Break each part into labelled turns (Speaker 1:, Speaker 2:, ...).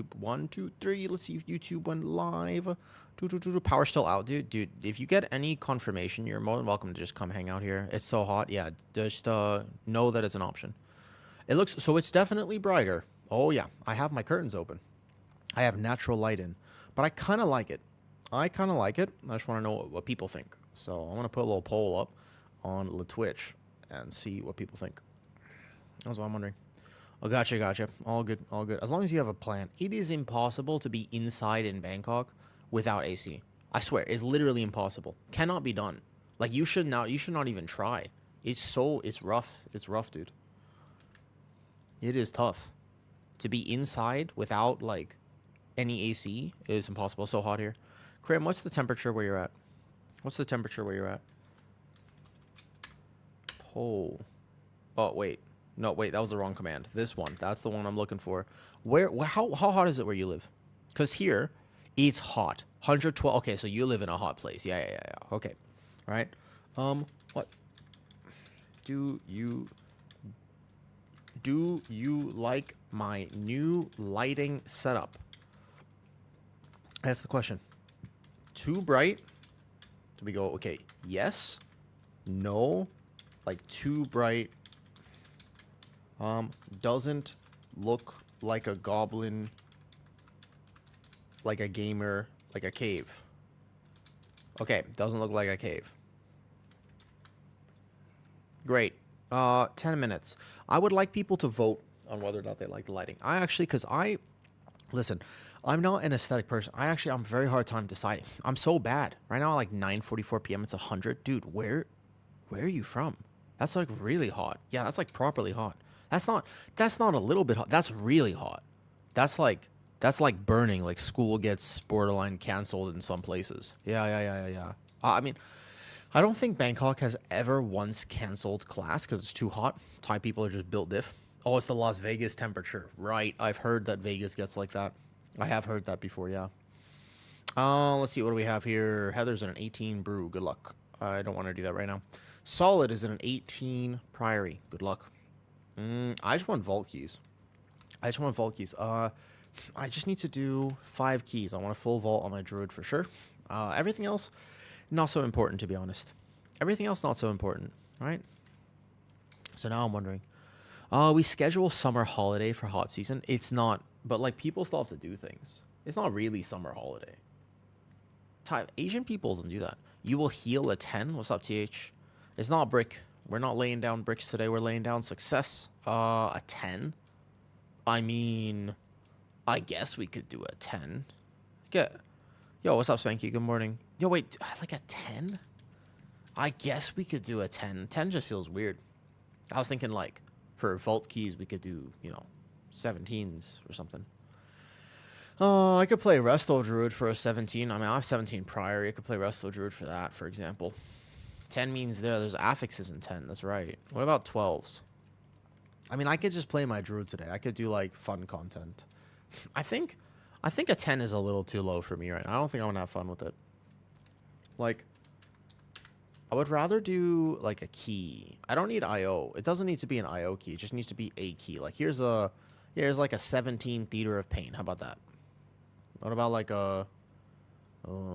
Speaker 1: YouTube. 1, 2, 3. Let's see if YouTube went live. Power's still out, dude. Dude, if you get any confirmation, you're more than welcome to just come hang out here. It's so hot. Yeah, just know that it's an option. It looks, so it's definitely brighter. Oh, yeah. I have my curtains open. I have natural light in. But I kind of like it. I just want to know what people think. So I'm going to put a little poll up on the Twitch and see what people think. That's what I'm wondering. Oh, gotcha. All good. As long as you have a plan. It is impossible to be inside in Bangkok without AC. I swear, it's literally impossible. Cannot be done. Like, you should not even try. It's rough. It's rough, dude. It is tough. To be inside without, like, any AC is impossible. So hot here. Krim, what's the temperature where you're at? Poll. Oh, wait. No, wait, that was the wrong command. This one. That's the one I'm looking for. How hot is it where you live? Because here, it's hot. 112. Okay, so you live in a hot place. Yeah. Okay. All right. What? Do you like my new lighting setup? That's the question. Too bright? Do we go, okay, yes? No? Like, too bright? Doesn't look like a goblin, like a gamer, like a cave. Okay, doesn't look like a cave. Great. 10 minutes. I would like people to vote on whether or not they like the lighting. Listen, I'm not an aesthetic person. I'm very hard time deciding. I'm so bad. Right now, like 9:44 p.m., it's 100. Dude, where are you from? That's like really hot. Yeah, that's like properly hot. That's not a little bit hot. That's really hot. That's like burning. Like school gets borderline canceled in some places. Yeah. I mean, I don't think Bangkok has ever once canceled class because it's too hot. Thai people are just built diff. Oh, it's the Las Vegas temperature. Right. I've heard that Vegas gets like that. I have heard that before, yeah. Let's see. What do we have here? Heather's in an 18 brew. Good luck. I don't want to do that right now. Solid is in an 18 Priory. Good luck. I just want vault keys. I just need to do 5 keys. I want a full vault on my druid for sure. Everything else, not so important, to be honest. Everything else, not so important, right? So now I'm wondering. We schedule summer holiday for hot season. It's not, but like people still have to do things. It's not really summer holiday. Asian people don't do that. You will heal a 10. What's up, TH? It's not brick. We're not laying down bricks today. We're laying down success. A 10? I mean, I guess we could do a 10. Yo, what's up, Spanky? Good morning. Yo, wait, like a 10? I guess we could do a 10. 10 just feels weird. I was thinking, like, for vault keys, we could do, 17s or something. I could play Resto Druid for a 17. I mean, I have 17 Priory. I could play Resto Druid for that, for example. 10 means there's affixes in 10. That's right. What about 12s? I mean, I could just play my Druid today. I could do, like, fun content. I think a 10 is a little too low for me right now. I don't think I'm going to have fun with it. Like, I would rather do, like, a key. I don't need IO. It doesn't need to be an IO key. It just needs to be a key. Like, here's like a 17 Theater of Pain. How about that? What about, like, a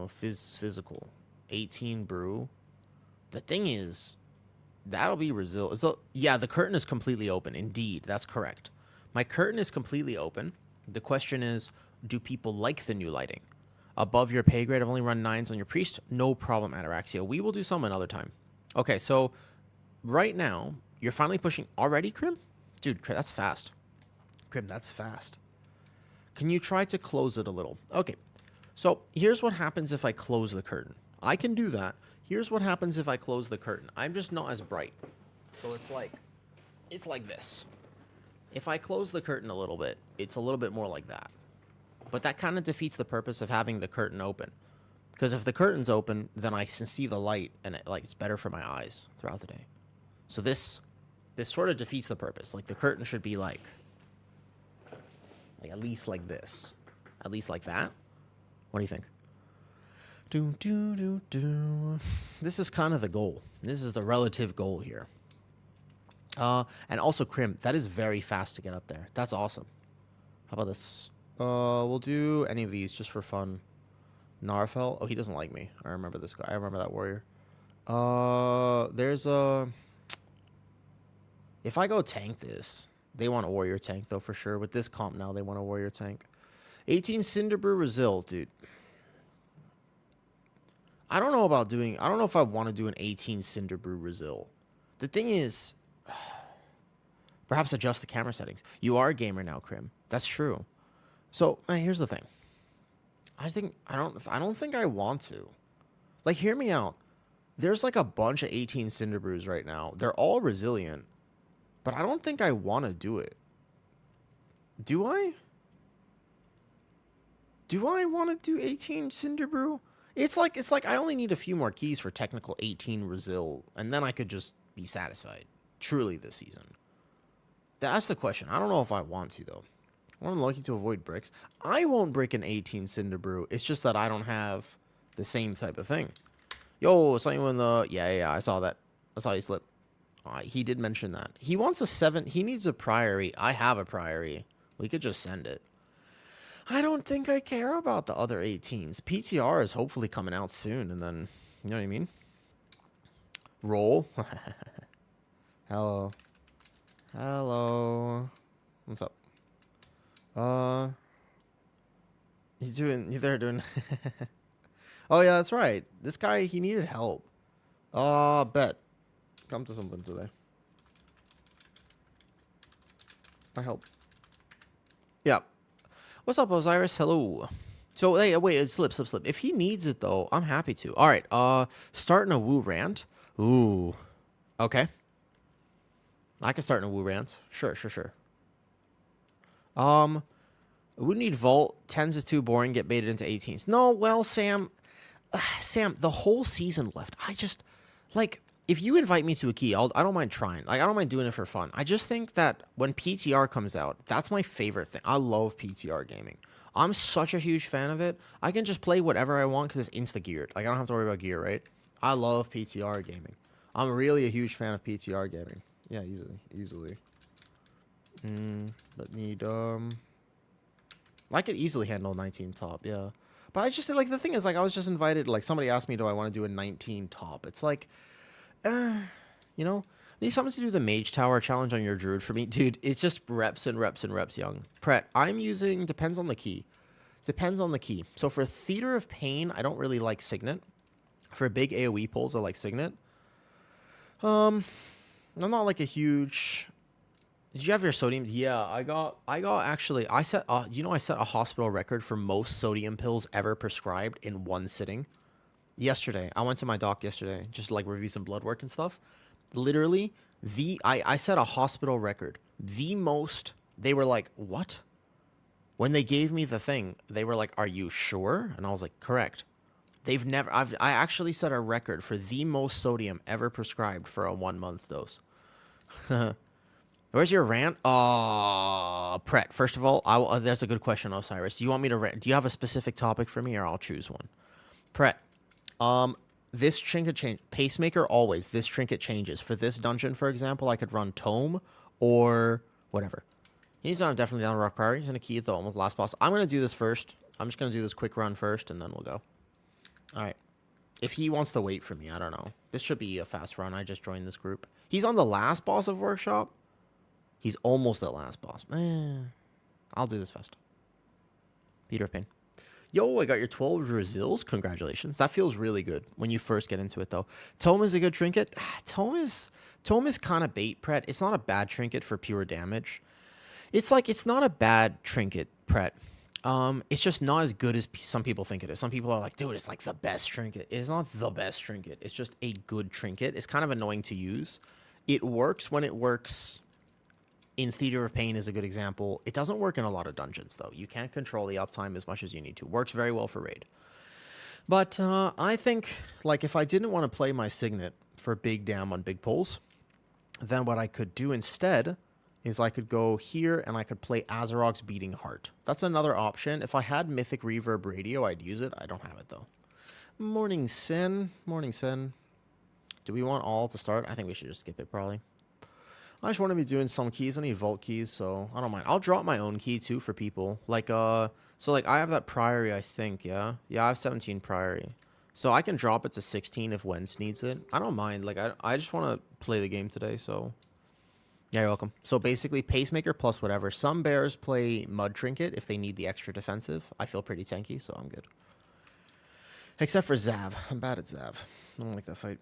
Speaker 1: physical 18 brew? The thing is, that'll be resilient. So, yeah, the curtain is completely open. Indeed, that's correct. My curtain is completely open. The question is, do people like the new lighting? Above your pay grade, I've only run 9s on your priest. No problem, Ataraxia. We will do some another time. Okay, so right now, you're finally pushing already, Krim? Dude, that's fast. Krim, that's fast. Can you try to close it a little? Okay, so here's what happens if I close the curtain. I can do that. Here's what happens if I close the curtain. I'm just not as bright. So it's like this. If I close the curtain a little bit, it's a little bit more like that. But that kind of defeats the purpose of having the curtain open. Because if the curtain's open, then I can see the light, and it's better for my eyes throughout the day. So this sort of defeats the purpose. Like, the curtain should be like at least like this. At least like that. What do you think? This is kind of the goal. This is the relative goal here. And also, Krim, that is very fast to get up there. That's awesome. How about this? We'll do any of these just for fun. Narfel. Oh, he doesn't like me. I remember this guy. I remember that warrior. There's a... If I go tank this, they want a warrior tank, though, for sure. With this comp now, they want a warrior tank. 18 Cinderbrew Brazil, dude. I don't know about doing... I don't know if I want to do an 18 Cinderbrew Brazil. The thing is... Perhaps adjust the camera settings. You are a gamer now, Krim. That's true. So, here's the thing. I don't think I want to. Like, hear me out. There's like a bunch of 18 Cinderbrews right now. They're all resilient. But I don't think I want to do it. Do I? Do I want to do 18 Cinderbrew? It's like I only need a few more keys for technical 18 Resil, and then I could just be satisfied. Truly this season. That's the question. I don't know if I want to, though. I'm lucky to avoid bricks. I won't break an 18 Cinderbrew. It's just that I don't have the same type of thing. Yo, saw you in the... Yeah, I saw that. I saw you slip. He did mention that. He wants a 7. He needs a Priory. I have a Priory. We could just send it. I don't think I care about the other 18s. PTR is hopefully coming out soon, and then... You know what I mean? Roll. Hello. Hello. What's up? They're doing... Oh, yeah, that's right. This guy, he needed help. Bet. Come to something today. I help. Yeah. What's up, Osiris? Hello. So, hey, wait, slip. If he needs it, though, I'm happy to. All right, starting a woo rant. Ooh. Okay. I can start in a woo rant. Sure. We need Vault. 10s is too boring. Get baited into 18s. No, well, Sam, the whole season left. I just, like, if you invite me to a key, I don't mind trying. Like, I don't mind doing it for fun. I just think that when PTR comes out, that's my favorite thing. I love PTR gaming. I'm such a huge fan of it. I can just play whatever I want because it's insta-geared. Like, I don't have to worry about gear, right? I love PTR gaming. I'm really a huge fan of PTR gaming. Yeah, easily. But need, I could easily handle 19 top, yeah. But I just, like, the thing is, like, I was just invited, like, somebody asked me, do I want to do a 19 top? It's like, you know, need someone to do the Mage Tower challenge on your Druid for me. Dude, it's just reps and reps, young. Pret, I'm using, depends on the key. So for Theater of Pain, I don't really like Signet. For big AoE pulls, I like Signet. I'm not like a huge... Did you have your sodium? Yeah, I got actually, I set a hospital record for most sodium pills ever prescribed in one sitting. Yesterday, I went to my doc yesterday, just like review some blood work and stuff. Literally, I set a hospital record. The most, they were like, what? When they gave me the thing, they were like, are you sure? And I was like, correct. I actually set a record for the most sodium ever prescribed for a 1-month dose. Where's your rant? Pret. First of all, there's a good question, Osiris. Do you want me to rant? Do you have a specific topic for me, or I'll choose one? Pret. This trinket change. Pacemaker, always. This trinket changes. For this dungeon, for example, I could run Tome or whatever. He's definitely down Rock Priory. He's going to key it, though, almost last boss. I'm going to do this first. I'm just going to do this quick run first, and then we'll go. All right. If he wants to wait for me, I don't know. This should be a fast run. I just joined this group. He's on the last boss of Workshop. He's almost at last boss. I'll do this fast. Theater of Pain. Yo, I got your 12 Resils. Congratulations. That feels really good when you first get into it, though. Tome is a good trinket. Tome is kind of bait, Pret. It's not a bad trinket for pure damage. It's not a bad trinket, Pret. It's just not as good as some people think it is. Some people are like, dude, it's like the best trinket. It's not the best trinket. It's just a good trinket. It's kind of annoying to use. It works when it works. In Theater of Pain is a good example. It doesn't work in a lot of dungeons, though. You can't control the uptime as much as you need to. Works very well for raid. But I think, like, if I didn't want to play my Signet for big dam on big pulls, then what I could do instead is I could go here and I could play Azarog's Beating Heart. That's another option. If I had Mythic Reverb Radio, I'd use it. I don't have it, though. Morning Sin. Do we want all to start? I think we should just skip it, probably. I just want to be doing some keys. I need vault keys, so I don't mind. I'll drop my own key too for people. Like so like I have that priory, I think, yeah? Yeah, I have 17 priory. So I can drop it to 16 if Wentz needs it. I don't mind. Like I just want to play the game today, so yeah, you're welcome. So basically pacemaker plus whatever. Some bears play mud trinket if they need the extra defensive. I feel pretty tanky, so I'm good. Except for Zav. I'm bad at Zav. I don't like that fight.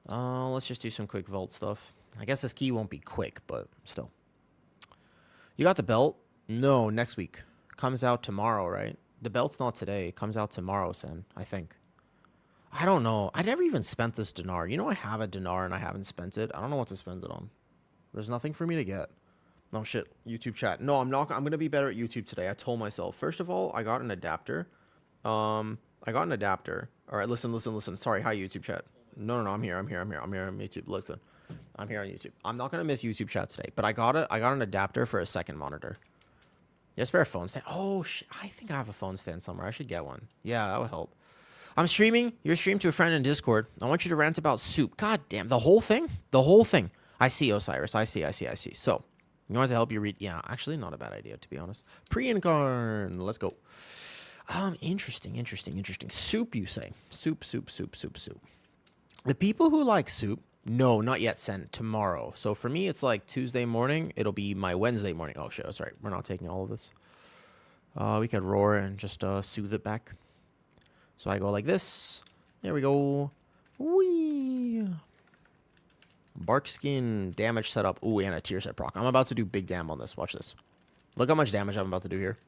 Speaker 1: Let's just do some quick vault stuff. I guess this key won't be quick, but still. You got the belt? No, next week. Comes out tomorrow, right? The belt's not today. It comes out tomorrow, Sen, I think. I don't know. I never even spent this dinar. You know I have a dinar and I haven't spent it. I don't know what to spend it on. There's nothing for me to get. No shit. YouTube chat. No, I'm not. I'm going to be better at YouTube today. I told myself. First of all, I got an adapter. I got an adapter. All right, listen. Sorry, hi YouTube chat. No, I'm here on YouTube. Listen. I'm here on YouTube. I'm not going to miss YouTube chat today, but I got an adapter for a second monitor. Yeah, spare phone stand. Oh, I think I have a phone stand somewhere. I should get one. Yeah, that would help. I'm streaming your stream to a friend in Discord. I want you to rant about soup. God damn, the whole thing? The whole thing. I see, Osiris. I see. So, you want to help you read? Yeah, actually, not a bad idea, to be honest. Pre-incarn. Let's go. Interesting. Soup, you say? Soup. The people who like soup, no, not yet sent. Tomorrow. So, for me, it's like Tuesday morning. It'll be my Wednesday morning. Oh, shit. That's right. We're not taking all of this. We could roar and just soothe it back. So I go like this. There we go. Whee! Bark skin damage setup. Ooh, and a tier set proc. I'm about to do big damn on this. Watch this. Look how much damage I'm about to do here.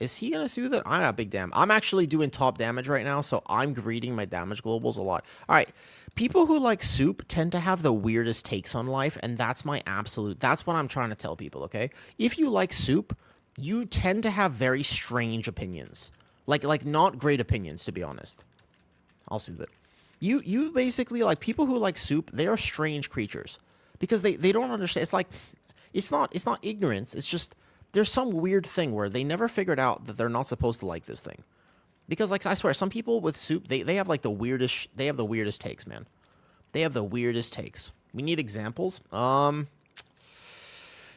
Speaker 1: Is he going to soothe it? I got big damn. I'm actually doing top damage right now, so I'm greeting my damage globals a lot. All right. People who like soup tend to have the weirdest takes on life, and that's my absolute... That's what I'm trying to tell people, okay? If you like soup, you tend to have very strange opinions. Like not great opinions, to be honest. I'll soothe it. You basically, like, people who like soup, they are strange creatures. Because they don't understand. It's like, it's not ignorance. It's just, there's some weird thing where they never figured out that they're not supposed to like this thing. Because, like, I swear, some people with soup, they have, like, the weirdest takes, man. They have the weirdest takes. We need examples.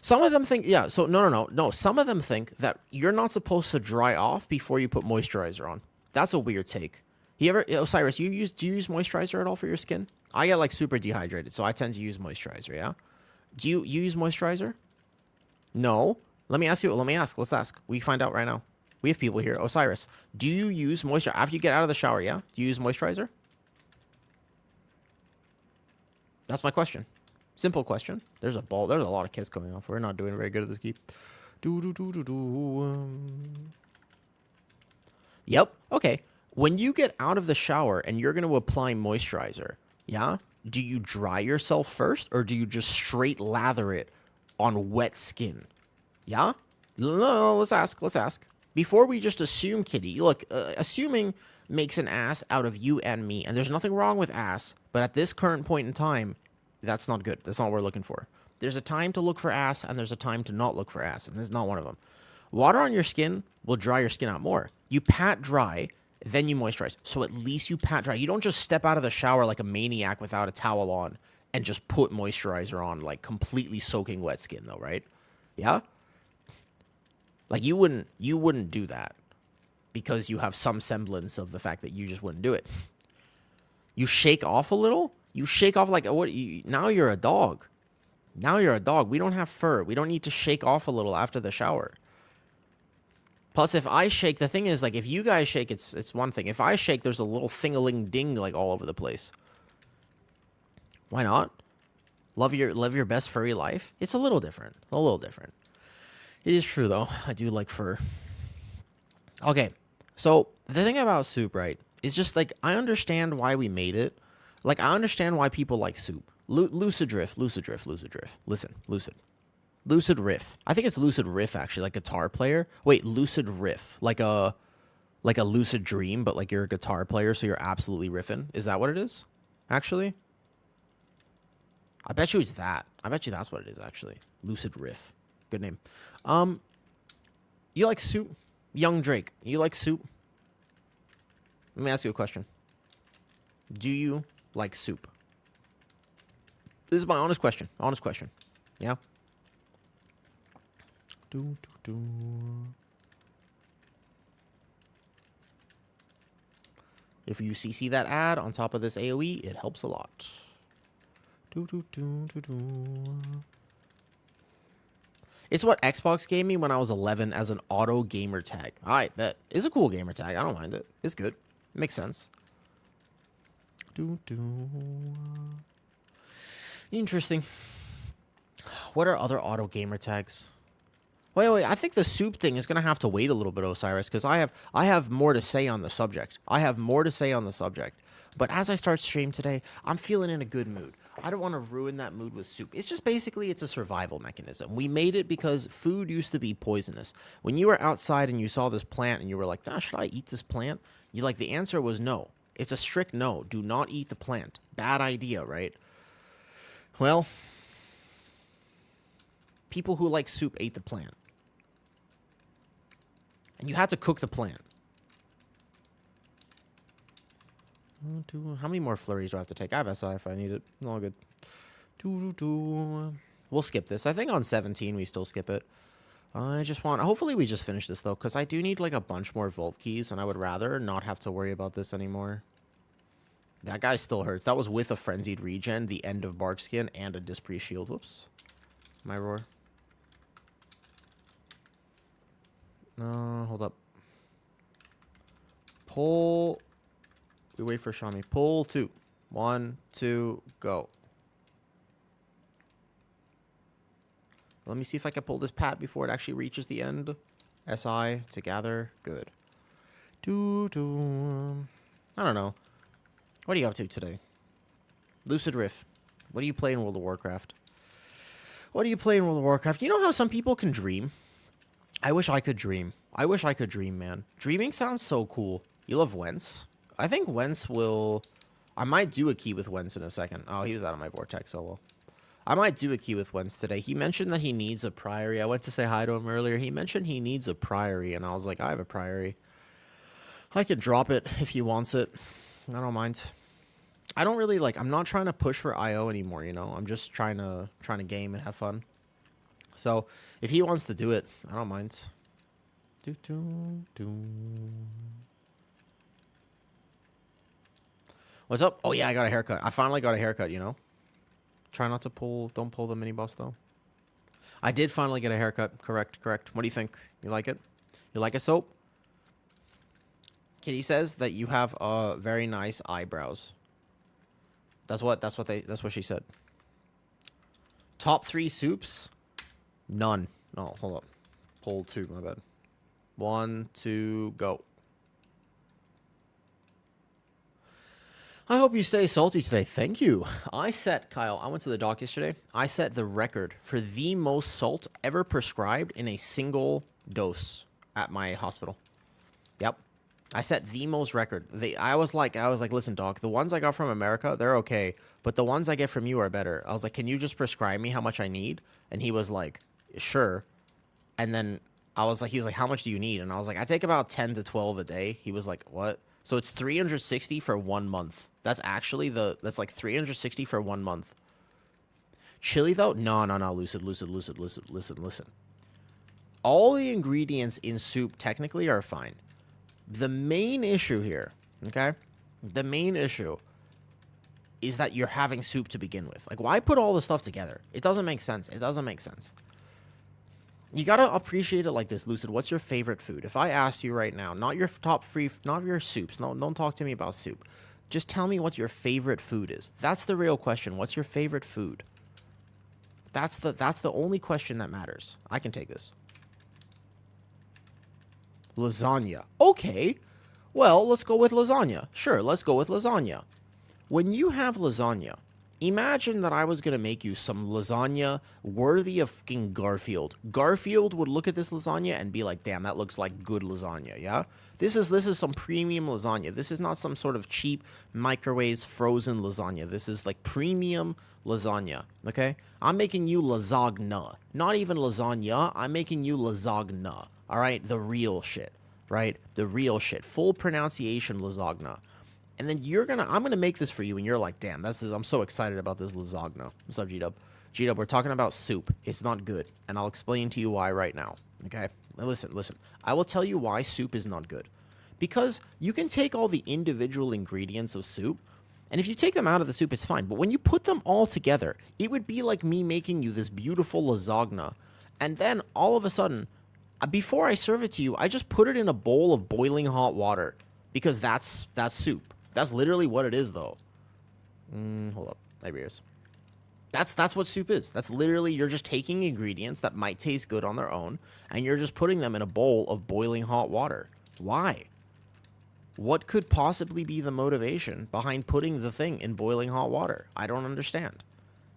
Speaker 1: Some of them think, yeah, so no. Some of them think that you're not supposed to dry off before you put moisturizer on. That's a weird take. Osiris, do you use moisturizer at all for your skin? I get like super dehydrated, so I tend to use moisturizer, yeah? Do you use moisturizer? No. Let's ask. We find out right now. We have people here. Osiris, do you use moisturizer after you get out of the shower, yeah? Do you use moisturizer? That's my question. Simple question. There's a lot of kids coming off. We're not doing very good at this keep. Yep. Okay. When you get out of the shower and you're going to apply moisturizer, yeah? Do you dry yourself first or do you just straight lather it on wet skin? Yeah? No, let's ask. Before we just assume, kitty, look, assuming makes an ass out of you and me, and there's nothing wrong with ass, but at this current point in time, that's not good. That's not what we're looking for. There's a time to look for ass, and there's a time to not look for ass, and this is not one of them. Water on your skin will dry your skin out more. You pat dry, then you moisturize. So at least you pat dry. You don't just step out of the shower like a maniac without a towel on and just put moisturizer on, like completely soaking wet skin, though, right? Yeah? Like, you wouldn't do that because you have some semblance of the fact that you just wouldn't do it. You shake off a little. You shake off like what? Now you're a dog. Now you're a dog. We don't have fur. We don't need to shake off a little after the shower. Plus, if I shake, the thing is, like, if you guys shake, it's one thing. If I shake, there's a little thing-a-ling-ding, like, all over the place. Why not? Live your best furry life. It's a little different. A little different. It is true, though. I do like fur. Okay. So, the thing about soup, right, is just, like, I understand why we made it. Like, I understand why people like soup. Lucid Riff. Listen, Lucid Riff. I think it's Lucid Riff, actually, like guitar player. Wait, Lucid Riff. Like a lucid dream, but like you're a guitar player, so you're absolutely riffing. Is that what it is? Actually? I bet you it's that. I bet you that's what it is, actually. Lucid Riff. Good name. You like soup? Young Drake, you like soup? Let me ask you a question. Do you like soup? This is my honest question. Honest question. Yeah? If you CC that ad on top of this AoE, it helps a lot. It's what Xbox gave me when I was 11 as an auto gamer tag. Alright, bet. It's a cool gamer tag. I don't mind it. It's good. It makes sense. Interesting. What are other auto gamer tags? Wait. I think the soup thing is gonna have to wait a little bit, Osiris, because I have more to say on the subject. But as I start stream today, I'm feeling in a good mood. I don't want to ruin that mood with soup. It's just basically, it's a survival mechanism. We made it because food used to be poisonous. When you were outside and you saw this plant and you were like, should I eat this plant? The answer was no. It's a strict no. Do not eat the plant. Bad idea, right? Well, people who like soup ate the plant. And you had to cook the plant. How many more flurries do I have to take? I have SI if I need it. All good. We'll skip this. I think on 17 we still skip it. Hopefully we just finish this though, because I do need like a bunch more vault keys, and I would rather not have to worry about this anymore. That guy still hurts. That was with a frenzied regen, the end of Barkskin, and a Dispree shield. Whoops. My roar. No, hold up. Pull. We wait for Shami. Pull 2. 1, 2, go. Let me see if I can pull this pat before it actually reaches the end. SI to gather. Good. I don't know. What are you up to today? Lucid Riff. What do you play in World of Warcraft? You know how some people can dream? I wish I could dream. Man. Dreaming sounds so cool. You love Wentz? I think Wentz will... I might do a key with Wentz in a second. Oh, he was out of my vortex. Oh, well. I might do a key with Wentz today. He mentioned that he needs a priory. I went to say hi to him earlier. He mentioned he needs a priory, and I was like, I have a priory. I could drop it if he wants it. I don't mind. I don't really like... I'm not trying to push for IO anymore, you know? I'm just trying to game and have fun. So, if he wants to do it, I don't mind. What's up? Oh, yeah, I got a haircut. I finally got a haircut, you know? Try not to pull... Don't pull the mini boss, though. I did finally get a haircut. Correct. What do you think? You like it? You like it, Soap? Kitty says that you have very nice eyebrows. That's what she said. Top 3 soups? None. No, hold up. Pull 2, my bad. 1, 2, go. I hope you stay salty today. Thank you. Kyle, I went to the doc yesterday. I set the record for the most salt ever prescribed in a single dose at my hospital. Yep. I set the most record. I was like, listen, doc, the ones I got from America, they're okay. But the ones I get from you are better. I was like, can you just prescribe me how much I need? And he was like, sure. And then he was like, how much do you need? And I was like, I take about 10 to 12 a day. He was like, what? So it's 360 for 1 month. That's actually that's like 360 for 1 month. Chili though? No. Lucid. Listen. All the ingredients in soup technically are fine. The main issue here, okay? The main issue is that you're having soup to begin with. Like, why put all the stuff together? It doesn't make sense. You gotta appreciate it like this, Lucid. What's your favorite food? If I asked you right now, not your top 3, not your soups. No, don't talk to me about soup. Just tell me what your favorite food is. That's the real question. What's your favorite food? That's the only question that matters. I can take this. Lasagna. Okay. Well, let's go with lasagna. Sure, let's go with lasagna. When you have lasagna, imagine that I was going to make you some lasagna worthy of fucking Garfield. Garfield would look at this lasagna and be like, damn, that looks like good lasagna, yeah? This is some premium lasagna. This is not some sort of cheap microwave frozen lasagna. This is like premium lasagna, okay? I'm making you lasagna. Not even lasagna. I'm making you lasagna, all right? The real shit, right? The real shit. Full pronunciation lasagna. And then I'm gonna make this for you, and you're like, damn, I'm so excited about this lasagna. What's up, G-Dub? G-Dub, we're talking about soup. It's not good, and I'll explain to you why right now, okay? Listen. I will tell you why soup is not good. Because you can take all the individual ingredients of soup, and if you take them out of the soup, it's fine. But when you put them all together, it would be like me making you this beautiful lasagna, and then all of a sudden, before I serve it to you, I just put it in a bowl of boiling hot water, because that's soup. That's literally what it is, though. Hold up. There it is. That's what soup is. That's literally, you're just taking ingredients that might taste good on their own, and you're just putting them in a bowl of boiling hot water. Why? What could possibly be the motivation behind putting the thing in boiling hot water? I don't understand.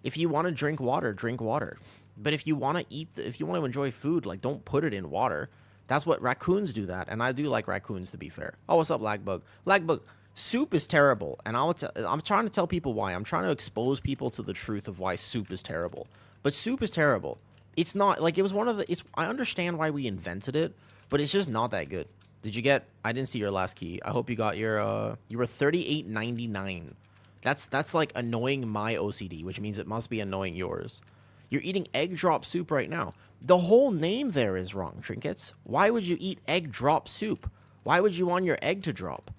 Speaker 1: If you want to drink water, drink water. But if you want to if you want to enjoy food, like, don't put it in water. That's what raccoons do that, and I do like raccoons, to be fair. Oh, what's up, Lagbug? Lagbug, soup is terrible, and I'm trying to tell people why. I'm trying to expose people to the truth of why soup is terrible. But soup is terrible. It's not, like, it was one of the, I understand why we invented it, but it's just not that good. Did you get, I didn't see your last key. I hope you got your, you were 38.99. That's like annoying my OCD, which means it must be annoying yours. You're eating egg drop soup right now. The whole name there is wrong, Trinkets. Why would you eat egg drop soup? Why would you want your egg to drop?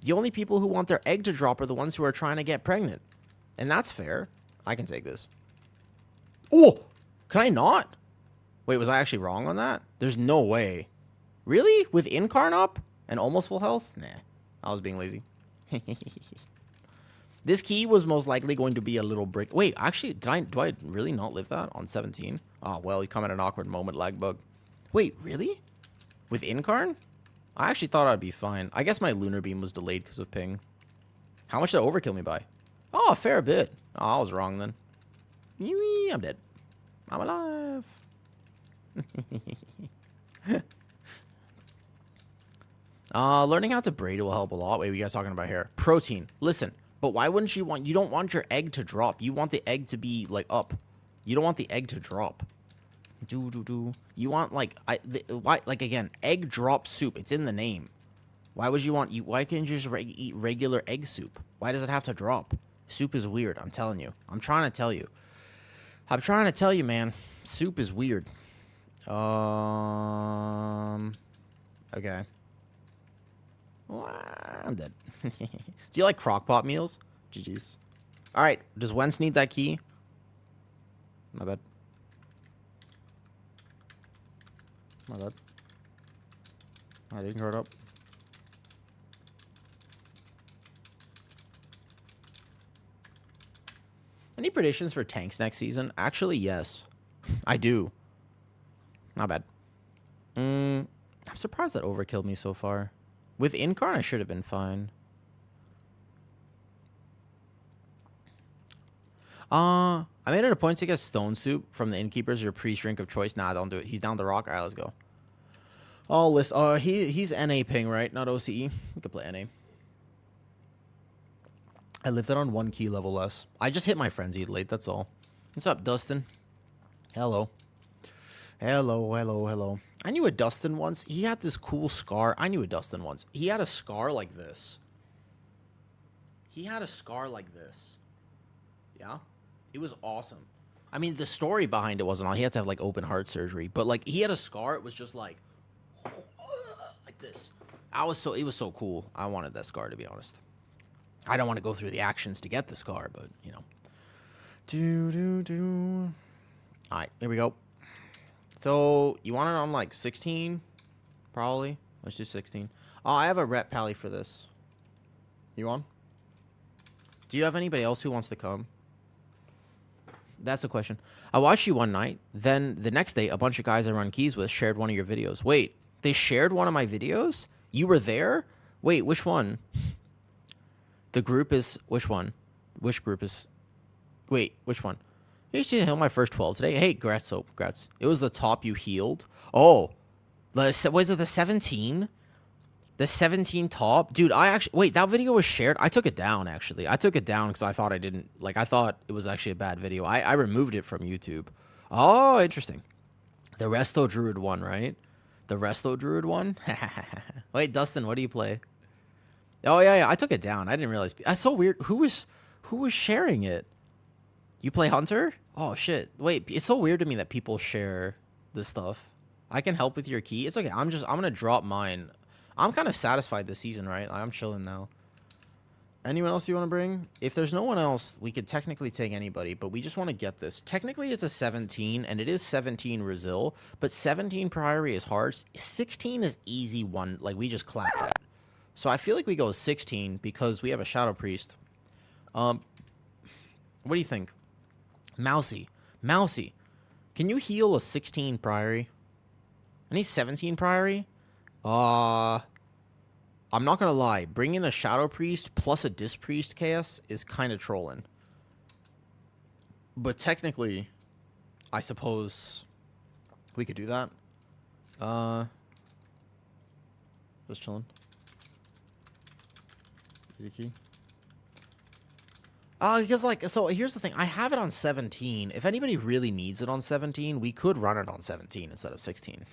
Speaker 1: The only people who want their egg to drop are the ones who are trying to get pregnant. And that's fair. I can take this. Oh, can I not? Wait, was I actually wrong on that? There's no way. Really? With Incarn up? And almost full health? Nah, I was being lazy. This key was most likely going to be a little brick. Wait, actually, do I really not live that on 17? Oh, well, you come at an awkward moment, Lagbug. Wait, really? With Incarn? I actually thought I'd be fine. I guess my lunar beam was delayed because of ping. How much did it overkill me by? Oh, a fair bit. Oh, I was wrong then. I'm dead. I'm alive. Learning how to braid will help a lot. Wait, what are you guys talking about here? Protein. Listen, but why wouldn't you want... You don't want your egg to drop. You want the egg to be, like, up. You don't want the egg to drop. You want, like... why? Like, again, egg drop soup. It's in the name. Why would you want... Why can't you just eat regular egg soup? Why does it have to drop? Soup is weird. I'm telling you. I'm trying to tell you. I'm trying to tell you, man. Soup is weird. Okay. Well, I'm dead. Do you like crockpot meals? GG's. Alright, does Wentz need that key? My bad. My bad. I didn't guard up. Any predictions for tanks next season? Actually, yes. I do. Not bad. I'm surprised that overkilled me so far. With Incarn, I should have been fine. I made it a point to get stone soup from the innkeepers, your pre-drink of choice. Nah, don't do it. He's down the rock. All right, let's go. Oh, list. He's NA ping, right? Not OCE. We could play NA. I lived it on 1 key level less. I just hit my frenzied late, that's all. What's up, Dustin? Hello. Hello. I knew a Dustin once. He had this cool scar. I knew a Dustin once. He had a scar like this. Yeah? It was awesome. I mean, the story behind it wasn't on. He had to have, like, open heart surgery. But, like, he had a scar. It was just, like this. It was so cool. I wanted that scar, to be honest. I don't want to go through the actions to get the scar, but, you know. All right, here we go. So, you want it on, like, 16? Probably. Let's do 16. Oh, I have a rep pally for this. You on? Do you have anybody else who wants to come? That's the question. I watched you one night. Then, the next day, a bunch of guys I run keys with shared one of your videos. Wait, they shared one of my videos? You were there? Wait, which one? The group is... Which one? Which group is... Wait, which one? You should heal my first 12 today. Hey, congrats. Oh, congrats. It was the top you healed. Oh. Was it the 17? The 17 top? Dude, I actually... Wait, that video was shared? I took it down, actually. I took it down because I thought I didn't... Like, I thought it was actually a bad video. I removed it from YouTube. Oh, interesting. The Resto Druid one, right? The Resto Druid one? Wait, Dustin, what do you play? Oh yeah, yeah. I took it down. I didn't realize. That's so weird. Who was sharing it? You play Hunter? Oh shit. Wait, it's so weird to me that people share this stuff. I can help with your key. It's okay. I'm gonna drop mine. I'm kind of satisfied this season, right? I'm chilling now. Anyone else you want to bring? If there's no one else, we could technically take anybody, but we just want to get this. Technically, it's a 17, and it is 17 Resil, but 17 Priory is hard. 16 is easy one. Like, we just clap that. So I feel like we go 16 because we have a Shadow Priest. What do you think? Mousy. Mousy. Can you heal a 16 Priory? Any 17 Priory? I'm not gonna lie. Bringing a Shadow Priest plus a Disc Priest KS is kind of trolling. But technically, I suppose we could do that. Just chilling. Easy key. Because, like, so here's the thing. I have it on 17. If anybody really needs it on 17, we could run it on 17 instead of 16.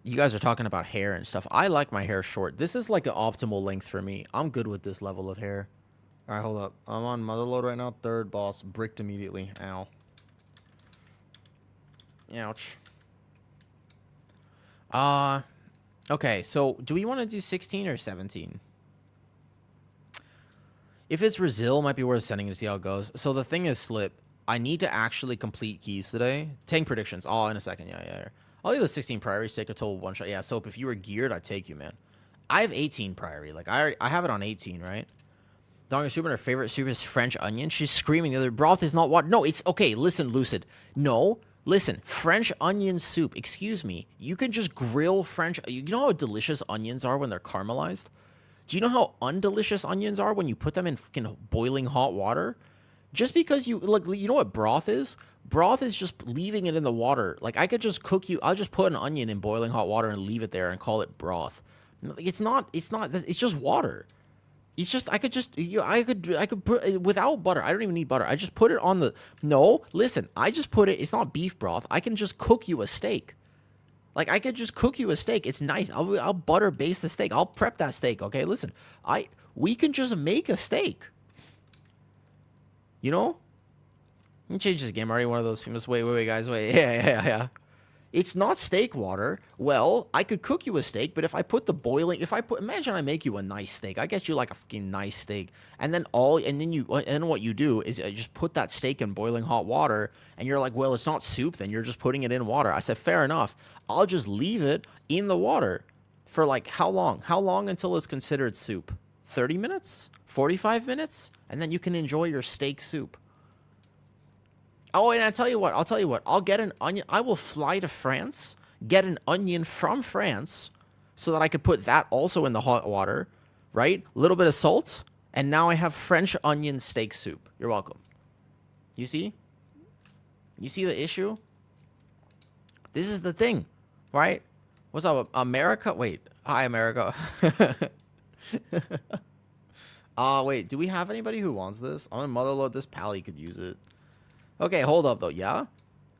Speaker 1: You guys are talking about hair and stuff. I like my hair short. This is, like, the optimal length for me. I'm good with this level of hair. All right, hold up. I'm on Motherload right now. Third boss. Bricked immediately. Ow. Ouch. Okay, so do we want to do 16 or 17? If it's Resil, it might be worth sending to see how it goes. So the thing is, Slip, I need to actually complete keys today. Tank predictions. Oh, in a second. Yeah. I'll do the 16 Priory, take a total one shot. Yeah, Soap, if you were geared, I'd take you, man. I have 18 Priory. Like, I have it on 18, right? Dong is her favorite soup is French onion. She's screaming the other broth is not what. No, it's okay. Listen, Lucid. No, listen. French onion soup. Excuse me. You can just grill French. You know how delicious onions are when they're caramelized? Do you know how undelicious onions are when you put them in fucking boiling hot water? Just because you like, you know what broth is? Broth is just leaving it in the water. Like, I could just cook you. I'll just put an onion in boiling hot water and leave it there and call it broth. It's not. It's just water. It's just, I could put, without butter, I don't even need butter. I just put it on the, no, listen, I just put it, it's not beef broth. I can just cook you a steak. Like, I could just cook you a steak. It's nice. I'll butter base the steak. I'll prep that steak, okay? Listen, we can just make a steak. You know? Let me change this game. I'm already one of those famous, wait, guys, wait. Yeah. It's not steak water. Well, I could cook you a steak, but if I put the boiling, imagine I make you a nice steak. I get you like a fucking nice steak, and then what you do is I just put that steak in boiling hot water, and you're like, well, it's not soup, then you're just putting it in water. I said, fair enough. I'll just leave it in the water for like how long? How long until it's considered soup? 30 minutes? 45 minutes? And then you can enjoy your steak soup. Oh, and I'll tell you what. I'll get an onion. I will fly to France, get an onion from France, so that I could put that also in the hot water, right? A little bit of salt, and now I have French onion steak soup. You're welcome. You see? You see the issue? This is the thing, right? What's up, America? Wait. Hi, America. Wait. Do we have anybody who wants this? I'm gonna motherload this. Pally could use it. Okay, hold up, though, yeah?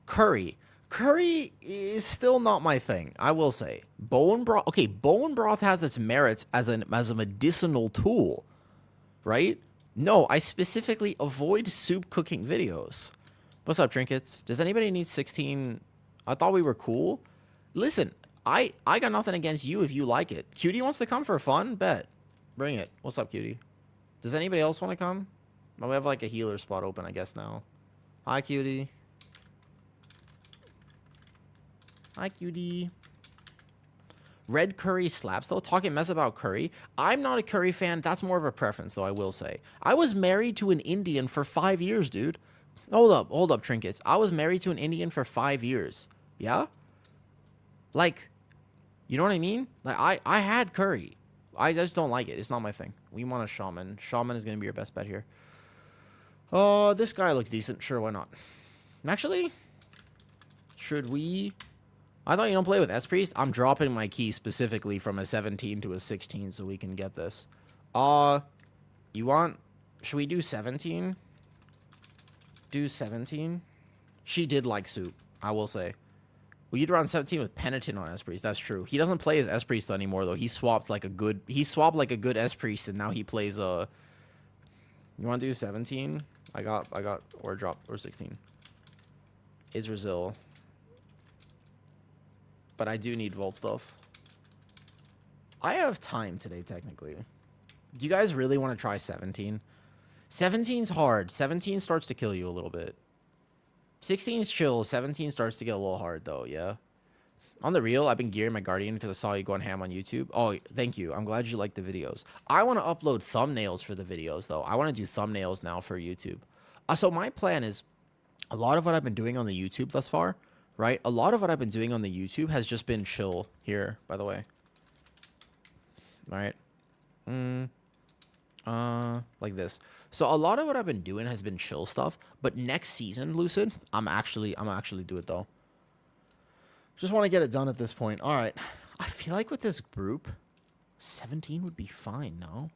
Speaker 1: Curry. Curry is still not my thing, I will say. Bone broth... Okay, bone broth has its merits as a medicinal tool, right? No, I specifically avoid soup cooking videos. What's up, Trinkets? Does anybody need 16... I thought we were cool. Listen, I got nothing against you if you like it. Cutie wants to come for fun? Bet. Bring it. What's up, Cutie? Does anybody else want to come? Well, we have, like, a healer spot open, I guess, now. Hi, Cutie. Hi, Cutie. Red curry slaps, though. Talking mess about curry. I'm not a curry fan. That's more of a preference, though, I will say. I was married to an Indian for 5 years, dude. Hold up, Trinkets. I was married to an Indian for 5 years. Yeah? Like, you know what I mean? Like, I had curry. I just don't like it. It's not my thing. We want a shaman. Shaman is going to be your best bet here. Oh, this guy looks decent. Sure, why not? Actually, should we... I thought you don't play with S-Priest. I'm dropping my key specifically from a 17 to a 16 so we can get this. You want... Should we do 17? Do 17? She did like soup, I will say. Well, you'd run 17 with Penitent on S-Priest. That's true. He doesn't play as S-Priest anymore, though. He swapped like a good S-Priest, and now he plays a... You want to do 17? I got, or drop, or 16. Israel. But I do need Vault stuff. I have time today, technically. Do you guys really want to try 17? 17's hard. 17 starts to kill you a little bit. 16's chill. 17 starts to get a little hard, though, yeah? On the real, I've been gearing my Guardian because I saw you going ham on YouTube. Oh, thank you. I'm glad you like the videos. I want to upload thumbnails for the videos, though. I want to do thumbnails now for YouTube. So my plan is, a lot of what I've been doing on the YouTube thus far, right? A lot of what I've been doing on the YouTube has just been chill here, by the way. All right. Like this. So a lot of what I've been doing has been chill stuff, but next season, Lucid, I'm actually do it though. Just want to get it done at this point. All right. I feel like with this group, 17 would be fine, no?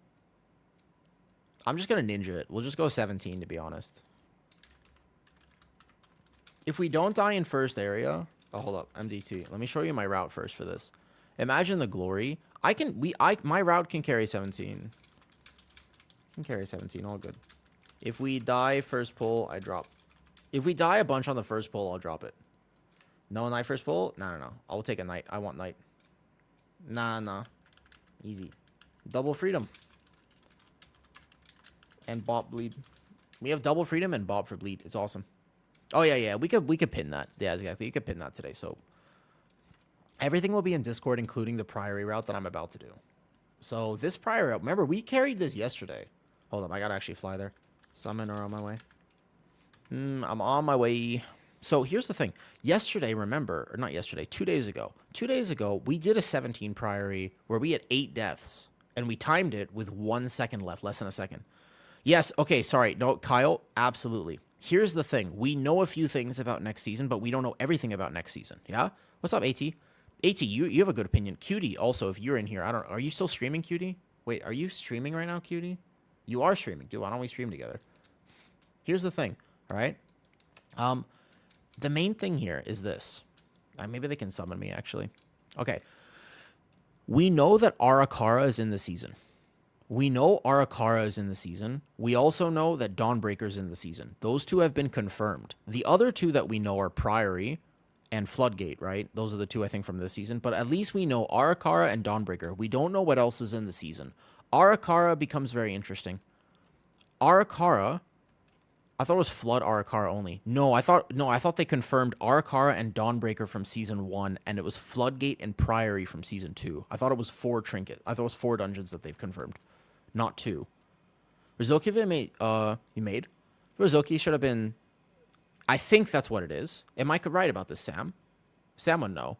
Speaker 1: I'm just going to ninja it. We'll just go 17 to be honest. If we don't die in first area, oh, hold up, MDT. Let me show you my route first for this. Imagine the glory. My route can carry 17. Can carry 17, all good. If we die first pull, I drop. If we die a bunch on the first pull, I'll drop it. No night first pull? No. I'll take a night. I want night. Nah. Easy. Double freedom. And bop bleed. We have double freedom and bop for bleed. It's awesome. Oh yeah. We could pin that. Yeah, exactly. You could pin that today. So everything will be in Discord, including the Priory route that I'm about to do. So this Priory route, remember we carried this yesterday. Hold up, I gotta actually fly there. Summon or on my way? I'm on my way. So here's the thing. Yesterday, remember, or not yesterday, 2 days ago. 2 days ago, we did a 17 Priory where we had 8 deaths. And we timed it with 1 second left, less than a second. Yes, okay, sorry. No, Kyle, absolutely. Here's the thing. We know a few things about next season, but we don't know everything about next season. Yeah? What's up, AT? AT, you have a good opinion. Cutie, also, if you're in here, are you still streaming, Cutie? Wait, are you streaming right now, Cutie? You are streaming. Dude, why don't we stream together? Here's the thing, all right? The main thing here is this. Maybe they can summon me, actually. Okay. We know that Arakara is in the season. We know Arakara is in the season. We also know that Dawnbreaker's in the season. Those two have been confirmed. The other two that we know are Priory and Floodgate, right? Those are the two, I think, from this season. But at least we know Arakara and Dawnbreaker. We don't know what else is in the season. Arakara becomes very interesting. Arakara, I thought it was Flood Arakara only. No, I thought they confirmed Arakara and Dawnbreaker from season 1, and it was Floodgate and Priory from season 2. I thought it was 4 trinket. I thought it was 4 dungeons that they've confirmed, not 2. Rizoki made. Rizoki should have been. I think that's what it is. Am I right about this, Sam? Sam would know.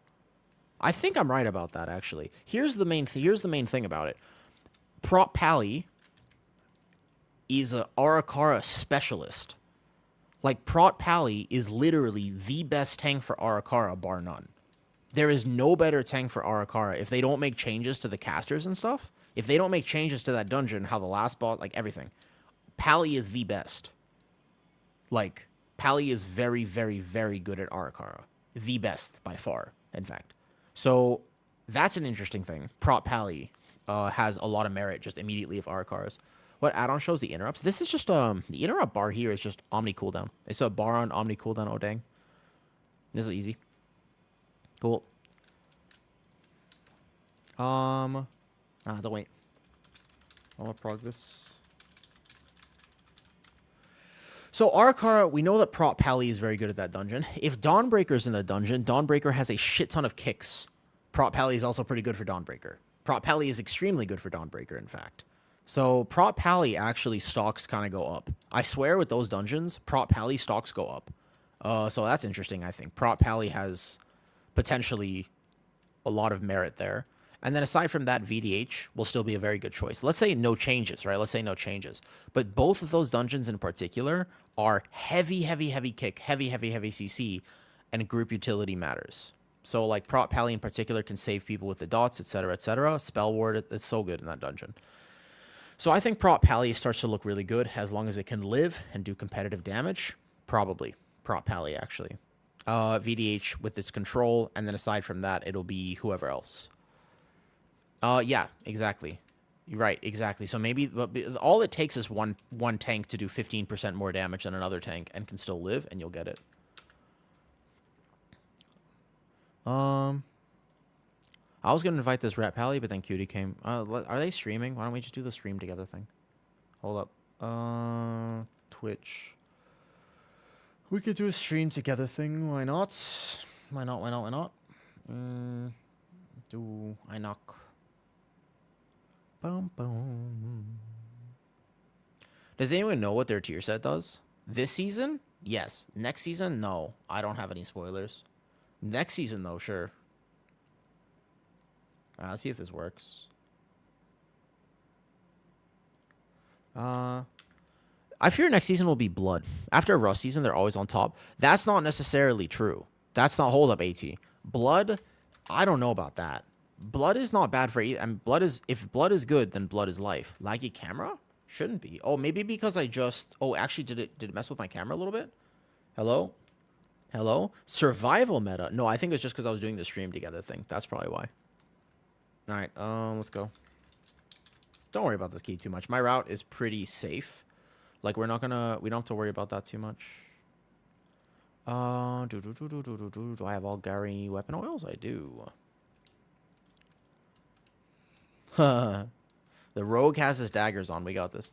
Speaker 1: I think I'm right about that, actually. Here's the main thing about it. Prop Pally is a Arakara specialist. Like, Prot Pally is literally the best tank for Arakara, bar none. There is no better tank for Arakara if they don't make changes to the casters and stuff. If they don't make changes to that dungeon, how the last boss, like everything. Pally is the best. Like, Pally is very, very, very good at Arakara. The best, by far, in fact. So, that's an interesting thing. Prot Pally has a lot of merit just immediately of Arakara's. What add-on shows the interrupts? This is just, the interrupt bar here is just Omni Cooldown. It's a bar on Omni Cooldown, oh dang. This is easy. Cool. Don't wait. I'm gonna prog this. So Arakara, we know that Prot Pally is very good at that dungeon. If Dawnbreaker's in the dungeon, Dawnbreaker has a shit ton of kicks. Prot Pally is also pretty good for Dawnbreaker. Prot Pally is extremely good for Dawnbreaker, in fact. So Prot Pally actually stocks kind of go up. I swear with those dungeons, Prot Pally stocks go up. So that's interesting, I think. Prot Pally has potentially a lot of merit there. And then aside from that, VDH will still be a very good choice. Let's say no changes, right? Let's say no changes. But both of those dungeons in particular are heavy, heavy, heavy kick, heavy, heavy, heavy CC, and group utility matters. So like Prot Pally in particular can save people with the dots, etc., etc. Spell Ward, it's so good in that dungeon. So I think Prot Pally starts to look really good as long as it can live and do competitive damage. Probably Prot Pally, actually. VDH with its control, and then aside from that, it'll be whoever else. Yeah, exactly. You're right, exactly. So maybe all it takes is one tank to do 15% more damage than another tank and can still live, and you'll get it. I was gonna invite this Rat Pally, but then Cutie came. Are they streaming? Why don't we just do the stream together thing? Hold up. Twitch. We could do a stream together thing. Why not? Why not? Why not? Why not? Do I knock? Boom, boom. Does anyone know what their tier set does? This season? Yes. Next season? No. I don't have any spoilers. Next season, though, sure. Let's see if this works. I fear next season will be blood. After a rough season, they're always on top. That's not necessarily true. That's not hold up, AT. Blood, I don't know about that. Blood is not bad for either. And blood is, if blood is good, then blood is life. Laggy camera? Shouldn't be. Oh, maybe because I just, oh, actually, did it mess with my camera a little bit? Hello? Hello? Survival meta. No, I think it's just because I was doing the stream together thing. That's probably why. All right, let's go. Don't worry about this key too much. My route is pretty safe. Like, we don't have to worry about that too much. Do I have all Gary weapon oils? I do. The rogue has his daggers on. We got this.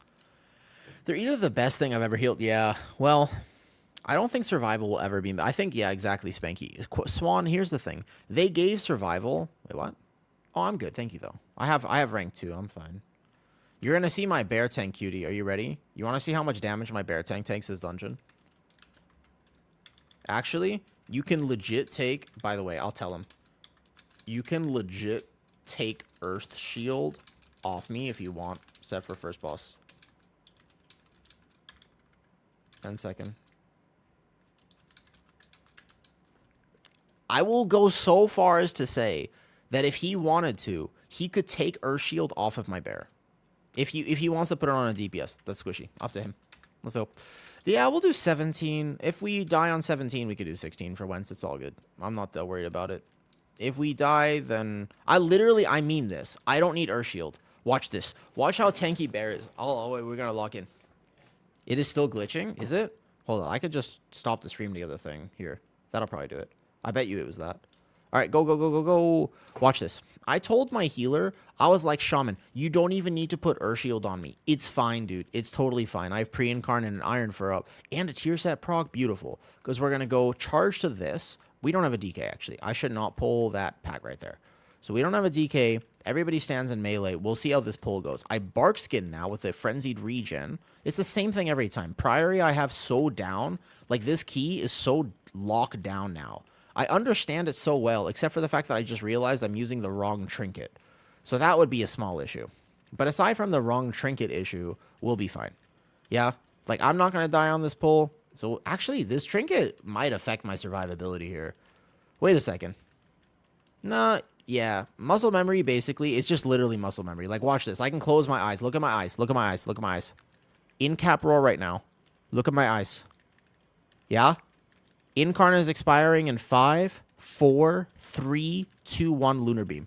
Speaker 1: They're either the best thing I've ever healed. Yeah, well, I don't think survival will ever be. I think, yeah, exactly, Spanky. Swan, here's the thing. They gave survival. Wait, what? Oh, I'm good. Thank you, though. I have rank 2. I'm fine. You're going to see my bear tank, Cutie. Are you ready? You want to see how much damage my bear tank takes this dungeon? Actually, you can legit take... By the way, I'll tell him. You can legit take Earth Shield off me if you want. Set for first boss. 10 second. I will go so far as to say that if he wanted to, he could take Earth Shield off of my bear. If he wants to put it on a DPS, that's squishy. Up to him. Let's hope. Yeah, we'll do 17. If we die on 17, we could do 16 for Wentz. It's all good. I'm not that worried about it. If we die, then... I mean this. I don't need Earth Shield. Watch this. Watch how tanky bear is. Oh, wait, we're going to lock in. It is still glitching? Is it? Hold on. I could just stop the stream together thing here. That'll probably do it. I bet you it was that. All right, go, go, go, go, go. Watch this. I told my healer, I was like, Shaman, you don't even need to put Earth Shield on me. It's fine, dude. It's totally fine. I have pre-incarnate and iron for up. And a tier set proc. Beautiful. Because we're going to go charge to this. We don't have a DK, actually. I should not pull that pack right there. So we don't have a DK. Everybody stands in melee. We'll see how this pull goes. I bark skin now with a frenzied regen. It's the same thing every time. Priory I have so down. Like, this key is so locked down now. I understand it so well, except for the fact that I just realized I'm using the wrong trinket. So that would be a small issue. But aside from the wrong trinket issue, we'll be fine. Yeah? Like, I'm not going to die on this pull. So, actually, this trinket might affect my survivability here. Wait a second. Nah, yeah. Muscle memory, basically, it's just literally muscle memory. Like, watch this. I can close my eyes. Look at my eyes. Look at my eyes. Look at my eyes. In cap roar right now. Look at my eyes. Yeah? Incarnate is expiring in 5, 4, 3, 2, 1 lunar beam.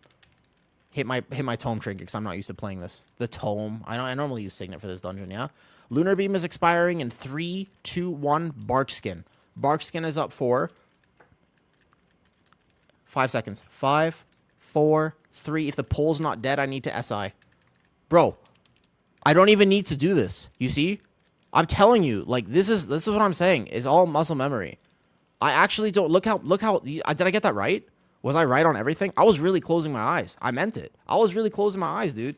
Speaker 1: Hit my tome trinket because I'm not used to playing this. The tome. I normally use signet for this dungeon, yeah? Lunar beam is expiring in 3, 2, 1 bark skin. Bark skin is up for 5 seconds. 5, 4, 3. If the pole's not dead, I need to SI. Bro, I don't even need to do this. You see? I'm telling you, like, this is what I'm saying. It's all muscle memory. I actually don't... Look how... Did I get that right? Was I right on everything? I was really closing my eyes. I meant it. I was really closing my eyes, dude.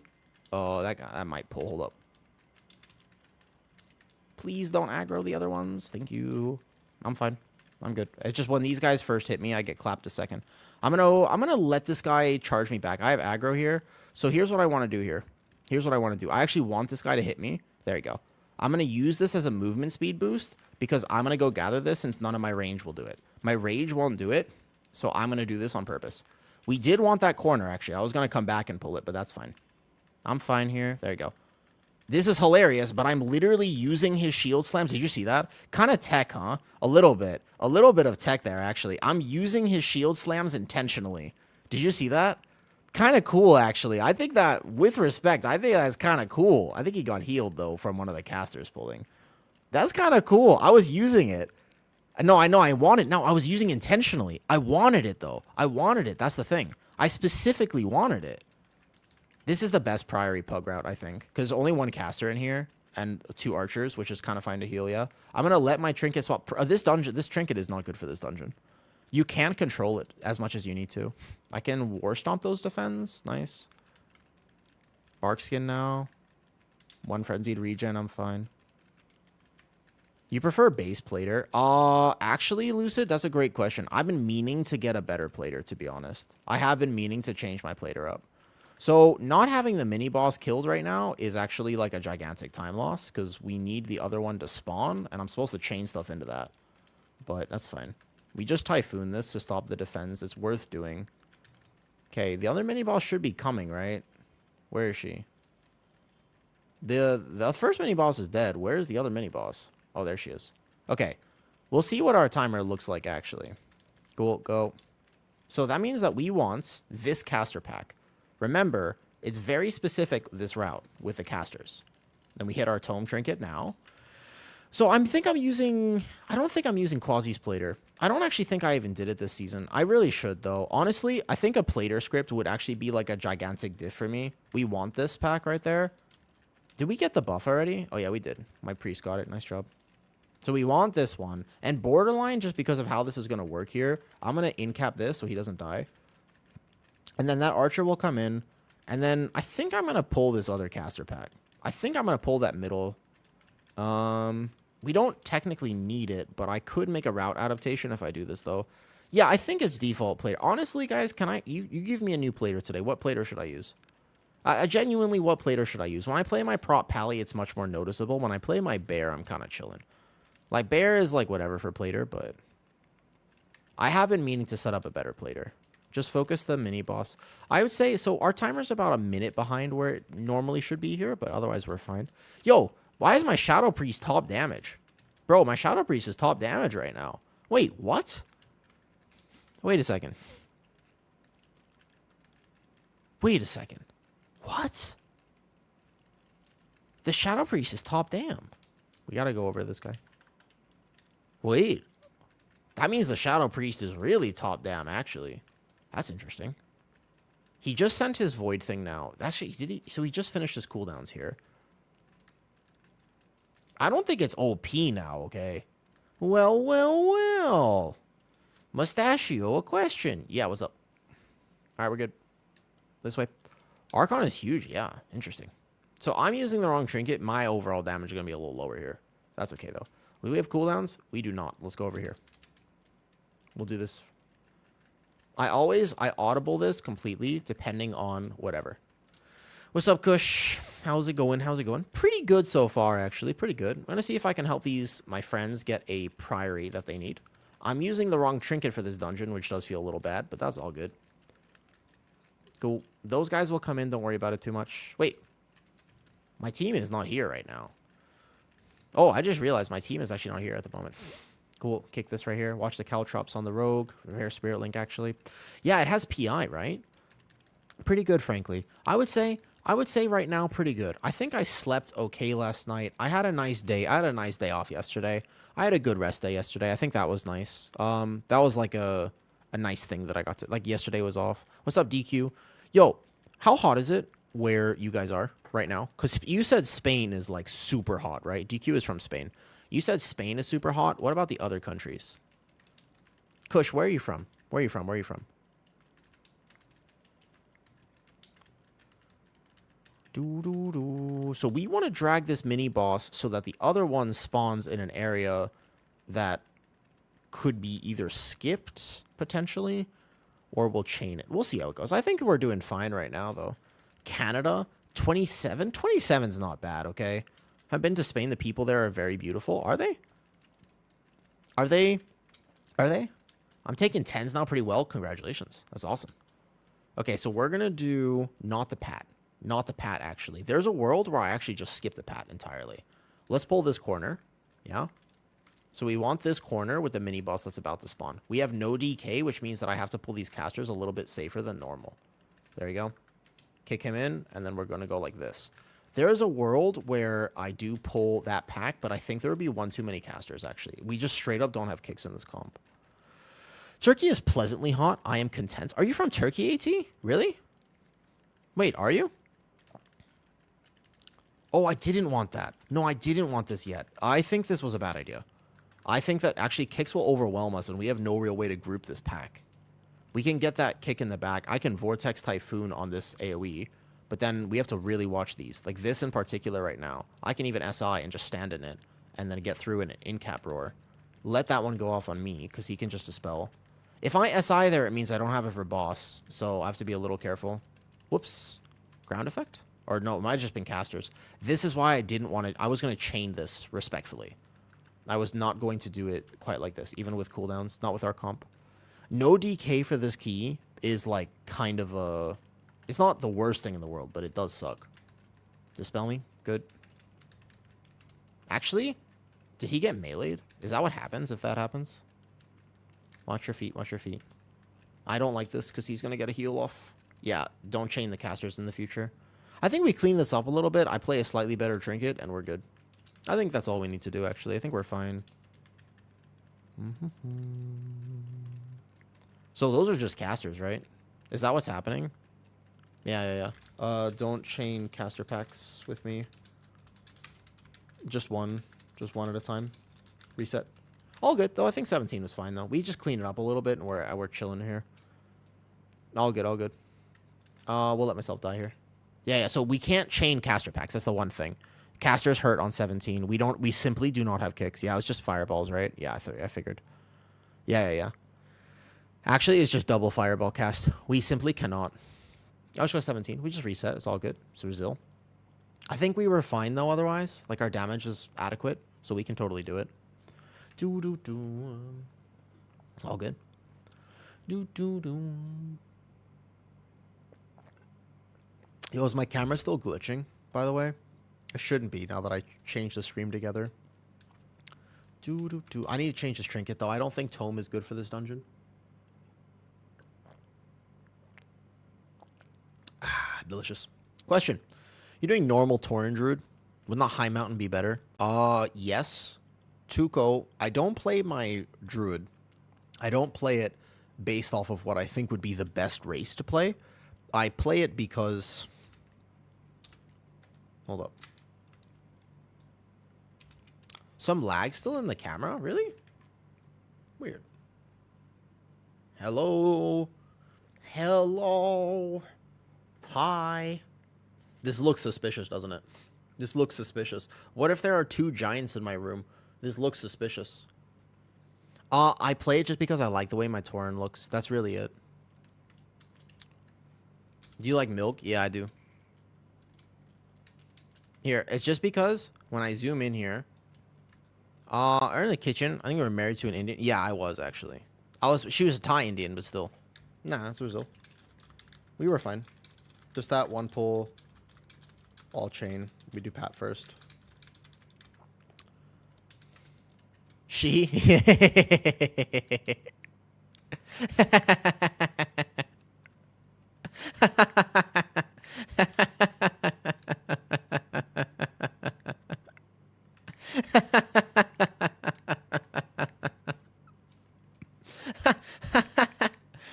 Speaker 1: Oh, that might pull. Hold up. Please don't aggro the other ones. Thank you. I'm fine. I'm good. It's just when these guys first hit me, I get clapped a second. I'm gonna let this guy charge me back. I have aggro here. So here's what I want to do here. Here's what I want to do. I actually want this guy to hit me. There you go. I'm going to use this as a movement speed boost because I'm going to go gather this since none of my range will do it. My rage won't do it, so I'm going to do this on purpose. We did want that corner, actually. I was going to come back and pull it, but that's fine. I'm fine here. There you go. This is hilarious, but I'm literally using his shield slams. Did you see that? Kind of tech, huh? A little bit. A little bit of tech there, actually. I'm using his shield slams intentionally. Did you see that? Kind of cool, actually. I think that, with respect, I think that's kind of cool. I think he got healed, though, from one of the casters pulling. That's kind of cool. I was using it. No, I know I wanted. No, I was using intentionally. I wanted it, though. I wanted it. That's the thing. I specifically wanted it. This is the best Priory Pug route, I think, because only one caster in here and 2 archers, which is kind of fine to heal, yeah. I'm going to let my trinket swap. This trinket is not good for this dungeon. You can control it as much as you need to. I can War Stomp those defends. Nice. Bark Skin now. 1 Frenzied Regen, I'm fine. You prefer base plater? Actually, Lucid, that's a great question. I've been meaning to get a better plater, to be honest. I have been meaning to change my plater up. So, not having the mini-boss killed right now is actually like a gigantic time loss, because we need the other one to spawn, and I'm supposed to chain stuff into that. But that's fine. We just Typhoon this to stop the defense. It's worth doing. Okay, the other mini-boss should be coming, right? Where is she? The first mini-boss is dead. Where is the other mini-boss? Oh, there she is. Okay, we'll see what our timer looks like, actually. Cool, go. So that means that we want this caster pack. Remember, it's very specific, this route, with the casters. Then we hit our Tome Trinket now. So I don't think I'm using Quasi's Plater. I don't actually think I even did it this season. I really should, though. Honestly, I think a Plater script would actually be like a gigantic diff for me. We want this pack right there. Did we get the buff already? Oh, yeah, we did. My priest got it. Nice job. So we want this one. And borderline, just because of how this is going to work here, I'm going to incap this so he doesn't die. And then that archer will come in. And then I think I'm going to pull this other caster pack. I think I'm going to pull that middle. We don't technically need it, but I could make a route adaptation if I do this, though. Yeah, I think it's default plater. Honestly, guys, you give me a new plater today. What plater should I use? Genuinely, what plater should I use? When I play my prop pally, it's much more noticeable. When I play my bear, I'm kind of chilling. Like, bear is like whatever for plater, but I have been meaning to set up a better plater. Just focus the mini-boss. I would say, so our timer's about a minute behind where it normally should be here, but otherwise we're fine. Yo, why is my Shadow Priest top damage? Bro, my Shadow Priest is top damage right now. Wait, what? Wait a second. Wait a second. What? The Shadow Priest is top dam. We gotta go over this guy. Wait. That means the Shadow Priest is really top dam, actually. That's interesting. He just sent his Void thing now. Did he? So he just finished his cooldowns here. I don't think it's OP now, okay? Well, well, well. Mustachio, a question. Yeah, what's up? All right, we're good. This way. Archon is huge. Yeah, interesting. So I'm using the wrong trinket. My overall damage is going to be a little lower here. That's okay, though. Do we have cooldowns? We do not. Let's go over here. We'll do this. I audible this completely depending on whatever. What's up, Kush? How's it going? How's it going? Pretty good so far, actually. Pretty good. I'm going to see if I can help my friends get a priory that they need. I'm using the wrong trinket for this dungeon, which does feel a little bad, but that's all good. Cool. Those guys will come in. Don't worry about it too much. Wait. My team is not here right now. Oh, I just realized my team is actually not here at the moment. Cool. Kick this right here. Watch the caltrops on the rogue. Rare Spirit Link, actually. Yeah, it has PI, right? Pretty good, frankly. I would say right now, pretty good. I think I slept okay last night. I had a nice day. I had a nice day off yesterday. I had a good rest day yesterday. I think that was nice. That was like a nice thing that I got to... Like, yesterday was off. What's up, DQ? Yo, how hot is it where you guys are right now? Because you said Spain is, like, super hot, right? DQ is from Spain. You said Spain is super hot. What about the other countries? Kush, where are you from? Where are you from? Where are you from? So we want to drag this mini boss so that the other one spawns in an area that could be either skipped, potentially, or we'll chain it. We'll see how it goes. I think we're doing fine right now, though. Canada, 27? 27's not bad, okay? I've been to Spain. The people there are very beautiful. Are they? Are they? Are they? I'm taking 10s now pretty well. Congratulations. That's awesome. Okay, so we're going to do not the pat. Not the pat, actually. There's a world where I actually just skip the pat entirely. Let's pull this corner. Yeah. So we want this corner with the mini boss that's about to spawn. We have no DK, which means that I have to pull these casters a little bit safer than normal. There you go. Kick him in, and then we're going to go like this. There is a world where I do pull that pack, but I think there would be one too many casters, actually. We just straight up don't have kicks in this comp. Turkey is pleasantly hot. I am content. Are you from Turkey, AT? Really? Wait, are you? Oh, I didn't want that. No, I didn't want this yet. I think this was a bad idea. I think that actually kicks will overwhelm us, and we have no real way to group this pack. We can get that kick in the back. I can Vortex Typhoon on this AoE, but then we have to really watch these. Like this in particular right now. I can even SI and just stand in it, and then get through in an in-cap roar. Let that one go off on me, because he can just dispel. If I SI there, it means I don't have it for boss, so I have to be a little careful. Whoops. Ground effect? Or no, it might have just been casters. This is why I didn't want it. I was going to chain this respectfully. I was not going to do it quite like this, even with cooldowns, not with our comp. No DK for this key is like kind of a... It's not the worst thing in the world, but it does suck. Dispel me? Good. Actually, did he get meleeed? Is that what happens if that happens? Watch your feet, watch your feet. I don't like this because he's going to get a heal off. Yeah, don't chain the casters in the future. I think we clean this up a little bit. I play a slightly better trinket, and we're good. I think that's all we need to do, actually. I think we're fine. So those are just casters, right? Is that what's happening? Yeah. Don't chain caster packs with me. Just one. Just one at a time. Reset. All good, though. I think 17 was fine, though. We just clean it up a little bit, and we're chilling here. All good, all good. We'll let myself die here. Yeah, so we can't chain caster packs. That's the one thing. Casters hurt on 17. We simply do not have kicks. Yeah, it's just fireballs, right? Yeah, I figured. Yeah. Actually, it's just double fireball cast. We simply cannot. I was just 17. We just reset. It's all good. It's Brazil. I think we were fine, though, otherwise. Like, our damage is adequate, so we can totally do it. All good. Yo, is my camera still glitching, by the way? It shouldn't be now that I changed the stream together. I need to change this trinket, though. I don't think Tome is good for this dungeon. Delicious. Question. You're doing normal Tauren Druid? Would not High Mountain be better? Yes. Tuco, I don't play my Druid. I don't play it based off of what I think would be the best race to play. I play it because... Hold up. Some lag still in the camera? Really? Weird. Hello? Hello? Hi? This looks suspicious, doesn't it? This looks suspicious. What if there are two giants in my room? This looks suspicious. I play it just because I like the way my Tauren looks. That's really it. Do you like milk? Yeah, I do. Here, it's just because when I zoom in here... are in the kitchen. I think we were married to an Indian. Yeah, I was, actually. She was a Thai Indian, but still. Nah, that's Brazil. We were fine. Just that one pull. All chain. We do Pat first. She?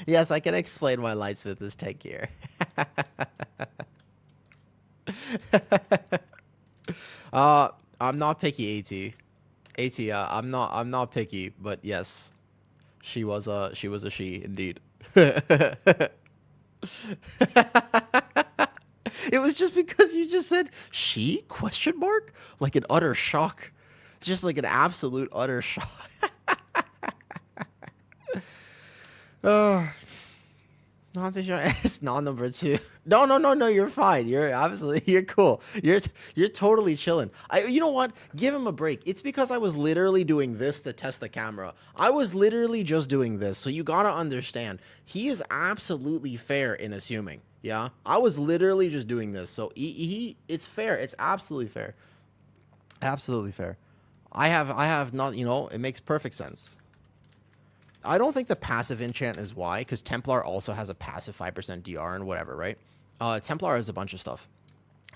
Speaker 1: Yes, I can explain why Lightsmith is tankier. I'm not picky, AT. I'm not picky, but yes, she was a she indeed. It was just because you just said she ? Like an utter shock, just like an absolute utter shock. Not to show it's not number 2. No. You're fine. You're absolutely. You're cool. You're totally chilling. You know what? Give him a break. It's because I was literally doing this to test the camera. I was literally just doing this, so you gotta understand. He is absolutely fair in assuming. Yeah, I was literally just doing this, so it's fair. It's absolutely fair. Absolutely fair. I have not. You know, it makes perfect sense. I don't think the passive enchant is why, because Templar also has a passive 5% DR and whatever, right? Templar has a bunch of stuff.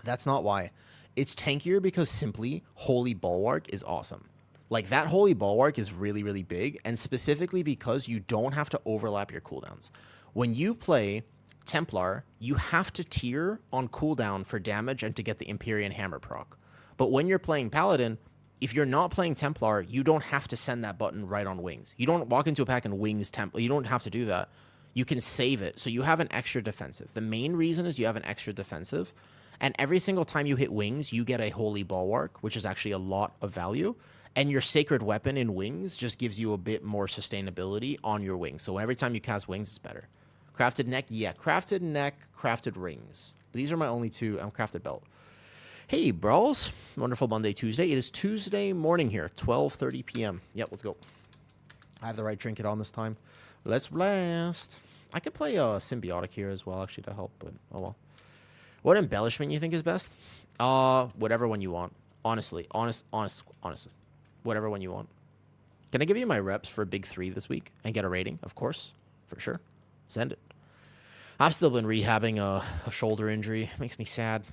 Speaker 1: That's not why. It's tankier because simply Holy Bulwark is awesome. Like, that Holy Bulwark is really, really big, and specifically because you don't have to overlap your cooldowns. When you play Templar, you have to tier on cooldown for damage and to get the Empyrean Hammer proc. But when you're playing Paladin, if you're not playing Templar, you don't have to send that button right on Wings. You don't walk into a pack and Wings Templar. You don't have to do that. You can save it, so you have an extra defensive. The main reason is you have an extra defensive, and every single time you hit Wings, you get a Holy Bulwark, which is actually a lot of value, and your Sacred Weapon in Wings just gives you a bit more sustainability on your Wings. So every time you cast Wings, it's better. Crafted Neck, yeah. Crafted Neck, Crafted Rings. These are my only two. Crafted Belt. Hey, bros. Wonderful Monday, Tuesday. It is Tuesday morning here, 12:30 p.m. Yep, let's go. I have the right trinket on this time. Let's blast. I could play Symbiotic here as well, actually, to help, but oh well. What embellishment you think is best? Whatever one you want. Honestly. Honestly. Whatever one you want. Can I give you my reps for Big 3 this week and get a rating? Of course. For sure. Send it. I've still been rehabbing a shoulder injury. It makes me sad.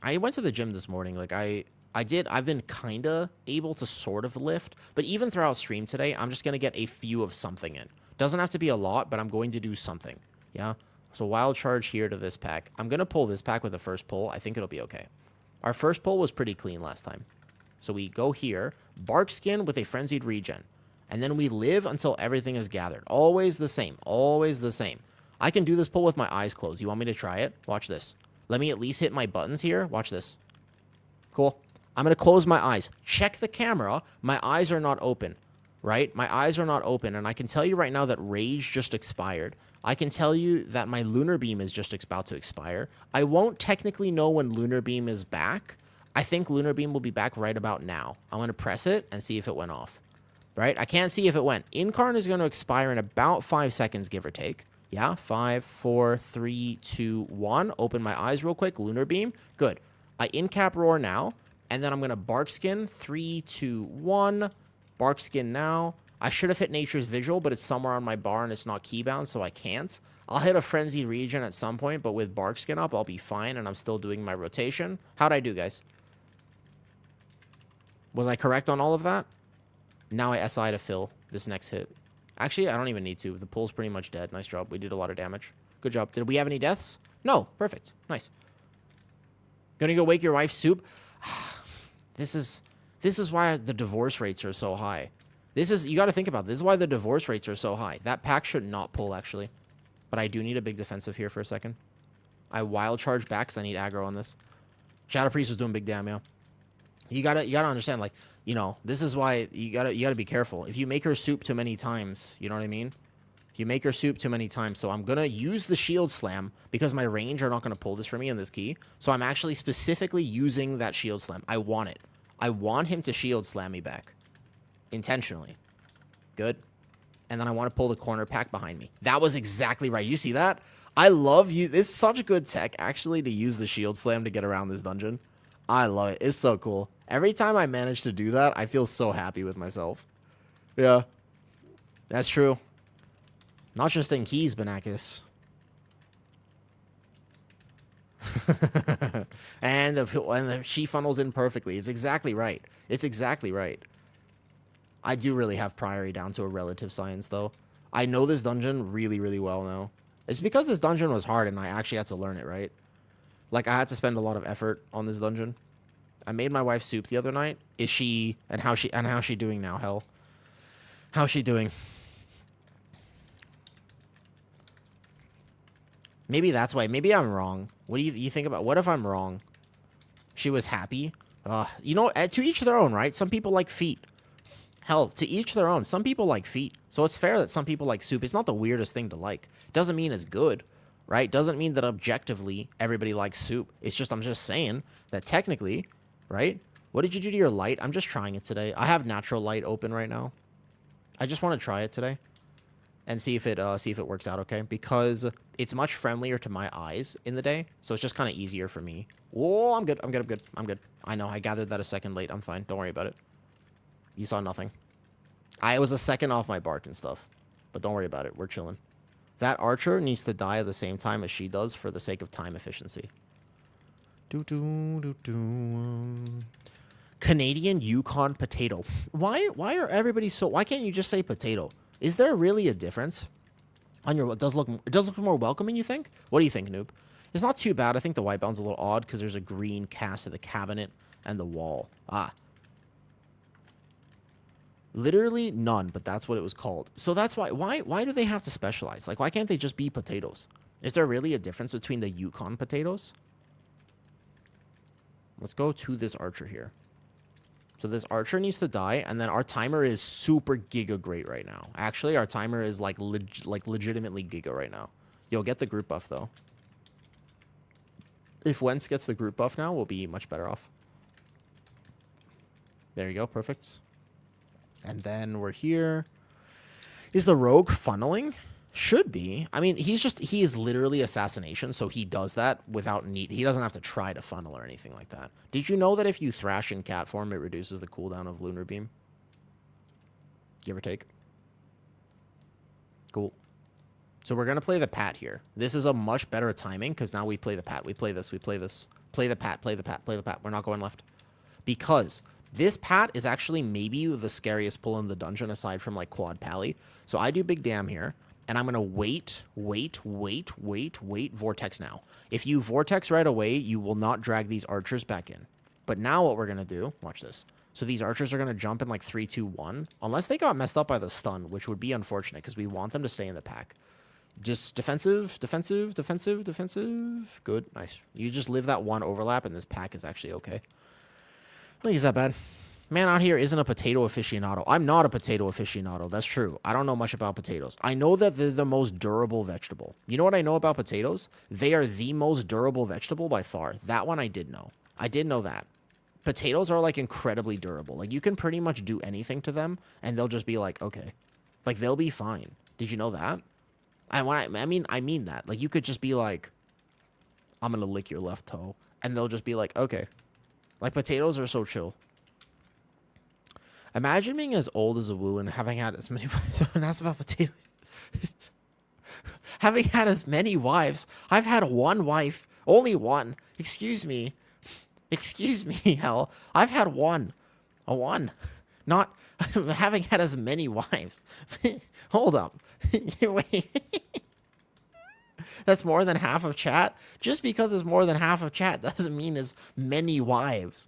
Speaker 1: I went to the gym this morning. Like, I've been kind of able to sort of lift, but even throughout stream today, I'm just going to get a few of something in. Doesn't have to be a lot, but I'm going to do something. Yeah? So wild charge here to this pack. I'm going to pull this pack with the first pull. I think it'll be okay. Our first pull was pretty clean last time. So we go here, bark skin with a frenzied regen, and then we live until everything is gathered. Always the same. Always the same. I can do this pull with my eyes closed. You want me to try it? Watch this. Let me at least hit my buttons here. Watch this. Cool. I'm going to close my eyes. Check the camera. My eyes are not open, right? My eyes are not open, and I can tell you right now that Rage just expired. I can tell you that my Lunar Beam is just about to expire. I won't technically know when Lunar Beam is back. I think Lunar Beam will be back right about now. I'm going to press it and see if it went off, right? I can't see if it went. Incarn is going to expire in about 5 seconds, give or take. Yeah, 5, 4, 3, 2, 1. Open my eyes real quick. Lunar Beam. Good. I in-cap Roar now, and then I'm going to Bark Skin. 3, 2, 1. Bark Skin now. I should have hit Nature's Visual, but it's somewhere on my bar, and it's not keybound, so I can't. I'll hit a Frenzied Regen at some point, but with Bark Skin up, I'll be fine, and I'm still doing my rotation. How'd I do, guys? Was I correct on all of that? Now I SI to fill this next hit. Actually, I don't even need to. The pull's pretty much dead. Nice job. We did a lot of damage. Good job. Did we have any deaths? No. Perfect. Nice. Gonna go wake your wife, Soup? This is why the divorce rates are so high. You got to think about this. This is why the divorce rates are so high. That pack should not pull, actually. But I do need a big defensive here for a second. I wild charge back because I need aggro on this. Shadow Priest was doing big damn, yeah. You gotta understand, like, you know, this is why you gotta be careful. If you make her soup too many times, you know what I mean? If you make her soup too many times, so I'm gonna use the shield slam because my range are not gonna pull this for me in this key. So I'm actually specifically using that shield slam. I want it. I want him to shield slam me back. Intentionally. Good. And then I want to pull the corner pack behind me. That was exactly right. You see that? I love you. It's such good tech, actually, to use the shield slam to get around this dungeon. I love it. It's so cool. Every time I manage to do that, I feel so happy with myself. Yeah. That's true. Not just in keys, Banakis. and she funnels in perfectly. It's exactly right. It's exactly right. I do really have priority down to a relative science, though. I know this dungeon really, really well now. It's because this dungeon was hard and I actually had to learn it, right? Like, I had to spend a lot of effort on this dungeon. I made my wife soup the other night. How's she doing now, hell? How's she doing? Maybe that's why. Maybe I'm wrong. What do you think about? What if I'm wrong? She was happy. You know, to each their own, right? Some people like feet. Hell, to each their own. Some people like feet. So it's fair that some people like soup. It's not the weirdest thing to like. Doesn't mean it's good. right? Doesn't mean that objectively everybody likes soup. It's just, I'm just saying that technically, right? What did you do to your light? I'm just trying it today. I have natural light open right now. I just want to try it today and see if it works out okay, because it's much friendlier to my eyes in the day, so it's just kind of easier for me. Oh, I'm good. I'm good. I'm good. I'm good. I know. I gathered that a second late. I'm fine. Don't worry about it. You saw nothing. I was a second off my bark and stuff, but don't worry about it. We're chilling. That archer needs to die at the same time as she does for the sake of time efficiency. Canadian Yukon potato. Why are everybody so... Why can't you just say potato? Is there really a difference on your... It does look more welcoming, you think? What do you think, noob? It's not too bad. I think the white bound's a little odd because there's a green cast of the cabinet and the wall. Ah. Literally none, but that's what it was called. So that's why do they have to specialize? Like, why can't they just be potatoes? Is there really a difference between the Yukon potatoes? Let's go to this archer here. So this archer needs to die, and then our timer is super giga great right now. Actually, our timer is like legitimately giga right now. Yo, get the group buff though. If Wentz gets the group buff now, we'll be much better off. There you go, perfect. And then we're here. Is the rogue funneling? Should be. I mean, he is literally assassination, so he does that without need. He doesn't have to try to funnel or anything like that. Did you know that if you thrash in cat form, it reduces the cooldown of Lunar Beam? Give or take. Cool. So we're going to play the Pat here. This is a much better timing because now we play the Pat. We play this. We play this. Play the Pat. Play the Pat. Play the Pat. We're not going left. Because this Pat is actually maybe the scariest pull in the dungeon aside from like Quad Pally. So I do Big Damn here. And I'm going to wait, Vortex now. If you Vortex right away, you will not drag these archers back in. But now what we're going to do, watch this. So these archers are going to jump in like 3, 2, 1. Unless they got messed up by the stun, which would be unfortunate because we want them to stay in the pack. Just defensive, defensive, defensive, defensive. Good, nice. You just live that one overlap and this pack is actually okay. I don't think it's that bad. Man out here isn't a potato aficionado. I'm not a potato aficionado. That's true. I don't know much about potatoes. I know that they're the most durable vegetable. You know what I know about potatoes? They are the most durable vegetable by far. That one I did know. I did know that. Potatoes are like incredibly durable. Like you can pretty much do anything to them and they'll just be like, okay. Like they'll be fine. Did you know that? I mean that. Like you could just be like, I'm going to lick your left toe. And they'll just be like, okay. Like potatoes are so chill. Imagine being as old as a woo and having had as many... Someone asked about potatoes. Having had as many wives. I've had one wife. Only one. Excuse me. Excuse me, hell. I've had one. A one. Not... having had as many wives. Hold up. Wait. That's more than half of chat? Just because it's more than half of chat doesn't mean it's many wives.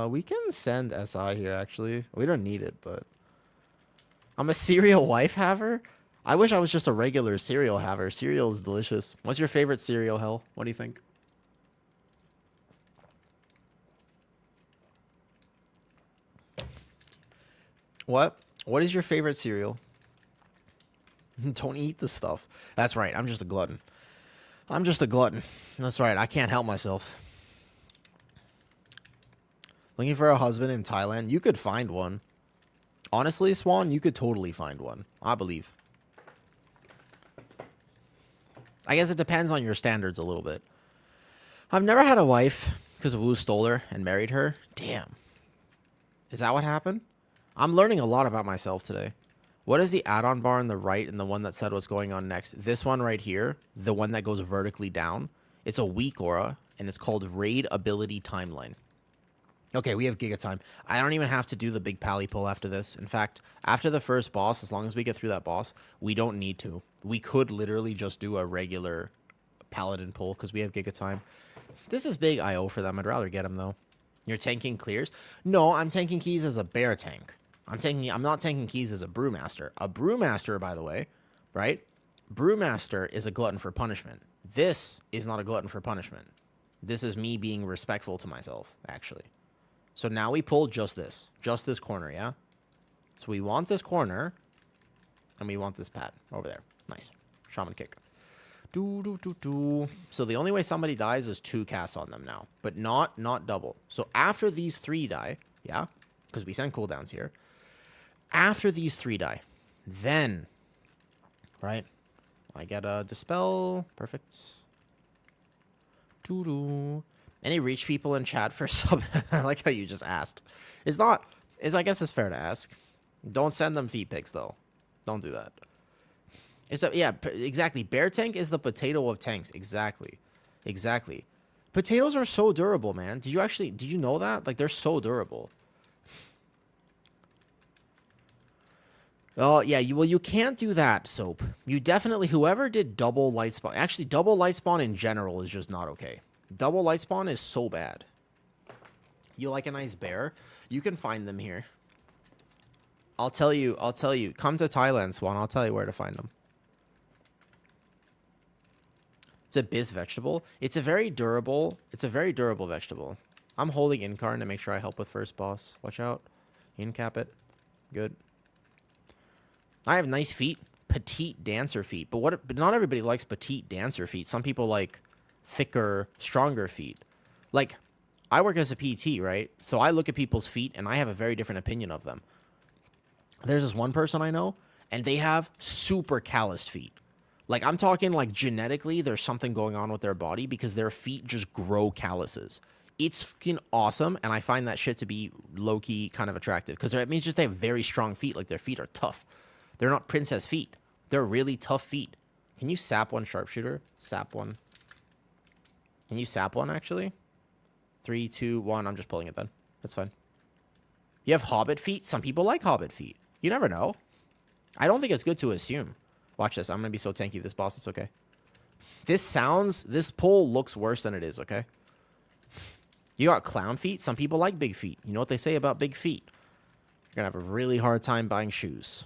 Speaker 1: We can send SI here, actually. We don't need it, but... I'm a cereal wife haver? I wish I was just a regular cereal haver. Cereal is delicious. What's your favorite cereal, Hell? What do you think? What? What is your favorite cereal? Don't eat the stuff. That's right. I'm just a glutton. I'm just a glutton. That's right. I can't help myself. Looking for a husband in Thailand? You could find one. Honestly, Swan, you could totally find one. I believe. I guess it depends on your standards a little bit. I've never had a wife because Wu stole her and married her. Damn. Is that what happened? I'm learning a lot about myself today. What is the add-on bar on the right and the one that said what's going on next? This one right here, the one that goes vertically down. It's a weak aura, and it's called Raid Ability Timeline. Okay, we have Giga Time. I don't even have to do the big pally pull after this. In fact, after the first boss, as long as we get through that boss, we don't need to. We could literally just do a regular paladin pull because we have Giga Time. This is big IO for them. I'd rather get him, though. You're tanking clears? No, I'm tanking keys as a bear tank. I'm not tanking keys as a brewmaster. A brewmaster, by the way, right? Brewmaster is a glutton for punishment. This is not a glutton for punishment. This is me being respectful to myself, actually. So now we pull just this corner, yeah? So we want this corner, and we want this pad over there. Nice. Shaman kick. So the only way somebody dies is 2 casts on them now, but not double. So after these 3 die, yeah, because we send cooldowns here. After these 3 die, then, right, I get a dispel. Perfect. Any reach people in chat for sub? I like how you just asked. I guess it's fair to ask. Don't send them feet pics though. Don't do that. Yeah, exactly. Bear tank is the potato of tanks. Exactly. Potatoes are so durable, man. Did you know that? Like, they're so durable. Oh, yeah, you can't do that, Soap. You definitely, whoever did double light spawn, actually, double light spawn in general is just not okay. Double light spawn is so bad. You like a nice bear? You can find them here. I'll tell you, come to Thailand, Swan, I'll tell you where to find them. It's a biz vegetable. It's a very durable vegetable. I'm holding Incarn to make sure I help with first boss. Watch out. Incap it. Good. I have nice feet. Petite dancer feet. But not everybody likes petite dancer feet. Some people like thicker, stronger feet. Like, I work as a PT, right? So I look at people's feet and I have a very different opinion of them. There's this one person I know, and they have super calloused feet. Like, I'm talking, like, genetically, there's something going on with their body because their feet just grow calluses. It's fucking awesome, and I find that shit to be low-key kind of attractive because it means just they have very strong feet. Like, their feet are tough. They're not princess feet. They're really tough feet. Can you sap one, sharpshooter? Sap one. Can you sap one, actually? 3, 2, 1. I'm just pulling it then. That's fine. You have hobbit feet? Some people like hobbit feet. You never know. I don't think it's good to assume. Watch this. I'm going to be so tanky this boss. It's okay. This pull looks worse than it is, okay? You got clown feet. Some people like big feet. You know what they say about big feet? You're going to have a really hard time buying shoes.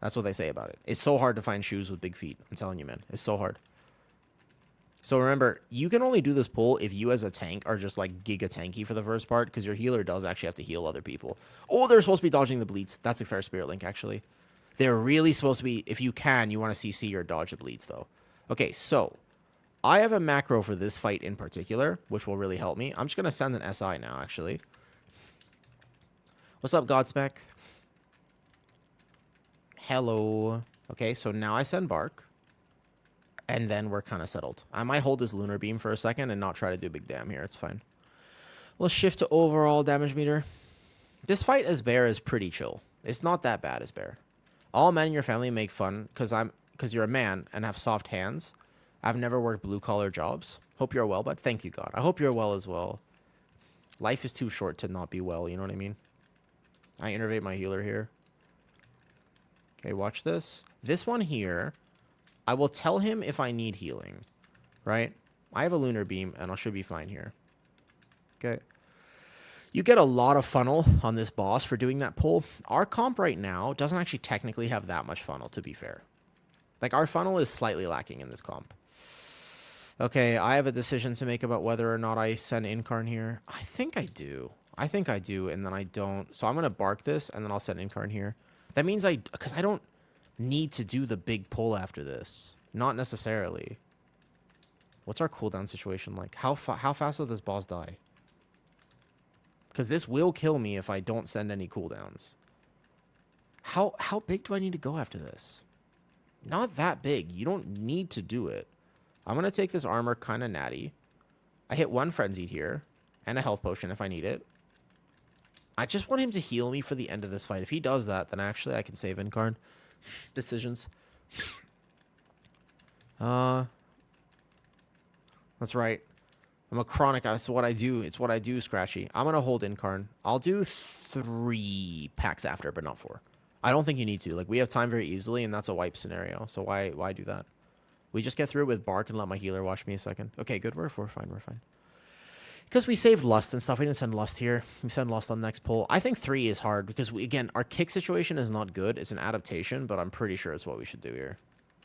Speaker 1: That's what they say about it. It's so hard to find shoes with big feet. I'm telling you, man. It's so hard. So remember, you can only do this pull if you as a tank are just like giga tanky for the first part because your healer does actually have to heal other people. Oh, they're supposed to be dodging the bleeds. That's a fair spirit link, actually. They're really supposed to be, if you can, you want to CC or dodge the bleeds, though. Okay, so I have a macro for this fight in particular, which will really help me. I'm just going to send an SI now, actually. What's up, Godsmack? Hello. Okay, so now I send Bark. And then we're kind of settled. I might hold this Lunar Beam for a second and not try to do big dam here. It's fine. Let's shift to overall damage meter. This fight as Bear is pretty chill. It's not that bad as Bear. All men in your family make fun because you're a man and have soft hands. I've never worked blue-collar jobs. Hope you're well, bud. Thank you, God. I hope you're well as well. Life is too short to not be well, you know what I mean? I innervate my healer here. Okay, watch this. This one here, I will tell him if I need healing, right? I have a Lunar Beam, and I should be fine here. Okay. You get a lot of funnel on this boss for doing that pull. Our comp right now doesn't actually technically have that much funnel, to be fair. Like, our funnel is slightly lacking in this comp. Okay, I have a decision to make about whether or not I send Incarn here. I think I do, and then I don't. So I'm going to Bark this, and then I'll send Incarn here. That means because I don't need to do the big pull after this. Not necessarily. What's our cooldown situation like? How fast will this boss die? Because this will kill me if I don't send any cooldowns. How big do I need to go after this? Not that big. You don't need to do it. I'm going to take this armor kind of natty. I hit 1 frenzied here. And a health potion if I need it. I just want him to heal me for the end of this fight. If he does that, then actually I can save Incarn. Decisions. That's right. I'm a chronic. That's what I do. It's what I do, Scratchy. I'm going to hold Incarn. I'll do 3 packs after, but not 4. I don't think you need to. Like, we have time very easily, and that's a wipe scenario. So why do that? We just get through it with Bark and let my healer watch me a second. Okay, good. We're fine. We're fine. Because we saved Lust and stuff. We didn't send Lust here. We send Lust on the next pull. I think 3 is hard because, again, our kick situation is not good. It's an adaptation, but I'm pretty sure it's what we should do here.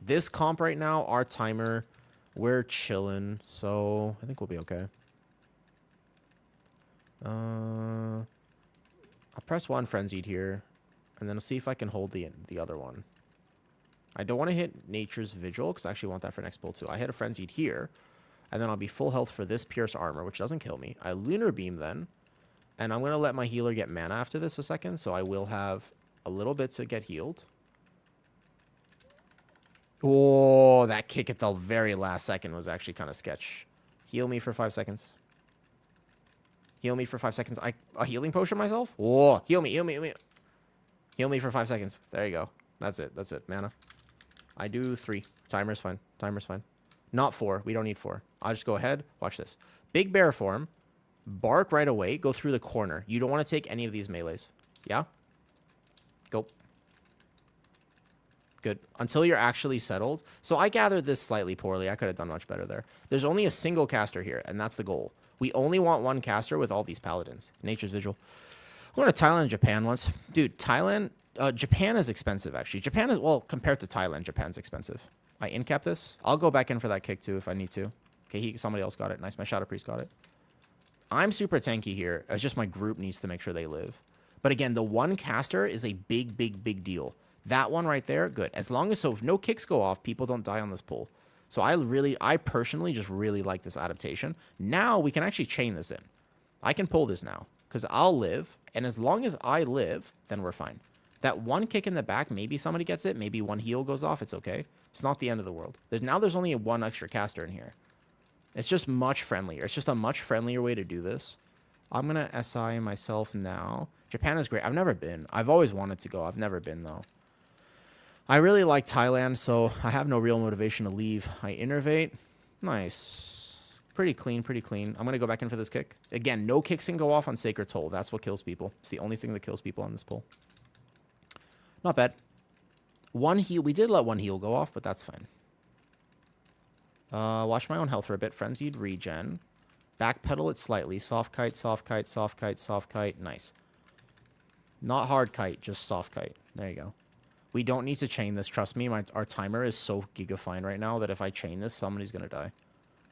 Speaker 1: This comp right now, our timer, we're chilling. So I think we'll be okay. I'll press 1 frenzied here, and then I'll see if I can hold the other one. I don't want to hit Nature's Vigil, because I actually want that for next pull too. I hit a frenzied here, and then I'll be full health for this Pierce Armor, which doesn't kill me. I Lunar Beam then, and I'm going to let my healer get mana after this a second, so I will have a little bit to get healed. Oh, that kick at the very last second was actually kind of sketch. Heal me for 5 seconds. Heal me for 5 seconds. A healing potion myself? Oh, heal me, heal me, heal me. Heal me for 5 seconds. There you go. That's it. That's it. Mana. I do 3. Timer's fine. Timer's fine. Not 4. We don't need 4. I'll just go ahead. Watch this. Big bear form. Bark right away. Go through the corner. You don't want to take any of these melees. Yeah? Go. Good. Until you're actually settled. So I gathered this slightly poorly. I could have done much better there. There's only a single caster here, and that's the goal. We only want 1 caster with all these paladins. Nature's Vigil. I went to Thailand and Japan once. Dude, Thailand... Japan is expensive, actually. Japan is... Well, compared to Thailand, Japan's expensive. I in-cap this. I'll go back in for that kick, too, if I need to. Okay, somebody else got it. Nice. My Shadow Priest got it. I'm super tanky here. It's just my group needs to make sure they live. But again, the 1 caster is a big, big, big deal. That one right there, good. As long as... So if no kicks go off, people don't die on this pull. So I personally just really like this adaptation. Now we can actually chain this in. I can pull this now. Because I'll live. And as long as I live, then we're fine. That 1 kick in the back, maybe somebody gets it. Maybe 1 heal goes off. It's okay. It's not the end of the world. Now there's only 1 extra caster in here. It's just much friendlier. It's just a much friendlier way to do this. I'm going to SI myself now. Japan is great. I've never been. I've always wanted to go. I've never been, though. I really like Thailand, so I have no real motivation to leave. I innervate. Nice. Pretty clean, pretty clean. I'm going to go back in for this kick. Again, no kicks can go off on Sacred Toll. That's what kills people. It's the only thing that kills people on this pull. Not bad. 1 heal. We did let 1 heal go off, but that's fine. Watch my own health for a bit. Frenzied regen. Backpedal it slightly. Soft kite, soft kite, soft kite, soft kite. Nice. Not hard kite, just soft kite. There you go. We don't need to chain this. Trust me, our timer is so gigafine right now that if I chain this, somebody's going to die.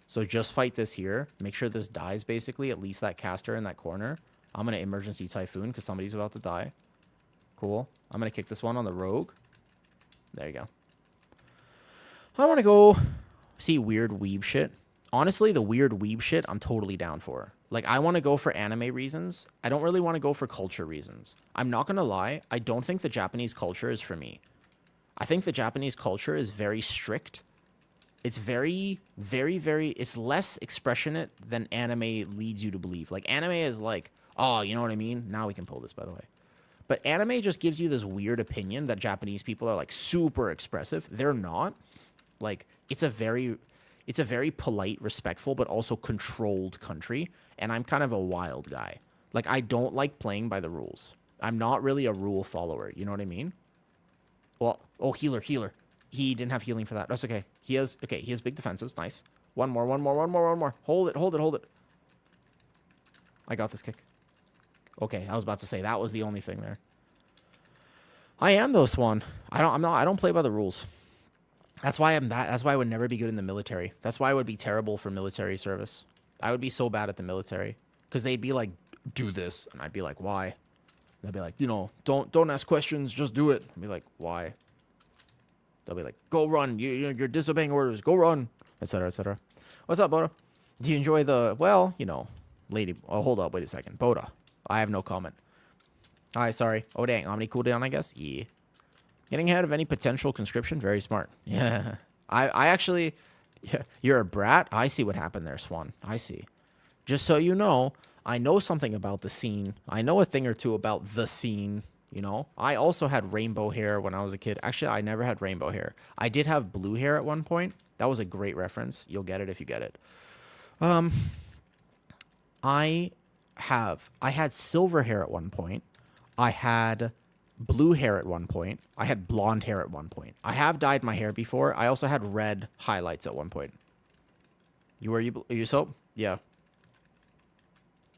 Speaker 1: So just fight this here. Make sure this dies, basically. At least that caster in that corner. I'm going to emergency typhoon because somebody's about to die. Cool. I'm going to kick this one on the rogue. There you go. I want to go see weird weeb shit. Honestly, the weird weeb shit, I'm totally down for. Like, I want to go for anime reasons. I don't really want to go for culture reasons. I'm not going to lie. I don't think the Japanese culture is for me. I think the Japanese culture is very strict. It's very, very, very... It's less expressionate than anime leads you to believe. Like, anime is like, oh, you know what I mean? Now we can pull this, by the way. But anime just gives you this weird opinion that Japanese people are, like, super expressive. They're not. Like, it's a very polite, respectful, but also controlled country. And I'm kind of a wild guy. Like, I don't like playing by the rules. I'm not really a rule follower. You know what I mean? Well, oh, healer. He didn't have healing for that. That's okay. He has big defensives. Nice. One more. Hold it. I got this kick. Okay, I was about to say that was the only thing there. I am though, Swan. I don't play by the rules. That's why that's why I would never be good in the military. That's why I would be terrible for military service. I would be so bad at the military because they'd be like, "Do this," and I'd be like, "Why?" They'd be like, "Don't ask questions, just do it." I'd be like, "Why?" They'll be like, "Go run. You're disobeying orders. Go run," etc., etc. What's up, Boda? Do you enjoy the lady? Oh, hold up, wait a second, Boda. I have no comment. Hi, sorry. Oh dang, Omni cooldown, I guess. Yeah. Getting ahead of any potential conscription, very smart. Yeah. I actually, yeah, you're a brat. I see what happened there, Swan. I see. Just so you know, I know something about the scene. I know a thing or two about the scene. You know, I also had rainbow hair when I was a kid. Actually, I never had rainbow hair. I did have blue hair at one point. That was a great reference. You'll get it if you get it. I had silver hair at one point. I had blue hair at one point. I had blonde hair at one point. I have dyed my hair before. I also had red highlights at one point. Are you soap? Yeah.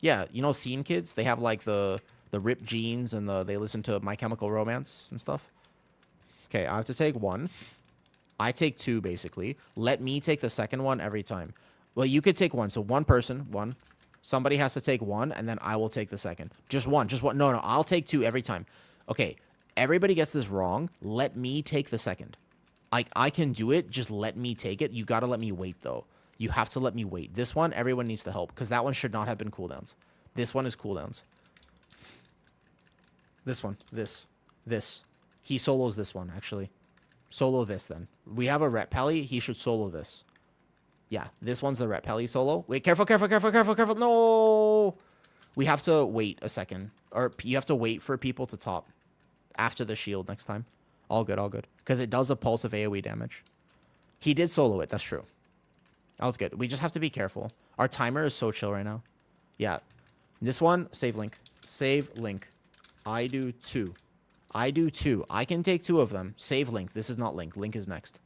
Speaker 1: Yeah, you know scene kids? They have like the ripped jeans and they listen to My Chemical Romance and stuff. Okay, I have to take 1. I take 2 basically. Let me take the second one every time. Well, you could take 1. So 1 person, 1. Somebody has to take one, and then I will take the second. Just one. Just one. No, no. I'll take two every time. Okay. Everybody gets this wrong. Let me take the second. I can do it. Just let me take it. You got to let me wait, though. You have to let me wait. This one, everyone needs to help, because that one should not have been cooldowns. This one is cooldowns. This one. This. He solos this one, actually. Solo this, then. We have a Ret Pally. He should solo this. Yeah, this one's the Ret Pally solo. Wait, careful. No! We have to wait a second. Or you have to wait for people to top after the shield next time. All good. Because it does a pulse of AoE damage. He did solo it. That's true. That was good. We just have to be careful. Our timer is so chill right now. Yeah. This one, save Link. Save Link. I do two. I can take two of them. Save Link. This is not Link. Link is next.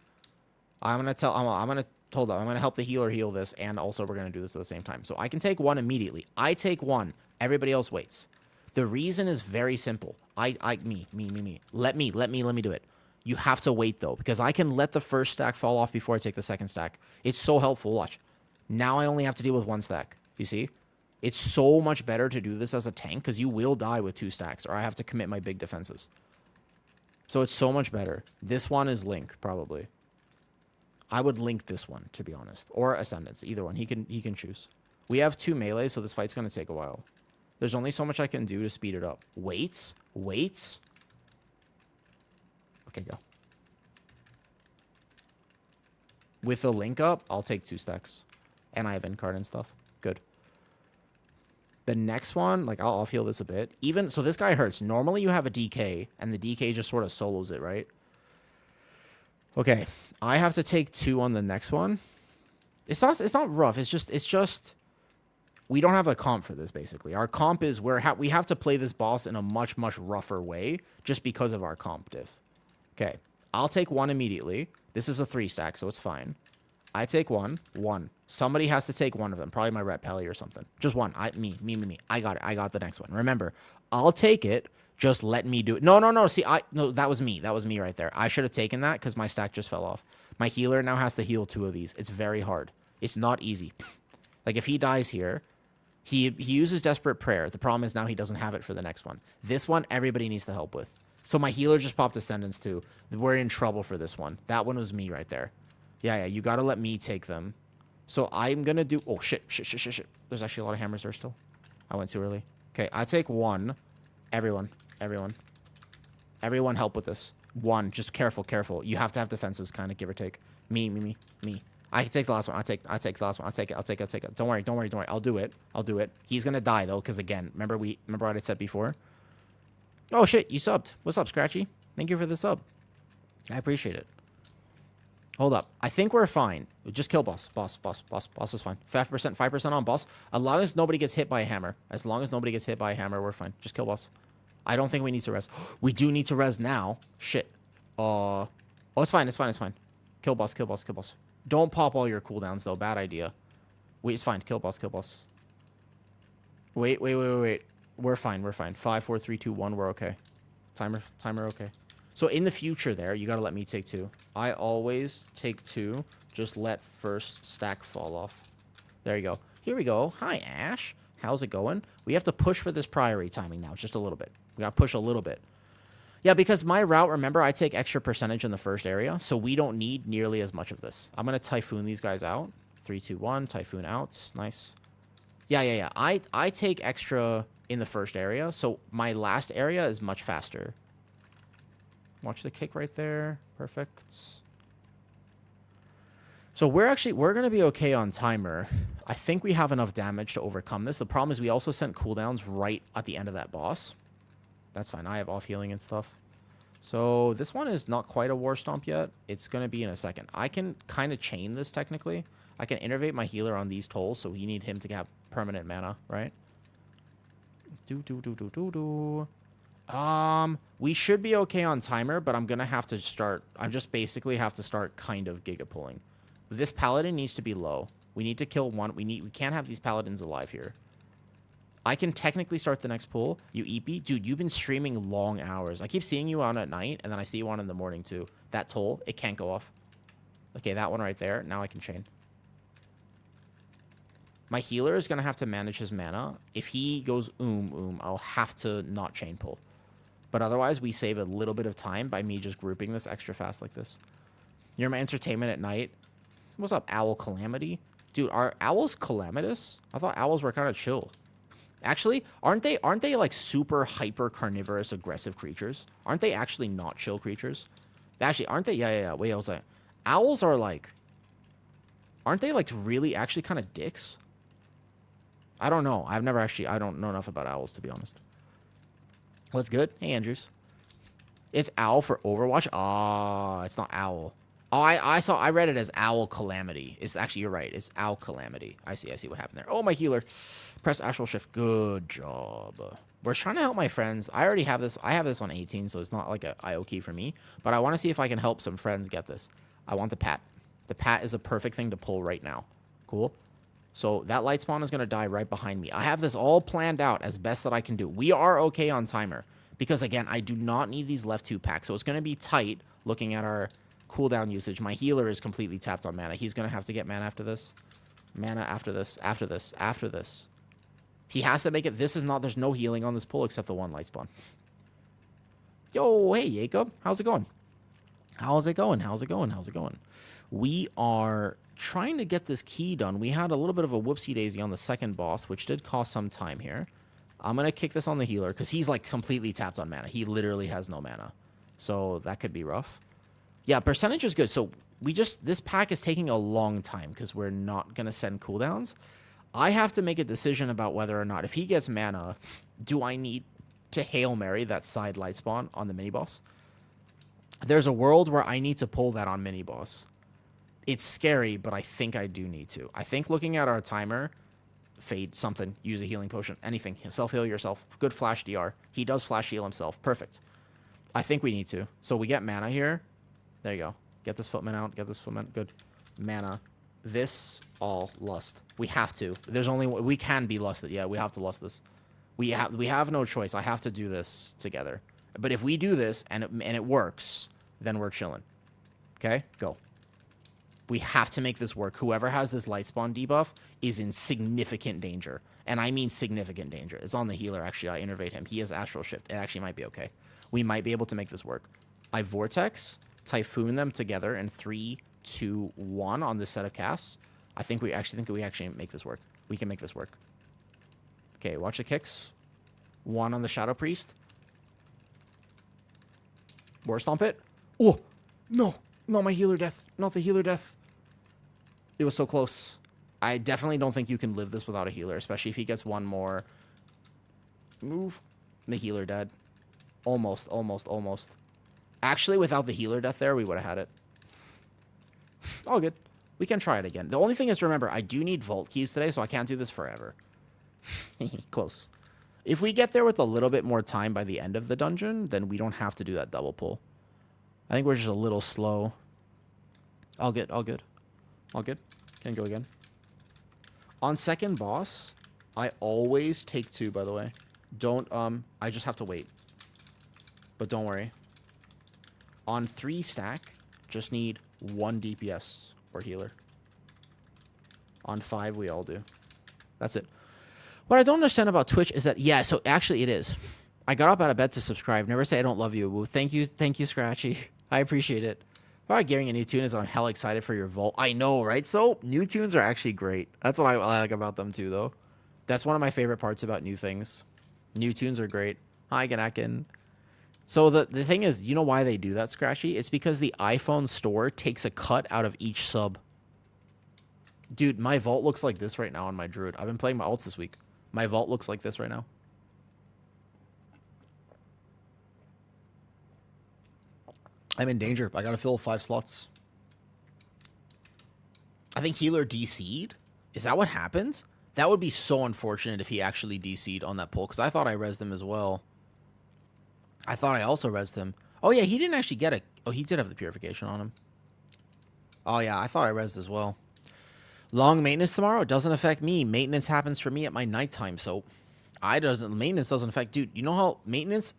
Speaker 1: I'm going to help the healer heal this, and also we're going to do this at the same time. So I can take one immediately. I take one. Everybody else waits. The reason is very simple. Me. Let me do it. You have to wait, though, because I can let the first stack fall off before I take the second stack. It's so helpful. Watch. Now I only have to deal with one stack. You see? It's so much better to do this as a tank, because you will die with two stacks, or I have to commit my big defensives. So it's so much better. This one is Link, probably. I would Link this one, to be honest. Or Ascendance. Either one. He can choose. We have two melee, so this fight's going to take a while. There's only so much I can do to speed it up. Wait. Okay, go. With the Link up, I'll take two stacks. And I have Incard and stuff. Good. The next one, like, I'll heal this a bit. So this guy hurts. Normally you have a DK, and the DK just sort of solos it, right? Okay. I have to take two on the next one. It's not rough. It's just we don't have a comp for this, basically. Our comp is we have to play this boss in a much rougher way just because of our comp diff. Okay. I'll take one immediately. This is a 3-stack, so it's fine. I take one. Somebody has to take one of them. Probably my Ret Pally or something. Just one. Me. I got it. I got the next one. Remember, I'll take it. Just let me do it. No. See, that was me. That was me right there. I should have taken that because my stack just fell off. My healer now has to heal two of these. It's very hard. It's not easy. Like, if he dies here, he uses Desperate Prayer. The problem is now he doesn't have it for the next one. This one, everybody needs to help with. So my healer just popped Ascendance too. We're in trouble for this one. That one was me right there. Yeah. You got to let me take them. So I'm going to do... Oh, shit. There's actually a lot of hammers there still. I went too early. Okay, I take one. Everyone help with this. One. Just careful. You have to have defensives, kind of, give or take. Me. I can take the last one. I take the last one. I'll take it. Don't worry. I'll do it. He's going to die, though, because, again, remember what I said before? Oh, shit. You subbed. What's up, Scratchy? Thank you for the sub. I appreciate it. Hold up. I think we're fine. Just kill boss. Boss is fine. 5% on boss. As long as nobody gets hit by a hammer. We're fine. Just kill boss. I don't think we need to res. We do need to res now. Shit. Oh, it's fine. Kill boss. Don't pop all your cooldowns, though. Bad idea. Wait, it's fine. Kill boss. Wait. We're fine. 5, 4, 3, 2, 1. We're okay. Timer okay. So in the future there, you got to let me take two. I always take two. Just let first stack fall off. There you go. Here we go. Hi, Ash. How's it going? We have to push for this priority timing now. Just a little bit. We got to push a little bit. Yeah, because my route, remember, I take extra percentage in the first area, so we don't need nearly as much of this. I'm going to Typhoon these guys out. 3, 2, 1. Typhoon out. Nice. Yeah. I take extra in the first area, so my last area is much faster. Watch the kick right there. Perfect. So we're going to be okay on timer. I think we have enough damage to overcome this. The problem is we also sent cooldowns right at the end of that boss. That's fine. I have off healing and stuff. So this one is not quite a war stomp yet. It's going to be in a second. I can kind of chain this technically. I can innervate my healer on these tolls, so we need him to have permanent mana, right? We should be okay on timer, but I'm gonna have to start. I just basically have to start kind of giga pulling. This paladin needs to be low. We need to kill one. We can't have these paladins alive here. I can technically start the next pull. You EP, dude. You've been streaming long hours. I keep seeing you on at night, and then I see you on in the morning too. That toll, it can't go off. Okay, that one right there. Now I can chain. My healer is going to have to manage his mana. If he goes I'll have to not chain pull. But otherwise, we save a little bit of time by me just grouping this extra fast like this. You're my entertainment at night. What's up, Owl Calamity? Dude, are owls calamitous? I thought owls were kind of chill. Actually, aren't they like super hyper carnivorous aggressive creatures? Aren't they actually not chill creatures? Actually, aren't they? Yeah. Wait, I was like, owls are like, aren't they like really actually kind of dicks? I don't know. I don't know enough about owls, to be honest. What's good? Hey, Andrews. It's owl for Overwatch? Ah, it's not owl. Oh, I read it as Owl Calamity. It's actually, you're right. It's Owl Calamity. I see what happened there. Oh, my healer. Press Astral Shift. Good job. We're trying to help my friends. I already have this. I have this on 18, so it's not like an IO key for me. But I want to see if I can help some friends get this. I want the Pat. The Pat is a perfect thing to pull right now. Cool. So that light spawn is going to die right behind me. I have this all planned out as best that I can do. We are okay on timer. Because, again, I do not need these left 2 packs. So it's going to be tight looking at our cooldown usage. My healer is completely tapped on mana. He's going to have to get mana after this. Mana after this. After this. After this. He has to make it. This is not. There's no healing on this pull except the 1 light spawn. Yo, hey, Jacob. How's it going? How's it going? How's it going? How's it going? We are trying to get this key done. We had a little bit of a whoopsie daisy on the second boss, which did cost some time here. I'm going to kick this on the healer because he's like completely tapped on mana. He literally has no mana. So that could be rough. Yeah, percentage is good. So this pack is taking a long time because we're not going to send cooldowns. I have to make a decision about whether or not, if he gets mana, do I need to Hail Mary that side light spawn on the mini boss? There's a world where I need to pull that on mini boss. It's scary, but I think I do need to. I think looking at our timer, fade something, use a healing potion, anything. Self-heal yourself. Good flash DR. He does flash heal himself. Perfect. I think we need to. So we get mana here. There you go. Get this footman out. Get this footman. Good. Mana. This all lust. We have to. There's only... We can be lusted. Yeah, we have to lust this. We have no choice. I have to do this together. But if we do this and it works, then we're chilling. Okay? Go. We have to make this work. Whoever has this light spawn debuff is in significant danger. And I mean significant danger. It's on the healer, actually. I innervate him. He has Astral Shift. It actually might be okay. We might be able to make this work. I Vortex, Typhoon them together in 3, 2, 1 on this set of casts. I think we actually make this work. We can make this work. Okay, watch the kicks. 1 on the Shadow Priest. War Stomp it. Oh, no. Not my healer death. Not the healer death. It was so close. I definitely don't think you can live this without a healer, especially if he gets 1 more move. The healer dead. Almost. Actually, without the healer death there, we would have had it. All good. We can try it again. The only thing is, remember, I do need vault keys today, so I can't do this forever. Close. If we get there with a little bit more time by the end of the dungeon, then we don't have to do that double pull. I think we're just a little slow. All good. Can go again. On second boss, I always take 2, by the way. Don't, I just have to wait. But don't worry. On 3 stack, just need 1 DPS or healer. On 5, we all do. That's it. What I don't understand about Twitch is that, yeah, so actually it is. I got up out of bed to subscribe. Never say I don't love you. Well, thank you, Scratchy. I appreciate it. Probably getting a new tune is that I'm hell excited for your vault. I know, right? So new tunes are actually great. That's what I like about them too, though. That's one of my favorite parts about new things. New tunes are great. Hi, Ganakin. So the thing is, you know why they do that, Scratchy? It's because the iPhone store takes a cut out of each sub. Dude, my vault looks like this right now on my Druid. I've been playing my alts this week. My vault looks like this right now. I'm in danger. I gotta fill 5 slots. I think healer DC'd? Is that what happened? That would be so unfortunate if he actually DC'd on that pull, because I thought I rezzed him as well. I thought I also rezzed him. Oh, yeah, he didn't actually get it. Oh, he did have the purification on him. Oh, yeah, I thought I rezzed as well. Long maintenance tomorrow? It doesn't affect me. Maintenance happens for me at my nighttime, so maintenance doesn't affect... Dude, you know how maintenance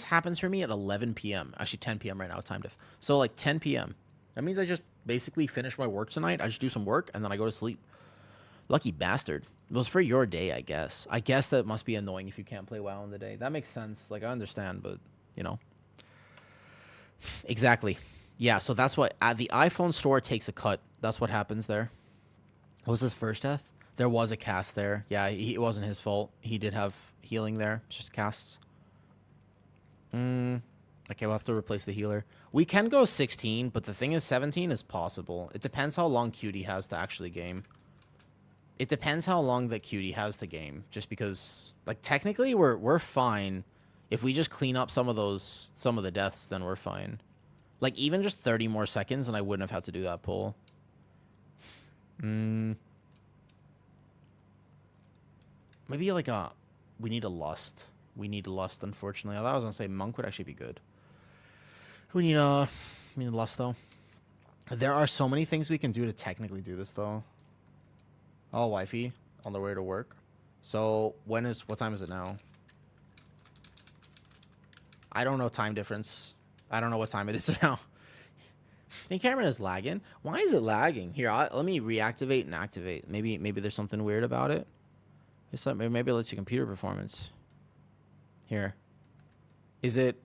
Speaker 1: happens for me at 11 p.m. Actually, 10 p.m. right now, time diff. So, like, 10 p.m. That means I just basically finish my work tonight. I just do some work, and then I go to sleep. Lucky bastard. It was for your day, I guess. I guess that must be annoying if you can't play WoW in the day. That makes sense. Like, I understand, but, you know. Exactly. Yeah, so that's what... the iPhone store takes a cut. That's what happens there. What was his first death? There was a cast there. Yeah, it wasn't his fault. He did have healing there. It's just casts. Okay, we'll have to replace the healer. We can go 16, but the thing is 17 is possible. It depends how long Cutie has to actually game. It depends how long that Cutie has to game. Just because, like, technically we're fine. If we just clean up some of the deaths, then we're fine. Like, even just 30 more seconds, and I wouldn't have had to do that pull. Maybe, like, we need a Lust. We need Lust, unfortunately. Although I was going to say Monk would actually be good. We need Lust, though. There are so many things we can do to technically do this, though. Oh, wifey. On the way to work. So, what time is it now? I don't know time difference. I don't know what time it is now. The camera is lagging. Why is it lagging? Here, let me reactivate and activate. Maybe there's something weird about it. It's like maybe it lets you computer performance. Here. Is it...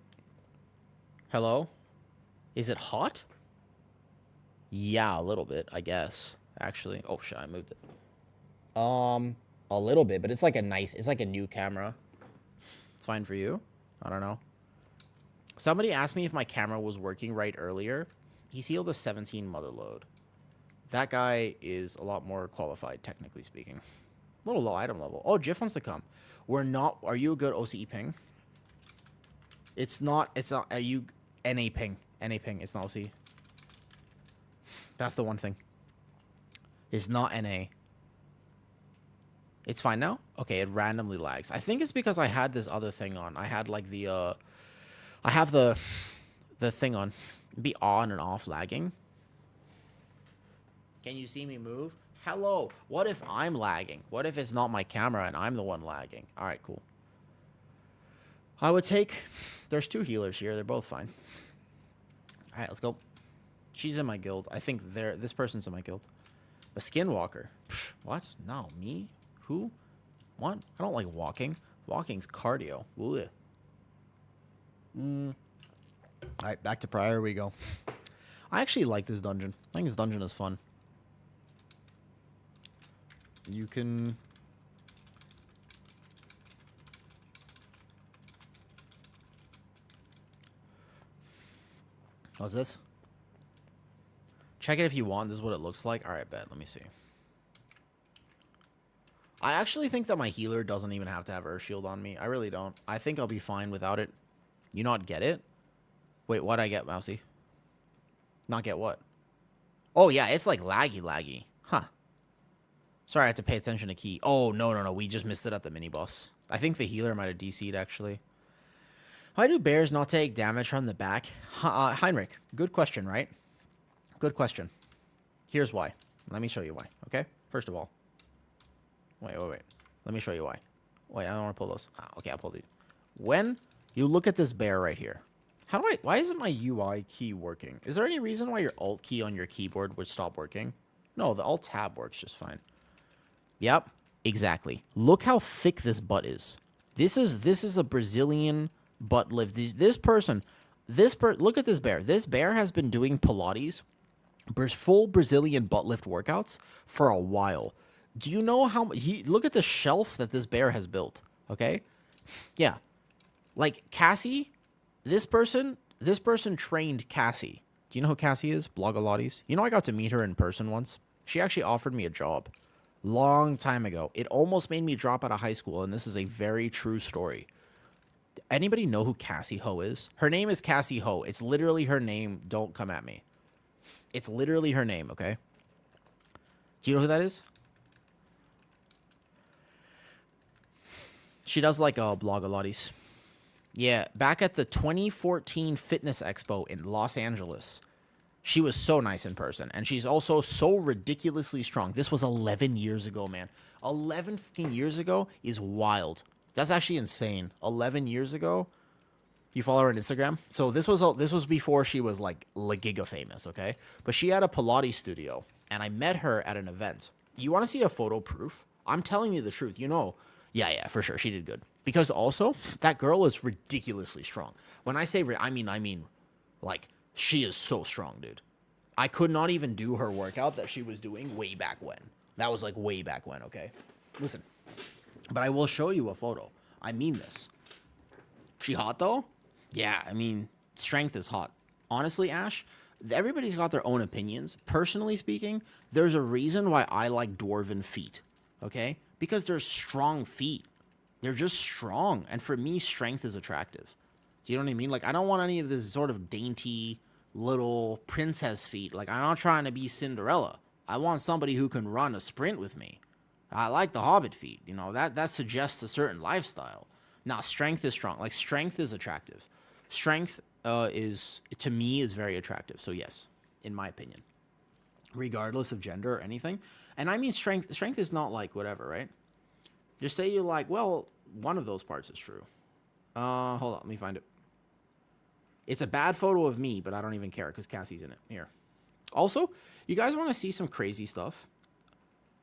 Speaker 1: Hello? Is it hot? Yeah, a little bit, I guess. Actually. Oh, shit, I moved it. A little bit, but it's like it's like a new camera. It's fine for you? I don't know. Somebody asked me if my camera was working right earlier. He's healed a 17 mother load. That guy is a lot more qualified, technically speaking. A little low item level. Oh, Jiff wants to come. We're not... Are you a good OCE ping? It's not... Are you... NA ping. NA ping. It's not OCE. That's the one thing. It's not NA. It's fine now? Okay, it randomly lags. I think it's because I had this other thing on. I had, like, the, I have the thing on. Be on and off lagging. Can you see me move? Hello. What if I'm lagging? What if it's not my camera and I'm the one lagging? All right, cool. I would take... There's 2 healers here. They're both fine. All right, let's go. She's in my guild. I think this person's in my guild. A skinwalker. Psh, what? No, me? Who? What? I don't like walking. Walking's cardio. Ugh. All right, back to prior we go. I actually like this dungeon. I think this dungeon is fun. You can... What's this? Check it if you want. This is what it looks like. All right, bet. Let me see. I actually think that my healer doesn't even have to have Earth Shield on me. I really don't. I think I'll be fine without it. You not get it? Wait, what'd I get, Mousy? Not get what? Oh, yeah, it's like laggy. Huh. Sorry, I had to pay attention to key. Oh, no. We just missed it at the mini-boss. I think the healer might have DC'd, actually. Why do bears not take damage from the back? Heinrich, good question, right? Good question. Here's why. Let me show you why, okay? First of all. Wait. Let me show you why. Wait, I don't want to pull those. Okay, I'll pull these. When you look at this bear right here, why isn't my UI key working? Is there any reason why your alt key on your keyboard would stop working? No, the alt tab works just fine. Yep, exactly. Look how thick this butt is. This is a Brazilian butt lift. Look at this bear. This bear has been doing Pilates, full Brazilian butt lift workouts for a while. Do you know how look at the shelf that this bear has built, okay? Yeah. Like Cassie, this person trained Cassie. Do you know who Cassie is? Blogalottes. You know I got to meet her in person once. She actually offered me a job. Long time ago. It almost made me drop out of high school, and this is a very true story. Anybody know who Cassie Ho is? Her name is Cassie Ho. It's literally her name. Don't come at me. It's literally her name, okay? Do you know who that is? She does like Blogalottes. Yeah, back at the 2014 Fitness Expo in Los Angeles. She was so nice in person, and she's also so ridiculously strong. This was 11 years ago, man. 11 fucking years ago is wild. That's actually insane. 11 years ago? You follow her on Instagram? So this was before she was like La Giga famous, okay? But she had a Pilates studio, and I met her at an event. You want to see a photo proof? I'm telling you the truth. You know, yeah, for sure. She did good. Because also, that girl is ridiculously strong. When I say, I mean, like, she is so strong, dude. I could not even do her workout that she was doing way back when. That was like way back when, okay? Listen, but I will show you a photo. I mean this. She hot though? Yeah, I mean, strength is hot. Honestly, Ash, everybody's got their own opinions. Personally speaking, there's a reason why I like dwarven feet, okay? Because they're strong feet. They're just strong. And for me, strength is attractive. Do you know what I mean? Like, I don't want any of this sort of dainty little princess feet. Like, I'm not trying to be Cinderella. I want somebody who can run a sprint with me. I like the hobbit feet. You know, that suggests a certain lifestyle. Now, strength is strong. Like, strength is attractive. Strength is, to me, is very attractive. So, yes, in my opinion. Regardless of gender or anything. And I mean strength. Strength is not like whatever, right? Just say you're like, well, one of those parts is true. Hold on, let me find it. It's a bad photo of me, but I don't even care because Cassie's in it. Here. Also, you guys want to see some crazy stuff?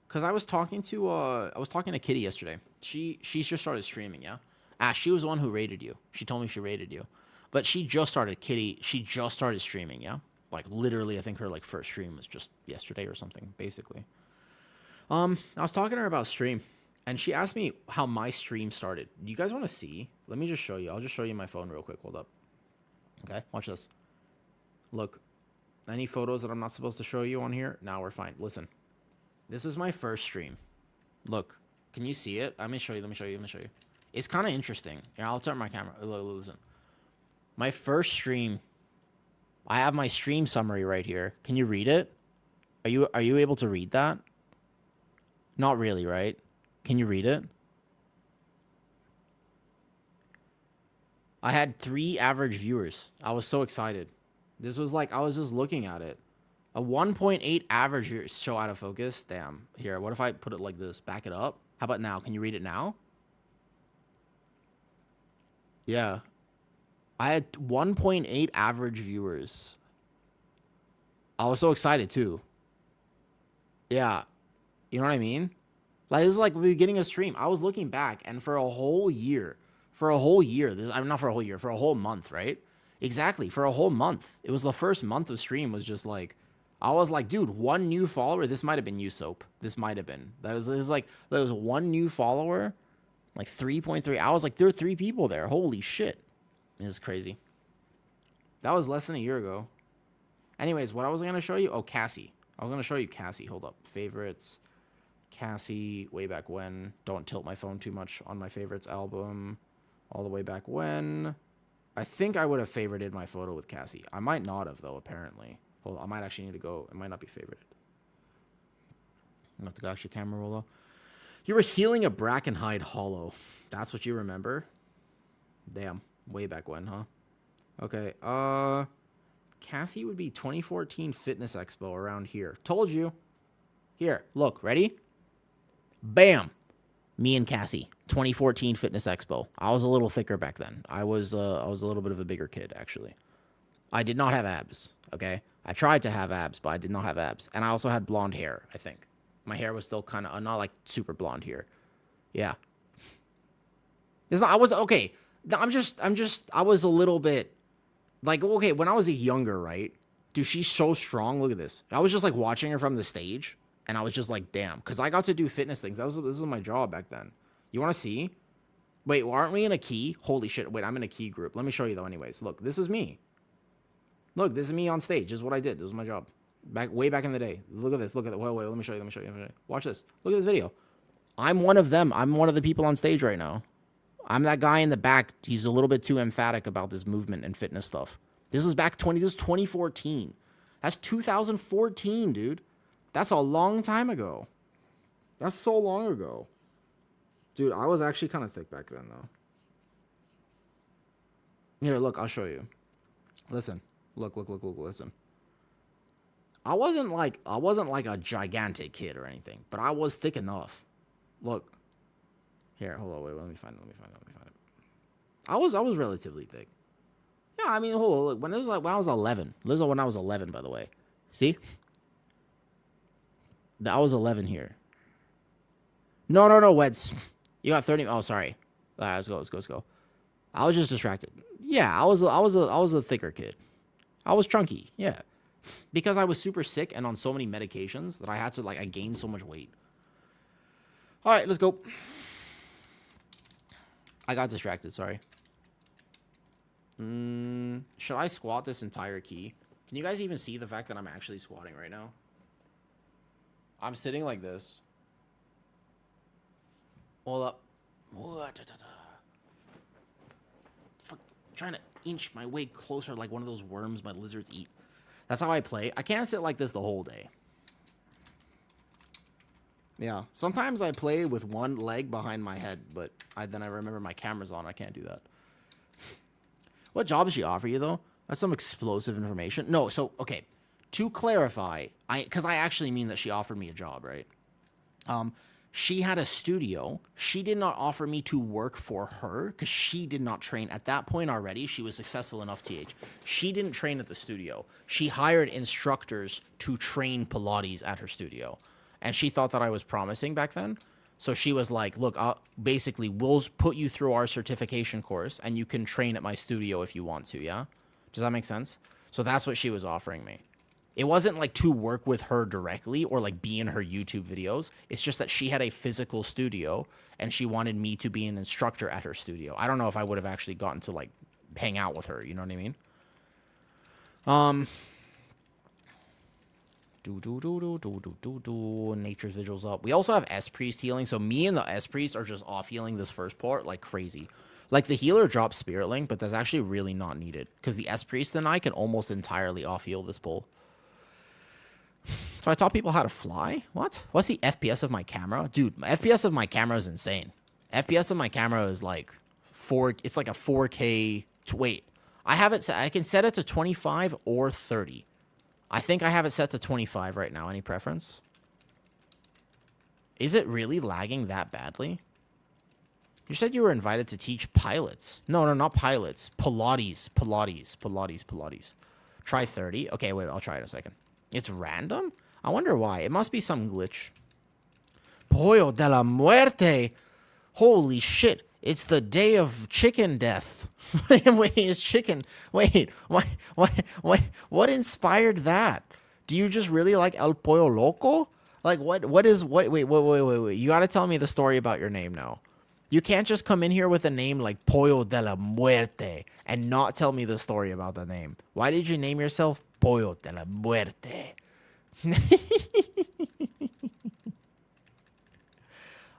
Speaker 1: Because I was talking to Kitty yesterday. She's just started streaming, yeah? Ash, she was the one who rated you. She told me she rated you. But she just started streaming, yeah? Like, literally, I think her, like, first stream was just yesterday or something, basically. I was talking to her about stream. And she asked me how my stream started. Do you guys want to see? Let me just show you. I'll just show you my phone real quick. Hold up. Okay, watch this. Look, any photos that I'm not supposed to show you on here? Now we're fine. Listen, this is my first stream. Look, can you see it? Let me show you. It's kind of interesting. Here, I'll turn my camera. Listen. My first stream. I have my stream summary right here. Can you read it? Are you able to read that? Not really, right? Can you read it? I had 3 average viewers. I was so excited. This was like, I was just looking at it. A 1.8 average viewers. Show out of focus. Damn. Here, what if I put it like this? Back it up. How about now? Can you read it now? Yeah. I had 1.8 average viewers. I was so excited too. Yeah. You know what I mean? Like, this is like the beginning of stream. I was looking back, and for a whole month, right? Exactly, for a whole month. It was the first month of stream was just like, I was like, dude, 1 new follower. This might have been you, Soap. This might have been. There was 1 new follower, like 3.3. I was like, there are 3 people there. Holy shit. It was crazy. That was less than a year ago. Anyways, what I was going to show you? Oh, Cassie. I was going to show you Cassie. Hold up. Favorites. Cassie, way back when. Don't tilt my phone too much on my favorites album. All the way back when. I think I would have favorited my photo with Cassie. I might not have, though, apparently. Hold on, I might actually need to go. It might not be favorited. I'm going to have to go actually camera roll up. You were healing a Brackenhide Hollow. That's what you remember? Damn. Way back when, huh? Okay, Cassie would be 2014 Fitness Expo around here. Told you. Here, look, ready? Bam! Me and Cassie, 2014 Fitness Expo. I was a little thicker back then. I was a little bit of a bigger kid, actually. I did not have abs, okay? I tried to have abs, but I did not have abs. And I also had blonde hair, I think. My hair was still kind of, not like super blonde here. Yeah. I was a little bit, like, okay, when I was younger, right? Dude, she's so strong. Look at this. I was just, like, watching her from the stage. And I was just like, damn. Because I got to do fitness things. This was my job back then. You want to see? Wait, aren't we in a key? Holy shit. Wait, I'm in a key group. Let me show you, though, anyways. Look, this is me. Look, this is me on stage. This is what I did. This was my job. Way back in the day. Look at this. Look at it. Wait, let me show you. Watch this. Look at this video. I'm one of them. I'm one of the people on stage right now. I'm that guy in the back. He's a little bit too emphatic about this movement and fitness stuff. This was 2014. That's 2014, dude. That's a long time ago. That's so long ago. Dude, I was actually kind of thick back then, though. Here, look, I'll show you. Listen. Look, listen. I wasn't like a gigantic kid or anything, but I was thick enough. Look. Here, hold on, wait, let me find it. I was relatively thick. Yeah, I mean, hold on, look, when I was 11. This is when I was 11, by the way. See? I was 11 here. No, no, no, Weds. You got 30. Oh, sorry. Let's go, let's go, let's go. I was just distracted. Yeah, I was a thicker kid. I was chunky. Yeah. Because I was super sick and on so many medications that I had to, like, I gained so much weight. All right, let's go. I got distracted, sorry. Should I squat this entire key? Can you guys even see the fact that I'm actually squatting right now? I'm sitting like this. Hold up. Fuck, trying to inch my way closer like one of those worms my lizards eat. That's how I play. I can't sit like this the whole day. Yeah. Sometimes I play with one leg behind my head, but then I remember my camera's on. I can't do that. What job does she offer you, though? That's some explosive information. No, so, okay. To clarify, because I actually mean that she offered me a job, right? She had a studio. She did not offer me to work for her because she did not train. At that point already, she was successful enough, TH. She didn't train at the studio. She hired instructors to train Pilates at her studio. And she thought that I was promising back then. So she was like, look, basically, we'll put you through our certification course and you can train at my studio if you want to, yeah? Does that make sense? So that's what she was offering me. It wasn't like to work with her directly or like be in her YouTube videos. It's just that she had a physical studio and she wanted me to be an instructor at her studio. I don't know if I would have actually gotten to like hang out with her, you know what I mean? Nature's Vigil's up. We also have S-Priest healing, so me and the S-Priest are just off healing this first part like crazy. Like, the healer drops Spirit Link, but that's actually really not needed, because the S-Priest and I can almost entirely off heal this pull. So I taught people how to fly? What? What's the FPS of my camera? Dude, my FPS of my camera is insane. FPS of my camera is like it's like a 4K. Wait, I have it set, I can set it to 25 or 30. I think I have it set to 25 right now. Any preference? Is it really lagging that badly? You said you were invited to teach pilots. No, no, not pilots. Pilates. Try 30. Okay, wait, I'll try it in a second. It's random? I wonder why. It must be some glitch. Pollo de la muerte. Holy shit. It's the day of chicken death. Wait, it's chicken. Wait, what inspired that? Do you just really like El Pollo Loco? Like, wait, you gotta tell me the story about your name now. You can't just come in here with a name like Pollo de la Muerte and not tell me the story about the name. Why did you name yourself Pollo de la Muerte?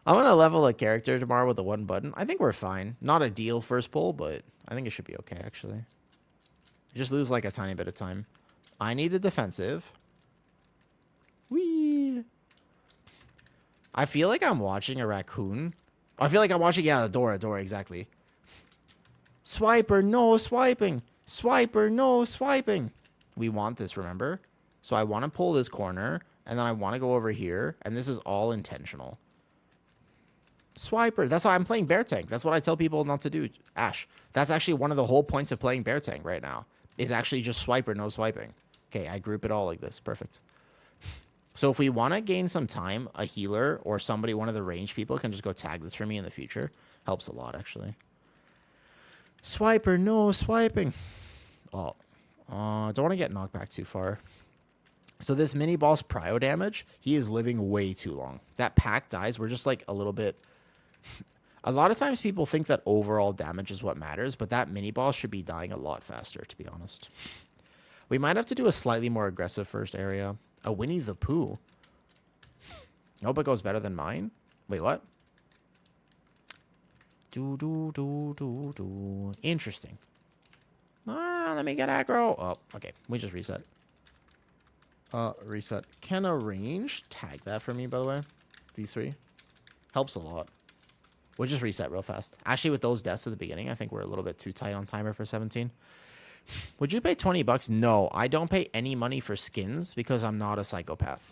Speaker 1: I'm going to level a character tomorrow with the one button. I think we're fine. Not a deal first pull, but I think it should be okay, actually. Just lose like a tiny bit of time. I need a defensive. Whee! I feel like I'm watching a raccoon. I feel like I'm watching, yeah, a door, exactly. Swiper, no swiping. Swiper, no swiping. We want this, remember? So I want to pull this corner, and then I want to go over here, and this is all intentional. Swiper. That's why I'm playing Bear Tank. That's what I tell people not to do, Ash. That's actually one of the whole points of playing Bear Tank right now, is actually just swiper, no swiping. Okay, I group it all like this. Perfect. So if we want to gain some time, a healer or somebody, one of the range people, can just go tag this for me in the future. Helps a lot, actually. Swiper, no swiping. Oh, don't want to get knocked back too far. So this mini boss prio damage, he is living way too long. That pack dies. We're just like a little bit... A lot of times people think that overall damage is what matters, but that mini boss should be dying a lot faster, to be honest. We might have to do a slightly more aggressive first area. A Winnie the Pooh. I hope it goes better than mine. Wait, what? Interesting. Let me get aggro. Oh, okay. We just reset. Reset. Can arrange. Tag that for me, by the way. These three. Helps a lot. We'll just reset real fast. Actually, with those deaths at the beginning, I think we're a little bit too tight on timer for 17. Would you pay 20 bucks? No, I don't pay any money for skins because I'm not a psychopath.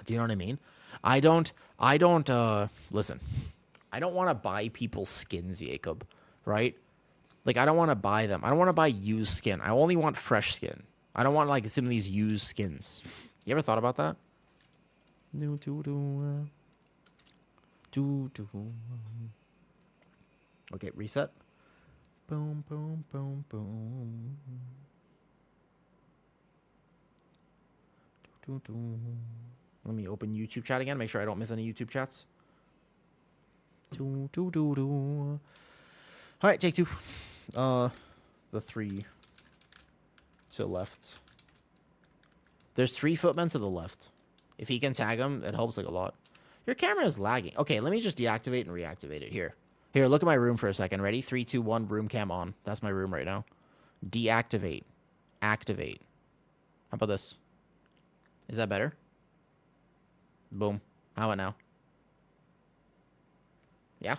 Speaker 1: Do you know what I mean? I don't, listen, I don't want to buy people's skins, Jacob, right? Like, I don't want to buy them. I don't want to buy used skin. I only want fresh skin. I don't want, like, some of these used skins. You ever thought about that? Do, do. Okay, reset. Boom, boom, boom, boom. Do, do. Let me open YouTube chat again. Make sure I don't miss any YouTube chats. Do, do, do, do. All right, take two. The 3 to the left. There's 3 footmen to the left. If he can tag them, it helps like a lot. Your camera is lagging. Okay, let me just deactivate and reactivate it. Here, look at my room for a second. Ready? 3, 2, 1. Room cam on. That's my room right now. Deactivate. Activate. How about this? Is that better? Boom. How about now? Yeah.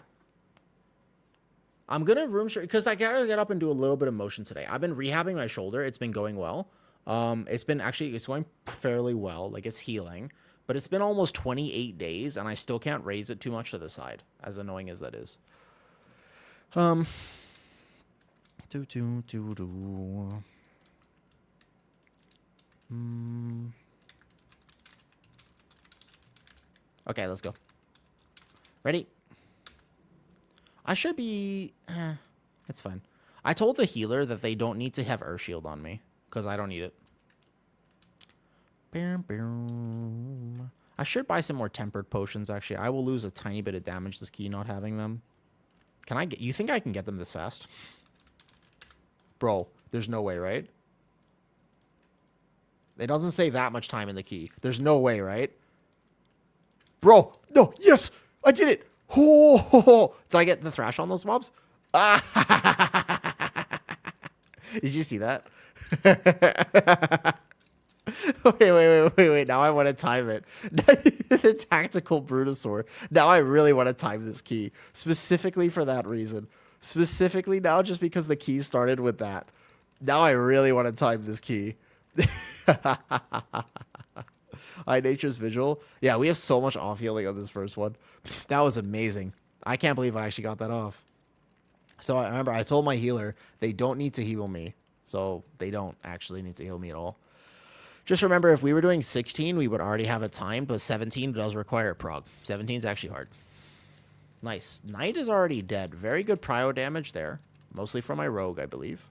Speaker 1: I'm gonna room share because I gotta get up and do a little bit of motion today. I've been rehabbing my shoulder. It's been going well. It's going fairly well. Like, it's healing. But it's been almost 28 days, and I still can't raise it too much to the side, as annoying as that is. Okay, let's go. Ready? I should be... it's fine. I told the healer that they don't need to have Earth Shield on me, because I don't need it. I should buy some more tempered potions, actually. I will lose a tiny bit of damage this key not having them. Can I get... You think I can get them this fast? Bro, there's no way, right? It doesn't say that much time in the key. There's no way, right? Bro, no, yes! I did it! Oh, did I get the thrash on those mobs? Did you see that? Wait. Now I want to time it. The tactical Brutosaur. Now I really want to time this key. Specifically for that reason. Specifically now just because the key started with that. Now I really want to time this key. Nature's Vigil. Yeah, we have so much off healing on this first one. That was amazing. I can't believe I actually got that off. So I remember I told my healer they don't need to heal me. So they don't actually need to heal me at all. Just remember, if we were doing 16, we would already have it timed, but 17 does require a prog. 17 is actually hard. Nice. Knight is already dead. Very good prio damage there. Mostly from my rogue, I believe.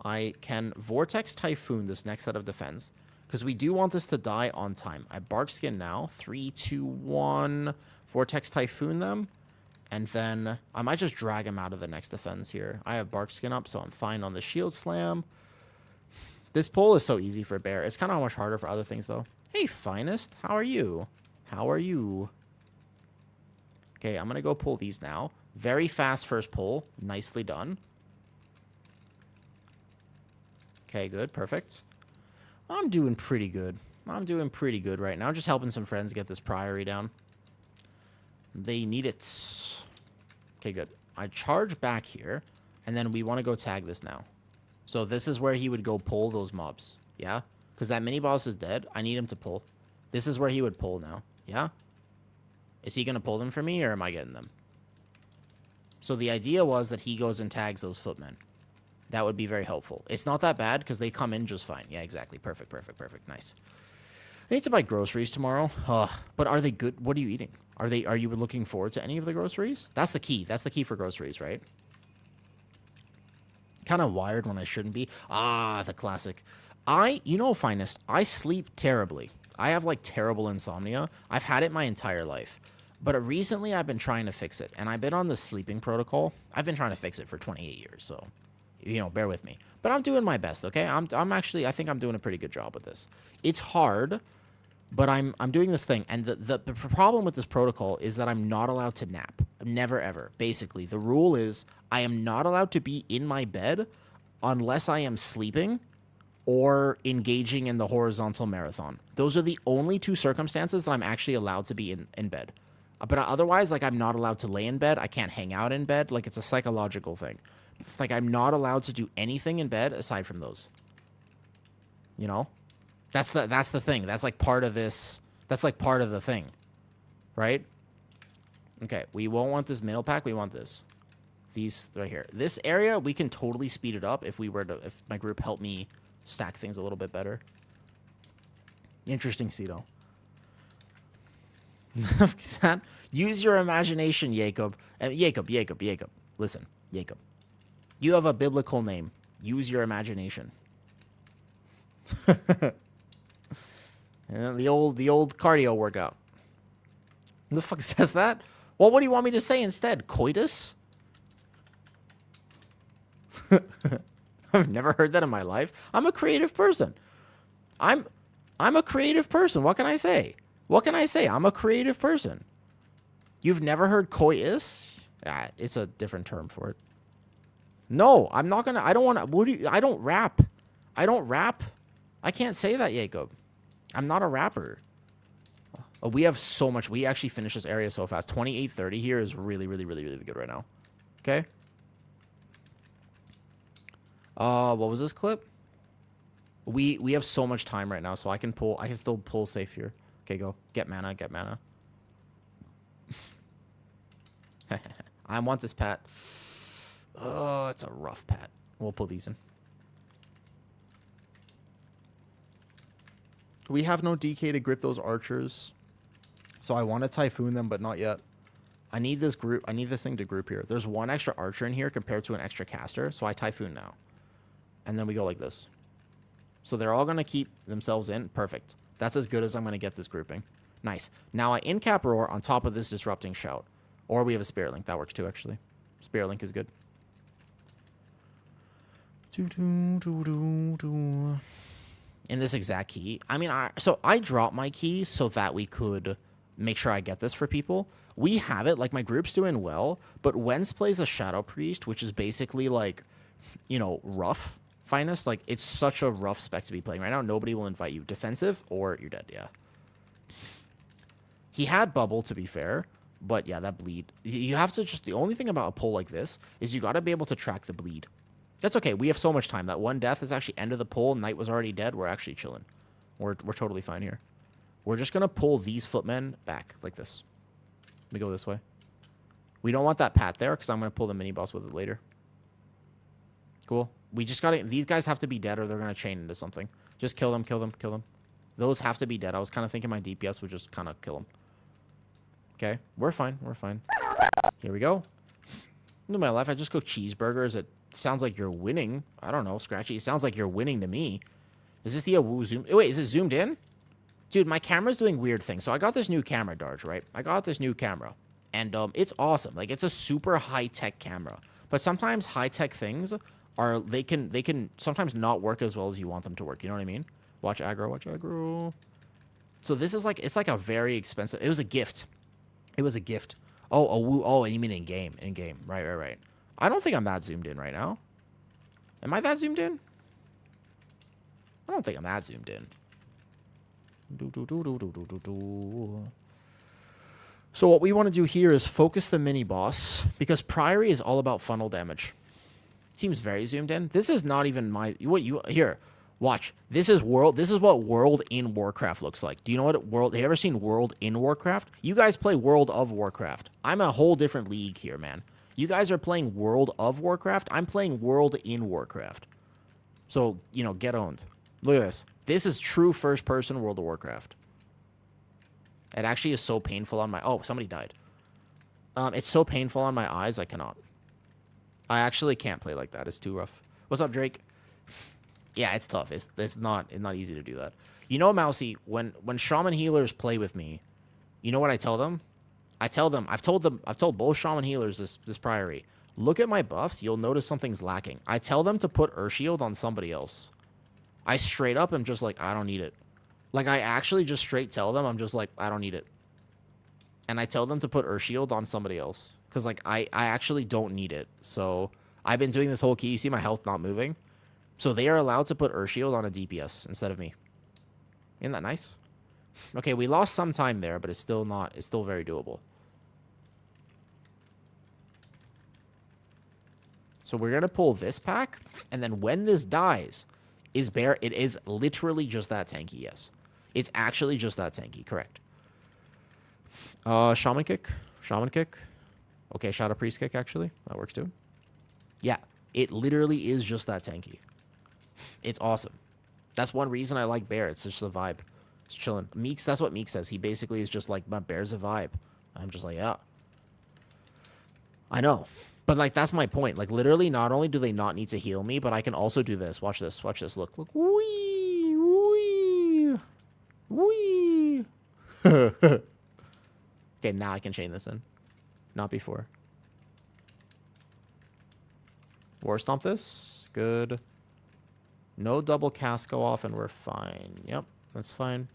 Speaker 1: I can Vortex Typhoon this next set of defense, because we do want this to die on time. I Bark Skin now. 3, 2, 1. Vortex Typhoon them. And then I might just drag him out of the next defense here. I have Bark Skin up, so I'm fine on the Shield Slam. This pull is so easy for bear. It's kind of much harder for other things, though. Hey, Finest. How are you? How are you? Okay, I'm going to go pull these now. Very fast first pull. Nicely done. Okay, good. Perfect. I'm doing pretty good. I'm doing pretty good right now. I'm just helping some friends get this priory down. They need it. Okay, good. I charge back here, and then we want to go tag this now. So this is where he would go pull those mobs. Yeah? Because that mini-boss is dead. I need him to pull. This is where he would pull now. Yeah? Is he going to pull them for me, or am I getting them? So the idea was that he goes and tags those footmen. That would be very helpful. It's not that bad, because they come in just fine. Yeah, exactly. Perfect. Nice. I need to buy groceries tomorrow. But are they good? What are you eating? Are you looking forward to any of the groceries? That's the key. That's the key for groceries, right? Kind of wired when I shouldn't be. Ah, the classic. Finest, I sleep terribly. I have, like, terrible insomnia. I've had it my entire life. But recently, I've been trying to fix it. And I've been on the sleeping protocol. I've been trying to fix it for 28 years, so, bear with me. But I'm doing my best, okay? I'm actually, I think I'm doing a pretty good job with this. It's hard, but I'm doing this thing. And the problem with this protocol is that I'm not allowed to nap. Never, ever. Basically, the rule is I am not allowed to be in my bed unless I am sleeping or engaging in the horizontal marathon. Those are the only 2 circumstances that I'm actually allowed to be in bed. But otherwise, like, I'm not allowed to lay in bed. I can't hang out in bed. Like, it's a psychological thing. Like, I'm not allowed to do anything in bed aside from those. You know? That's the thing. That's, like, part of this. That's, like, part of the thing. Right? Okay, we won't want this middle pack. We want this. These right here. This area, we can totally speed it up if my group helped me stack things a little bit better. Interesting, Cedo. Use your imagination, Jacob. Jacob. Listen, Jacob. You have a biblical name. Use your imagination. And the old cardio workout. Who the fuck says that? Well, what do you want me to say instead? Coitus? I've never heard that in my life. I'm a creative person. I'm a creative person. What can I say? What can I say? I'm a creative person. You've never heard coitus? Ah, it's a different term for it. No, I'm not gonna. I don't want to. I don't rap. I don't rap. I can't say that, Jacob. I'm not a rapper. Oh, we have so much. We actually finished this area so fast. 28:30 here is really good right now. Okay. What was this clip? We have so much time right now, so I can still pull safe here. Okay, go. Get mana, get mana. I want this pat. Oh, it's a rough pat. We'll pull these in. We have no DK to grip those archers. So I want to Typhoon them, but not yet. I need this group. I need this thing to group here. There's one extra archer in here compared to an extra caster. So I Typhoon now. And then we go like this. So they're all going to keep themselves in. Perfect. That's as good as I'm going to get this grouping. Nice. Now I in-cap Roar on top of this Disrupting Shout. Or we have a Spirit Link. That works too, actually. Spirit Link is good. In this exact key. I mean, so I dropped my key so that we could make sure I get this for people. We have it. Like, my group's doing well. But Wens plays a Shadow Priest, which is basically like, you know, rough finest. Like, it's such a rough spec to be playing right now. Nobody will invite you. Defensive or you're dead, yeah. He had bubble, to be fair. But yeah, that bleed. You have to just... The only thing about a pull like this is you got to be able to track the bleed. That's okay. We have so much time. That one death is actually end of the pull. Knight was already dead. We're actually chilling. We're totally fine here. We're just going to pull these footmen back like this. Let me go this way. We don't want that pat there because I'm going to pull the mini boss with it later. Cool. We just got to... These guys have to be dead or they're going to chain into something. Just kill them, kill them, kill them. Those have to be dead. I was kind of thinking my DPS would just kind of kill them. Okay. We're fine. We're fine. Here we go. To my left, I just cooked cheeseburgers. It sounds like you're winning. I don't know, Scratchy. It sounds like you're winning to me. Is this the Awoo zoom? Wait, is it zoomed in? Dude, my camera's doing weird things. So I got this new camera, Darge, right? I got this new camera. And it's awesome. Like, it's a super high-tech camera. But sometimes high-tech things are... They can sometimes not work as well as you want them to work. You know what I mean? Watch aggro, watch aggro. So this is like... It's like a very expensive... It was a gift. It was a gift. Oh, Awoo. Oh, you mean in-game. In-game. Right. I don't think I'm that zoomed in right now. Am I that zoomed in? I don't think I'm that zoomed in. So what we want to do here is focus the mini boss because Priory is all about funnel damage. Seems very zoomed in. This is not even my... Here, watch. This is what World in Warcraft looks like. Do you know what World... Have you ever seen World in Warcraft? You guys play World of Warcraft. I'm a whole different league here, man. You guys are playing World of Warcraft. I'm playing World in Warcraft. So, you know, get owned. Look at this. This is true first-person World of Warcraft. It actually is so painful on my... Oh, somebody died. It's so painful on my eyes, I cannot. I actually can't play like that. It's too rough. What's up, Drake? Yeah, it's tough. It's not easy to do that. You know, Mousy, when Shaman Healers play with me, you know what I tell them? I've told both Shaman Healers this Priory. Look at my buffs, you'll notice something's lacking. I tell them to put Earth Shield on somebody else. I straight up am just like, I don't need it. Like, I actually just straight tell them, I'm just like, I don't need it. And I tell them to put Earth Shield on somebody else. Because, like, I actually don't need it. So, I've been doing this whole key. You see my health not moving? So, they are allowed to put Earth Shield on a DPS instead of me. Isn't that nice? Okay, we lost some time there, but it's still very doable. So we're going to pull this pack, and then when this dies, it is literally just that tanky, yes. It's actually just that tanky, correct. Shaman kick. Okay, Shadow Priest kick, actually. That works too. Yeah, it literally is just that tanky. It's awesome. That's one reason I like Bear. It's just the vibe. It's chilling. Meeks, that's what Meek says. He basically is just like, my bear's a vibe. I'm just like, yeah. I know. But, like, that's my point. Like, literally, not only do they not need to heal me, but I can also do this. Watch this. Watch this. Look. Look. Wee. Wee. Wee. Okay, now I can chain this in. Not before. War Stomp this. Good. No double cast go off, and we're fine. Yep, that's fine.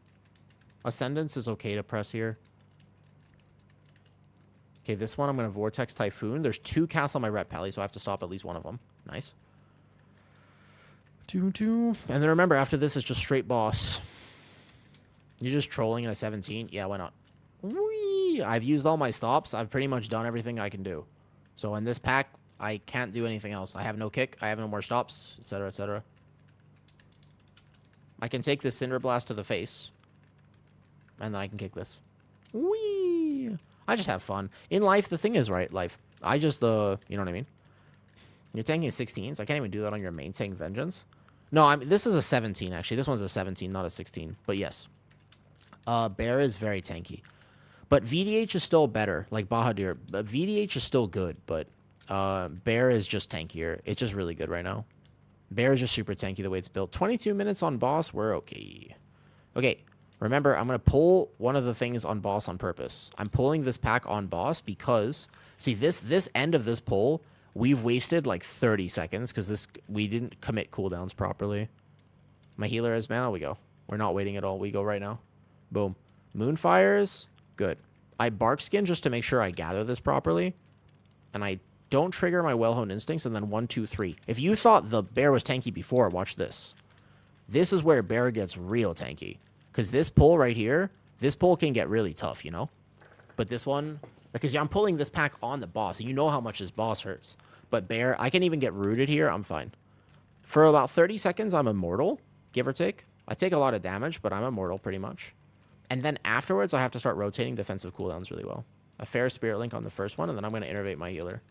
Speaker 1: Ascendance is okay to press here. Okay, this one I'm going to Vortex Typhoon. There's 2 casts on my Rep Pally, so I have to stop at least one of them. Nice. 2-2. And then remember, after this, it's just straight boss. You're just trolling in a 17? Yeah, why not? Whee! I've used all my stops. I've pretty much done everything I can do. So in this pack, I can't do anything else. I have no kick. I have no more stops, etc., etc. I can take this Cinder Blast to the face. And then I can kick this. Whee! I just have fun. In life, the thing is, right, life. I just, you know what I mean? You're tanking 16s. I can't even do that on your main tank Vengeance. No, I mean, this is a 17, actually. This one's a 17, not a 16. But yes. Bear is very tanky. But VDH is still better, like Bahadur. But VDH is still good, but Bear is just tankier. It's just really good right now. Bear is just super tanky the way it's built. 22 minutes on boss, we're okay. Okay, remember, I'm going to pull one of the things on boss on purpose. I'm pulling this pack on boss because, see, this end of this pull, we've wasted like 30 seconds because we didn't commit cooldowns properly. My healer has mana, we go. We're not waiting at all, we go right now. Boom. Moonfires, good. I bark skin just to make sure I gather this properly. And I don't trigger my well-honed instincts, and then 1, 2, 3. If you thought the bear was tanky before, watch this. This is where bear gets real tanky. Because this pull right here, this pull can get really tough, you know? But this one, because I'm pulling this pack on the boss, and you know how much this boss hurts. But bear, I can even get rooted here, I'm fine. For about 30 seconds, I'm immortal, give or take. I take a lot of damage, but I'm immortal pretty much. And then afterwards, I have to start rotating defensive cooldowns really well. A fair Spirit Link on the first one, and then I'm going to innervate my healer.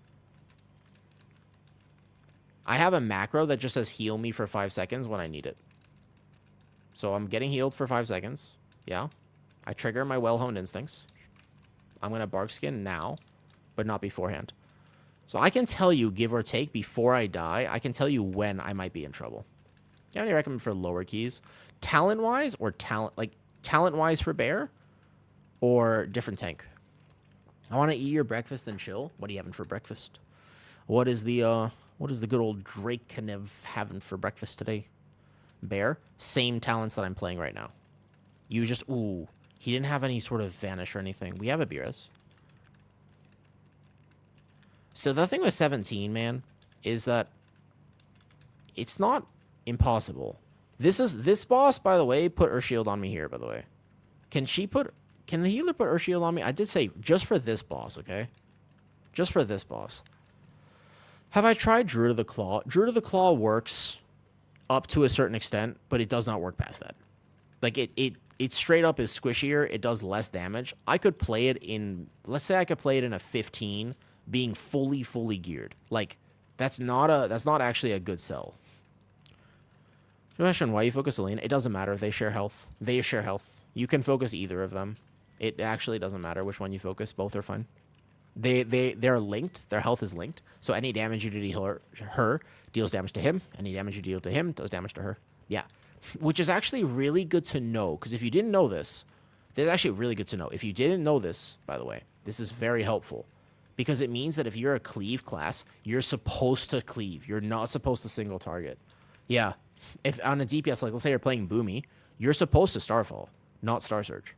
Speaker 1: I have a macro that just says heal me for 5 seconds when I need it. So I'm getting healed for 5 seconds. Yeah. I trigger my well-honed instincts. I'm going to bark skin now, but not beforehand. So I can tell you, give or take, before I die, I can tell you when I might be in trouble. You have any recommend for lower keys? Talent-wise or talent-wise for bear? Or different tank? I want to eat your breakfast and chill. What are you having for breakfast? What is the good old Drake Kanev having for breakfast today? Bear, same talents that I'm playing right now. You just, ooh, he didn't have any sort of vanish or anything. We have a Beerus. So the thing with 17, man, is that it's not impossible. This boss, by the way, put Earth Shield on me here, by the way. Can the healer put Earth Shield on me? I did say just for this boss, okay? Just for this boss. Have I tried Druid of the Claw? Druid of the Claw works up to a certain extent, but it does not work past that. Like, it straight up is squishier. It does less damage. I could play it in, let's say I could play it in a 15, being fully geared. Like, that's not actually a good sell. Question, why you focus Elena? It doesn't matter. They share health. They share health. You can focus either of them. It actually doesn't matter which one you focus. Both are fine. They're linked. Their health is linked. So any damage you do to her deals damage to him. Any damage you deal to him does damage to her. Yeah. Which is actually really good to know. Because if you didn't know this, is actually really good to know. If you didn't know this, by the way, this is very helpful. Because it means that if you're a cleave class, you're supposed to cleave. You're not supposed to single target. Yeah. If on a DPS, like let's say you're playing Boomy, you're supposed to Starfall, not Star Surge.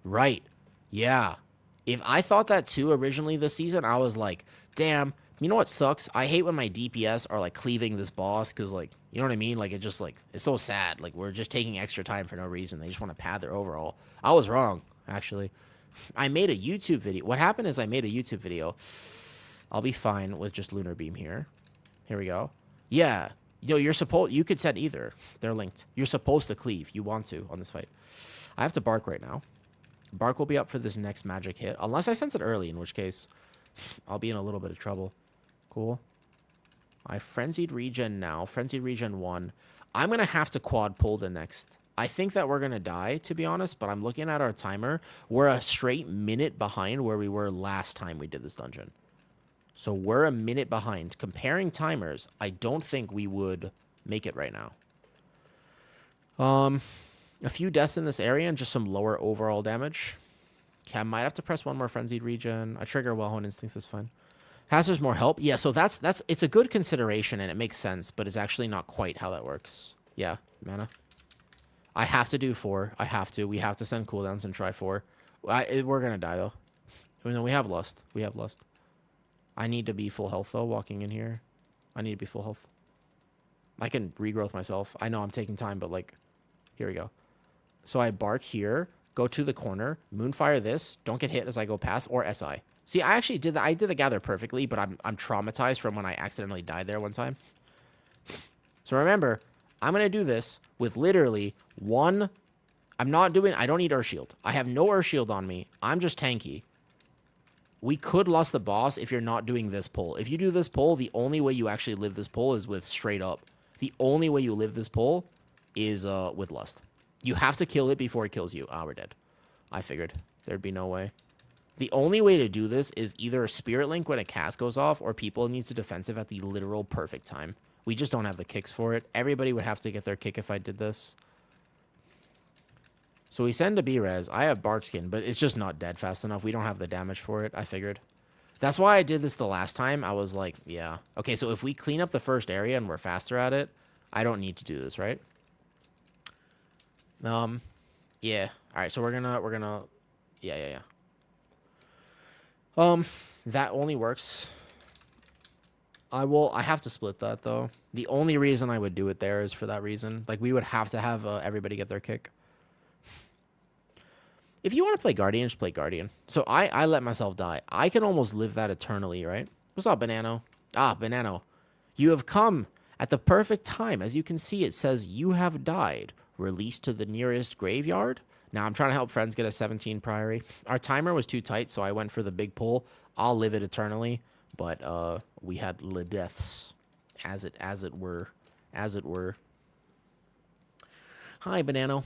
Speaker 1: Right. Yeah. If I thought that too originally this season, I was like, damn, you know what sucks? I hate when my DPS are like cleaving this boss because like, you know what I mean? Like it just like, it's so sad. Like we're just taking extra time for no reason. They just want to pad their overall. I was wrong, actually. I made a YouTube video. What happened is I made a YouTube video. I'll be fine with just Lunar Beam here. Here we go. Yeah. You could set either. They're linked. You're supposed to cleave. You want to on this fight. I have to bark right now. Bark will be up for this next magic hit. Unless I sense it early, in which case I'll be in a little bit of trouble. Cool. I frenzied regen now. Frenzied regen 1. I'm going to have to quad pull the next I think that we're going to die, to be honest, but I'm looking at our timer. We're a straight minute behind where we were last time we did this dungeon. So we're a minute behind. Comparing timers, I don't think we would make it right now. A few deaths in this area and just some lower overall damage. Okay, I might have to press one more Frenzied Regen. I trigger Wellhorn Instincts is fine. Hazard's more help. Yeah, so that's it's a good consideration and it makes sense, but it's actually not quite how that works. Yeah, mana. I have to do 4. I have to. We have to send cooldowns and try 4. We're gonna die though. No, we have lust. We have lust. I need to be full health though. Walking in here, I need to be full health. I can regrowth myself. I know I'm taking time, but like, here we go. So I bark here. Go to the corner, moonfire this, don't get hit as I go past, or SI. See, I actually did I did the gather perfectly, but I'm traumatized from when I accidentally died there one time. So remember, I'm going to do this with literally one... I don't need Earth Shield. I have no Earth Shield on me. I'm just tanky. We could lust the boss if you're not doing this pull. If you do this pull, the only way you actually live this pull is with straight up. The only way you live this pull is with lust. You have to kill it before it kills you. Ah, we're dead. I figured. There'd be no way. The only way to do this is either a Spirit Link when a cast goes off, or people need to defensive at the literal perfect time. We just don't have the kicks for it. Everybody would have to get their kick if I did this. So we send a B-Res. I have Barkskin, but it's just not dead fast enough. We don't have the damage for it, I figured. That's why I did this the last time. I was like, yeah. Okay, so if we clean up the first area and we're faster at it, I don't need to do this, right? Yeah. All right, so we're gonna, yeah. That only works. I have to split that, though. The only reason I would do it there is for that reason. Like, we would have to have everybody get their kick. If you want to play Guardian, just play Guardian. So I let myself die. I can almost live that eternally, right? What's up, Banano? Ah, Banano. You have come at the perfect time. As you can see, it says you have died. Released to the nearest graveyard. Now, I'm trying to help friends get a 17 Priory. Our timer was too tight, so I went for the big pull. I'll live it eternally. But we had le deaths, as it were. Hi, Banano.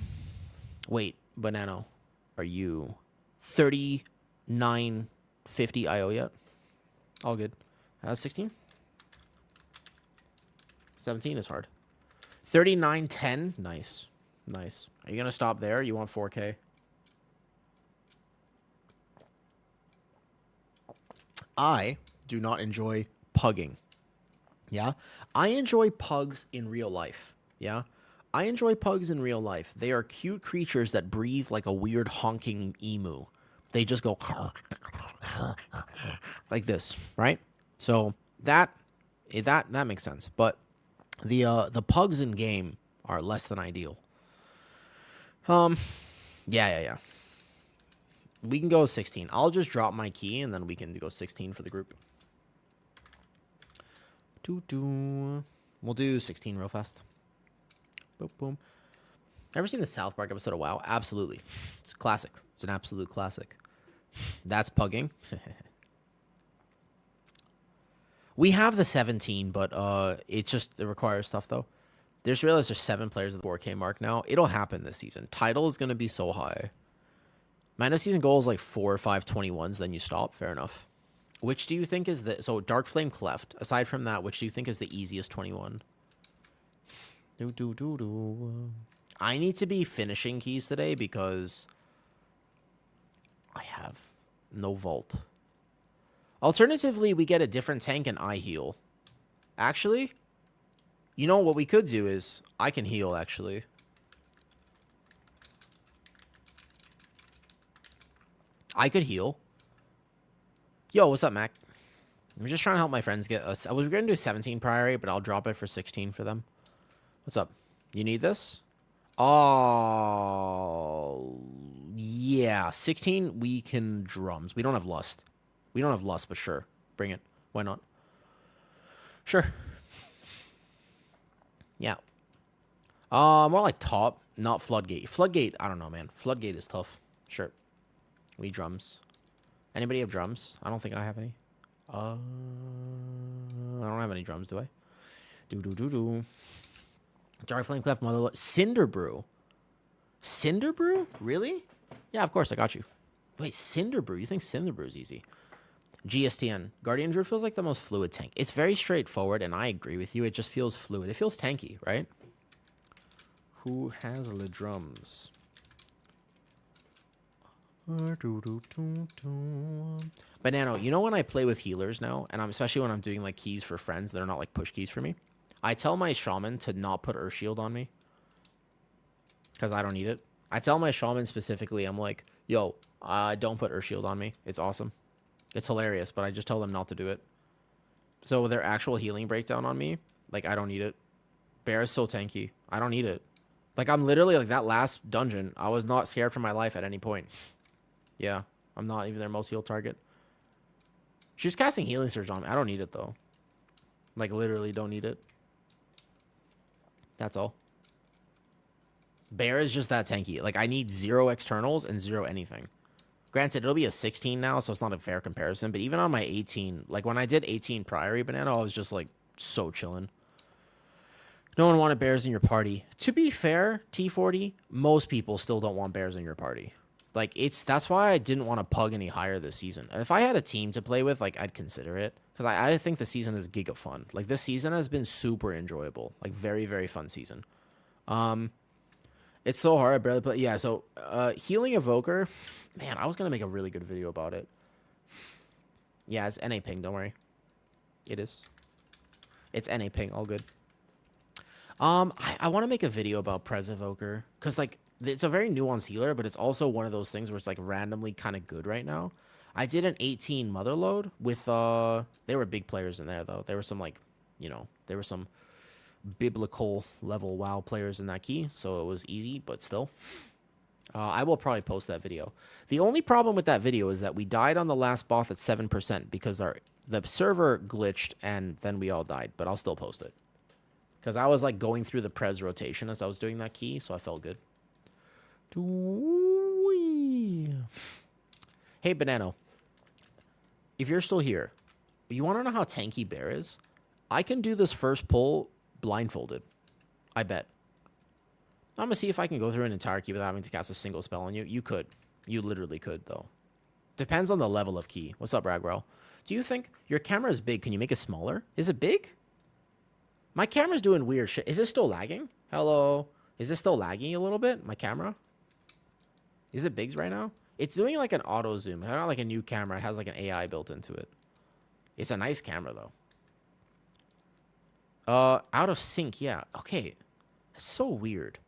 Speaker 1: Wait, Banano. Are you 3950 IO yet? All good. 16? 17 is hard. 3910. Nice. Nice. Are you going to stop there? You want 4K? I do not enjoy pugging. Yeah? I enjoy pugs in real life. Yeah? I enjoy pugs in real life. They are cute creatures that breathe like a weird honking emu. They just go like this, right? So that makes sense. But the pugs in game are less than ideal. Yeah. We can go 16. I'll just drop my key and then we can go 16 for the group. We'll do 16 real fast. Boom, boom. Ever seen the South Park episode of WoW? Absolutely. It's a classic. It's an absolute classic. That's pugging. We have the 17, but it requires stuff though. There's realized there's 7 players at the 4K mark now. It'll happen this season. Title is going to be so high. My next season goal is like 4 or 5 21s, then you stop. Fair enough. Which do you think is the... So, Dark Flame Cleft. Aside from that, which do you think is the easiest 21? I need to be finishing keys today because I have no vault. Alternatively, we get a different tank and I heal. Actually, you know what we could do is I can heal, actually. I could heal. Yo, what's up, Mac? I'm just trying to help my friends get us. I was going to do 17 Priory, but I'll drop it for 16 for them. What's up? You need this? Oh, yeah. 16, we can drums. We don't have lust. We don't have lust, but sure. Bring it. Why not? Sure. Yeah. More like top, not floodgate. Floodgate, I don't know, man. Floodgate is tough. Sure. We drums. Anybody have drums? I don't think I have any. I don't have any drums, do I? Do. Dark Flame Cleft, Mother... Cinder Brew. Cinder Brew? Really? Yeah, of course, I got you. Wait, Cinder Brew? You think Cinder Brew is easy? GSTN. Guardian Druid feels like the most fluid tank. It's very straightforward, and I agree with you. It just feels fluid. It feels tanky, right? Who has the drums? Banano, you know when I play with healers now, and especially when I'm doing like keys for friends that are not like push keys for me, I tell my shaman to not put Earth Shield on me. Because I don't need it. I tell my shaman specifically, I'm like, yo, don't put Earth Shield on me. It's awesome. It's hilarious, but I just tell them not to do it. So their actual healing breakdown on me, like, I don't need it. Bear is so tanky. I don't need it. Like, I'm literally, like, that last dungeon, I was not scared for my life at any point. Yeah, I'm not even their most healed target. She was casting Healing Surge on me. I don't need it, though. Like, literally don't need it. That's all. Bear is just that tanky. Like, I need 0 externals and 0 anything. Granted, it'll be a 16 now, so it's not a fair comparison. But even on my 18, like, when I did 18 Priory Banana, I was just, like, so chilling. No one wanted bears in your party. To be fair, T40, most people still don't want bears in your party. Like, that's why I didn't want to pug any higher this season. If I had a team to play with, like, I'd consider it. Because I think the season is giga fun. Like, this season has been super enjoyable. Like, very, very fun season. It's so hard, I barely play. Yeah, so, Healing Evoker, man, I was going to make a really good video about it. Yeah, it's NA ping, don't worry. It is. It's NA ping, all good. I want to make a video about Prez Evoker. Because, like, it's a very nuanced healer, but it's also one of those things where it's, like, randomly kind of good right now. I did an 18 Motherload with, there were big players in there, though. There were some, like, you know, there were some biblical level WoW players in that key, so it was easy, but still. I will probably post that video. The only problem with that video is that we died on the last boss at 7% because the server glitched and then we all died, but I'll still post it. Because I was like going through the Prez rotation as I was doing that key, so I felt good. Hey, Banano. If you're still here, you want to know how tanky Bear is? I can do this first pull blindfolded. I bet. I'm going to see if I can go through an entire key without having to cast a single spell on you. You could. You literally could, though. Depends on the level of key. What's up, Ragwell? Do you think your camera is big? Can you make it smaller? Is it big? My camera's doing weird shit. Is it still lagging? Hello? Is it still lagging a little bit? My camera? Is it big right now? It's doing like an auto zoom. It's not like a new camera. It has like an AI built into it. It's a nice camera, though. Out of sync, yeah. Okay. That's so weird.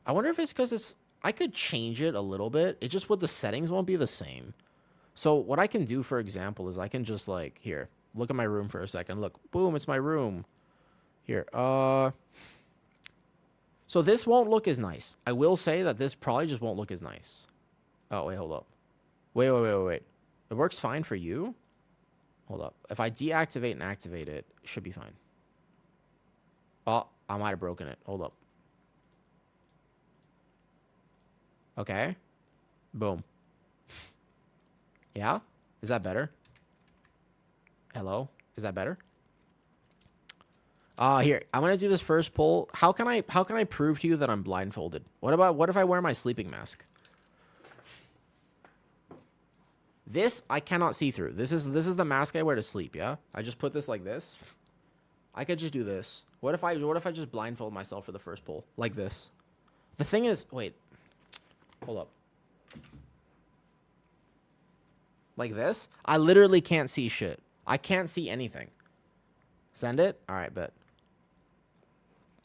Speaker 1: I wonder if it's because it's... I could change it a little bit. It just with the settings won't be the same. So what I can do, for example, is I can just like... Here. Look at my room for a second. Look. Boom. It's my room. Here. So this won't look as nice. I will say that this probably just won't look as nice. Oh, wait. Hold up. Wait. It works fine for you? Hold up. If I deactivate and activate it, it should be fine. Oh, I might have broken it. Hold up. Okay. Boom. Yeah? Is that better? Hello? Is that better? Here. I'm gonna do this first pull. How can I prove to you that I'm blindfolded? What if I wear my sleeping mask? This I cannot see through. This is the mask I wear to sleep, yeah? I just put this like this. I could just do this. What if I just blindfold myself for the first pull? Like this. The thing is, wait. Hold up. Like this? I literally can't see shit. I can't see anything. Send it? Alright, bet.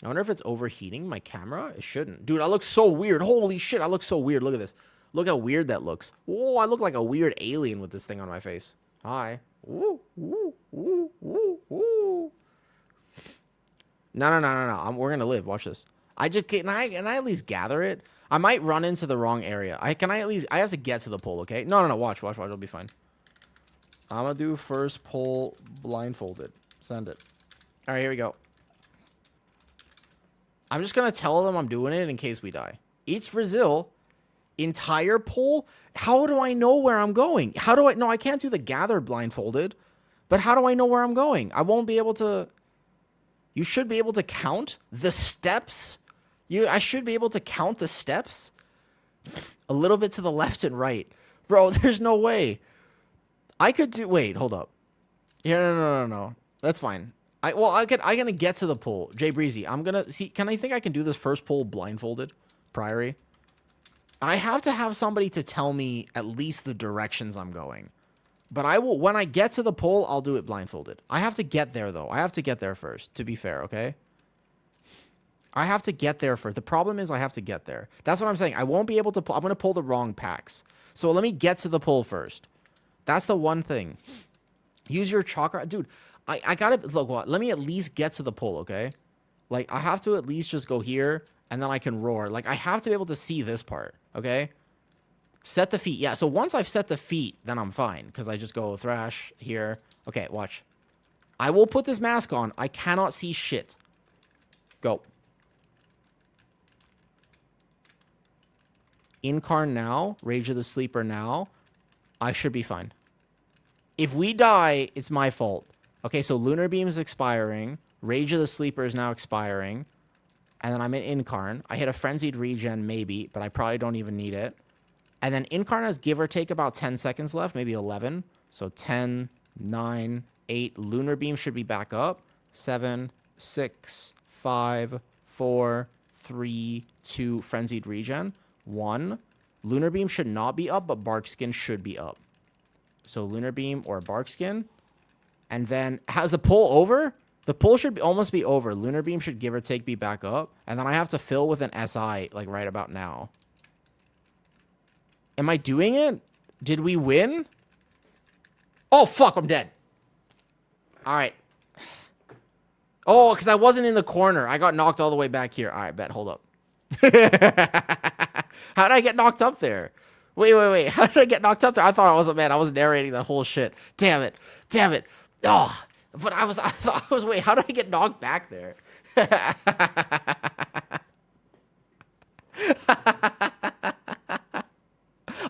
Speaker 1: I wonder if it's overheating my camera. It shouldn't. Dude, I look so weird. Holy shit, I look so weird. Look at this. Look how weird that looks. Whoa, I look like a weird alien with this thing on my face. Hi. Woo, woo, woo, woo, woo. No. We're gonna live. Watch this. Can I at least gather it? I might run into the wrong area. I have to get to the pole, okay? No. Watch. It'll be fine. I'm gonna do first pull blindfolded. Send it. All right, here we go. I'm just gonna tell them I'm doing it in case we die. Eats Brazil. Entire pull? How do I know where I'm going? How do I... No, I can't do the gather blindfolded. But how do I know where I'm going? I won't be able to... You should be able to count the steps. I should be able to count the steps. A little bit to the left and right. Bro, there's no way. I could do... Wait, hold up. Yeah, no. That's fine. I gotta get to the pull. Jay Breezy, I'm gonna... See, can I think I can do this first pull blindfolded? Priory? I have to have somebody to tell me at least the directions I'm going. But I will... When I get to the pull, I'll do it blindfolded. I have to get there, though. I have to get there first, to be fair, okay? I have to get there first. The problem is I have to get there. That's what I'm saying. I won't be able to pull. I'm going to pull the wrong packs. So let me get to the pull first. That's the one thing. Use your chakra. Dude, I got to... Look, what? Let me at least get to the pull, okay? Like, I have to at least just go here, and then I can roar. Like, I have to be able to see this part, okay? Set the feet. Yeah, so once I've set the feet, then I'm fine. Because I just go thrash here. Okay, watch. I will put this mask on. I cannot see shit. Go. Incarn now. Rage of the Sleeper now. I should be fine. If we die, it's my fault. Okay, so Lunar Beam is expiring. Rage of the Sleeper is now expiring. And then I'm in Incarn. I hit a Frenzied Regen, maybe, but I probably don't even need it. And then Incarn has give or take about 10 seconds left, maybe 11. So 10, 9, 8. Lunar Beam should be back up. 7, 6, 5, 4, 3, 2. Frenzied Regen. 1. Lunar Beam should not be up, but Bark Skin should be up. So Lunar Beam or Bark Skin. And then, has the pull over? The pull should almost be over. Lunar Beam should give or take be back up. And then I have to fill with an SI, like right about now. Am I doing it? Did we win? Oh, fuck, I'm dead. All right. Oh, because I wasn't in the corner. I got knocked all the way back here. All right, bet. Hold up. How did I get knocked up there? Wait. How did I get knocked up there? I thought I wasn't, man. I was narrating that whole shit. Damn it. Oh, but I thought I was, wait, how did I get knocked back there? I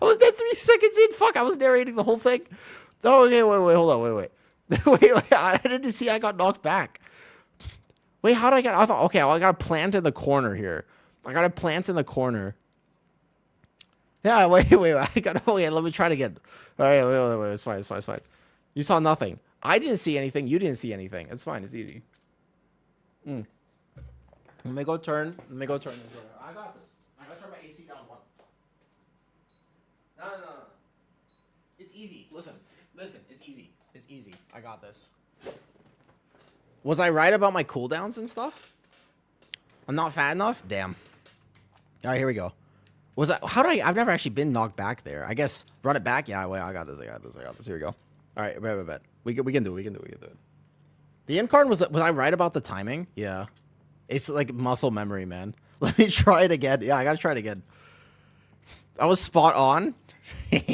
Speaker 1: was dead 3 seconds in. Fuck, I was narrating the whole thing. Oh, okay, wait, hold on, wait. wait, I didn't see I got knocked back. Wait, how did I get, I thought, okay, well, I got a plant in the corner here. I got a plant in the corner. Yeah, wait, I got, oh yeah, let me try it again. All right, wait, it's fine. You saw nothing. I didn't see anything. You didn't see anything. It's fine. It's easy. Let me go turn. I got this. I gotta turn my AC down 1. No. It's easy. Listen. It's easy. I got this. Was I right about my cooldowns and stuff? I'm not fat enough? Damn. All right, here we go. How did I've never actually been knocked back there. I guess run it back. Yeah, wait, I got this. Here we go. All right, bet. We can do it. The Incarn, was I right about the timing? Yeah. It's like muscle memory, man. Let me try it again. Yeah, I gotta try it again. I was spot on. This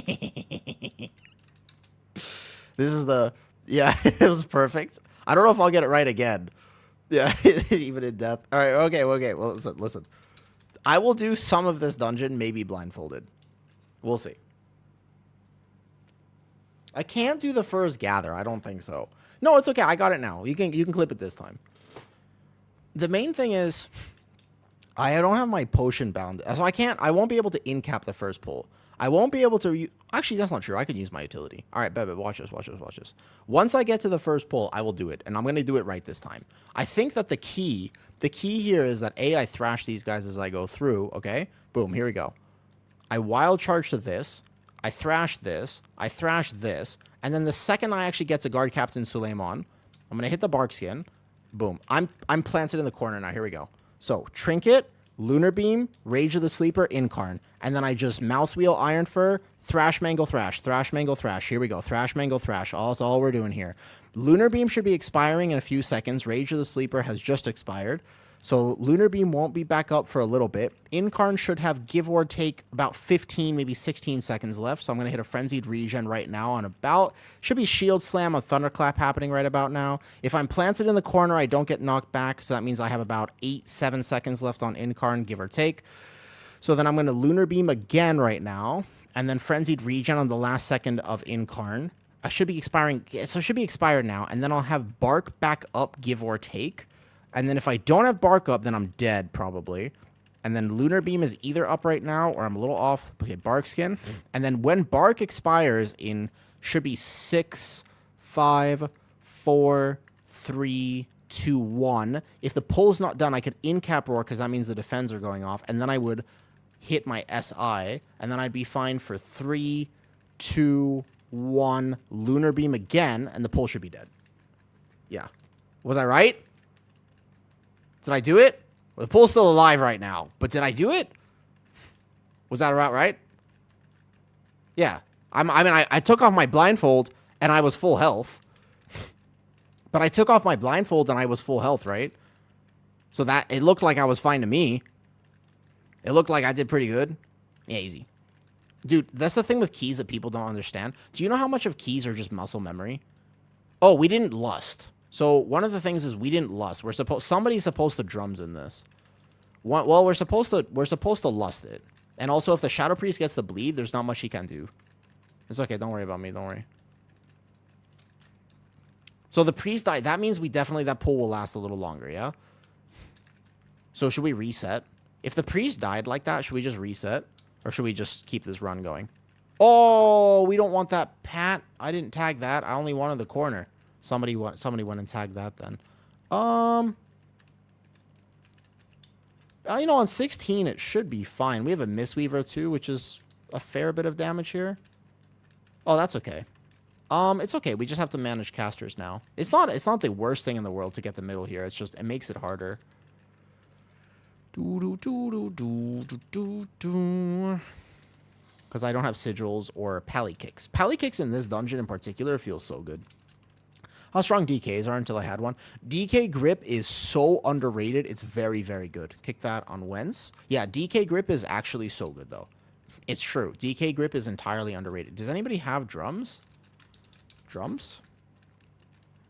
Speaker 1: is the... Yeah, it was perfect. I don't know if I'll get it right again. Yeah, even in death. All right, okay. Well, listen. I will do some of this dungeon, maybe blindfolded. We'll see. I can't do the first gather. I don't think so. No, it's okay. I got it now. You can clip it this time. The main thing is, I don't have my potion bound, so I won't be able to in-cap the first pull. I won't be able to... Actually, that's not true. I could use my utility. All right, bet. Watch this. Once I get to the first pull, I will do it, and I'm going to do it right this time. I think that the key here is that, A, I thrash these guys as I go through, okay? Boom, here we go. I wild charge to this. I thrash this. I thrash this. And then the second I actually get to guard Captain Suleiman, I'm going to hit the bark skin. Boom. I'm planted in the corner now. Here we go. So, trinket, lunar beam, rage of the sleeper, incarn. And then I just mouse wheel iron fur, thrash mangle thrash, thrash mangle thrash. Here we go. Thrash mangle thrash. That's all we're doing here. Lunar beam should be expiring in a few seconds. Rage of the sleeper has just expired. So Lunar Beam won't be back up for a little bit. Incarn should have give or take about 15, maybe 16 seconds left. So I'm going to hit a Frenzied Regen right now on about... Should be Shield Slam on Thunderclap happening right about now. If I'm planted in the corner, I don't get knocked back. So that means I have about 7 seconds left on Incarn, give or take. So then I'm going to Lunar Beam again right now. And then Frenzied Regen on the last second of Incarn. I should be expiring... So it should be expired now. And then I'll have Bark back up, give or take. And then if I don't have Bark up, then I'm dead, probably.
Speaker 2: And then Lunar Beam is either up right now or I'm a little off. Okay, Bark Skin. And then when Bark expires in should be 6, 5, 4, 3, 2, 1. If the pull's not done, I could in-cap Roar because that means the defends are going off. And then I would hit my SI. And then I'd be fine for 3, 2, 1. Lunar Beam again. And the pull should be dead. Yeah. Was I right? Did I do it? Well, the pool's still alive right now, but did I do it? Was that about right? Yeah. I took off my blindfold and I was full health. But I took off my blindfold and I was full health, right? So that it looked like I was fine to me. It looked like I did pretty good. Yeah, easy. Dude, that's the thing with keys that people don't understand. Do you know how much of keys are just muscle memory? Oh, we didn't lust. So one of the things is we didn't lust. Somebody's supposed to drums in this. Well, we're supposed to lust it. And also, if the Shadow Priest gets the bleed, there's not much he can do. It's okay. Don't worry about me. Don't worry. So the priest died. That means that pull will last a little longer. Yeah. So should we reset? If the priest died like that, should we just reset, or should we just keep this run going? Oh, we don't want that pat. I didn't tag that. I only wanted the corner. Somebody went and tagged that then. You know, on 16 it should be fine. We have a Mistweaver too, which is a fair bit of damage here. Oh, that's okay. It's okay. We just have to manage casters now. It's not the worst thing in the world to get the middle here. It's just it makes it harder. Because I don't have sigils or pally kicks. Pally kicks in this dungeon in particular feels so good. How strong DKs are until I had one. DK grip is so underrated. It's very, very good. Kick that on Wens. Yeah, DK grip is actually so good, though. It's true. DK grip is entirely underrated. Does anybody have drums? Drums?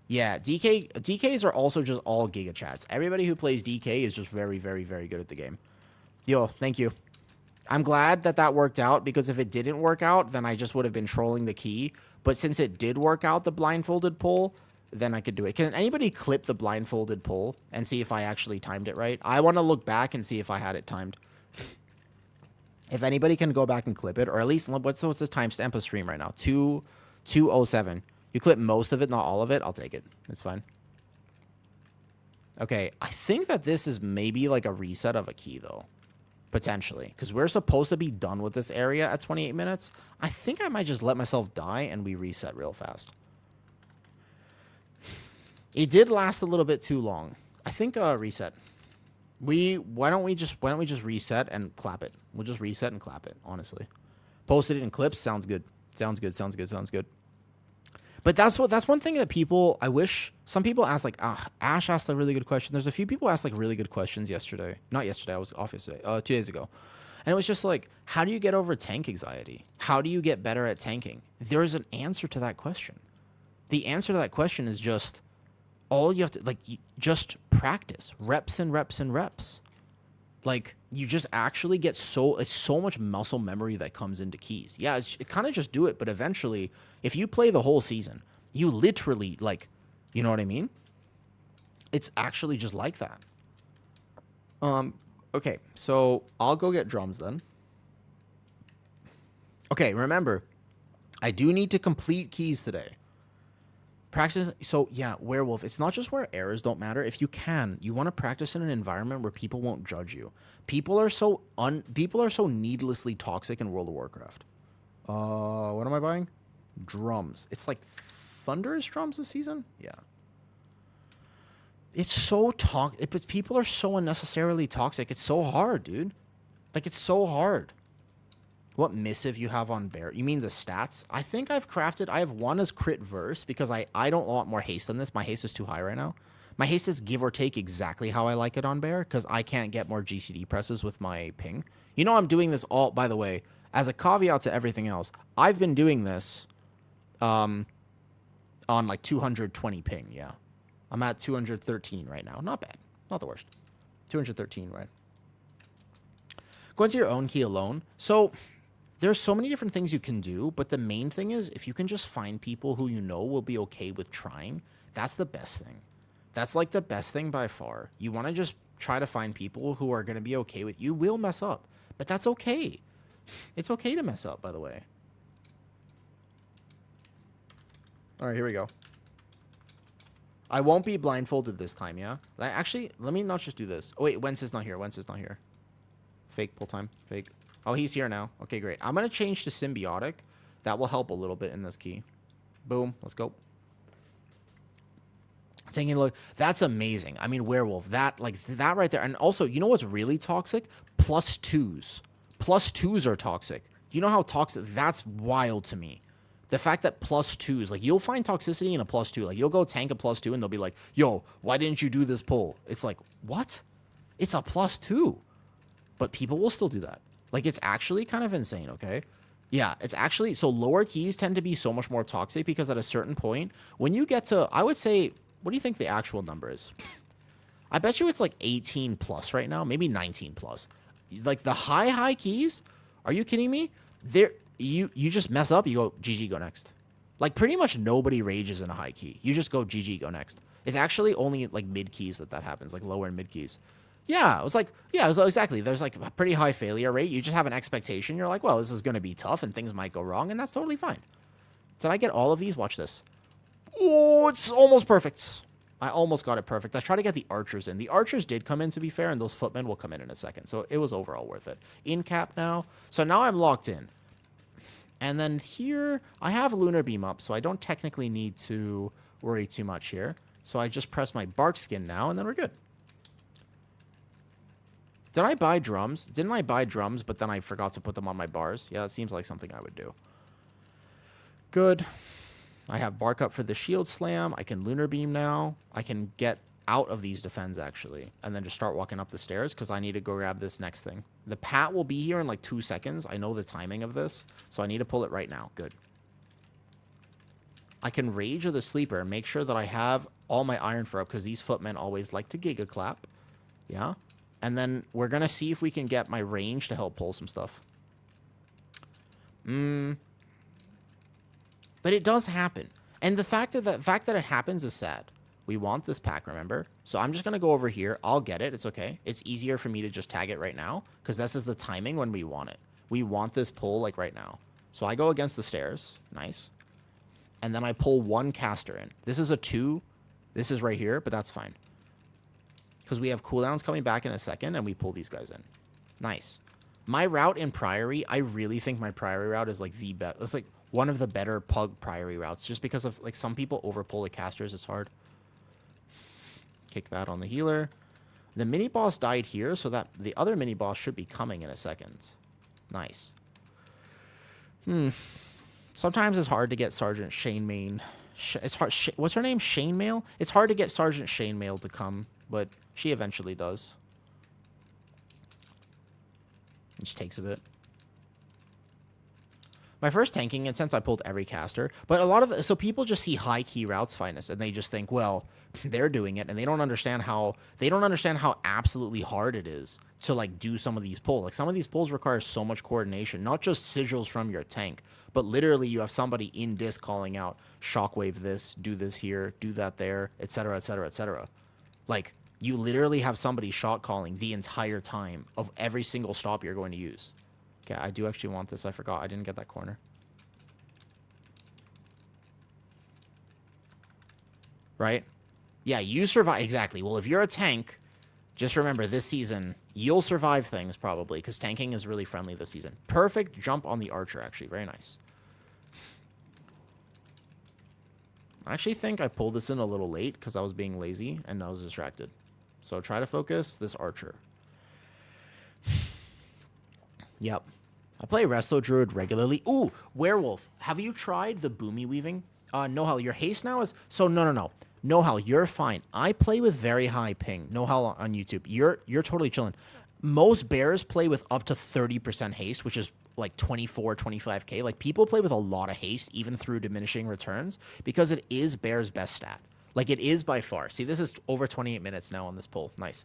Speaker 2: Yeah, DKs are also just all Giga Chats. Everybody who plays DK is just very, very, very good at the game. Yo, thank you. I'm glad that worked out, because if it didn't work out, then I just would have been trolling the key. But since it did work out, the blindfolded pull, then I could do it. Can anybody clip the blindfolded pull and see if I actually timed it right? I want to look back and see if I had it timed. If anybody can go back and clip it, or at least, what's the timestamp of stream right now? 2:07. You clip most of it, not all of it, I'll take it. It's fine. Okay, I think that this is maybe like a reset of a key, though. Potentially. Because we're supposed to be done with this area at 28 minutes. I think I might just let myself die and we reset real fast. It did last a little bit too long. I think reset. Why don't we just reset and clap it? We'll just reset and clap it, honestly. Posted it in clips, sounds good. Sounds good. But that's one thing that I wish some people ask, like, Ash asked a really good question. There's a few people asked like really good questions yesterday. Not yesterday, I was off yesterday. 2 days ago. And it was just like, how do you get over tank anxiety? How do you get better at tanking? There's an answer to that question. The answer to that question is just all you have to, like, just practice. Reps and reps and reps. Like, you just actually get it's so much muscle memory that comes into keys. Yeah, it kind of just do it, but eventually, if you play the whole season, you literally, like, you know what I mean? It's actually just like that. Okay, so I'll go get drums then. Okay, remember, I do need to complete keys today. Practice. So yeah, werewolf. It's not just where errors don't matter. If you want to practice in an environment where people won't judge you. People are so needlessly toxic in World of Warcraft. What am I buying? Drums. It's like Thunderous drums this season. Yeah. It's so but people are so unnecessarily toxic. It's so hard, dude. Like, it's so hard. What missive you have on bear? You mean the stats? I think I have one as crit verse because I don't want more haste on this. My haste is too high right now. My haste is give or take exactly how I like it on bear because I can't get more GCD presses with my ping. You know, I'm doing this all, by the way, as a caveat to everything else. I've been doing this on like 220 ping, yeah. I'm at 213 right now. Not bad. Not the worst. 213, right? Go into your own key alone. So there's so many different things you can do, but the main thing is if you can just find people who you know will be okay with trying, that's the best thing. That's like the best thing by far. You want to just try to find people who are going to be okay with you will mess up. But that's okay. It's okay to mess up, by the way. All right, here we go. I won't be blindfolded this time, yeah? Actually, let me not just do this. Oh, wait, Wentz is not here. Wentz is not here. Fake pull time. Fake. Oh, he's here now. Okay, great. I'm going to change to symbiotic. That will help a little bit in this key. Boom. Let's go. Taking a look. That's amazing. I mean, werewolf. That right there. And also, you know what's really toxic? +2s. +2s are toxic. You know how toxic? That's wild to me. The fact that +2s, like, you'll find toxicity in a +2. Like, you'll go tank a +2 and they'll be like, yo, why didn't you do this pull? It's like, what? It's a +2. But people will still do that. Like, it's actually kind of insane, okay? Yeah, it's actually, so lower keys tend to be so much more toxic because at a certain point, when you get to, I would say, what do you think the actual number is? I bet you it's like 18 plus right now, maybe 19 plus. Like, the high keys, are you kidding me? You just mess up, you go GG, go next. Like, pretty much nobody rages in a high key. You just go GG, go next. It's actually only like mid keys that happens, like lower and mid keys. Yeah, it was exactly. There's like a pretty high failure rate. You just have an expectation. You're like, well, this is going to be tough and things might go wrong, and that's totally fine. Did I get all of these? Watch this. Oh, it's almost perfect. I almost got it perfect. I tried to get the archers in. The archers did come in, to be fair, and those footmen will come in a second. So it was overall worth it. In cap now. So now I'm locked in. And then here, I have Lunar Beam up, so I don't technically need to worry too much here. So I just press my bark skin now, and then we're good. Did I buy drums? Didn't I buy drums, but then I forgot to put them on my bars? Yeah, that seems like something I would do. Good. I have bark up for the shield slam. I can Lunar Beam now. I can get out of these defends, actually, and then just start walking up the stairs because I need to go grab this next thing. The pat will be here in like 2 seconds. I know the timing of this, so I need to pull it right now. Good. I can Rage of the Sleeper and make sure that I have all my Iron for up because these footmen always like to Giga Clap. Yeah. And then we're going to see if we can get my range to help pull some stuff. But it does happen. And the fact that it happens is sad. We want this pack, remember? So I'm just going to go over here. I'll get it. It's okay. It's easier for me to just tag it right now because this is the timing when we want it. We want this pull like right now. So I go against the stairs. Nice. And then I pull 1 caster in. This is a 2. This is right here, but that's fine. Because we have cooldowns coming back in a second, and we pull these guys in. Nice. My route in Priory, I really think my Priory route is like the best. It's like one of the better pug Priory routes, just because of like some people overpull the casters. It's hard. Kick that on the healer. The mini boss died here, so that the other mini boss should be coming in a second. Nice. Sometimes it's hard to get Sergeant Chainmail. It's hard. What's her name? Chainmail? It's hard to get Sergeant Chainmail to come, but she eventually does. It just takes a bit. My first tanking instance, I pulled every caster, but a lot of so people just see high key routes finest, and they just think, well, they're doing it, and they don't understand how absolutely hard it is to like do some of these pulls. Like some of these pulls require so much coordination, not just sigils from your tank, but literally you have somebody in disc calling out, shockwave this, do this here, do that there, etc., etc., etc. Like you literally have somebody shot calling the entire time of every single stop you're going to use. Okay, I do actually want this. I forgot. I didn't get that corner. Right? Yeah, you survive. Exactly. Well, if you're a tank, just remember this season, you'll survive things probably because tanking is really friendly this season. Perfect jump on the archer, actually. Very nice. I actually think I pulled this in a little late because I was being lazy and I was distracted. So try to focus this archer. Yep. I play Resto Druid regularly. Ooh, Werewolf. Have you tried the Boomy Weaving? Nohel, your haste now is... So, no. Nohel, you're fine. I play with very high ping. Nohel on YouTube. You're totally chilling. Most bears play with up to 30% haste, which is like 24, 25k. Like, people play with a lot of haste, even through diminishing returns, because it is bear's best stat. Like, it is by far. See, this is over 28 minutes now on this pull. Nice.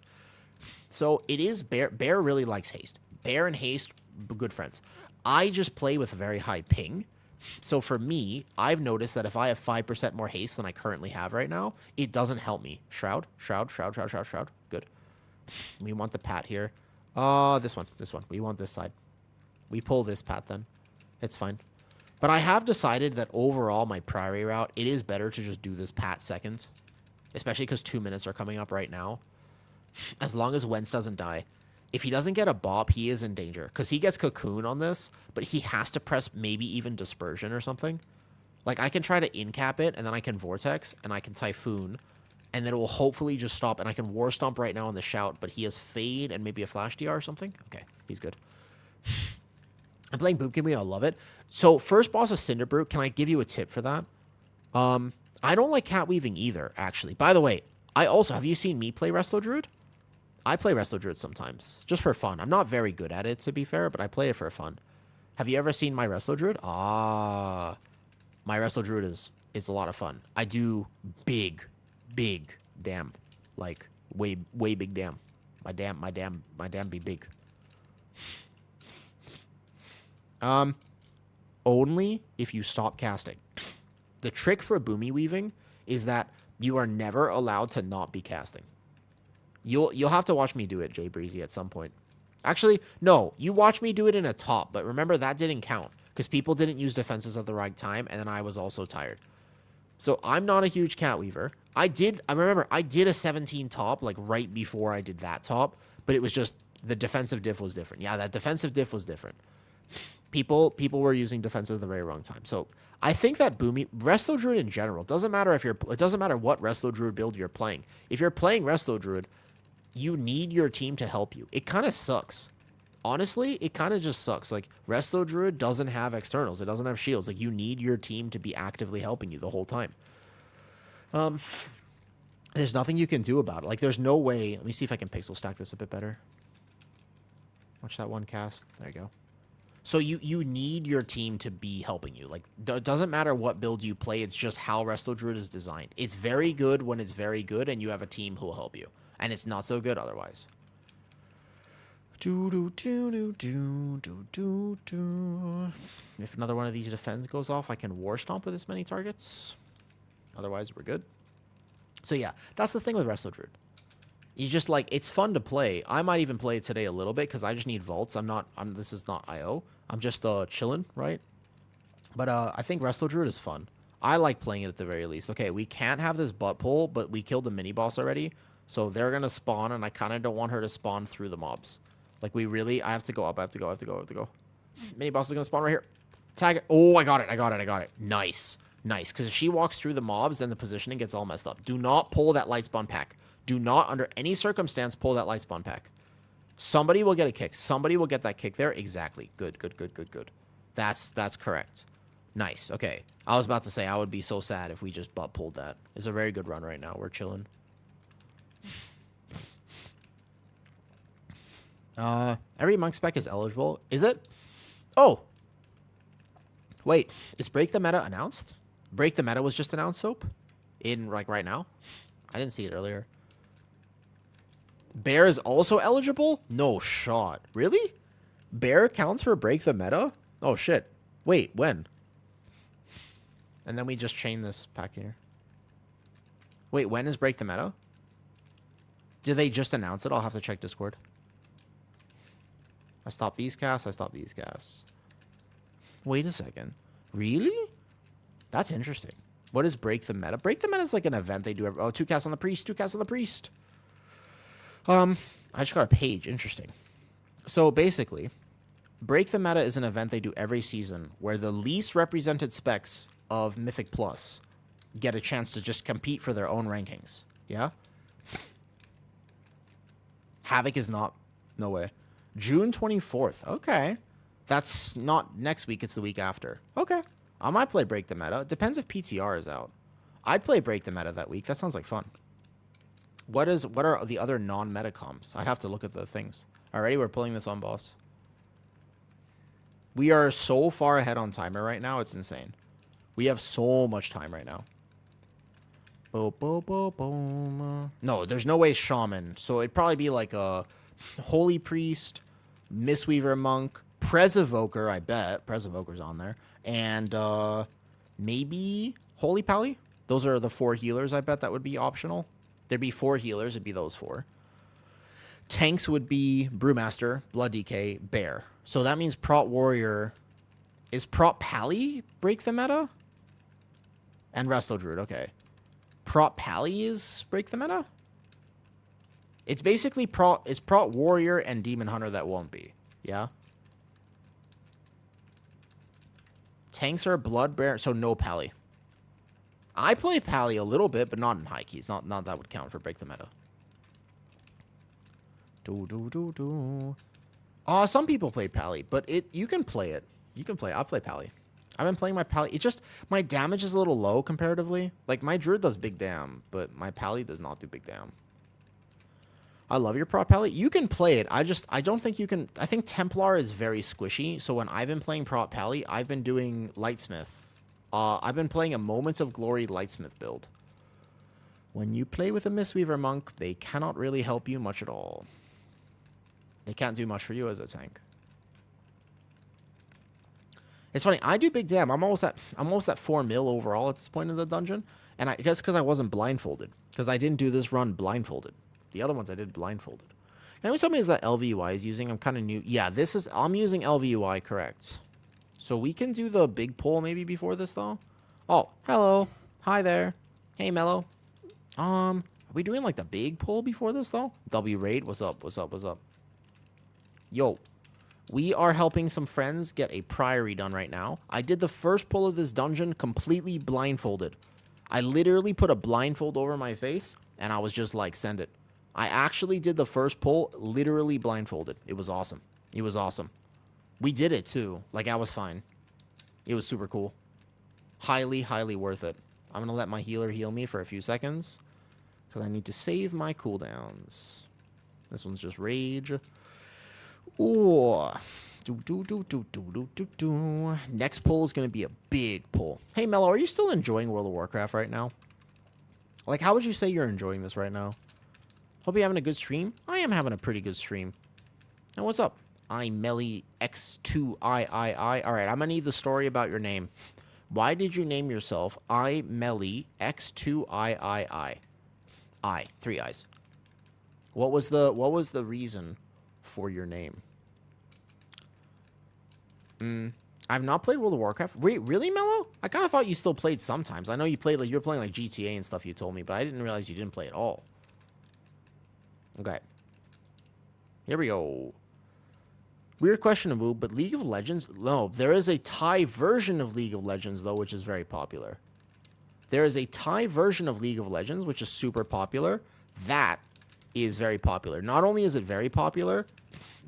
Speaker 2: So, it is bear. Bear really likes haste. Bear and haste, good friends. I just play with a very high ping. So for me, I've noticed that if I have 5% more haste than I currently have right now, it doesn't help me. Shroud. Good. We want the pat here. This one. We want this side. We pull this pat then. It's fine. But I have decided that overall, my priority route, it is better to just do this pat second. Especially because 2 minutes are coming up right now. As long as Wentz doesn't die. If he doesn't get a bop, he is in danger. Because he gets Cocoon on this, but he has to press maybe even Dispersion or something. Like, I can try to incap it, and then I can Vortex, and I can Typhoon, and then it will hopefully just stop, and I can War Stomp right now on the Shout, but he has Fade and maybe a Flash DR or something? Okay, he's good. I'm playing Boom Kimmy, I love it. So, first boss of Cinderbrew, can I give you a tip for that? I don't like cat weaving either, actually. By the way, have you seen me play Resto Druid? I play Resto Druid sometimes, just for fun. I'm not very good at it, to be fair, but I play it for fun. Have you ever seen my Resto Druid? My Resto Druid is a lot of fun. I do big dam. Like, way big dam. My dam be big. Only if you stop casting. The trick for boomy weaving is that you are never allowed to not be casting. You'll have to watch me do it, Jay Breezy, at some point. Actually, no, you watch me do it in a top, but remember that didn't count because people didn't use defenses at the right time, and then I was also tired. So I'm not a huge cat weaver. I remember I did a 17 top like right before I did that top, but it was just the defensive diff was different. Yeah, that defensive diff was different. People were using defensive at the very wrong time. So I think that Resto Druid in general it doesn't matter what Resto Druid build you're playing. If you're playing Resto Druid, you need your team to help you. It kind of sucks. Honestly, it kind of just sucks. Like, Resto Druid doesn't have externals. It doesn't have shields. Like, you need your team to be actively helping you the whole time. There's nothing you can do about it. Like, there's no way. Let me see if I can pixel stack this a bit better. Watch that one cast. There you go. So you need your team to be helping you. Like, it doesn't matter what build you play. It's just how Resto Druid is designed. It's very good when it's very good and you have a team who will help you. And it's not so good otherwise. If another one of these defense goes off, I can War Stomp with as many targets. Otherwise, we're good. So yeah, that's the thing with Resto Druid. You just, like, it's fun to play. I might even play it today a little bit because I just need vaults. This is not IO. I'm just chilling, right? But I think Resto Druid is fun. I like playing it at the very least. Okay, we can't have this butt pull, but we killed the mini boss already. So they're going to spawn, and I kind of don't want her to spawn through the mobs. Like, I have to go up. I have to go. Mini boss is going to spawn right here. Tag it. Oh, I got it. Nice. Because if she walks through the mobs, then the positioning gets all messed up. Do not pull that light spawn pack. Do not, under any circumstance, pull that light spawn pack. Somebody will get a kick. Somebody will get that kick there. Exactly. Good. That's correct. Nice. Okay. I was about to say, I would be so sad if we just butt pulled that. It's a very good run right now. We're chilling. Every monk spec is eligible. Is it? Oh. Wait. Is Break the Meta announced? Break the Meta was just announced, Soap? In, like, right now? I didn't see it earlier. Bear is also eligible? No shot. Really? Bear counts for Break the Meta? Oh, shit. Wait, when? And then we just chain this pack here. Wait, when is Break the Meta? Did they just announce it? I'll have to check Discord. I stopped these casts. Wait a second. Really? That's interesting. What is Break the Meta? Break the Meta is like an event they do. 2 casts on the priest. I just got a page. Interesting. So basically, Break the Meta is an event they do every season where the least represented specs of Mythic Plus get a chance to just compete for their own rankings. Yeah? Havoc is not. No way. June 24th. Okay. That's not next week. It's the week after. Okay. I might play Break the Meta. It depends if PTR is out. I'd play Break the Meta that week. That sounds like fun. What are the other non-meta comps? I'd have to look at the things. Alrighty, we're pulling this on, boss. We are so far ahead on timer right now. It's insane. We have so much time right now. No, there's no way Shaman. So it'd probably be like a Holy Priest, Mistweaver Monk, Presevoker, I bet. Presevoker's on there. And maybe Holy Pally. Those are the 4 healers, I bet that would be optional. There'd be 4 healers. It'd be those 4. Tanks would be Brewmaster, Blood DK, Bear. So that means Prot Warrior. Is Prot Pally break the meta? And Resto Druid, okay. Prot Pally is break the meta? It's basically it's Prot Warrior and Demon Hunter that won't be. Yeah? Tanks are Blood Bear, so no Pally. I play Pally a little bit, but not in high keys. Not that would count for break the meta. Some people play Pally, but you can play it. You can play. I'll play Pally. I've been playing my Pally. It just, my damage is a little low comparatively. Like, my Druid does big dam, but my Pally does not do big dam. I love your Prot Pally. You can play it. I don't think you can. I think Templar is very squishy. So when I've been playing Prot Pally, I've been doing Lightsmith. I've been playing a Moments of Glory Lightsmith build. When you play with a Mistweaver Monk, they cannot really help you much at all. They can't do much for you as a tank. It's funny, I do big damn. I'm almost at 4 mil overall at this point in the dungeon. And I guess because I wasn't blindfolded. Because I didn't do this run blindfolded. The other ones I did blindfolded. And what tell me is that LVUI is using. I'm kind of new. Yeah, I'm using LVUI, correct. So we can do the big pull maybe before this though. Oh, hello. Hi there. Hey, Mello. Are we doing like the big pull before this though? W raid, what's up? What's up? What's up? Yo, we are helping some friends get a priory done right now. I did the first pull of this dungeon completely blindfolded. I literally put a blindfold over my face, and I was just like, send it. I actually did the first pull literally blindfolded. It was awesome. It was awesome. We did it, too. Like, I was fine. It was super cool. Highly, highly worth it. I'm going to let my healer heal me for a few seconds, because I need to save my cooldowns. This one's just rage. Ooh. Next pull is going to be a big pull. Hey, Mello, are you still enjoying World of Warcraft right now? Like, how would you say you're enjoying this right now? Hope you're having a good stream. I am having a pretty good stream. And what's up? I'm Melly X2II. Alright, I'm going to need the story about your name. Why did you name yourself I Melly X2II? I. 3 I's. What was the reason for your name? I've not played World of Warcraft. Wait, really, Mello? I kind of thought you still played sometimes. I know you played, like, you were playing like GTA and stuff, you told me, but I didn't realize you didn't play at all. Okay. Here we go. Weird question to move, but League of Legends? No, there is a Thai version of League of Legends, though, which is very popular. There is a Thai version of League of Legends, which is super popular. That is very popular. Not only is it very popular,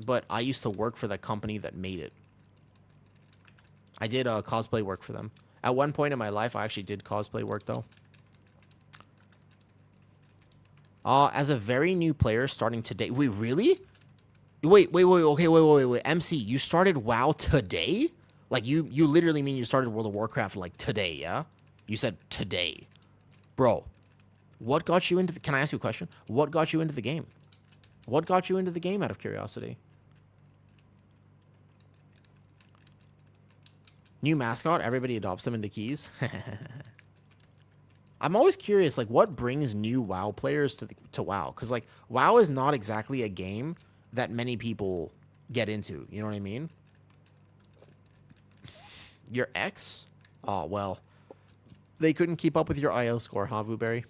Speaker 2: but I used to work for the company that made it. I did cosplay work for them. At one point in my life, I actually did cosplay work, though. As a very new player starting today. Wait, really? Wait. Okay, wait. MC, you started WoW today? Like, you literally mean you started World of Warcraft, like, today, yeah? You said today. Bro, what got you into the... Can I ask you a question? What got you into the game? What got you into the game, out of curiosity? New mascot, everybody adopts them into keys. I'm always curious, like, what brings new WoW players to WoW? Because, like, WoW is not exactly a game that many people get into. You know what I mean? Your ex? Oh, well. They couldn't keep up with your IO score, huh, Vuberry?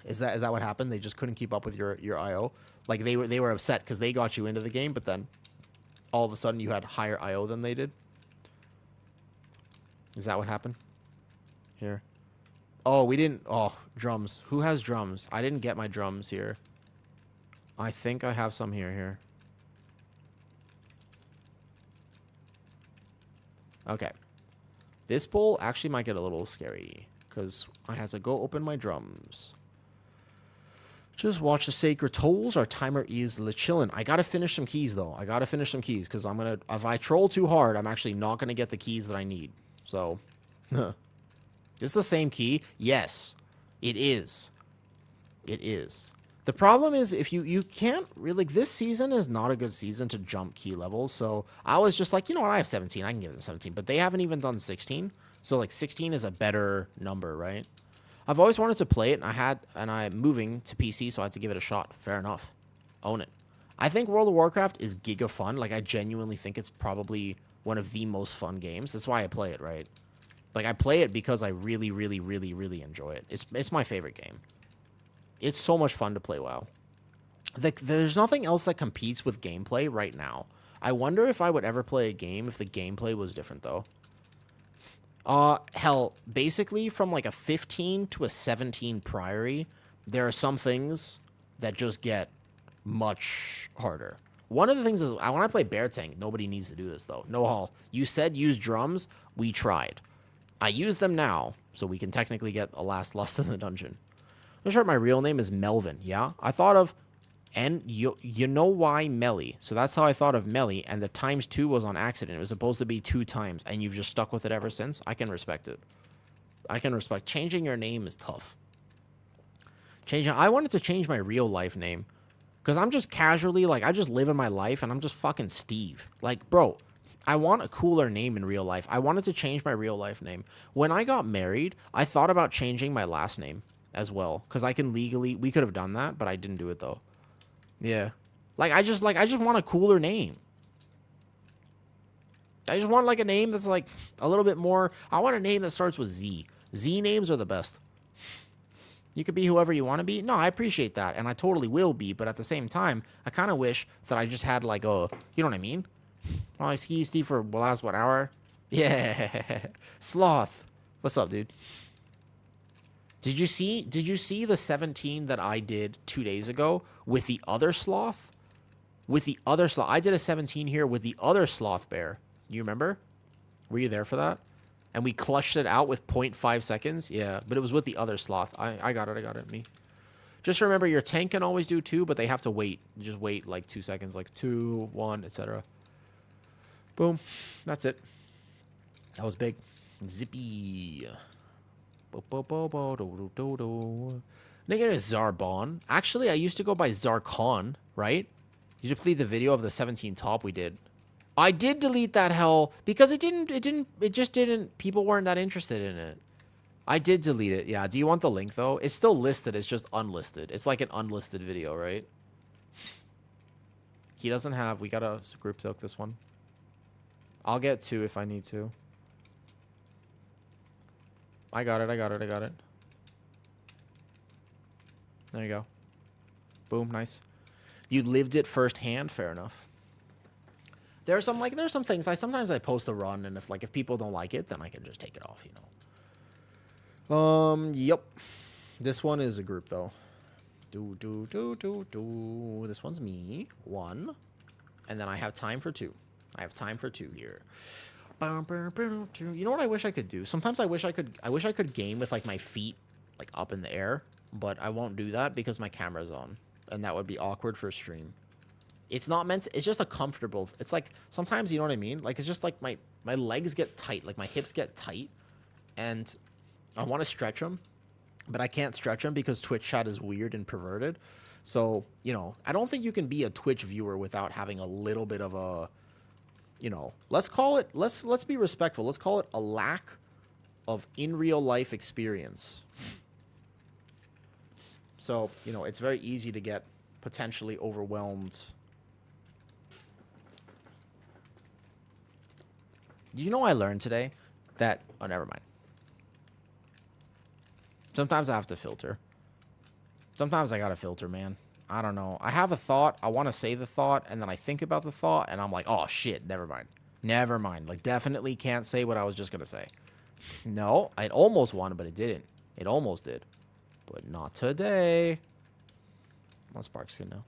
Speaker 2: Is that what happened? They just couldn't keep up with your IO? Like, they were upset because they got you into the game, but then all of a sudden you had higher IO than they did? Is that what happened? Here. Oh, we didn't... Oh, drums. Who has drums? I didn't get my drums here. I think I have some here. Okay. This bowl actually might get a little scary, because I had to go open my drums. Just watch the sacred tolls. Our timer is chillin'. I gotta finish some keys, though. I gotta finish some keys, because I'm gonna... If I troll too hard, I'm actually not gonna get the keys that I need. So... Is the same key? Yes, it is. It is. The problem is, if you can't really... Like, this season is not a good season to jump key levels, so I was just like, you know what, I have 17, I can give them 17, but they haven't even done 16, so, like, 16 is a better number, right? I've always wanted to play it, and I'm moving to PC, so I had to give it a shot. Fair enough. Own it. I think World of Warcraft is giga fun. Like, I genuinely think it's probably one of the most fun games. That's why I play it, right? Like, I play it because I really, really, really, really enjoy it. It's my favorite game. It's so much fun to play WoW. There's nothing else that competes with gameplay right now. I wonder if I would ever play a game if the gameplay was different, though. Hell, basically from like a 15 to a 17 Priory, there are some things that just get much harder. One of the things is, when I play Bear Tank, nobody needs to do this, though. No hall. You said use drums. We tried. I use them now, so we can technically get a last lost in the dungeon. I'm sure my real name is Melvin, yeah? I thought of, and you know why Melly. So that's how I thought of Melly, and the ×2 was on accident. It was supposed to be 2 times, and you've just stuck with it ever since. I can respect it. I can respect. Changing your name is tough. I wanted to change my real life name, because I'm just casually, like, I just live in my life, and I'm just fucking Steve. Like, bro, I want a cooler name in real life. I wanted to change my real life name. When I got married, I thought about changing my last name as well, because I can legally, we could have done that, but I didn't do it, though. Yeah. I just want a cooler name. I just want, like, a name that's, like, a little bit more, I want a name that starts with Z. Z names are the best. You could be whoever you want to be. No, I appreciate that, and I totally will be, but at the same time, I kind of wish that I just had, like, a, you know what I mean? Well, I ski Steve for the last, what, hour? Yeah. Sloth. What's up, dude? Did you see the 17 that I did 2 days ago with the other sloth? With the other sloth. I did a 17 here with the other sloth bear. You remember? Were you there for that? And we clutched it out with 0.5 seconds? Yeah, but it was with the other sloth. I got it, me. Just remember, your tank can always do 2, but they have to wait. Just wait like 2 seconds, like 2, 1, etc. Boom. That's it. That was big. Zippy. Nigga is Zarbon. Actually, I used to go by Zarkon, right? You should play the video of the 17 top we did. I did delete that hell because it just didn't, people weren't that interested in it. I did delete it. Yeah. Do you want the link though? It's still listed. It's just unlisted. It's like an unlisted video, right? He doesn't have, we gotta group soak this one. I'll get 2 if I need to. I got it. There you go. Boom, nice. You lived it firsthand, fair enough. There's some things sometimes I post a run, and if people don't like it, then I can just take it off, you know. Yep. This one is a group though. This one's me. 1. And then I have time for 2. I have time for 2 here. You know what I wish I could do? Sometimes I wish I could game with like my feet like up in the air, but I won't do that because my camera's on, and that would be awkward for a stream. It's not meant to, it's just a comfortable, it's like sometimes, you know what I mean? Like, it's just like my legs get tight, like my hips get tight, and I want to stretch them, but I can't stretch them because Twitch chat is weird and perverted. So, you know, I don't think you can be a Twitch viewer without having a little bit of a, you know, let's call it, let's be respectful. Let's call it a lack of in real life experience. So, you know, it's very easy to get potentially overwhelmed. You know, I learned today that, oh, never mind. Sometimes I have to filter. Sometimes I gotta filter, man. I don't know. I have a thought. I want to say the thought, and then I think about the thought, and I'm like, oh, shit, never mind. Never mind. Like, definitely can't say what I was just going to say. No, I almost wanted, but it didn't. It almost did. But not today. I'm on Spark skin now.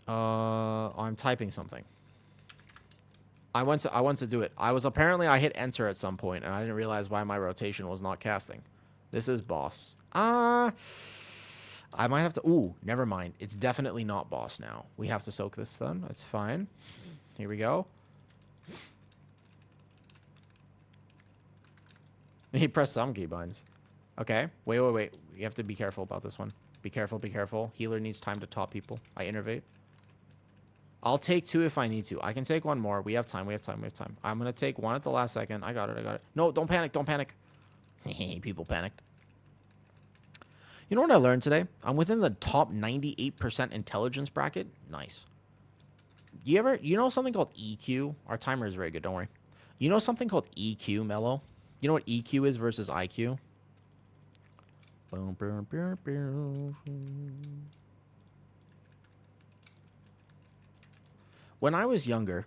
Speaker 2: I'm typing something. I went to do it. I hit enter at some point, and I didn't realize why my rotation was not casting. This is boss. I might have to, ooh, never mind. It's definitely not boss now. We have to soak this then. That's fine. Here we go. He pressed some keybinds. Okay. Wait. You have to be careful about this one. Be careful. Healer needs time to top people. I innervate. I'll take 2 if I need to. I can take 1 more. We have time. I'm going to take 1 at the last second. I got it. No, don't panic.
Speaker 1: People panicked. You know what I learned today? I'm within the top 98% intelligence bracket. Nice. You know something called EQ? Our timer is very good, don't worry. You know something called EQ, Mello? You know what EQ is versus IQ? When I was younger,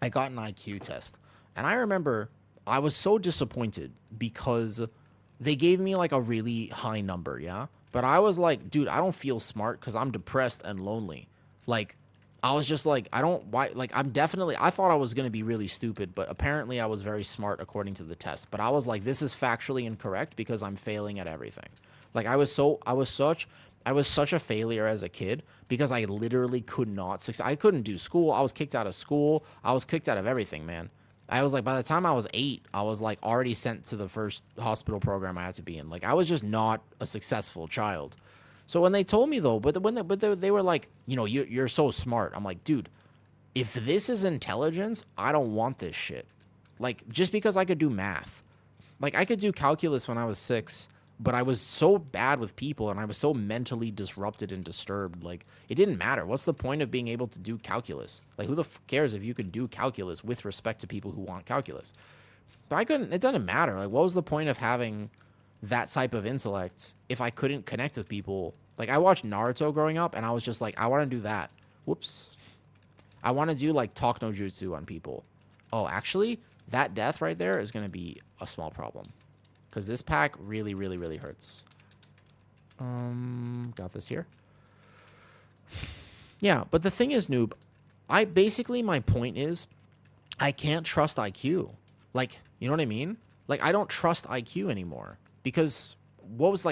Speaker 1: I got an IQ test. And I remember I was so disappointed because they gave me like a really high number, yeah? But I was like, dude, I don't feel smart because I'm depressed and lonely. Like, I was just like, I don't, why, like, I thought I was going to be really stupid, but apparently I was very smart according to the test. But I was like, this is factually incorrect because I'm failing at everything. Like, I was such a failure as a kid because I literally could not succeed. I couldn't do school. I was kicked out of school. I was kicked out of everything, man. I was like, by the time I was 8, I was like already sent to the first hospital program I had to be in. Like, I was just not a successful child. So when they told me though, they were like, you know, you're so smart. I'm like, dude, if this is intelligence, I don't want this shit. Like, just because I could do math, like I could do calculus when I was 6, but I was so bad with people and I was so mentally disrupted and disturbed. Like, it didn't matter. What's the point of being able to do calculus? Like, who the cares if you can do calculus with respect to people who want calculus? But I couldn't, it doesn't matter. Like, what was the point of having that type of intellect if I couldn't connect with people? Like, I watched Naruto growing up and I was just like, I want to do that. Whoops. I want to do like talk no jutsu on people. Oh, actually, that death right there is going to be a small problem. Because this pack really, really, really hurts. Got this here. Yeah, but the thing is, noob, my point is, I can't trust IQ. Like, you know what I mean? Like, I don't trust IQ anymore. Because,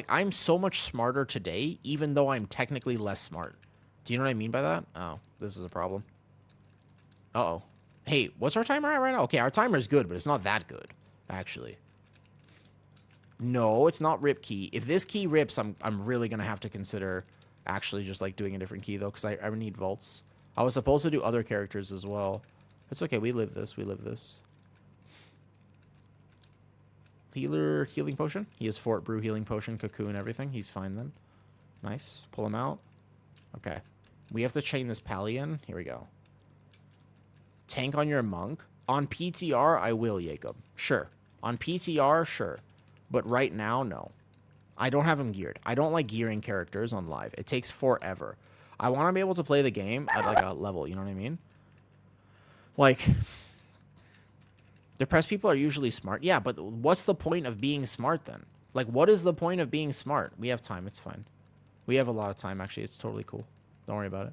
Speaker 1: I'm so much smarter today, even though I'm technically less smart. Do you know what I mean by that? Oh, this is a problem. Uh-oh. Hey, what's our timer at right now? Okay, our timer is good, but it's not that good, actually. No, it's not rip key. If this key rips, I'm really going to have to consider actually just, like, doing a different key, though, because I need vaults. I was supposed to do other characters as well. It's okay. We live this. We live this. Healing potion. He has Fort Brew healing potion, cocoon, everything. He's fine then. Nice. Pull him out. Okay. We have to chain this pally in. Here we go. Tank on your monk. On PTR, I will, Jacob. Sure. On PTR, sure. But right now, no. I don't have him geared. I don't like gearing characters on live. It takes forever. I want to be able to play the game at like a level, you know what I mean? Like, depressed people are usually smart. Yeah, but what's the point of being smart then? Like, what is the point of being smart? We have time. It's fine. We have a lot of time, actually. It's totally cool. Don't worry about it.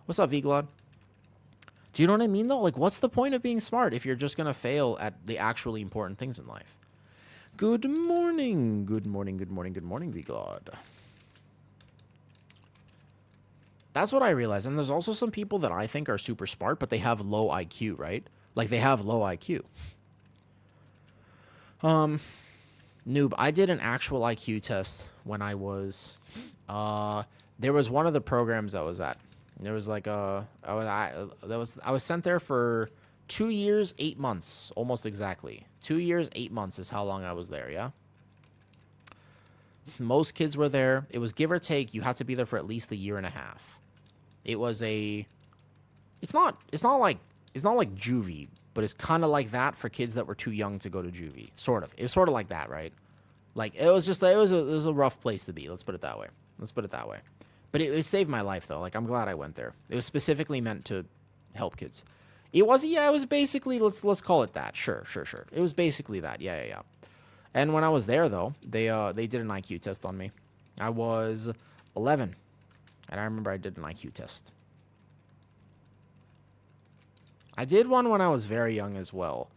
Speaker 1: What's up, Vglod? Do you know what I mean, though? Like, what's the point of being smart if you're just going to fail at the actually important things in life? Good morning. Good morning, good morning, good morning, Vglod. That's what I realized. And there's also some people that I think are super smart, but they have low IQ, right? Like, they have low IQ. Noob, I did an actual IQ test when I was, there was one of the programs that was at. There was like I was sent there for 2 years, 8 months, almost exactly. 2 years, 8 months is how long I was there, yeah? Most kids were there. It was give or take, you had to be there for at least a year and a half. It was it's not like juvie, but it's kind of like that for kids that were too young to go to juvie. Sort of. It was sort of like that, right? Like, it was a rough place to be. Let's put it that way. But it saved my life, though. Like, I'm glad I went there. It was specifically meant to help kids. It was basically, let's call it that. Sure. It was basically that. Yeah. And when I was there, though, they did an IQ test on me. I was 11, and I remember I did an IQ test. I did one when I was very young as well.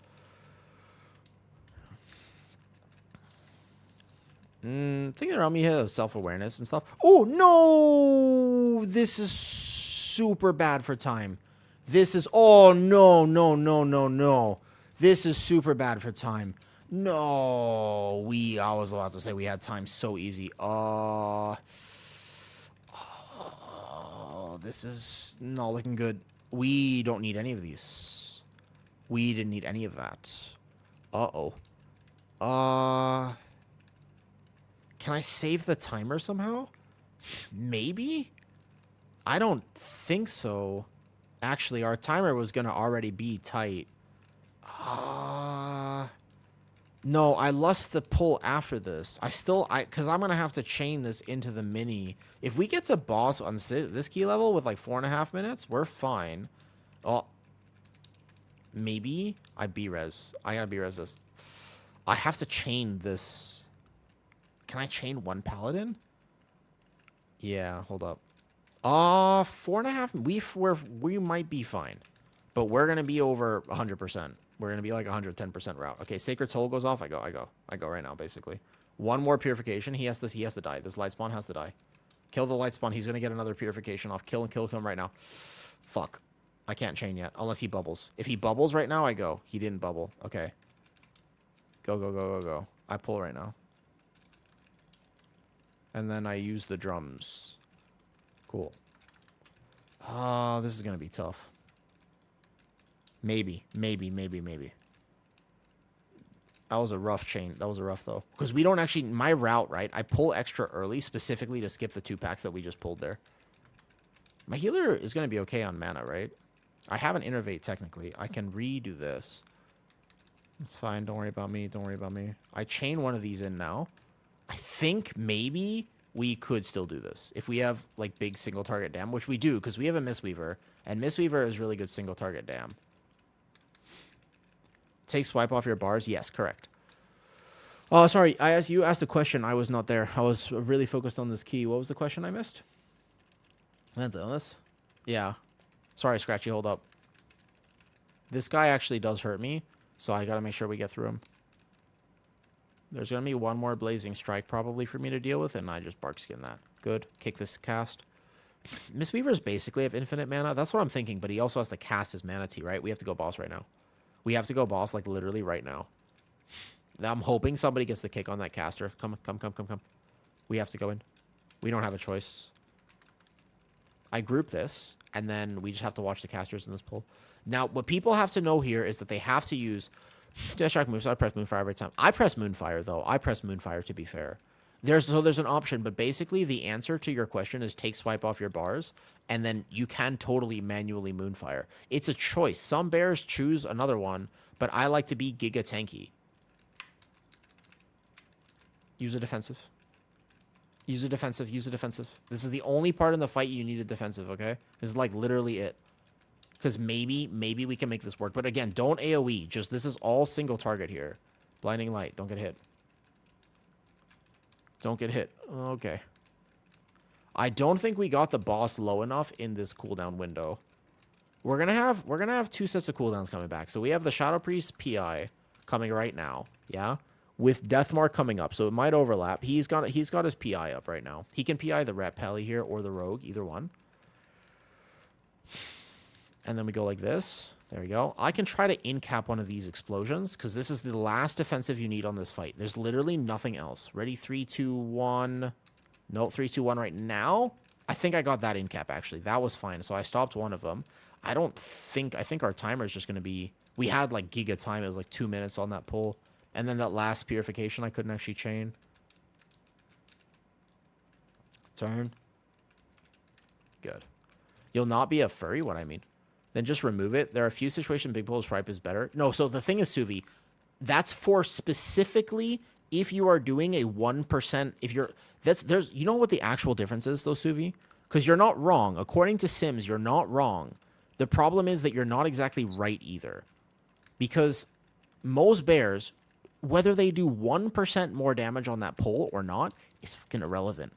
Speaker 1: Thing around me has self-awareness and stuff. Oh, no! This is super bad for time. Oh, no. This is super bad for time. No, I was about to say we had time so easy. This is not looking good. We don't need any of these. We didn't need any of that. Uh-oh.
Speaker 2: Can I save the timer somehow? Maybe? I don't think so. Actually, our timer was going to already be tight. No, I lost the pull after this. Because I'm going to have to chain this into the mini. If we get to boss on this key level with like 4.5 minutes, we're fine. Oh, maybe I B-res. I gotta B-res this. I have to chain this. Can I chain one paladin? Yeah, hold up. 4.5. We might be fine, but we're gonna be over 100%. We're gonna be like 110% route. Okay, Sacred Soul goes off. I go right now. Basically, one more purification. He has to die. This light spawn has to die. Kill the light spawn. He's gonna get another purification off. Kill him right now. Fuck. I can't chain yet unless he bubbles. If he bubbles right now, I go. He didn't bubble. Okay. Go. I pull right now. And then I use the drums. Cool. Oh, this is going to be tough. Maybe. That was a rough chain. That was a rough, though. Because we don't actually... My route, right? I pull extra early specifically to skip the 2 packs that we just pulled there. My healer is going to be okay on mana, right? I have an innervate, technically. I can redo this. It's fine. Don't worry about me. I chain one of these in now. I think maybe we could still do this. If we have, like, big single target dam, which we do, because we have a Mistweaver. And Mistweaver is really good single target dam. Take swipe off your bars? Yes, correct. Oh, sorry. You asked a question. I was not there. I was really focused on this key. What was the question I missed? This? Yeah. Sorry, Scratchy, hold up. This guy actually does hurt me, so I gotta make sure we get through him. There's gonna be one more Blazing Strike probably for me to deal with, and I just bark skin that. Good. Kick this cast. Mistweavers basically have infinite mana. That's what I'm thinking, but he also has to cast his Mana Tea, right? We have to go boss right now. We have to go boss, like, literally right now. I'm hoping somebody gets the kick on that caster. Come. We have to go in. We don't have a choice. I group this, and then we just have to watch the casters in this pull. Now, what people have to know here is that they have to use Dash Shock moves. So I press Moonfire every time. I press Moonfire, though. I press Moonfire, to be fair. There's an option, but basically the answer to your question is take swipe off your bars, and then you can totally manually Moonfire. It's a choice. Some bears choose another one, but I like to be Giga Tanky. Use a defensive. Use a defensive. This is the only part in the fight you need a defensive, okay? This is, like, literally it. Because maybe we can make this work. But again, don't AoE. Just, this is all single target here. Blinding Light. Don't get hit. Okay. I don't think we got the boss low enough in this cooldown window. We're gonna have 2 sets of cooldowns coming back. So we have the Shadow Priest PI coming right now. Yeah? With Deathmark coming up, so it might overlap. He's got his PI up right now. He can PI the Rat Pally here or the Rogue, either one. And then we go like this. There we go. I can try to in-cap one of these explosions, because this is the last defensive you need on this fight. There's literally nothing else. Ready? 3, 2, 1. No, 3, 2, 1 right now. I think I got that in-cap, actually. That was fine, so I stopped one of them. I think our timer is just going to be... We had, like, giga time. It was, like, 2 minutes on that pull. And then that last purification I couldn't actually chain. Turn. Good. You'll not be a furry? What I mean. Then just remove it. There are a few situations big pull swipe is better. No, so the thing is, Suvi, that's for specifically if you are doing a 1%, if you're, you know what the actual difference is though, Suvi? Because you're not wrong. According to Sims, you're not wrong. The problem is that you're not exactly right either. Because most bears, whether they do 1% more damage on that pull or not, is fucking irrelevant.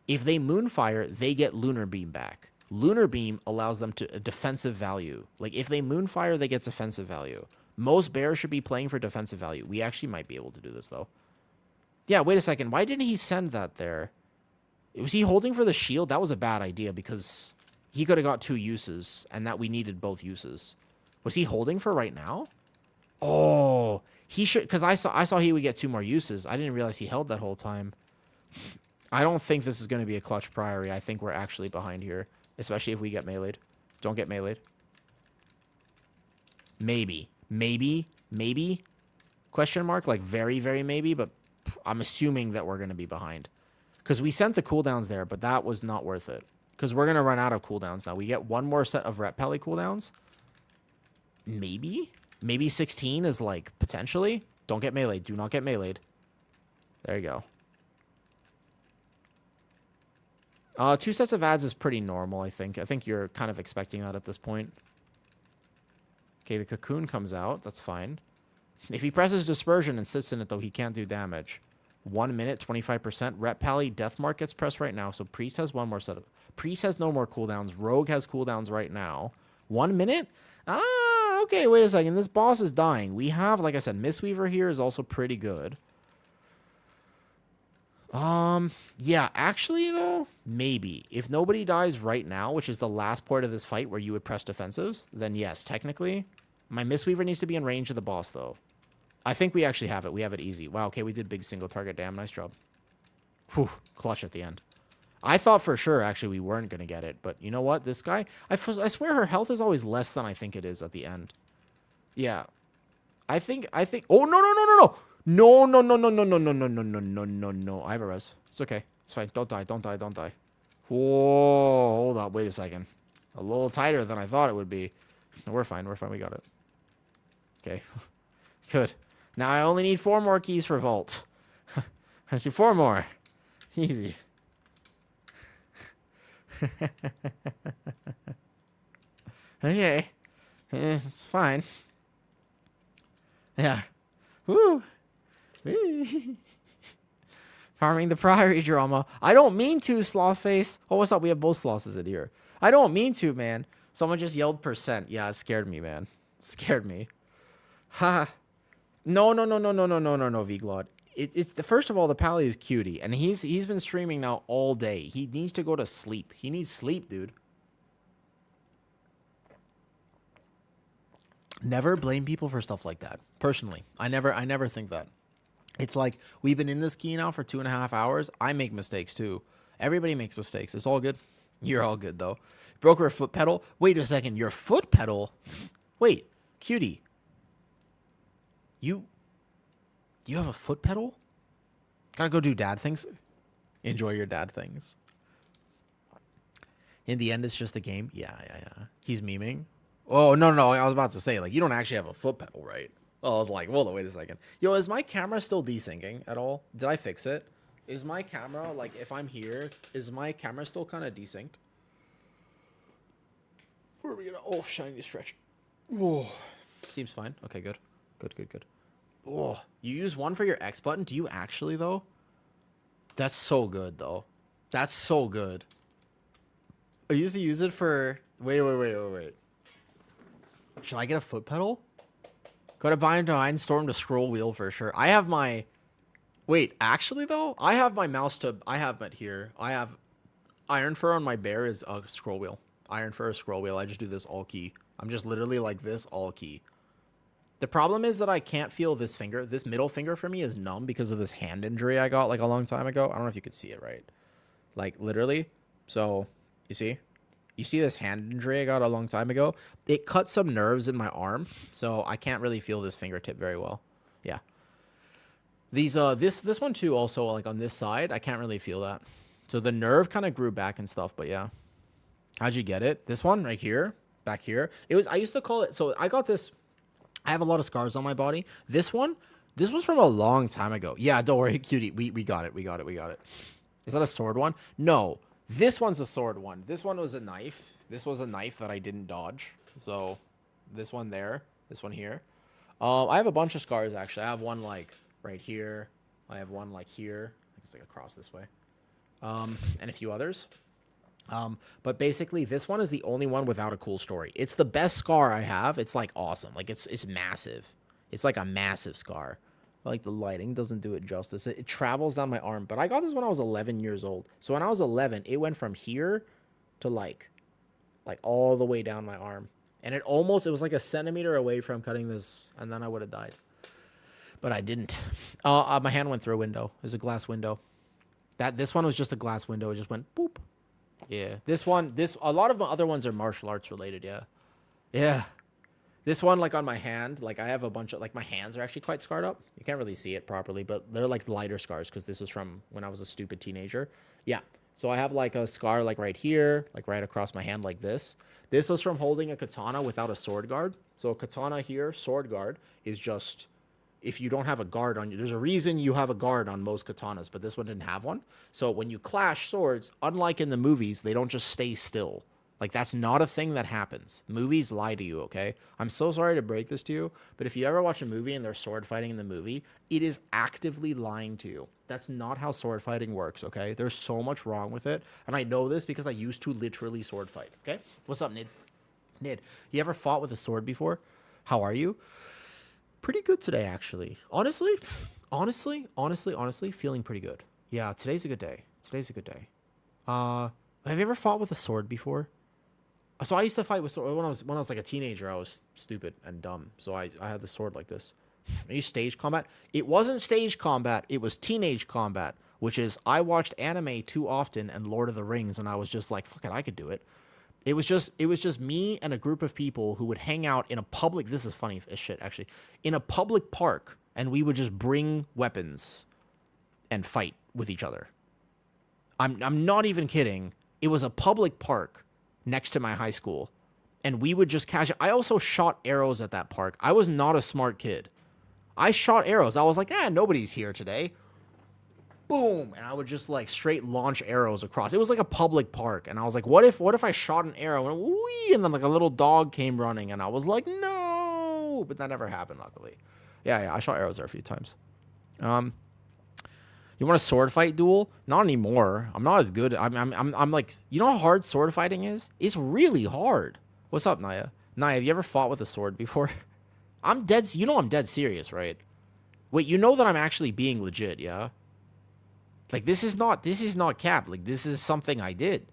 Speaker 2: If they Moonfire, they get Lunar Beam back. Lunar Beam allows them to a defensive value. Like, if they Moonfire, they get defensive value. Most bears should be playing for defensive value. We actually might be able to do this, though. Yeah, wait a second. Why didn't he send that there? Was he holding for the shield? That was a bad idea, because he could have got 2 uses, and that we needed both uses. Was he holding for right now? Oh, he should, because I saw he would get 2 more uses. I didn't realize he held that whole time. I don't think this is going to be a clutch priory. I think we're actually behind here. Especially if we get meleeed. Don't get meleeed. Maybe. Question mark? Like, very, very maybe, but I'm assuming that we're going to be behind. Because we sent the cooldowns there, but that was not worth it. Because we're going to run out of cooldowns now. We get one more set of Rep Pally cooldowns. Maybe? Maybe 16 is like, potentially. Don't get meleeed. Do not get meleeed. There you go. 2 sets of ads is pretty normal, I think. I think you're kind of expecting that at this point. Okay, the cocoon comes out. That's fine. If he presses dispersion and sits in it, though, he can't do damage. 1 minute, 25%. Rep Pally, Death Mark gets pressed right now. So Priest has one more set of... Priest has no more cooldowns. Rogue has cooldowns right now. 1 minute? Ah, okay, wait a second. This boss is dying. We have, like I said, Mistweaver here is also pretty good. Yeah, actually, though, maybe. If nobody dies right now, which is the last part of this fight where you would press defensives, then yes, technically. My Mistweaver needs to be in range of the boss, though. I think we actually have it. We have it easy. Wow, okay, we did big single target. Damn, nice job. Whew, clutch at the end. I thought for sure, actually, we weren't going to get it. But you know what? This guy, I swear her health is always less than I think it is at the end. Yeah. I think, oh, no, no, no, no, no. No, no, no, no, no, no, no, no, no, no, no, no, no. I have a res. It's okay. It's fine. Don't die. Don't die. Don't die. Whoa. Hold up. Wait a second. A little tighter than I thought it would be. No, we're fine. We're fine. We got it. Okay. Good. Now I only need 4 more keys for Vault. I see 4 more. Easy. Okay. It's fine. Yeah. Woo. Farming the Priory drama. I don't mean to, Slothface. Oh, what's up? We have both sloths in here. I don't mean to, man. Someone just yelled %. Yeah, it scared me, man. Scared me. Ha. No, no, no, no, no, no, no, no, no, Vglod. It's first of all, the Pally is cutie, and he's been streaming now all day. He needs to go to sleep. He needs sleep, dude. Never blame people for stuff like that. Personally, I never think that. It's like, we've been in this key now for 2.5 hours. I make mistakes too. Everybody makes mistakes. It's all good. You're all good though. Broke her foot pedal. Wait a second. Your foot pedal? Wait, cutie. You have a foot pedal? Gotta go do dad things? Enjoy your dad things. In the end, it's just a game. Yeah. He's memeing. Oh, no. I was about to say, like, you don't actually have a foot pedal, right? Oh, I was like, hold on, wait a second. Yo, is my camera still desyncing at all? Did I fix it? Is my camera, like, if I'm here, is my camera still kind of desynced? Where are we gonna... Oh, shiny stretch. Oh, seems fine. Okay, good. Good. Oh, you use one for your X button? Do you actually, though? That's so good, though. That's so good. I used to use it for... Wait. Should I get a foot pedal? Go to Bind Storm to scroll wheel for sure. I have my... Wait, actually, though? I have my mouse to... I have it here. I have... Iron Fur on my bear is a scroll wheel. Iron Fur is scroll wheel. I just do this all key. I'm just literally like this all key. The problem is that I can't feel this finger. This middle finger for me is numb because of this hand injury I got like a long time ago. I don't know if you could see it right. Like literally. So, you see? You see this hand injury I got a long time ago? It cut some nerves in my arm, so I can't really feel this fingertip very well. Yeah. These this one too also, like on this side, I can't really feel that. So the nerve kind of grew back and stuff, but yeah. How'd you get it? This one right here, back here. I used to call it, so I got this. I have a lot of scars on my body. This was from a long time ago. Yeah, don't worry, cutie. We got it. Is that a sword one? No. This one's a sword one. This one was a knife. This was a knife that I didn't dodge. So, this one there. This one here. I have a bunch of scars, actually. I have one, like, right here. I have one, like, here. I think it's, like, across this way. And a few others. But basically, this one is the only one without a cool story. It's the best scar I have. It's, like, awesome. Like, it's massive. It's, like, a massive scar. Like, the lighting doesn't do it justice. It travels down my arm. But I got this when I was 11 years old. So when I was 11, it went from here to, like all the way down my arm. And it was like a centimeter away from cutting this. And then I would have died. But I didn't. My hand went through a window. It was a glass window. This one was just a glass window. It just went boop. Yeah. A lot of my other ones are martial arts related, yeah. Yeah. This one, like on my hand, like I have a bunch of, like my hands are actually quite scarred up. You can't really see it properly, but they're like lighter scars because this was from when I was a stupid teenager. Yeah. So I have like a scar like right here, like right across my hand like this. This was from holding a katana without a sword guard. So a katana here, sword guard, is just if you don't have a guard on you. There's a reason you have a guard on most katanas, but this one didn't have one. So when you clash swords, unlike in the movies, they don't just stay still. Like, that's not a thing that happens. Movies lie to you, okay? I'm so sorry to break this to you, but if you ever watch a movie and there's sword fighting in the movie, it is actively lying to you. That's not how sword fighting works, okay? There's so much wrong with it, and I know this because I used to literally sword fight, okay? What's up, Nid? Nid, you ever fought with a sword before? How are you? Pretty good today, actually. Honestly, feeling pretty good. Yeah, today's a good day. Have you ever fought with a sword before? So I used to fight with sword when I was like a teenager. I was stupid and dumb, so I had the sword like this. I used stage combat. It wasn't stage combat. It was teenage combat, which is I watched anime too often and Lord of the Rings, and I was just like, fuck it, I could do it. It was just me and a group of people who would hang out in a public. This is funny as shit, actually. In a public park, and we would just bring weapons and fight with each other. I'm not even kidding. It was a public park next to my high school, and we would just I also shot arrows at that park. I was not a smart kid. I shot arrows. I was like, nobody's here today. Boom, and I would just like straight launch arrows across. It was like a public park, and I was like, what if I shot an arrow and whee, and then like a little dog came running, and I was like, no, but that never happened, luckily. Yeah, I shot arrows there a few times. You want a sword fight duel? Not anymore. I'm not as good. I'm like, you know how hard sword fighting is? It's really hard. What's up, Naya? Naya, have you ever fought with a sword before? I'm dead. You know I'm dead serious, right? Wait, you know that I'm actually being legit, yeah? Like, this is not cap. Like, this is something I did.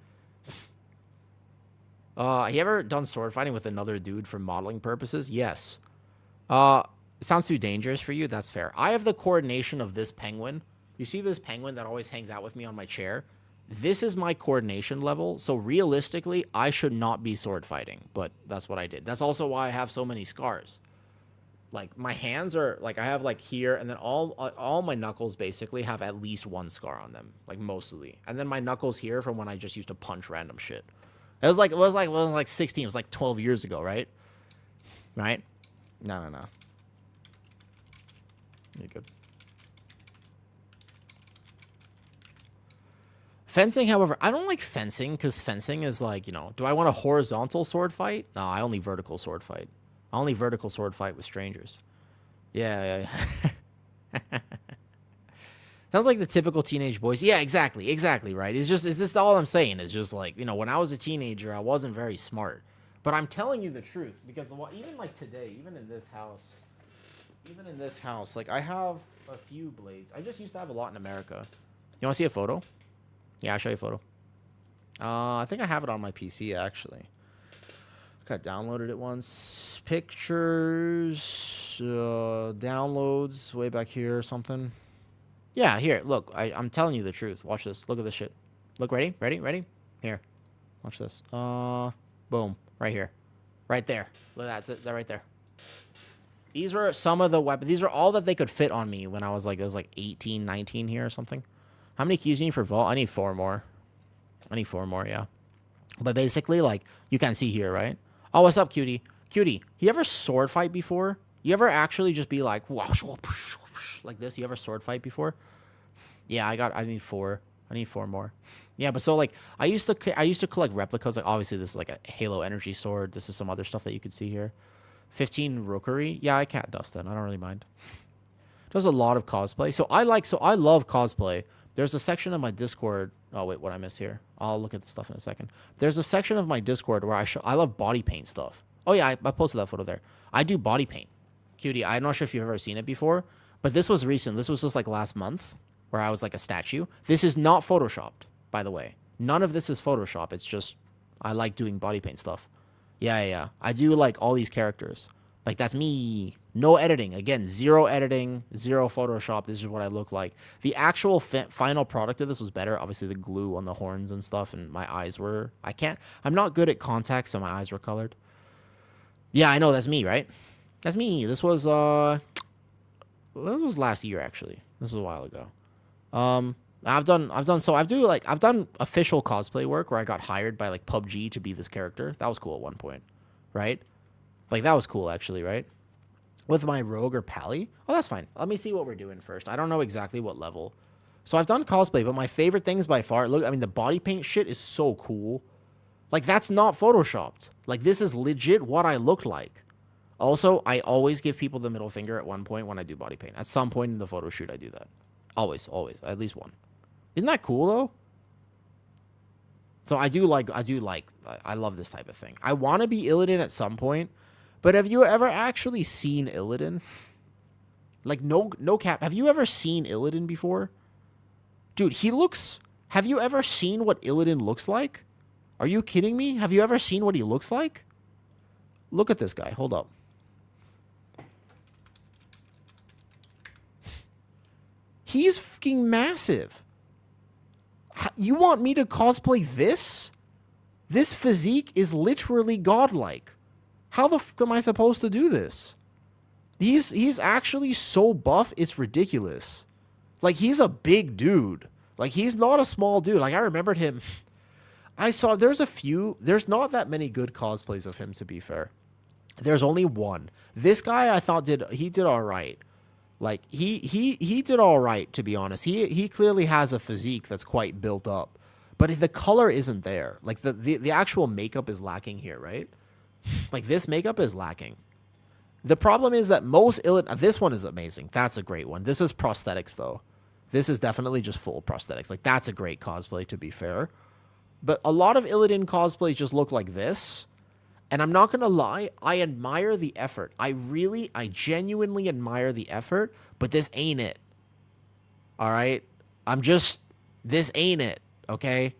Speaker 2: You ever done sword fighting with another dude for modeling purposes? Yes. It sounds too dangerous for you. That's fair. I have the coordination of this penguin. You see this penguin that always hangs out with me on my chair? This is my coordination level. So realistically, I should not be sword fighting, but that's what I did. That's also why I have so many scars. Like, my hands are, like, I have, like, here, and then all my knuckles basically have at least one scar on them, like, mostly. And then my knuckles here from when I just used to punch random shit. It was like 16. It was like 12 years ago, right? Right? No. You're good. Fencing, however, I don't like fencing because fencing is like, do I want a horizontal sword fight? No, I only vertical sword fight. I only vertical sword fight with strangers. Yeah. Sounds like the typical teenage boys. Yeah, exactly, right? It's just all I'm saying is just like, when I was a teenager, I wasn't very smart. But I'm telling you the truth because even like today, even in this house, like I have a few blades. I just used to have a lot in America. You want to see a photo? Yeah, I'll show you a photo. I think I have it on my PC, actually. I downloaded it once. Pictures, downloads, way back here or something. Yeah, here, look, I'm telling you the truth. Watch this. Look at this shit. Look, ready? Here, watch this. Boom, right here. Right there. Look, that's it, that right there. These were some of the weapons. These are all that they could fit on me when I was like, 18, 19 here or something. How many keys do you need for vault? I need 4 more. Yeah. But basically, like, you can see here, right? Oh, what's up, cutie? Cutie, you ever sword fight before? You ever actually just be like, like this? You ever sword fight before? Yeah, I need 4. I need 4 more. Yeah, but so, like, I used to collect replicas. Like, obviously, this is, like, a Halo energy sword. This is some other stuff that you could see here. 15 rookery. Yeah, I can't dust that. I don't really mind. There's a lot of cosplay. So I love cosplay. There's a section of my Discord. Oh, wait, what I miss here? I'll look at the stuff in a second. There's a section of my Discord where I love body paint stuff. Oh, yeah, I posted that photo there. I do body paint. Cutie, I'm not sure if you've ever seen it before, but this was recent. This was just like last month where I was like a statue. This is not Photoshopped, by the way. None of this is Photoshop. It's just I like doing body paint stuff. Yeah. I do like all these characters. Like, that's me. No editing. Again, 0 editing, 0 Photoshop. This is what I look like. The actual final product of this was better. Obviously, the glue on the horns and stuff, and my eyes were... I'm not good at contacts, so my eyes were colored. Yeah, I know. That's me, right? That's me. This was last year, actually. This was a while ago. I've done official cosplay work where I got hired by like PUBG to be this character. That was cool at one point, right? Like that was cool actually, right? With my rogue or pally. Oh, that's fine. Let me see what we're doing first. I don't know exactly what level. So I've done cosplay, but my favorite things by far, look, I mean, the body paint shit is so cool. Like, that's not photoshopped. Like, this is legit what I look like. Also, I always give people the middle finger at one point when I do body paint. At some point in the photo shoot, I do that. Always, always. At least one. Isn't that cool, though? So I love this type of thing. I want to be Illidan at some point, but have you ever actually seen Illidan? Like, no cap. Have you ever seen Illidan before? Dude, have you ever seen what Illidan looks like? Are you kidding me? Have you ever seen what he looks like? Look at this guy. Hold up. He's fucking massive. You want me to cosplay this? This physique is literally godlike. How the fuck am I supposed to do this? He's actually so buff, it's ridiculous. Like, he's a big dude. Like, he's not a small dude. Like, I remembered him. There's not that many good cosplays of him, to be fair. There's only one. This guy I thought did all right. Like, he did all right, to be honest. He clearly has a physique that's quite built up. But the color isn't there. Like, the actual makeup is lacking here, right? Like, this makeup is lacking. The problem is that this one is amazing. That's a great one. This is prosthetics, though. This is definitely just full prosthetics. Like, that's a great cosplay, to be fair. But a lot of Illidan cosplays just look like this. And I'm not going to lie, I admire the effort. I genuinely admire the effort, but this ain't it. All right? This ain't it, okay?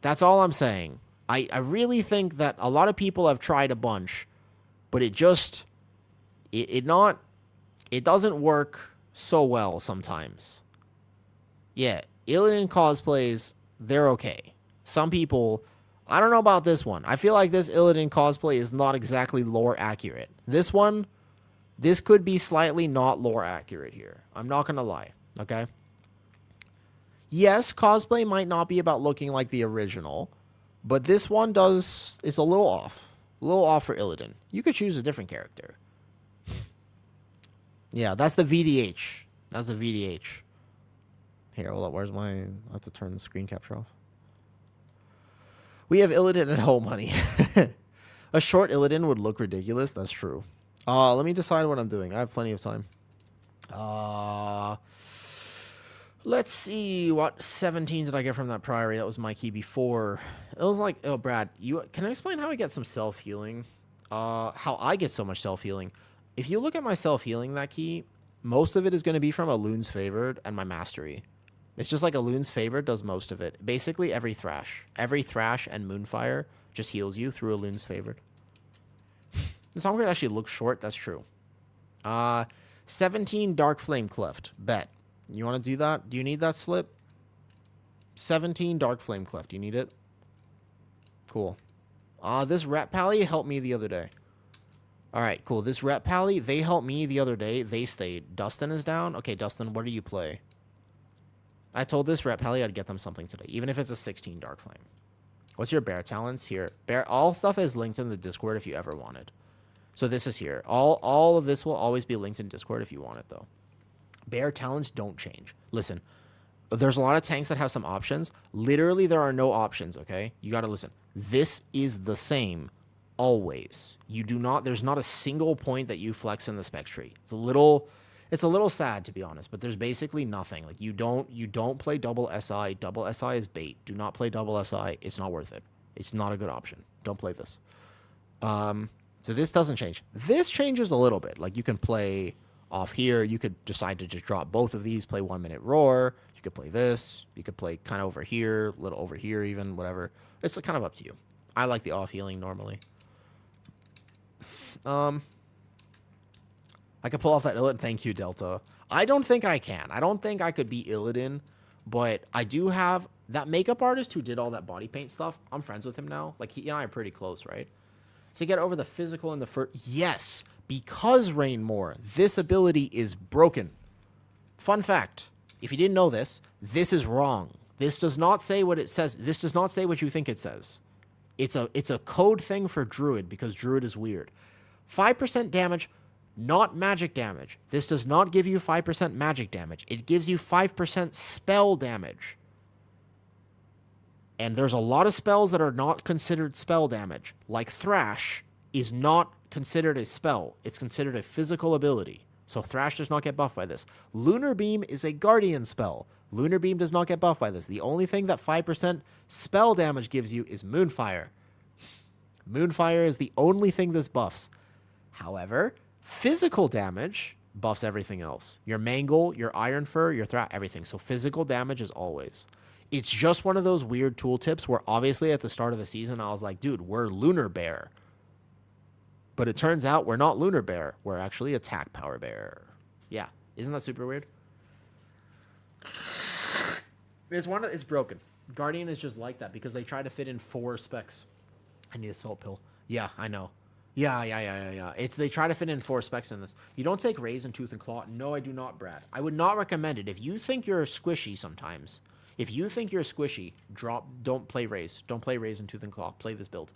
Speaker 2: That's all I'm saying. I really think that a lot of people have tried a bunch, but it doesn't work so well sometimes. Yeah, Illidan cosplays, they're okay. Some people, I don't know about this one. I feel like this Illidan cosplay is not exactly lore accurate. This could be slightly not lore accurate here. I'm not going to lie, okay? Yes, cosplay might not be about looking like the original, but this one is a little off. A little off for Illidan. You could choose a different character. Yeah, that's the VDH. That's the VDH. Here, hold up. I have to turn the screen capture off. We have Illidan at home, honey. A short Illidan would look ridiculous. That's true. Let me decide what I'm doing. I have plenty of time. Let's see. What 17 did I get from that Priory? That was my key before. It was like, oh, Brad, can I explain how I get some self-healing? How I get so much self-healing. If you look at my self-healing, that key, most of it is going to be from a Loon's Favored and my Mastery. It's just like a Loon's Favored does most of it. Basically, every Thrash and Moonfire just heals you through a Loon's Favored. The Songcraft actually looks short. That's true. 17 Dark Flame Cleft. Bet. You want to do that? Do you need that slip? 17 Dark Flame Cleft. Do you need it? Cool. This Ret Pally helped me the other day. Alright, cool. This Ret Pally, they helped me the other day. They stayed. Dustin is down. Okay, Dustin, what do you play? I told this Ret Pally I'd get them something today, even if it's a 16 Dark Flame. What's your bear talents? Here. All stuff is linked in the Discord if you ever wanted. So this is here. All of this will always be linked in Discord if you want it, though. Bear talents don't change. Listen, there's a lot of tanks that have some options. Literally, there are no options, okay? You got to listen. This is the same always. There's not a single point that you flex in the spec tree. It's a little sad, to be honest, but there's basically nothing. Like, you don't play double SI. Double SI is bait. Do not play double SI. It's not worth it. It's not a good option. Don't play this. So this doesn't change. This changes a little bit. Like, you can play off here. You could decide to just drop both of these, play 1 minute roar. You could play this. You could play kind of over here, a little over here even, whatever. It's kind of up to you. I like the off healing normally. I could pull off that Illidan. Thank you, Delta. I don't think I can. I don't think I could be Illidan, but I do have that makeup artist who did all that body paint stuff. I'm friends with him now. Like, he and I are pretty close, right? to get over the physical in the first. Yes, because Rain more. This ability is broken. Fun fact. If you didn't know this, this is wrong. This does not say what it says. This does not say what you think it says. It's a code thing for Druid because Druid is weird. 5% damage, not magic damage. This does not give you 5% magic damage. It gives you 5% spell damage. And there's a lot of spells that are not considered spell damage. Like Thrash is not considered a spell. It's considered a physical ability. So Thrash does not get buffed by this. Lunar Beam is a Guardian spell. Lunar Beam does not get buffed by this. The only thing that 5% spell damage gives you is Moonfire. Moonfire is the only thing this buffs. However, physical damage buffs everything else. Your Mangle, your Iron Fur, your Thrash, everything. So physical damage is always. It's just one of those weird tooltips where obviously at the start of the season I was like, dude, we're Lunar Bear. But it turns out we're not Lunar Bear. We're actually Attack Power Bear. Yeah. Isn't that super weird? It's broken. Guardian is just like that because they try to fit in 4 specs. I need a salt pill. Yeah, I know. Yeah. They try to fit in 4 specs in this. You don't take Raise and Tooth and Claw. No, I do not, Brad. I would not recommend it. If you think you're squishy sometimes, don't play Raise. Don't play Raise and Tooth and Claw. Play this build.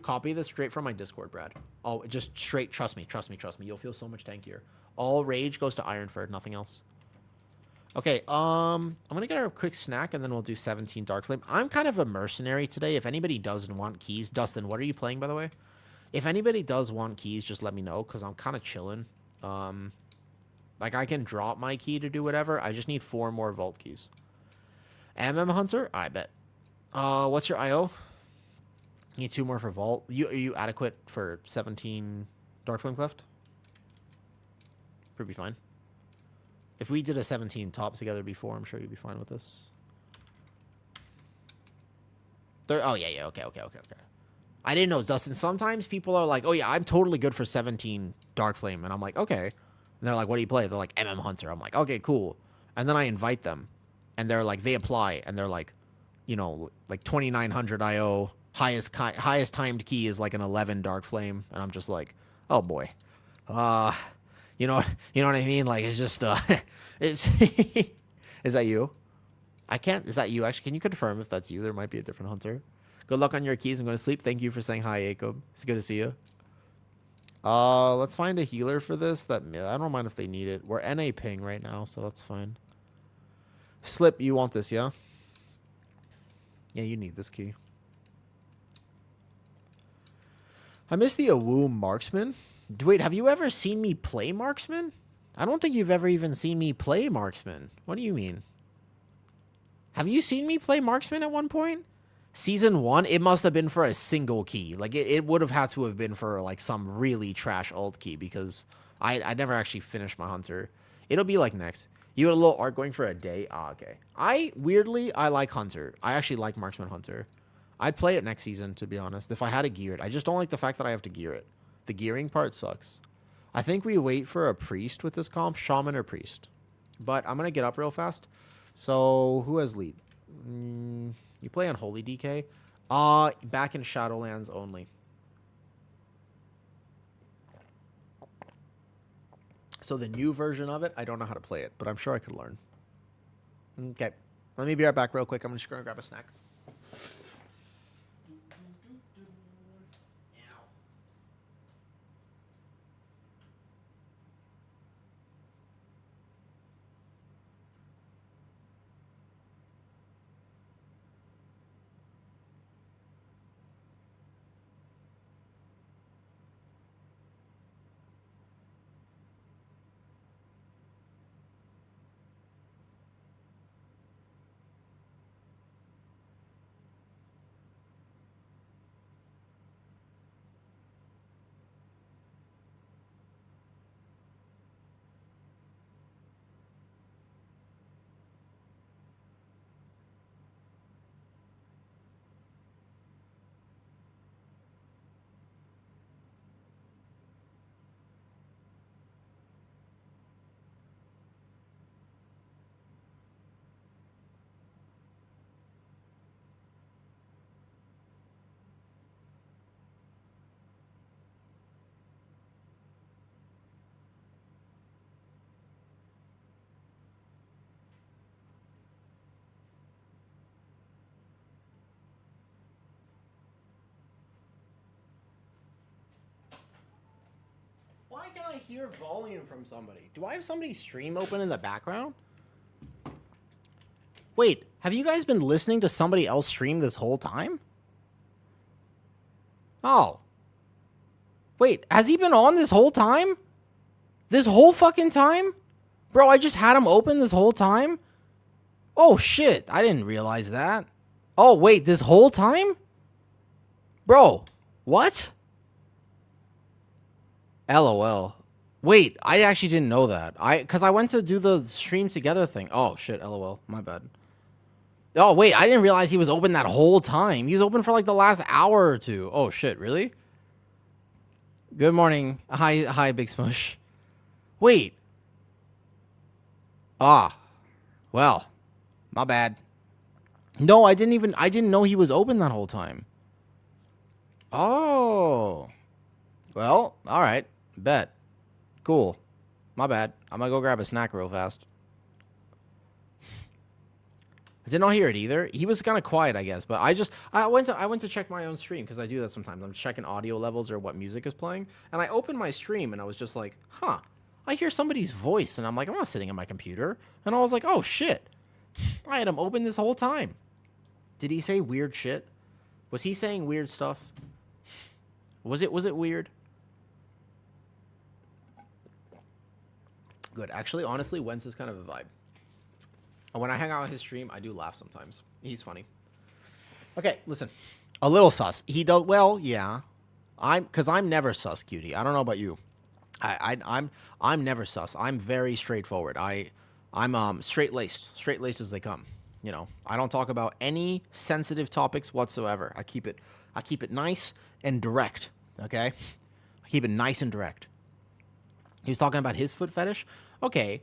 Speaker 2: Copy this straight from my Discord, Brad. Oh, just straight. Trust me. You'll feel so much tankier. All rage goes to Ironford, nothing else. Okay, I'm gonna get a quick snack and then we'll do 17 Dark Flame. I'm kind of a mercenary today. If anybody doesn't want keys, Dustin, what are you playing, by the way? If anybody does want keys, just let me know because I'm kind of chilling. Like I can drop my key to do whatever. I just need 4 more vault keys. Hunter, I bet. What's your IO? You need 2 more for vault. Are you adequate for 17 Dark Flame left? Pretty fine. If we did a 17 top together before, I'm sure you'd be fine with this. Oh, yeah. Okay. I didn't know, Dustin. Sometimes people are like, oh, yeah, I'm totally good for 17 Dark Flame. And I'm like, okay. And they're like, what do you play? They're like, Hunter. I'm like, okay, cool. And then I invite them. And they're like, they apply. And they're like, you know, like 2,900 IO. Highest timed key is like an 11 Dark Flame. And I'm just like, oh, boy. You know what I mean? Like, it's just, it's, is that you? Is that you? Actually, can you confirm if that's you? There might be a different Hunter. Good luck on your keys. I'm going to sleep. Thank you for saying hi, Jacob. It's good to see you. Let's find a healer for this. I don't mind if they need it. We're NA ping right now, so that's fine. Slip, you want this, yeah? Yeah, you need this key. I miss the Awu Marksman. Wait, have you ever seen me play Marksman? I don't think you've ever even seen me play Marksman. What do you mean? Have you seen me play Marksman at one point? Season 1, it must have been for a single key. Like, it would have had to have been for, like, some really trash alt key because I never actually finished my Hunter. It'll be, like, next. You had a little arc going for a day? Ah, okay. I like Hunter. I actually like Marksman Hunter. I'd play it next season, to be honest, if I had it geared. I just don't like the fact that I have to gear it. The gearing part sucks. I think we wait for a priest with this comp, shaman or priest. But I'm going to get up real fast. So, who has lead? You play on Holy DK? Back in Shadowlands only. So the new version of it, I don't know how to play it, but I'm sure I could learn. Okay. Let me be right back real quick. I'm just going to grab a snack. Why can I hear volume from somebody? Do I have somebody's stream open in the background? Wait, have you guys been listening to somebody else stream this whole time? Oh. Wait, has he been on this whole time? This whole fucking time? Bro, I just had him open this whole time? Oh, shit. I didn't realize that. Oh, wait, this whole time? Bro, what? LOL. Wait, I actually didn't know that. Because I went to do the stream together thing. Oh, shit, LOL. My bad. Oh, wait, I didn't realize he was open that whole time. He was open for like the last hour or two. Oh, shit, really? Good morning. Hi, Big Smush. Wait. Ah. Well, my bad. No, I didn't know he was open that whole time. Oh. Well, all right. Bet. Cool. My bad. I'm gonna go grab a snack real fast. I did not hear it either. He was kind of quiet, I guess, but I went to check my own stream because I do that sometimes. I'm checking audio levels or what music is playing, and I opened my stream and I was just like, huh, I hear somebody's voice, and I'm like, I'm not sitting at my computer, and I was like, oh shit, I had him open this whole time. Did he say weird shit? Was he saying weird stuff? Was it weird? Good. Actually, honestly, Wentz is kind of a vibe. And when I hang out on his stream, I do laugh sometimes. He's funny. Okay, listen. A little sus. He does well, yeah. I'm never sus, cutie. I don't know about you. I'm never sus. I'm very straightforward. I'm straight-laced as they come. You know, I don't talk about any sensitive topics whatsoever. I keep it nice and direct. Okay, I keep it nice and direct. He was talking about his foot fetish. Okay.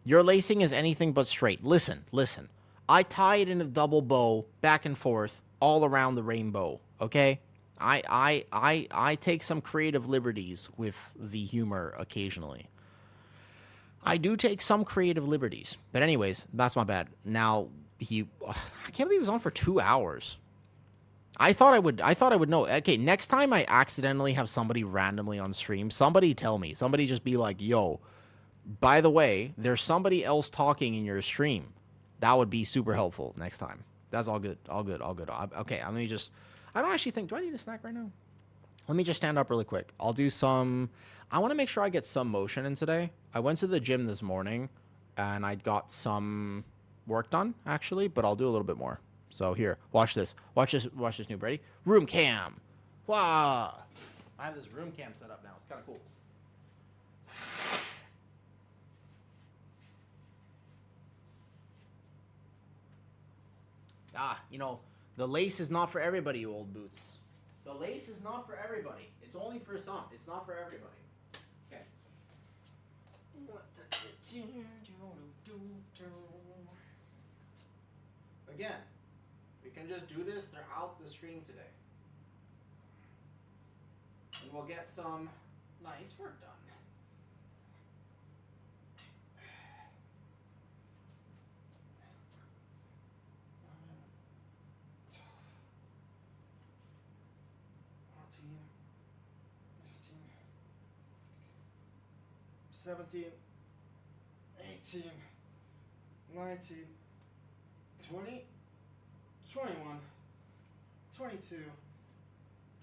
Speaker 2: Your lacing is anything but straight. Listen. I tie it in a double bow back and forth all around the rainbow, okay? I take some creative liberties with the humor occasionally. I do take some creative liberties. But anyways, that's my bad. Now, I can't believe he was on for 2 hours. I thought I would know. Okay, next time I accidentally have somebody randomly on stream, somebody tell me. Somebody just be like, yo, by the way, there's somebody else talking in your stream. That would be super helpful next time. That's all good. Okay, let me just... I don't actually think... Do I need a snack right now? Let me just stand up really quick. I'll do some... I want to make sure I get some motion in today. I went to the gym this morning, and I got some work done, actually, but I'll do a little bit more. So here, watch this. Watch this noob. Ready? Room cam. Wow. I have this room cam set up now. It's kind of cool. You know, the lace is not for everybody, you old boots. The lace is not for everybody. It's only for some. It's not for everybody. Okay. Again, we can just do this throughout the stream today. And we'll get some nice work done. $14, $15, $17, $18, $19, $20, $21, $22,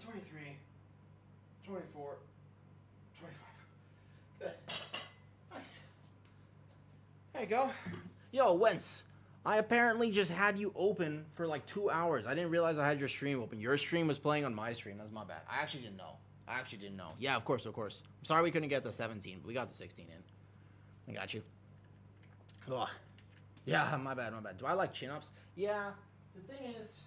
Speaker 2: $23, $24, $25. Good. Nice. There you go. Yo, Wentz, I apparently just had you open for like 2 hours. I didn't realize I had your stream open. Your stream was playing on my stream. That's my bad. I actually didn't know. Yeah, of course. I'm sorry we couldn't get the 17, but we got the 16 in. I got you. Ugh. Yeah, my bad. Do I like chin-ups? Yeah. The thing is,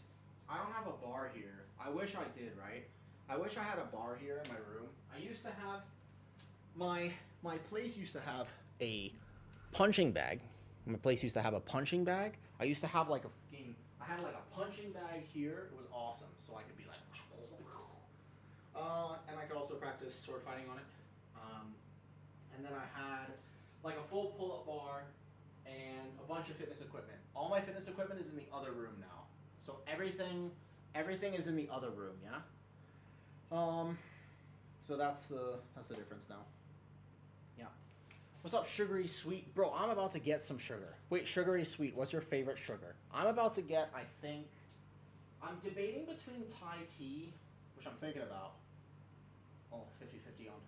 Speaker 2: I don't have a bar here. I wish I did, right? I wish I had a bar here in my room. I used to have... My place used to have a punching bag. My place used to have a punching bag. I used to have like I had like a punching bag here. It was awesome. So I could be like... and I could also practice sword fighting on it. And then I had like a full pull-up bar and a bunch of fitness equipment. All my fitness equipment is in the other room now. So everything is in the other room, yeah? So that's the difference now. Yeah. What's up, sugary sweet? Bro, I'm about to get some sugar. Wait, sugary sweet, what's your favorite sugar? I'm about to get, I think, I'm debating between Thai tea, which I'm thinking about. Oh, 50-50 on.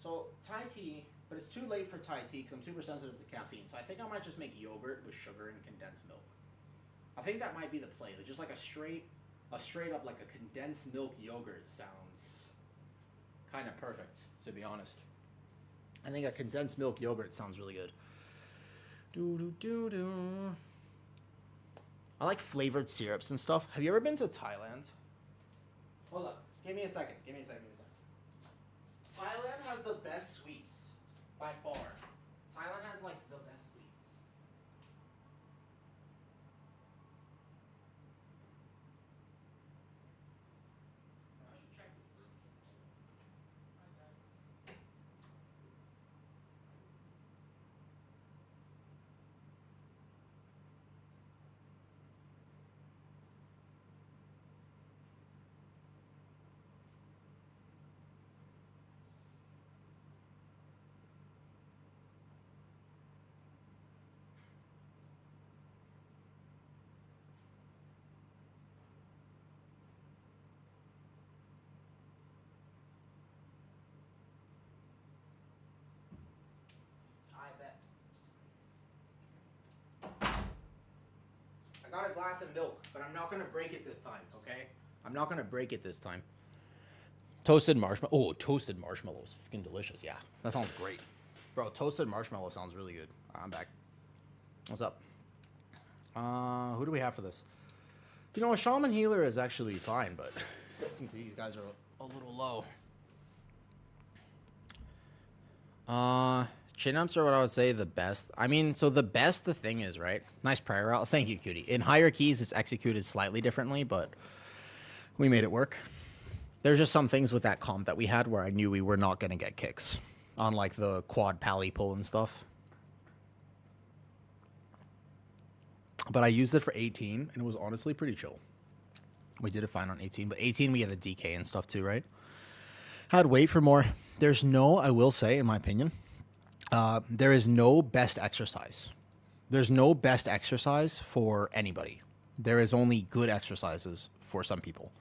Speaker 2: So, Thai tea, but it's too late for Thai tea because I'm super sensitive to caffeine. So I think I might just make yogurt with sugar and condensed milk. I think that might be the play. Just like a straight up like a condensed milk yogurt sounds kind of perfect, to be honest. I think a condensed milk yogurt sounds really good. I like flavored syrups and stuff. Have you ever been to Thailand? Hold up. Give me a second. Thailand has the best sweets by far. Thailand has like the best sweets. I should check this room. I got a glass of milk, but I'm not going to break it this time, okay? I'm not going to break it this time. Toasted marshmallow. Oh, toasted marshmallow is freaking delicious. Yeah, that sounds great. Bro, toasted marshmallow sounds really good. I'm back. What's up? Who do we have for this? You know, a shaman healer is actually fine, but I think these guys are a little low. Chin-ups are what I would say the best. I mean, so the thing is, right? Nice prayer route. Thank you, cutie. In higher keys, it's executed slightly differently, but we made it work. There's just some things with that comp that we had where I knew we were not going to get kicks on, like, the quad pally pull and stuff. But I used it for 18, and it was honestly pretty chill. We did it fine on 18, but 18 we had a DK and stuff too, right? I'd wait for more. There's no, I will say, in my opinion, there is no best exercise. There's no best exercise for anybody. There is only good exercises for some people.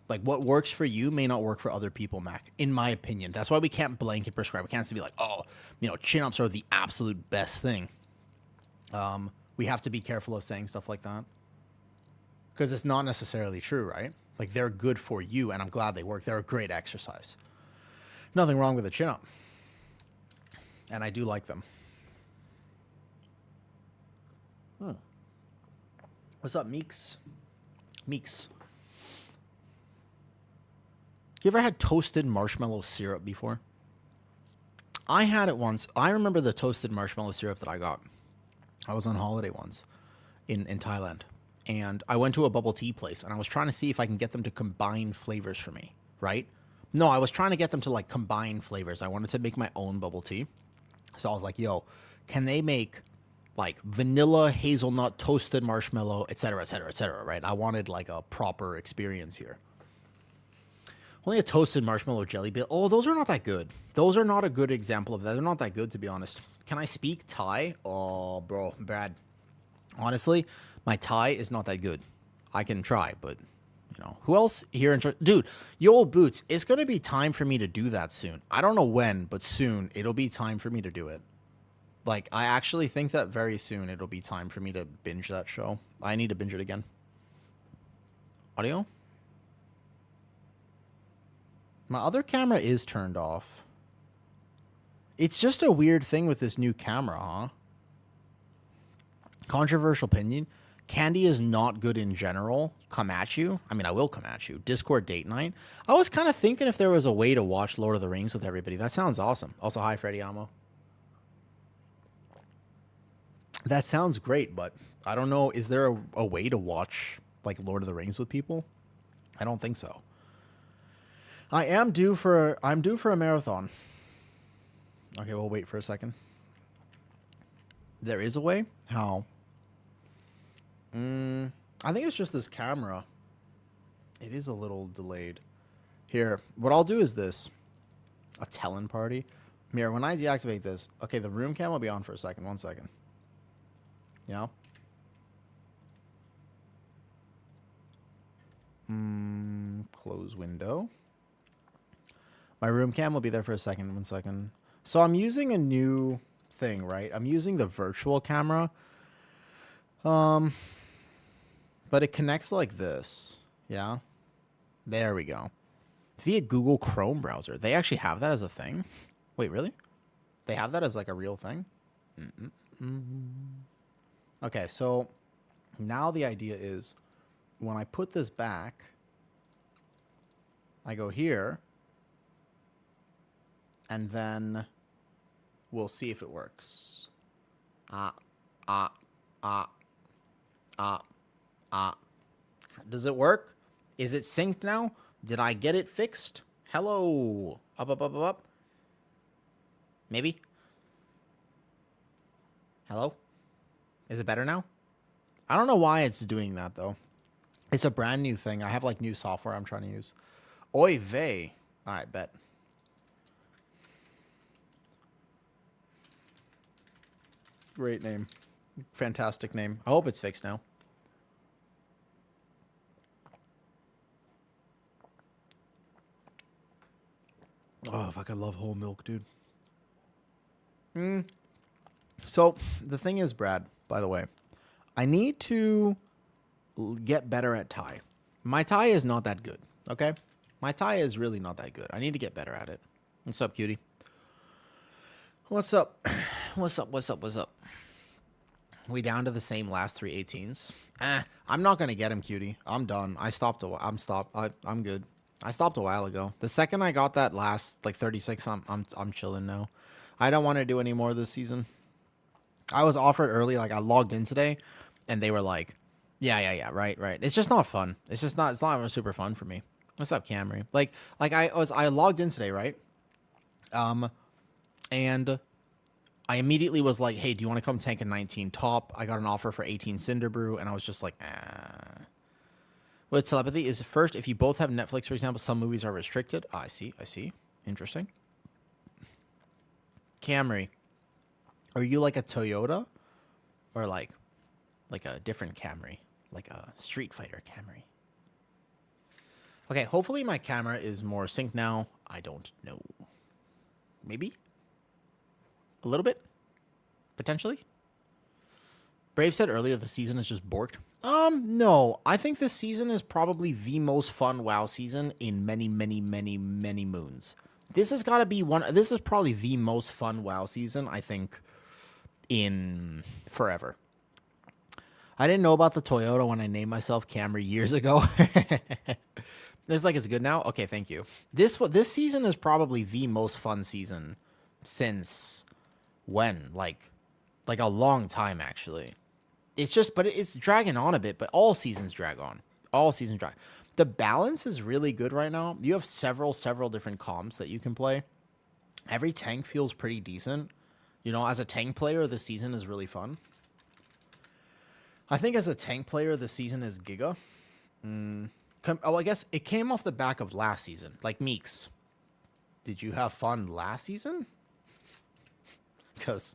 Speaker 2: Like, what works for you may not work for other people, Mac, in my opinion. That's why we can't blanket prescribe. We can't be like, oh, you know, chin-ups are the absolute best thing. We have to be careful of saying stuff like that. Because it's not necessarily true, right? Like, they're good for you, and I'm glad they work. They're a great exercise. Nothing wrong with a chin-up. And I do like them. What's up, Meeks? Meeks. You ever had toasted marshmallow syrup before? I had it once. I remember the toasted marshmallow syrup that I got. I was on holiday once in Thailand. And I went to a bubble tea place, and I was trying to see if I can get them to combine flavors for me, right? No, I was trying to get them to, like, combine flavors. I wanted to make my own bubble tea. So I was like, yo, can they make, like, vanilla, hazelnut, toasted marshmallow, et cetera, right? I wanted, like, a proper experience here. Only a toasted marshmallow jelly bit. Oh, those are not that good. Those are not a good example of that. They're not that good, to be honest. Can I speak Thai? Oh, bro, bad. Honestly, my Thai is not that good. I can try, but, you know. Who else here in... Dude, Yo Old Boots, it's going to be time for me to do that soon. I don't know when, but soon it'll be time for me to do it. Like, I actually think that very soon it'll be time for me to binge that show. I need to binge it again. Audio? My other camera is turned off. It's just a weird thing with this new camera, huh? Controversial opinion. Candy is not good in general. Come at you. I mean, I will come at you. Discord date night. I was kind of thinking if there was a way to watch Lord of the Rings with everybody. That sounds awesome. Also, hi, Freddy Amo. That sounds great, but I don't know. Is there a way to watch, like, Lord of the Rings with people? I don't think so. I'm due for a marathon. Okay, we'll wait for a second. There is a way? How? I think it's just this camera. It is a little delayed.
Speaker 1: Here, what I'll do is this. A Talon party. Mirror, when I deactivate this, okay, the room cam will be on for a second. 1 second. Yeah. Close window. My room cam will be there for a second. 1 second. So I'm using a new thing, right? I'm using the virtual camera. But it connects like this. Yeah. There we go. Via Google Chrome browser. They actually have that as a thing. Wait, really? They have that as like a real thing? Okay, so now the idea is when I put this back, I go here, and then we'll see if it works. Does it work? Is it synced now? Did I get it fixed? Hello. Up. Maybe. Hello? Is it better now? I don't know why it's doing that, though. It's a brand new thing. I have, like, new software I'm trying to use. Oy vey. All right, bet. Great name. Fantastic name. I hope it's fixed now. Oh, fuck, I love whole milk, dude. So, the thing is, Brad, by the way, I need to get better at Thai. My Thai is not that good, okay? My Thai is really not that good. I need to get better at it. What's up, cutie? What's up? What's up? We down to the same last 3 18s? I'm not going to get him, cutie. I'm done. I'm good. I stopped a while ago. The second I got that last like 36, I'm chilling now. I don't want to do any more this season. I was offered early, like I logged in today, and they were like, "Yeah, right. It's just not fun. It's not super fun for me." What's up, Camry? Like I logged in today, right? And I immediately was like, "Hey, do you want to come tank a 19 top?" I got an offer for 18 Cinder Brew, and I was just like, With telepathy is first, if you both have Netflix, for example, some movies are restricted. I see. Interesting. Camry, are you like a Toyota or like a different Camry, like a Street Fighter Camry? Okay, hopefully my camera is more synced now. I don't know. Maybe a little bit, potentially. Brave said earlier the season is just borked. No. I think this season is probably the most fun WoW season in many moons. This has got to be this is probably the most fun WoW season, I think, in forever. I didn't know about the Toyota when I named myself Camry years ago. It's like, it's good now? Okay, thank you. This season is probably the most fun season since when? Like a long time, actually. It's just, but it's dragging on a bit, but all seasons drag on. All seasons drag. The balance is really good right now. You have several different comps that you can play. Every tank feels pretty decent. You know, as a tank player, the season is really fun. I think as a tank player, the season is Giga. I guess it came off the back of last season. Like Meeks. Did you have fun last season? Because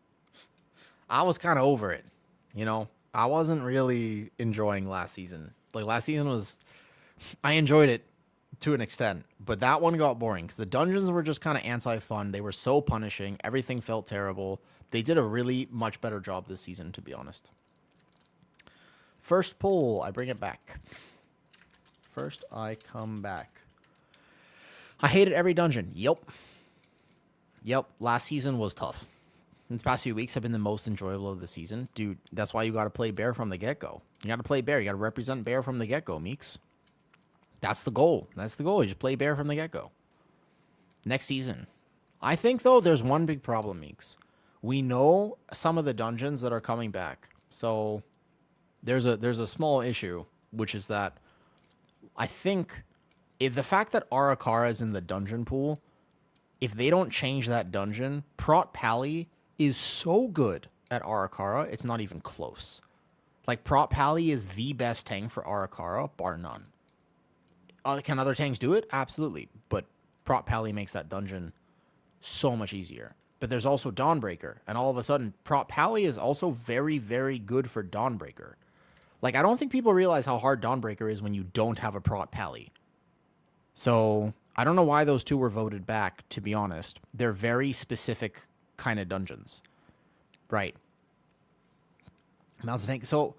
Speaker 1: I was kind of over it. You know, I wasn't really enjoying last season. Like, last season was... I enjoyed it to an extent, but that one got boring because the dungeons were just kind of anti-fun. They were so punishing. Everything felt terrible. They did a really much better job this season, to be honest. First pull, I bring it back. First, I come back. I hated every dungeon. Yep. Last season was tough. These past few weeks have been the most enjoyable of the season. Dude, that's why you got to play Bear from the get-go. You got to play Bear. You got to represent Bear from the get-go, Meeks. That's the goal. You just play Bear from the get-go. Next season. I think, though, there's one big problem, Meeks. We know some of the dungeons that are coming back. So there's a small issue, which is that I think if the fact that Arakara is in the dungeon pool, if they don't change that dungeon, Prot Pally is so good at Arakara, it's not even close. Like, Prot Pally is the best tank for Arakara, bar none.
Speaker 2: Can other tanks do it? Absolutely. But Prot Pally makes that dungeon so much easier. But there's also Dawnbreaker, and all of a sudden, Prot Pally is also very, very good for Dawnbreaker. Like, I don't think people realize how hard Dawnbreaker is when you don't have a Prot Pally. So, I don't know why those two were voted back, to be honest. They're very specific kind of dungeons. Right. Mountain Tank. So,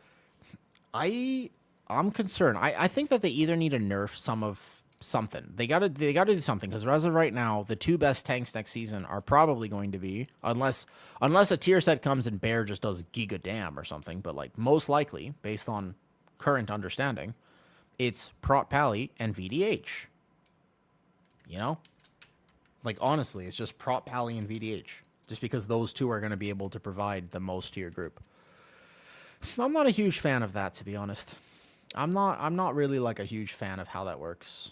Speaker 2: I'm concerned. I think that they either need to nerf some of something. They gotta do something, because as of right now, the two best tanks next season are probably going to be, unless a tier set comes and Bear just does Giga Dam or something, but like most likely, based on current understanding, it's Prot Pally and VDH. You know? Like honestly, it's just Prot Pally and VDH. Just because those two are going to be able to provide the most tier group. I'm not a huge fan of that, to be honest. I'm not really like a huge fan of how that works.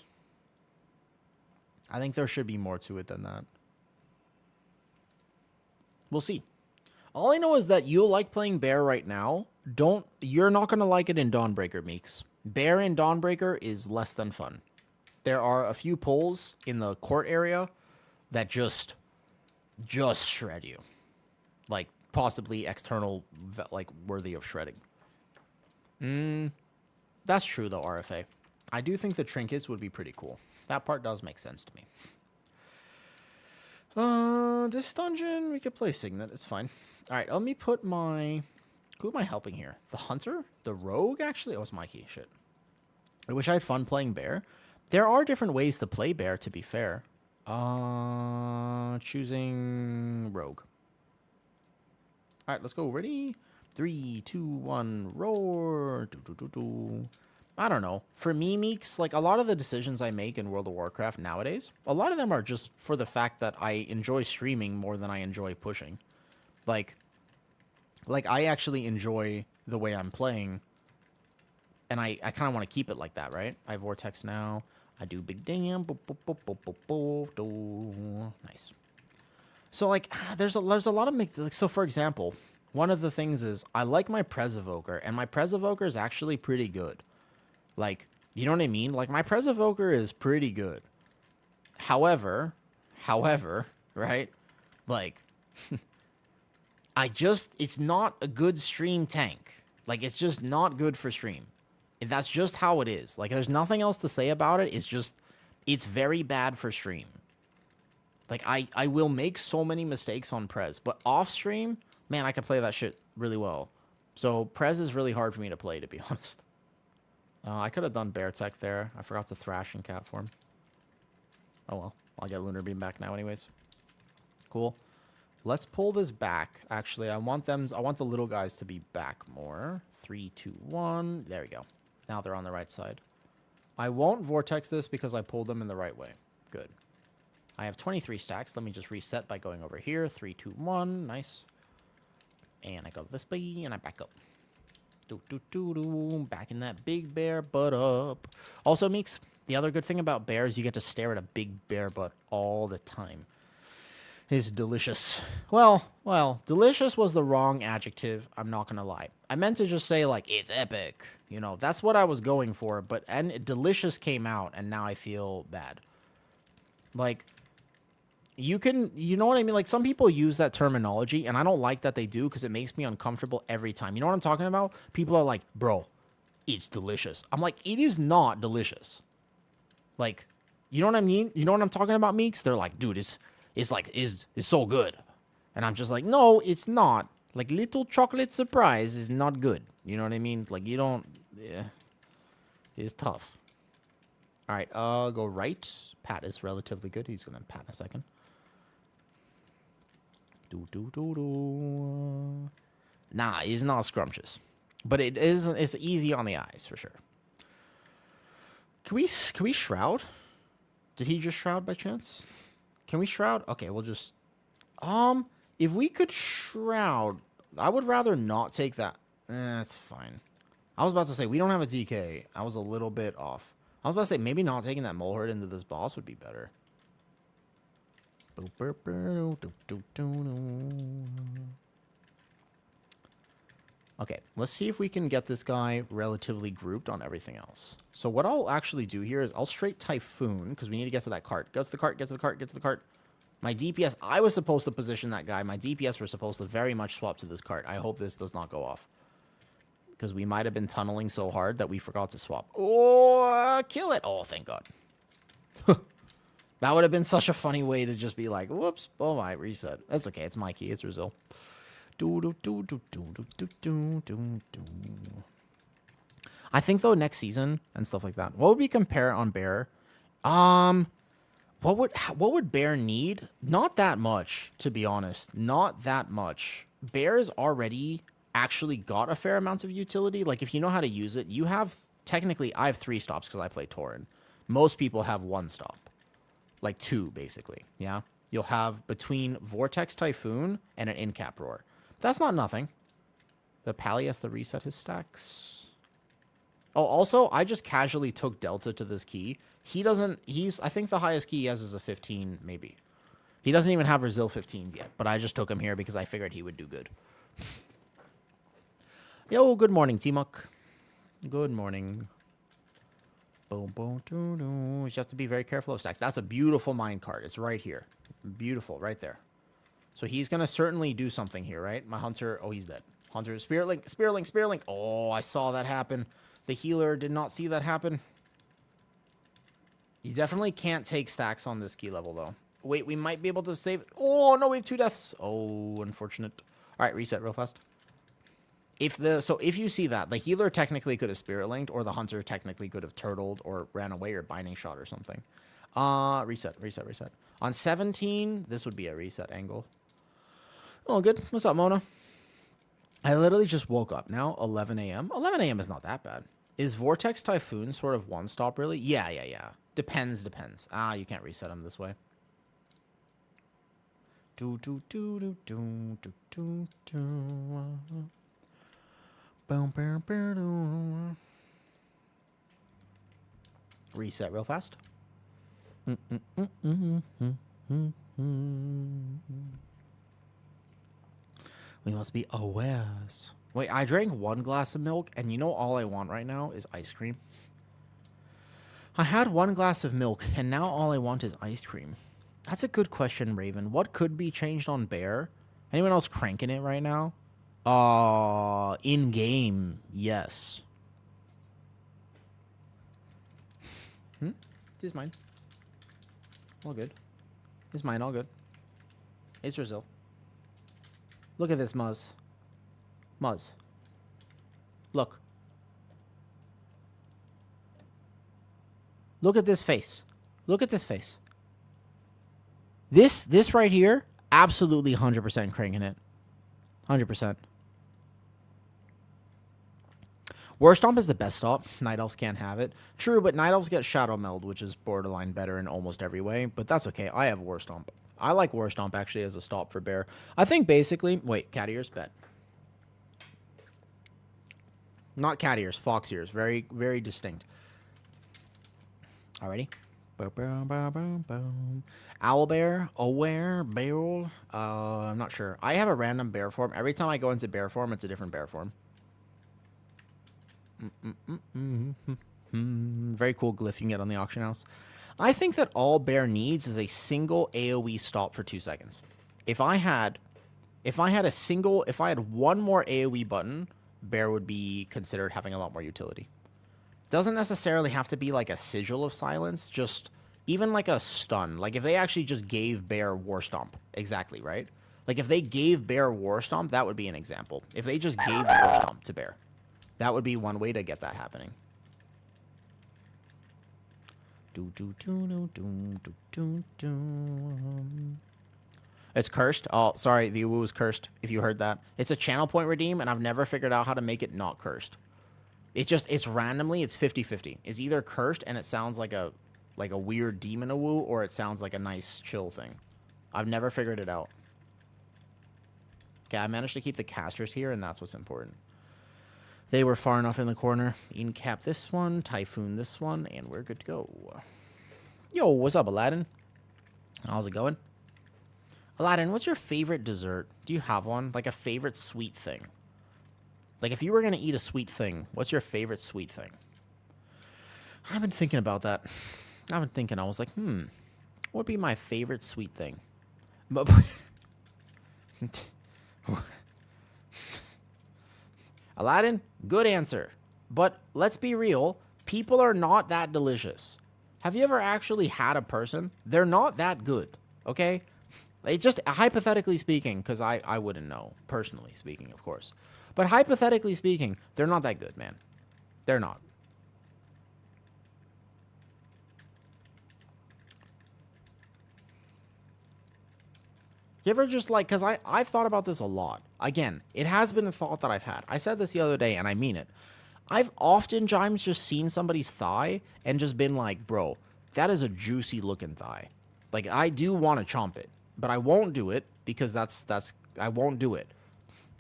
Speaker 2: I think there should be more to it than that. We'll see. All I know is that you'll like playing Bear right now. You're not gonna like it in Dawnbreaker, Meeks. Bear in Dawnbreaker is less than fun. There are a few pulls in the court area that just shred you. Like possibly external, like worthy of shredding. That's true though, RFA. I do think the trinkets would be pretty cool. That part does make sense to me. This dungeon, we could play Signet. It's fine. All right, let me put my... Who am I helping here? The Hunter? The Rogue, actually? Oh, it's Mikey. Shit. I wish I had fun playing Bear. There are different ways to play Bear, to be fair. Choosing Rogue. All right, let's go. Ready? 3, 2, 1, roar. I don't know. For me, Meeks, like a lot of the decisions I make in World of Warcraft nowadays, a lot of them are just for the fact that I enjoy streaming more than I enjoy pushing. Like I actually enjoy the way I'm playing, and I kind of want to keep it like that, right? I Vortex now. I do Big Dam. Nice. So, like, there's a lot of mix. Like, so, for example, one of the things is I like my Prez Evoker, and my Prez Evoker is actually pretty good. Like, you know what I mean? Like, my Prez Evoker is pretty good. However, right? Like, it's not a good stream tank. Like, it's just not good for stream. That's just how it is. Like, there's nothing else to say about it. It's very bad for stream. Like, I will make so many mistakes on Prez, but off stream, man, I can play that shit really well. So, Prez is really hard for me to play, to be honest. I could have done Bear Tech there. I forgot to Thrash in cat form. Oh well. I'll get Lunar Beam back now anyways. Cool. Let's pull this back. Actually, I want the little guys to be back more. 3, 2, 1. There we go. Now they're on the right side. I won't Vortex this because I pulled them in the right way. Good. I have 23 stacks. Let me just reset by going over here. 3, 2, 1. Nice. And I go this way and I back up. Back in that big bear butt up. Also, Meeks, the other good thing about bear is you get to stare at a big bear butt all the time. It's delicious. Well, delicious was the wrong adjective. I'm not gonna lie. I meant to just say, like, it's epic. You know, that's what I was going for. And delicious came out, and now I feel bad. Like, you know what I mean? Like, some people use that terminology, and I don't like that they do because it makes me uncomfortable every time. You know what I'm talking about? People are like, bro, it's delicious. I'm like, it is not delicious. Like, you know what I mean? You know what I'm talking about, Meeks? They're like, dude, it's so good. And I'm just like, no, it's not. Like, little chocolate surprise is not good. You know what I mean? Like, you don't, yeah. It's tough. All right, go right. Pat is relatively good. He's gonna pat in a second. Nah, he's not scrumptious, but it's easy on the eyes for sure. Can we shroud? Did he just shroud by chance? Can we shroud? Okay, we'll just if we could shroud, I would rather not take that. That's fine. I was about to say we don't have a DK. I was a little bit off. I was about to say maybe not taking that mole herd into this boss would be better. Okay, let's see if we can get this guy relatively grouped on everything else. So what I'll actually do here is I'll straight Typhoon, because we need to get to that cart. Go to the cart, get to the cart, get to the cart. My DPS, I was supposed to position that guy. My DPS were supposed to very much swap to this cart. I hope this does not go off. Because we might have been tunneling so hard that we forgot to swap. Oh, kill it. Oh, thank God. That would have been such a funny way to just be like, whoops. Oh, my, reset. That's okay. It's my key. It's Brazil. I think, though, next season and stuff like that. What would we compare on Bear? What would Bear need? Not that much, to be honest. Not that much. Bear's already actually got a fair amount of utility. Like, if you know how to use it, you have... Technically, I have 3 stops because I play Tauren. Most people have 1 stop. Like 2, basically. Yeah? You'll have between Vortex Typhoon and an in-cap Roar. That's not nothing. The Pally has to reset his stacks. Oh, also, I just casually took Delta to this key. He doesn't... I think the highest key he has is a 15, maybe. He doesn't even have Brazil 15s yet, but I just took him here because I figured he would do good. Yo, good morning, T-Muck. Good morning. Boom, boom, doo, doo. You have to be very careful of stacks. That's a beautiful mine card. It's right here. Beautiful, right there. So he's going to certainly do something here, right? My Hunter... Oh, he's dead. Hunter, Spirit Link, Spirit Link, Spirit Link. Oh, I saw that happen. The healer did not see that happen. You definitely can't take stacks on this key level, though. Wait, we might be able to save it. Oh, no, we have 2 deaths. Oh, unfortunate. All right, reset real fast. So if you see that, the healer technically could have Spirit Linked, or the Hunter technically could have turtled or ran away or binding shot or something. Reset. On 17, this would be a reset angle. Oh, good. What's up, Mona? I literally just woke up now, 11 a.m. 11 a.m. is not that bad. Is Vortex Typhoon sort of 1 stop, really? Yeah. Depends. You can't reset him this way. Reset real fast. We must be awares. Wait, I drank 1 glass of milk, and you know all I want right now is ice cream. I had 1 glass of milk, and now all I want is ice cream. That's a good question, Raven. What could be changed on Bear? Anyone else cranking it right now? In-game, yes. This is mine. All good. It's mine, all good. It's Brazil. Look at this, Muzz. Muzz. Look. Look at this face. Look at this face. This right here, absolutely 100% cranking it. 100%. War Stomp is the best stop. Night Elves can't have it. True, but Night Elves get Shadow Meld, which is borderline better in almost every way. But that's okay. I have War Stomp. I like War Stomp, actually, as a stop for Bear. I think basically... Wait, cat ears? Bet. Not cat ears, fox ears. Very, very distinct. Alrighty. Owlbear, aware, barrel. I'm not sure. I have a random bear form. Every time I go into bear form, it's a different bear form. Very cool glyph you can get on the auction house. I think that all Bear needs is a single AoE stop for 2 seconds. If I had one more AoE button, Bear would be considered having a lot more utility. Doesn't necessarily have to be like a sigil of silence, just even like a stun. Like if they actually just gave Bear War Stomp. Exactly, right? Like if they gave Bear War Stomp, that would be an example. If they just gave War Stomp to Bear, that would be one way to get that happening. It's cursed. Oh, sorry, the Uwu is cursed, if you heard that. It's a channel point redeem, and I've never figured out how to make it not cursed. It's randomly, it's 50-50. It's either cursed and it sounds like a weird demon Uwu, or it sounds like a nice chill thing. I've never figured it out. Okay, I managed to keep the casters here, and that's what's important. They were far enough in the corner. Incap this one, Typhoon this one, and we're good to go. Yo, what's up, Aladdin? How's it going? Aladdin, what's your favorite dessert? Do you have one? Like a favorite sweet thing? Like, if you were going to eat a sweet thing, what's your favorite sweet thing? I've been thinking about that. I've been thinking. I was like, what would be my favorite sweet thing? But Aladdin, good answer. But let's be real. People are not that delicious. Have you ever actually had a person? They're not that good, okay? It just, hypothetically speaking, because I wouldn't know, personally speaking, of course. But hypothetically speaking, they're not that good, man. They're not. You ever just like, because I've thought about this a lot. Again, it has been a thought that I've had. I said this the other day, and I mean it. I've oftentimes just seen somebody's thigh and just been like, bro, that is a juicy looking thigh. Like, I do want to chomp it, but I won't do it because I won't do it.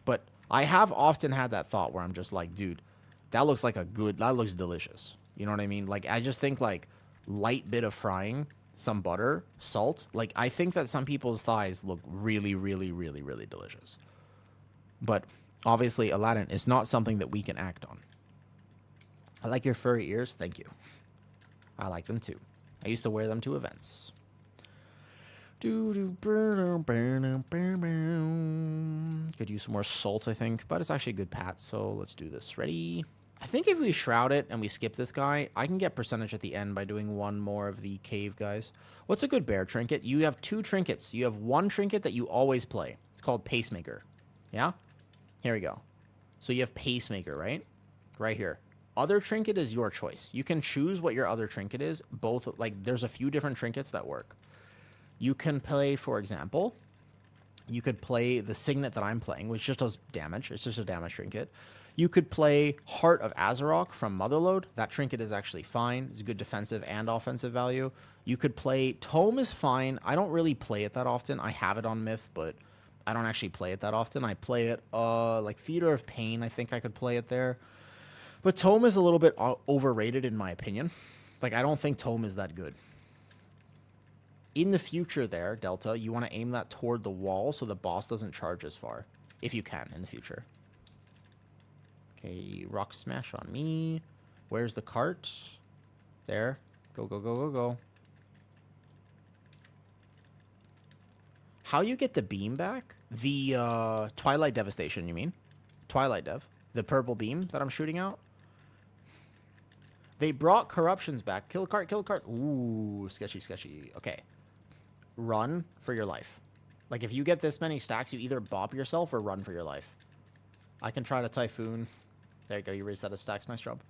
Speaker 2: But I have often had that thought where I'm just like, dude, that looks delicious. You know what I mean? Like, I just think like light bit of frying, some butter, salt. Like, I think that some people's thighs look really, really, really, really delicious. But obviously, Aladdin is not something that we can act on. I like your furry ears. Thank you. I like them too. I used to wear them to events. Could use some more salt, I think, but it's actually a good pat, so let's do this. Ready? I think if we shroud it and we skip this guy, I can get percentage at the end by doing one more of the cave guys. What's a good bear trinket? You have 2 trinkets. You have one trinket that you always play. It's called Pacemaker. Yeah? Here we go. So you have Pacemaker, right? Right here. Other trinket is your choice. You can choose what your other trinket is. Both, like, there's a few different trinkets that work. You can play, for example, you could play the Signet that I'm playing, which just does damage. It's just a damage trinket. You could play Heart of Azeroth from Motherlode. That trinket is actually fine. It's good defensive and offensive value. You could play Tome is fine. I don't really play it that often. I have it on Myth, but I don't actually play it that often. I play it like Theater of Pain. I think I could play it there. But Tome is a little bit overrated in my opinion. Like, I don't think Tome is that good. In the future there, Delta, you want to aim that toward the wall so the boss doesn't charge as far. If you can, in the future. Okay, rock smash on me. Where's the cart? There. Go, go, go, go, go. How you get the beam back? The Twilight Devastation, you mean? Twilight Dev. The purple beam that I'm shooting out? They brought corruptions back. Kill a cart, kill a cart. Ooh, sketchy, sketchy. Okay. Run for your life. Like, if you get this many stacks, you either bop yourself or run for your life. I can try to Typhoon. There you go. You raised that as stacks. Nice job.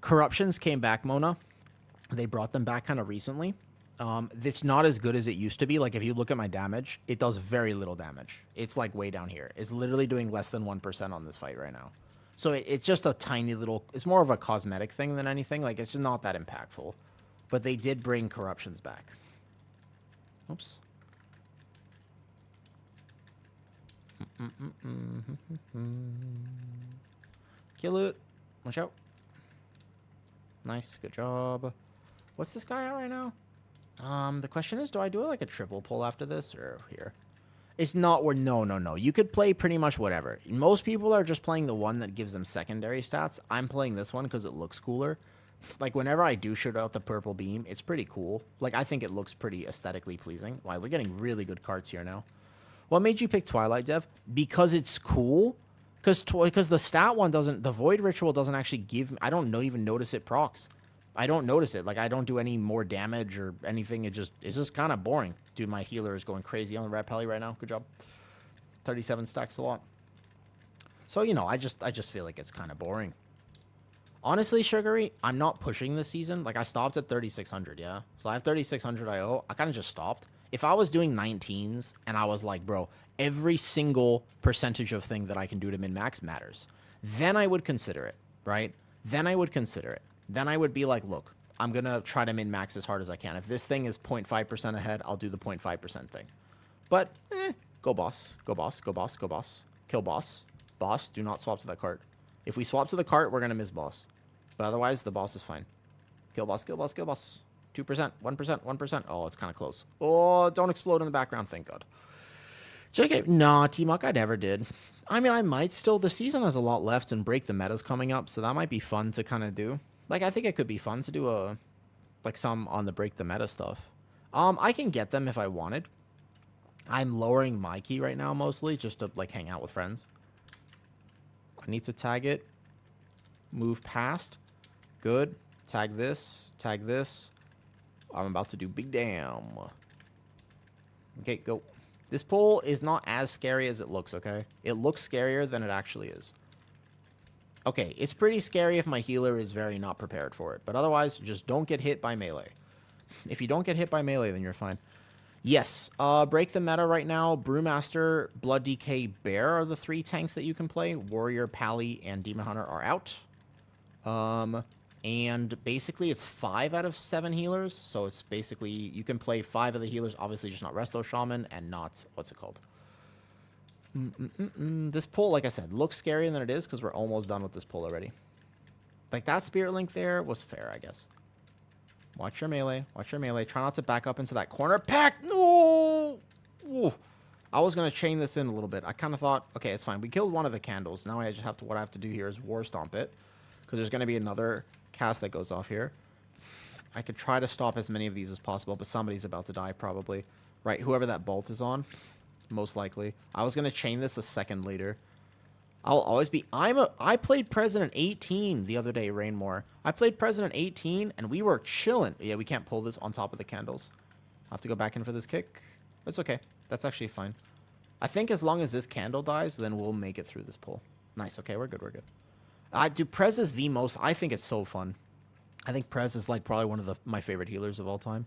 Speaker 2: Corruptions came back, Mona. They brought them back kind of recently. It's not as good as it used to be. Like, if you look at my damage, it does very little damage. It's like way down here. It's literally doing less than 1% on this fight right now. So it's just a tiny little, it's more of a cosmetic thing than anything. Like, it's just not that impactful. But they did bring corruptions back. Oops. Kill it. Watch out. Nice. Good job. What's this guy at right now? The question is, do I do like a triple pull after this or here? It's not where, no. You could play pretty much whatever. Most people are just playing the one that gives them secondary stats. I'm playing this one because it looks cooler. Like, whenever I do shoot out the purple beam, it's pretty cool. Like, I think it looks pretty aesthetically pleasing. Wow, we're getting really good cards here now. What made you pick Twilight Dev? Because it's cool. Because the stat one doesn't, the Void Ritual doesn't actually give, I don't even notice it procs. I don't notice it. Like, I don't do any more damage or anything. It's just kind of boring. Dude, my healer is going crazy on the Rat Pally right now. Good job. 37 stacks a lot. So, you know, I just feel like it's kind of boring. Honestly, Sugary, I'm not pushing this season. Like, I stopped at 3,600, yeah? So I have 3,600 IO. I kind of just stopped. If I was doing 19s and I was like, bro, every single percentage of thing that I can do to min-max matters, then I would consider it, right? Then I would consider it. Then I would be like, look, I'm going to try to min-max as hard as I can. If this thing is 0.5% ahead, I'll do the 0.5% thing. But, go boss. Go boss. Go boss. Go boss. Kill boss. Boss, do not swap to that cart. If we swap to the cart, we're going to miss boss. But otherwise, the boss is fine. Kill boss, kill boss, kill boss. 2%, 1%, 1%. Oh, it's kind of close. Oh, don't explode in the background, thank God. Check it. Nah, T-Muck, I never did. I mean, I might still. The season has a lot left, and Break the Meta's coming up, so that might be fun to kind of do. Like, I think it could be fun to do some on the Break the Meta stuff. I can get them if I wanted. I'm lowering my key right now mostly just to like hang out with friends. I need to tag it. Move past. Good. Tag this. Tag this. I'm about to do big damn. Okay, go. This pull is not as scary as it looks, okay? It looks scarier than it actually is. Okay, it's pretty scary if my healer is very not prepared for it. But otherwise, just don't get hit by melee. If you don't get hit by melee, then you're fine. Yes, break the meta right now. Brewmaster, Blood DK, Bear are the 3 tanks that you can play. Warrior, Pally, and Demon Hunter are out. And basically it's 5 out of 7 healers. So it's basically, you can play 5 of the healers. Obviously just not Resto Shaman and not, what's it called? This pull, like I said, looks scarier than it is because we're almost done with this pull already. Like that Spirit Link there was fair, I guess. Watch your melee. Watch your melee. Try not to back up into that corner. Pack! No! Ooh. I was going to chain this in a little bit. I kind of thought, okay, it's fine. We killed one of the candles. Now I just have to, what I have to do here is War Stomp it. Because there's going to be another cast that goes off here. I could try to stop as many of these as possible, but somebody's about to die probably. Right, whoever that bolt is on, most likely. I was going to chain this a second later. I'll always be... I played President 18 the other day, Rainmore. I played President 18, and we were chilling. Yeah, we can't pull this on top of the candles. I'll have to go back in for this kick. That's okay. That's actually fine. I think as long as this candle dies, then we'll make it through this pull. Nice. Okay, we're good. We're good. Dude, Prez is the most... I think it's so fun. I think Prez is like probably one of my favorite healers of all time.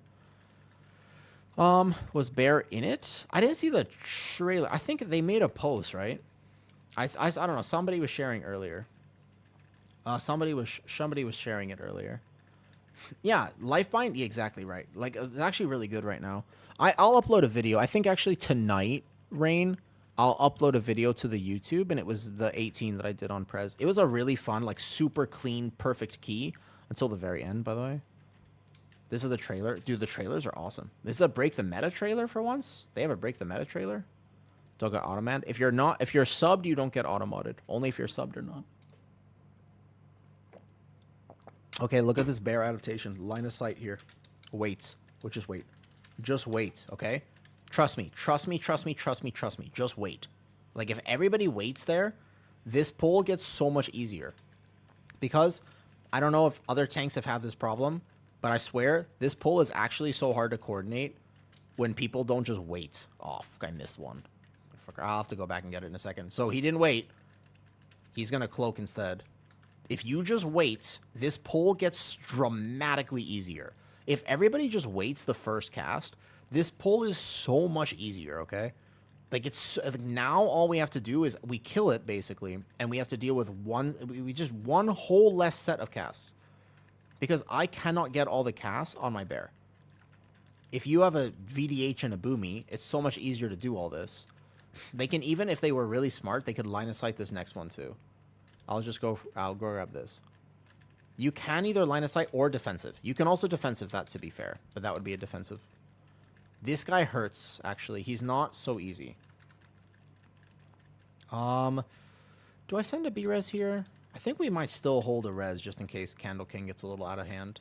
Speaker 2: Was Bear in it? I didn't see the trailer. I think they made a post, right? I don't know. Somebody was sharing earlier. Somebody was sharing it earlier. Yeah, Lifebind. Yeah, exactly right. Like it's actually really good right now. I'll upload a video. I think actually tonight, Rain, I'll upload a video to the YouTube, and it was the 18 that I did on Prez. It was a really fun, like super clean, perfect key until the very end. By the way, this is the trailer. Dude, the trailers are awesome. This is a Break the Meta trailer for once. They have a Break the Meta trailer. Don't get auto-manned. If you're subbed, you don't get auto-modded. Only if you're subbed or not. Okay, look at this Bear adaptation. Line of sight here. Wait. We'll just wait. Just wait, okay? Trust me. Trust me, trust me, trust me, trust me. Just wait. Like, if everybody waits there, this pull gets so much easier. Because, I don't know if other tanks have had this problem, but I swear, this pull is actually so hard to coordinate when people don't just wait. Oh, fuck, I missed one. I'll have to go back and get it in a second. So he didn't wait. He's going to cloak instead. If you just wait, this pull gets dramatically easier. If everybody just waits the first cast, this pull is so much easier, okay? Like, it's now all we have to do is we kill it, basically, and we have to deal with one whole less set of casts. Because I cannot get all the casts on my Bear. If you have a VDH and a Boomy, it's so much easier to do all this. They can, even if they were really smart, they could line of sight this next one too. I'll go grab this. You can either line of sight or defensive. You can also defensive that, to be fair, but that would be a defensive. This guy hurts, actually. He's not so easy. Do I send a B-res here? I think we might still hold a res just in case Candle King gets a little out of hand.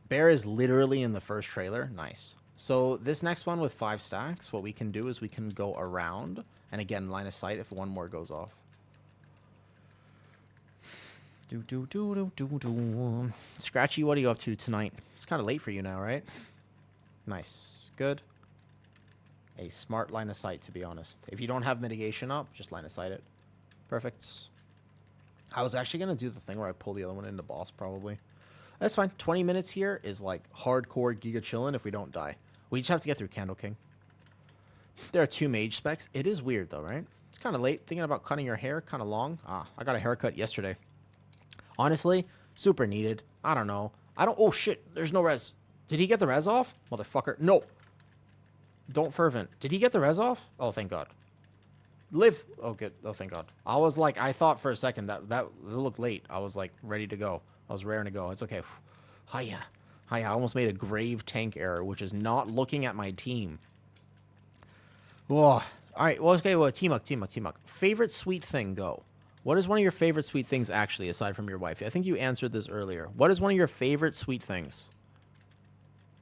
Speaker 2: Bear is literally in the first trailer. Nice. So this next one with 5 stacks, what we can do is we can go around. And again, line of sight if one more goes off. Scratchy, what are you up to tonight? It's kind of late for you now, right? Nice. Good. A smart line of sight, to be honest. If you don't have mitigation up, just line of sight it. Perfect. I was actually going to do the thing where I pull the other one into boss, probably. That's fine. 20 minutes here is like hardcore giga chillin' if we don't die. We just have to get through Candle King. There are 2 mage specs. It is weird, though, right? It's kind of late. Thinking about cutting your hair kind of long. I got a haircut yesterday. Honestly, super needed. I don't know. Oh, shit. There's no res. Did he get the res off? Motherfucker. No. Don't fervent. Did he get the res off? Oh, thank God. Live. Oh, good. Oh, thank God. I was like, I thought for a second that looked late. I was like ready to go. I was raring to go. It's okay. Hiya. I almost made a grave tank error, which is not looking at my team. Whoa. All right, well, okay, well, team up. Favorite sweet thing, go. What is one of your favorite sweet things, actually, aside from your wife? I think you answered this earlier. What is one of your favorite sweet things?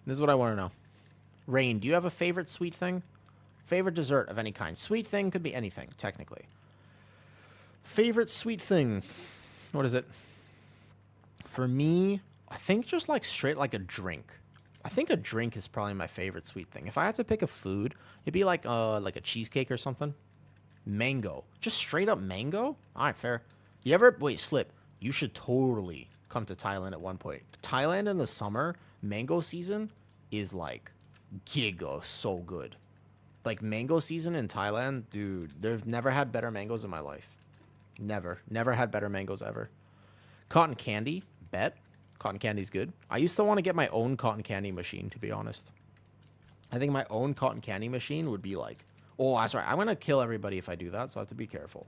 Speaker 2: This is what I want to know. Rain, do you have a favorite sweet thing? Favorite dessert of any kind. Sweet thing could be anything, technically. Favorite sweet thing. What is it? For me, I think just like straight like a drink. I think a drink is probably my favorite sweet thing. If I had to pick a food, it'd be like a cheesecake or something. Mango. Just straight up mango? All right, fair. You ever... Wait, Slip. You should totally come to Thailand at one point. Thailand in the summer, mango season is like giga so good. Like mango season in Thailand, dude, they've never had better mangoes in my life. Never. Never had better mangoes ever. Cotton candy, bet. Cotton candy's good. I used to want to get my own cotton candy machine, to be honest. I think my own cotton candy machine would be like... Oh, that's right. I'm going to kill everybody if I do that, so I have to be careful.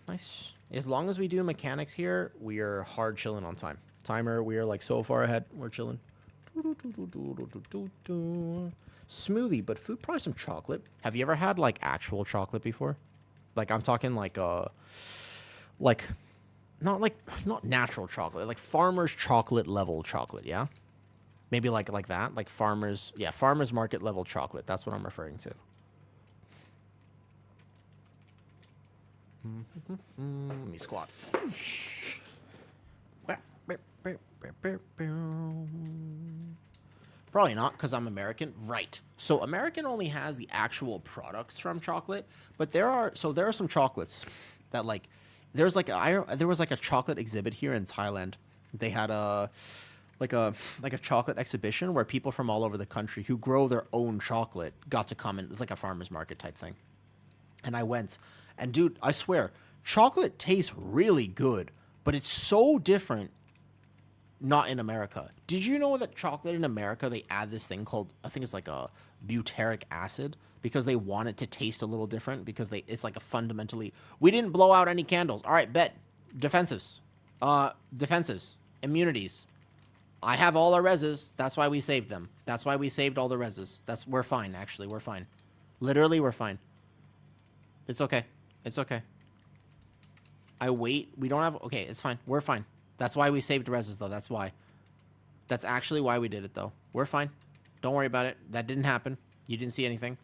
Speaker 2: Nice. As long as we do mechanics here, we are hard chilling on time. Timer, we are like so far ahead. We're chilling. Smoothie, but food, probably some chocolate. Have you ever had like actual chocolate before? Like I'm talking like not natural chocolate, like farmer's chocolate level chocolate, yeah? Maybe like that, like farmer's market level chocolate. That's what I'm referring to. Let me squat. Probably not, because I'm American. Right. So American only has the actual products from chocolate, but there are some chocolates that like there was like a chocolate exhibit here in Thailand. They had a chocolate exhibition where people from all over the country who grow their own chocolate got to come in. It's like a farmer's market type thing. And I went, and dude, I swear, chocolate tastes really good, but it's so different not in America. Did you know that chocolate in America, they add this thing called, I think it's like a butyric acid, because they want it to taste a little different, because it's like a fundamentally, we didn't blow out any candles. All right, bet. Defensives. Immunities. I have all our reses. That's why we saved them. That's why we saved all the reses. We're fine, actually. We're fine. Literally, we're fine. It's okay. It's okay. We don't have... Okay, it's fine. We're fine. That's why we saved reses, though. That's why. That's actually why we did it, though. We're fine. Don't worry about it. That didn't happen. You didn't see anything.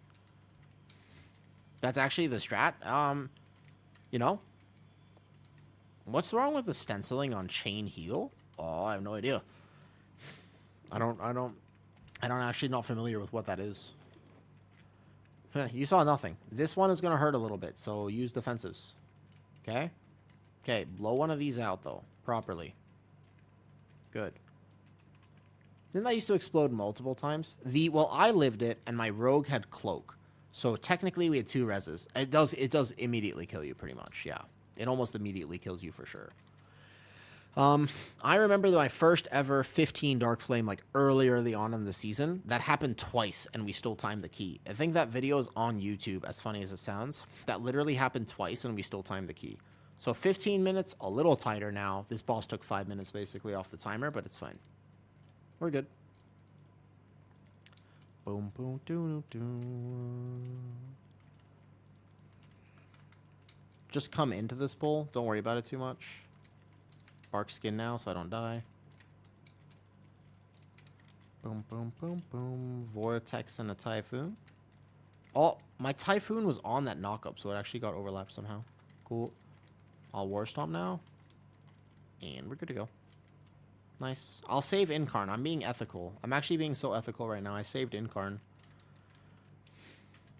Speaker 2: That's actually the strat. You know? What's wrong with the stenciling on chain heal? Oh, I have no idea. I don't actually not familiar with what that is. You saw nothing. This one is going to hurt a little bit, so use defensives. Okay? Okay, blow one of these out, though, properly. Good. Didn't that used to explode multiple times? Well, I lived it, and my rogue had cloak. So technically, we had 2 reses. It does immediately kill you, pretty much, yeah. It almost immediately kills you for sure. I remember my first ever 15 Dark Flame, like early on in the season. That happened twice, and we still timed the key. I think that video is on YouTube, as funny as it sounds. That literally happened twice, and we still timed the key. So 15 minutes, a little tighter now. This boss took 5 minutes basically off the timer, but it's fine. We're good. Boom, boom, doo, doo, doo. Just come into this pool. Don't worry about it too much. Bark skin now so I don't die. Boom, boom, boom, boom. Vortex and a Typhoon. Oh, my Typhoon was on that knockup, so it actually got overlapped somehow. Cool. I'll War Stomp now. And we're good to go. Nice. I'll save Incarn. I'm being ethical. I'm actually being so ethical right now. I saved Incarn.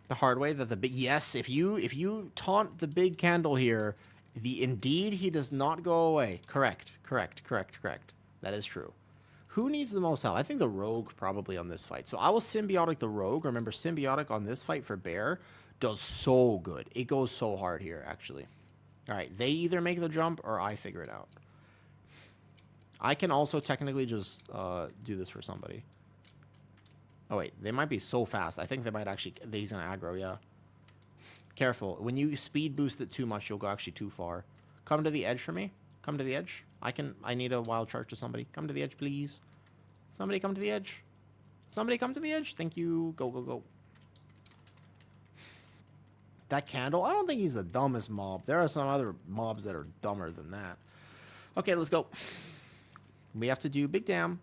Speaker 2: The hard way that the big... Yes, if you taunt the big candle here... Indeed, he does not go away. Correct. That is true. Who needs the most help? I think the Rogue probably on this fight. So I will Symbiotic the Rogue. Remember, Symbiotic on this fight for Bear does so good. It goes so hard here, actually. All right, they either make the jump or I figure it out. I can also technically just do this for somebody. Oh, wait. They might be so fast. I think they might actually... He's going to aggro, yeah. Careful. When you speed boost it too much, you'll go actually too far. Come to the edge for me. Come to the edge. I need a wild charge to somebody. Come to the edge, please. Somebody come to the edge. Somebody come to the edge. Thank you. Go, go, go. That candle, I don't think he's the dumbest mob. There are some other mobs that are dumber than that. Okay, let's go. We have to do big dam.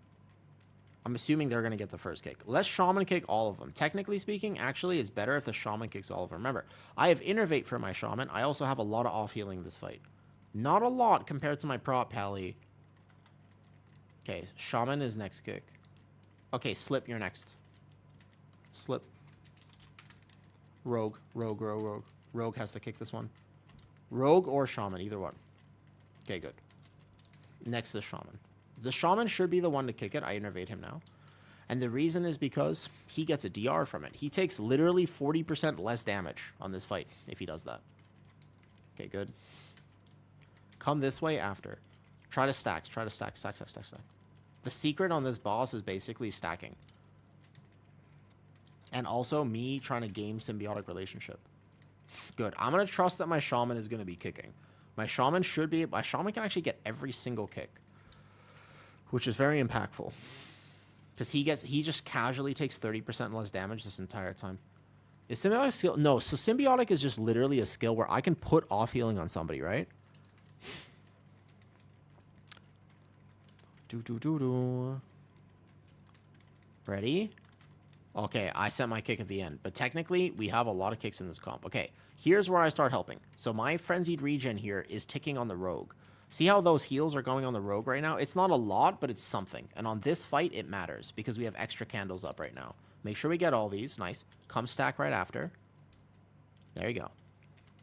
Speaker 2: I'm assuming they're going to get the first kick. Let's shaman kick all of them. Technically speaking, actually, it's better if the shaman kicks all of them. Remember, I have innervate for my shaman. I also have a lot of off healing this fight. Not a lot compared to my prop pally. Okay, shaman is next kick. Okay, slip, you're next. Slip. Rogue. Rogue has to kick this one. Rogue or shaman, either one. Okay, good. Next is shaman. The shaman should be the one to kick it. I innervate him now. And the reason is because he gets a DR from it. He takes literally 40% less damage on this fight if he does that. Okay, good. Come this way after. Try to stack. Try to stack. Stack. The secret on this boss is basically stacking. And also me trying to game symbiotic relationship. Good. I'm going to trust that my shaman is going to be kicking. My shaman can actually get every single kick. Which is very impactful. Because he just casually takes 30% less damage this entire time. Is symbiotic a skill? No, so symbiotic is just literally a skill where I can put off healing on somebody, right? Ready? Okay, I sent my kick at the end. But technically, we have a lot of kicks in this comp. Okay, here's where I start helping. So my frenzied regen here is ticking on the rogue. See how those heals are going on the rogue right now? It's not a lot, but it's something. And on this fight, it matters because we have extra candles up right now. Make sure we get all these. Nice. Come stack right after. There you go.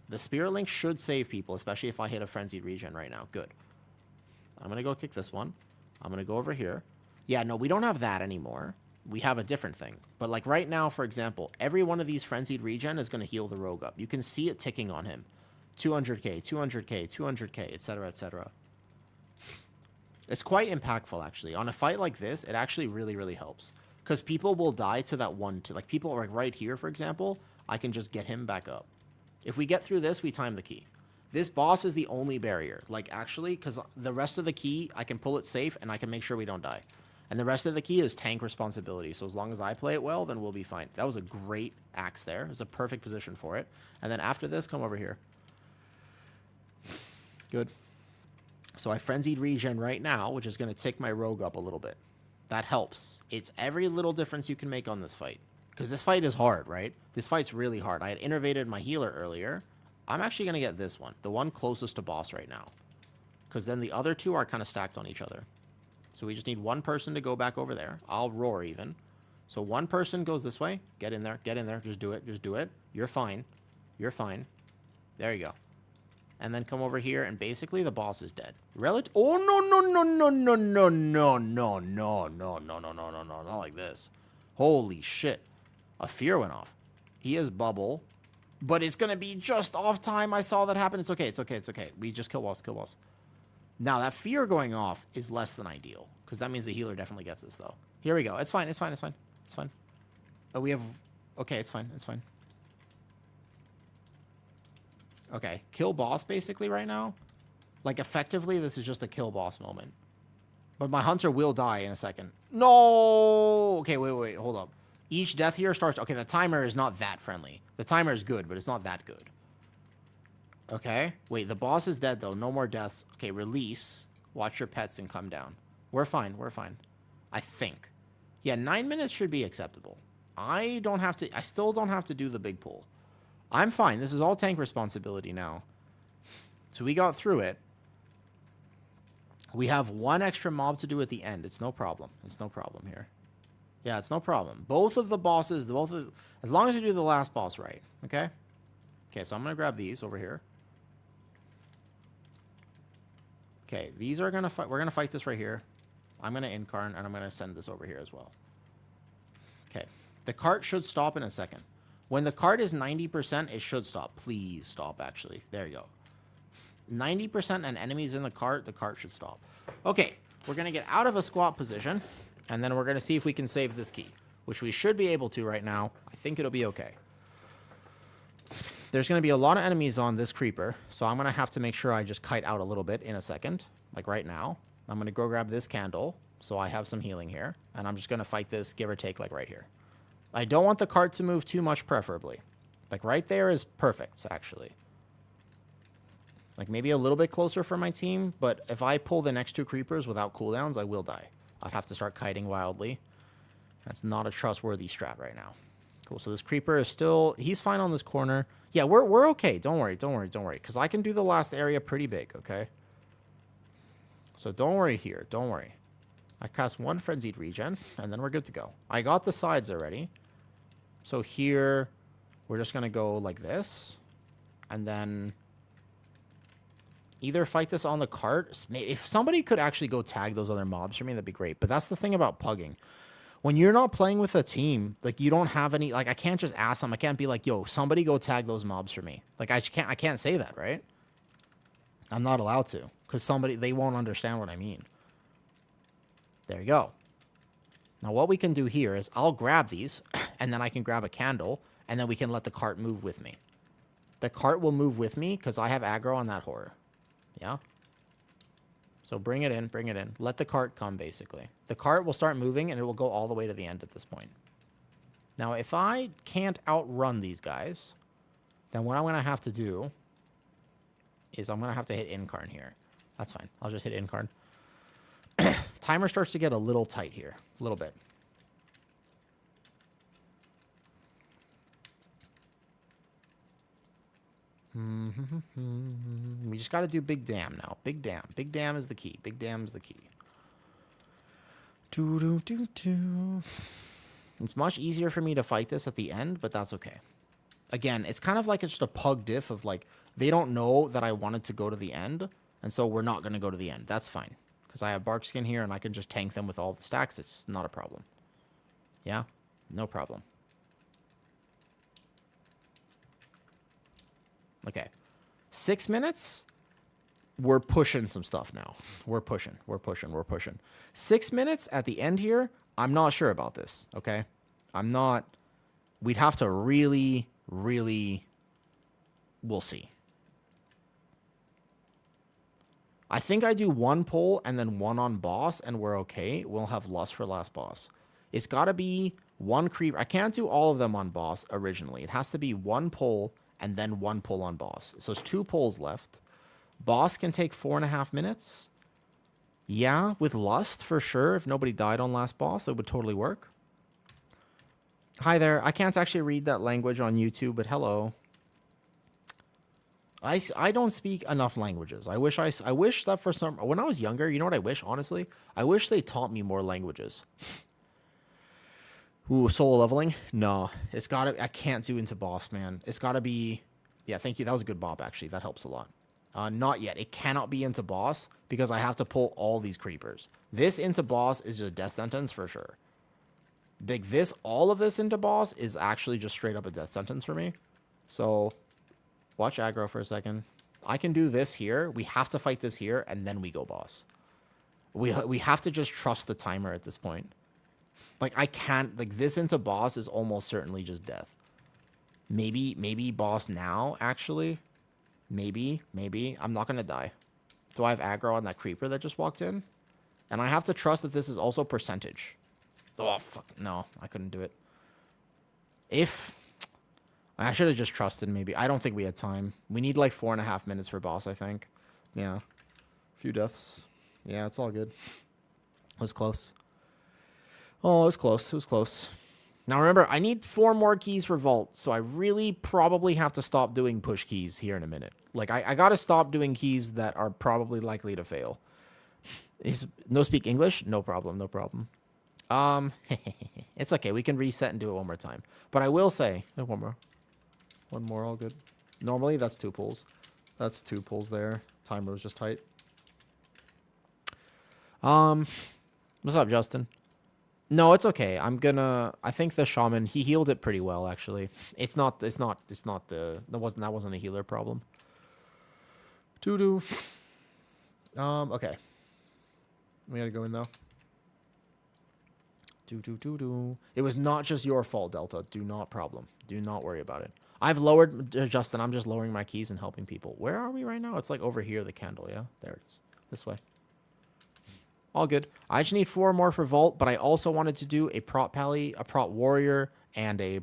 Speaker 2: The Spirit Link should save people, especially if I hit a frenzied regen right now. Good. I'm going to go kick this one. I'm going to go over here. Yeah, no, we don't have that anymore. We have a different thing. But like right now, for example, every one of these frenzied regen is going to heal the rogue up. You can see it ticking on him. 200k, 200k, 200k, etc., etc. It's quite impactful, actually. On a fight like this, it actually really, really helps. Because people will die to that one, like people are right here, for example, I can just get him back up. If we get through this, we time the key. This boss is the only barrier. Like, actually, because the rest of the key, I can pull it safe, and I can make sure we don't die. And the rest of the key is tank responsibility. So as long as I play it well, then we'll be fine. That was a great axe there. It was a perfect position for it. And then after this, come over here. Good. So I frenzied regen right now, which is going to tick my rogue up a little bit. That helps. It's every little difference you can make on this fight. Because this fight is hard, right? This fight's really hard. I had innervated my healer earlier. I'm actually going to get this one. The one closest to boss right now. Because then the other two are kind of stacked on each other. So we just need one person to go back over there. I'll roar even. So one person goes this way. Get in there. Get in there. Just do it. Just do it. You're fine. You're fine. There you go. And then come over here, and basically the boss is dead. Oh, no, not like this. Holy shit. A fear went off. He is bubble, but it's going to be just off time. I saw that happen. It's okay, it's okay, it's okay. We just kill boss. Now, that fear going off is less than ideal, because that means the healer definitely gets this, though. Here we go. It's fine. Oh, we have... Okay, it's fine. Okay, kill boss basically right now. Like, effectively, this is just a kill boss moment. But my hunter will die in a second. No! Okay, wait, hold up. Each death here starts... Okay, the timer is not that friendly. The timer is good, but it's not that good. Okay, wait, the boss is dead, though. No more deaths. Okay, release. Watch your pets and come down. We're fine. I think. Yeah, 9 minutes should be acceptable. I still don't have to do the big pull. I'm fine. This is all tank responsibility now. So we got through it. We have one extra mob to do at the end. It's no problem. Here. Yeah, it's no problem. Both of the bosses, as long as we do the last boss right. Okay? Okay, so I'm going to grab these over here. Okay, these are going to fight. We're going to fight this right here. I'm going to incarn, and I'm going to send this over here as well. Okay. The cart should stop in a second. When the cart is 90%, it should stop. Please stop, actually. There you go. 90% and enemies in the cart should stop. Okay, we're going to get out of a squat position, and then we're going to see if we can save this key, which we should be able to right now. I think it'll be okay. there's going to be a lot of enemies on this creeper, so I'm going to have to make sure I just kite out a little bit in a second, like right now. I'm going to go grab this candle, so I have some healing here, and I'm just going to fight this, give or take, like right here. I don't want the cart to move too much, preferably. Like right there is perfect, actually. Like maybe a little bit closer for my team, but if I pull the next 2 creepers without cooldowns, I will die. I'd have to start kiting wildly. That's not a trustworthy strat right now. Cool, so this creeper is still... He's fine on this corner. Yeah, we're okay. Don't worry. Because I can do the last area pretty big, okay? So don't worry here. Don't worry. I cast 1 Frenzied Regen, and then we're good to go. I got the sides already. So here, we're just going to go like this. And then... either fight this on the cart. If somebody could actually go tag those other mobs for me, that'd be great. But that's the thing about pugging. When you're not playing with a team, like you don't have any, like I can't just ask them. I can't be like, yo, somebody go tag those mobs for me. Like I can't say that, right? I'm not allowed to because they won't understand what I mean. There you go. Now what we can do here is I'll grab these and then I can grab a candle and then we can let the cart move with me. The cart will move with me because I have aggro on that horror. Yeah. So bring it in, bring it in. Let the cart come, basically. The cart will start moving, and it will go all the way to the end at this point. Now, if I can't outrun these guys, then what I'm going to have to do is I'm going to have to hit incarn here. That's fine. I'll just hit incarn. Timer starts to get a little tight here. A little bit. We just got to do big dam now. Big dam. Big dam is the key. Big dam is the key. It's much easier for me to fight this at the end, but that's okay. Again, it's kind of like it's just a pug diff of like, they don't know that I wanted to go to the end, and so we're not going to go to the end. That's fine. Because I have Barkskin here, and I can just tank them with all the stacks. It's not a problem. Yeah? No problem. Okay. 6 minutes? We're pushing some stuff now. We're pushing. 6 minutes at the end here, I'm not sure about this, okay? I'm not... We'd have to really... We'll see. I think I do 1 pull and then 1 on boss, and we're okay. We'll have lust for last boss. It's got to be 1 creep. I can't do all of them on boss originally. It has to be 1 pull and then 1 pull on boss. So it's 2 pulls left. Boss can take 4.5 minutes. Yeah, with lust for sure. If nobody died on last boss, it would totally work. Hi there. I can't actually read that language on YouTube, but hello. I don't speak enough languages. I wish that for some... When I was younger, you know what I wish, honestly? I wish they taught me more languages. Ooh, solo leveling? No. It's gotta... I can't do into boss, man. It's gotta be... Yeah, thank you. That was a good bop, actually. That helps a lot. Not yet. It cannot be into boss because I have to pull all these creepers. This into boss is just a death sentence for sure. Big this, all of this into boss is actually just straight up a death sentence for me. So, watch aggro for a second. I can do this here. We have to fight this here, and then we go boss. We have to just trust the timer at this point. Like, I can't... Like, this into boss is almost certainly just death. Maybe boss now, actually. Maybe. I'm not going to die. Do I have aggro on that creeper that just walked in? And I have to trust that this is also percentage. Oh, fuck. No, I couldn't do it. If... I should have just trusted, maybe. I don't think we had time. We need, like, 4.5 minutes for boss, I think. Yeah. A few deaths. Yeah, it's all good. It was close. Oh, it was close. It was close. Now, remember, I need 4 more keys for Vault, so I really probably have to stop doing push keys here in a minute. Like, I gotta stop doing keys that are probably likely to fail. Is no speak English? No problem, no problem. It's okay. We can reset and do it one more time. But I will say... Oh, one more. One more, all good. Normally, that's 2 pulls. That's 2 pulls there. Timer was just tight. What's up, Justin? No, it's okay. I think the shaman, he healed it pretty well, actually. That wasn't a healer problem. Okay. We gotta go in, though. It was not just your fault, Delta. Do not worry about it. I've lowered, Justin, I'm just lowering my keys and helping people. Where are we right now? It's like over here, the candle, yeah? There it is. This way. All good. I just need 4 more for Vault, but I also wanted to do a prot pally, a prot warrior, and a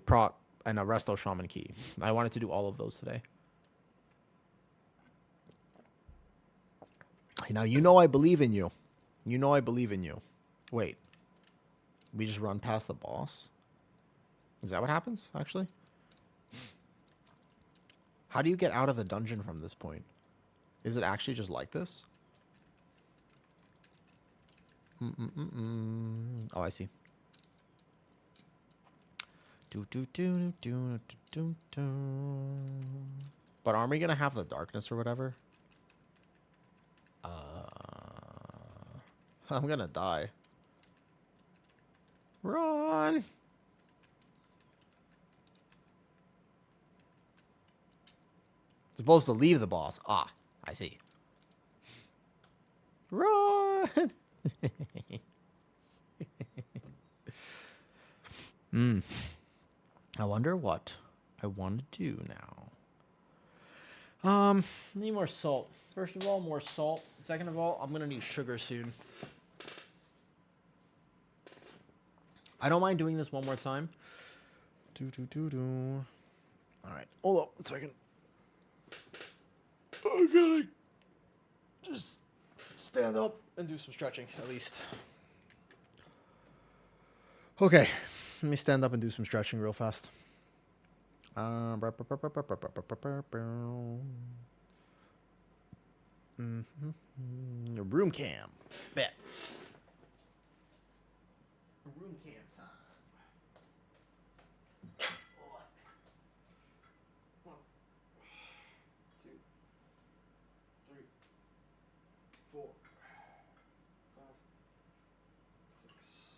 Speaker 2: resto shaman key. I wanted to do all of those today.
Speaker 1: Now, you know I believe in you. You know I believe in you. Wait. We just run past the boss? Is that what happens, actually? How do you get out of the dungeon from this point? Is it actually just like this? Oh, I see. But aren't we gonna have the darkness or whatever? I'm gonna die. Run! Supposed to leave the boss. Ah, I see. Run! I wonder what I want to do now. Need more salt. First of all, more salt. Second of all, I'm gonna need sugar soon. I don't mind doing this one more time. All right, hold up a second. I gotta just stand up and do some stretching, at least. Okay, let me stand up and do some stretching real fast. Room cam. Bet. Room cam time. One, 2, 3, 4, 5, 6,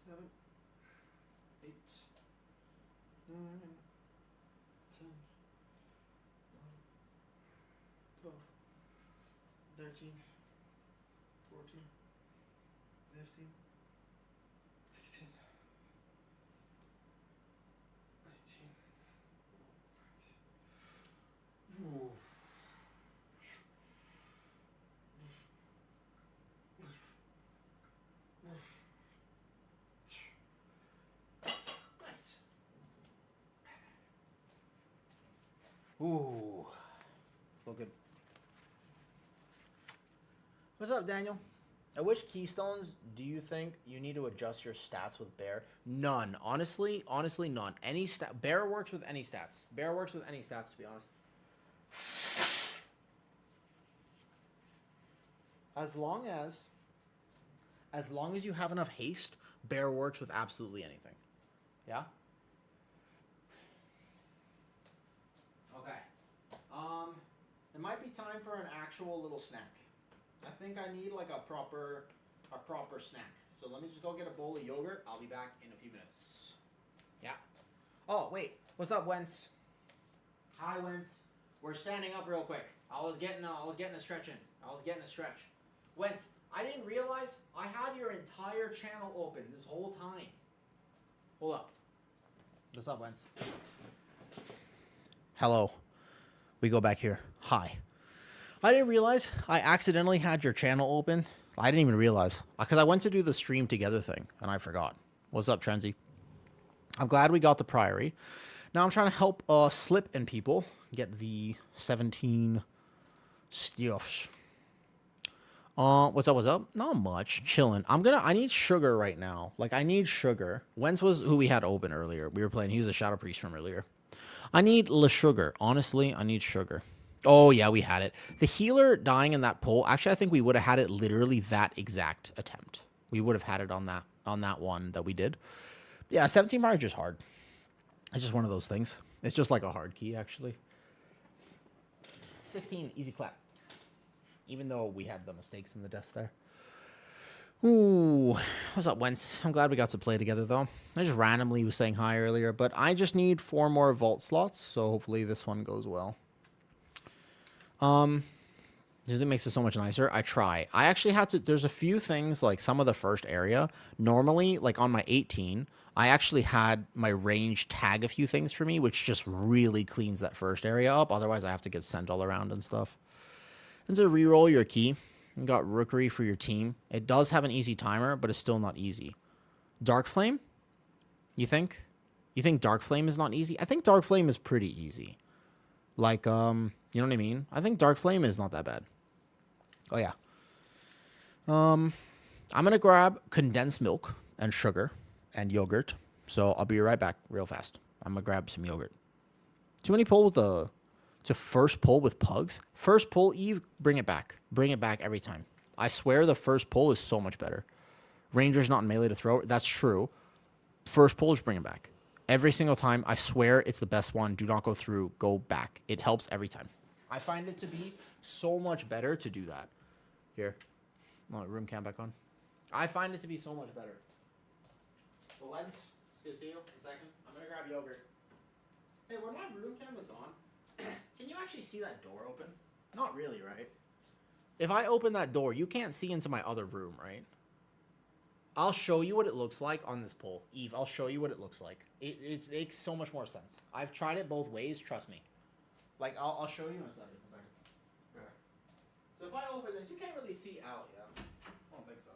Speaker 1: 7, 8, 9, 10, 11, 12, 13, 14, 15, 16, 19, 20. Ooh. Nice. Ooh. Feel good. What's up, Daniel? At which keystones do you think you need to adjust your stats with Bear? None. Honestly, none. Any stat. Bear works with any stats. Bear works with any stats, to be honest. As long as you have enough haste, Bear works with absolutely anything. Yeah? Okay. It might be time for an actual little snack. I think I need like a proper snack. So let me just go get a bowl of yogurt. I'll be back in a few minutes. Yeah. Oh, wait. What's up, Wentz? Hi, Wentz. We're standing up real quick. I was getting a stretch in. Wentz, I didn't realize I had your entire channel open this whole time. Hold up. What's up, Wentz? Hello. We go back here. Hi. I didn't realize I accidentally had your channel open. I didn't even realize. Because I went to do the stream together thing, and I forgot. What's up, Trenzy? I'm glad we got the Priory. Now I'm trying to help Slip and people get the 17 stuffs. What's up? Not much. Chilling. I need sugar right now. Like, I need sugar. Wentz was who we had open earlier. We were playing. He was a Shadow Priest from earlier. I need the sugar. Honestly, I need sugar. Oh, yeah, we had it. The healer dying in that poll, actually, I think we would have had it literally that exact attempt. We would have had it on that one that we did. Yeah, 17 bar is just hard. It's just one of those things. It's just like a hard key, actually. 16, easy clap. Even though we had the mistakes in the desk there. Ooh, what's up, Wentz? I'm glad we got to play together, though. I just randomly was saying hi earlier, but I just need 4 more vault slots, so hopefully this one goes well. It makes it so much nicer. I try. I actually had to, there's a few things, like some of the first area. Normally, like on my 18,
Speaker 2: I actually had my range tag a few things for me, which just really cleans that first area up. Otherwise, I have to get sent all around and stuff. And to reroll your key, you got Rookery for your team. It does have an easy timer, but it's still not easy. Dark Flame? You think? You think Dark Flame is not easy? I think Dark Flame is pretty easy. Like, you know what I mean? I think Dark Flame is not that bad. Oh, yeah. I'm going to grab condensed milk and sugar and yogurt. So I'll be right back real fast. I'm going to grab some yogurt. Too many pull with the... To first pull with pugs? First pull, Eve, bring it back. Bring it back every time. I swear the first pull is so much better. Ranger's not in melee to throw. That's true. First pull, just bring it back. Every single time, I swear it's the best one. Do not go through. Go back. It helps every time. I find it to be so much better to do that. Here. Oh, room cam back on. I find it to be so much better. The lens, it's good to see you. A second. I'm going to grab yogurt. Hey, when my room cam is on, can you actually see that door open? Not really, right? If I open that door, you can't see into my other room, right? I'll show you what it looks like on this pole. Eve, I'll show you what it looks like. It makes so much more sense. I've tried it both ways, trust me. Like, I'll show you in a second. Okay. So if I open this, you can't really see out, yeah? I don't think so.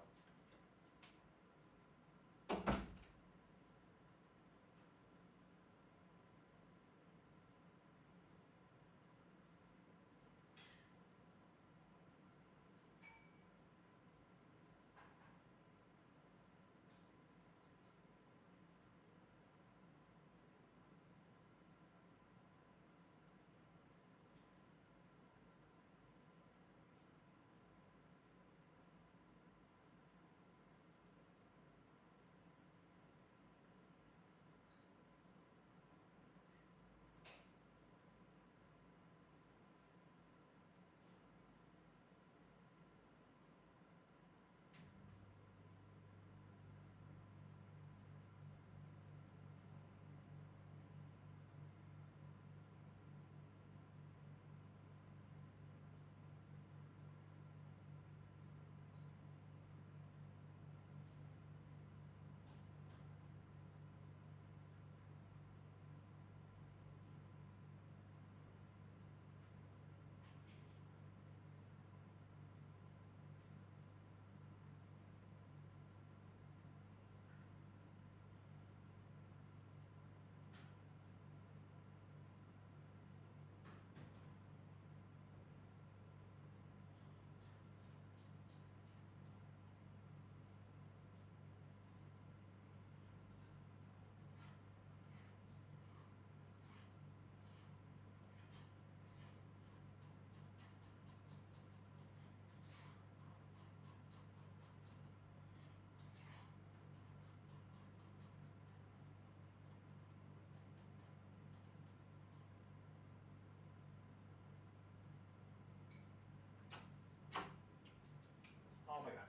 Speaker 2: Oh my god.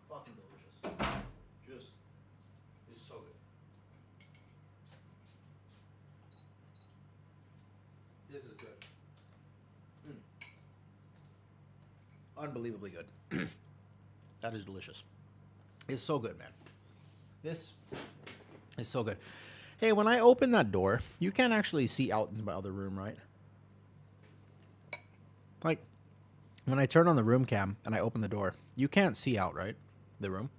Speaker 2: Fucking delicious. Just, it's so good. This is good. Unbelievably good. That is delicious. It's so good, man. This is so good. Hey, when I open that door, you can't actually see out into my other room, right? Like, when I turn on the room cam and I open the door, you can't see out, right? The room.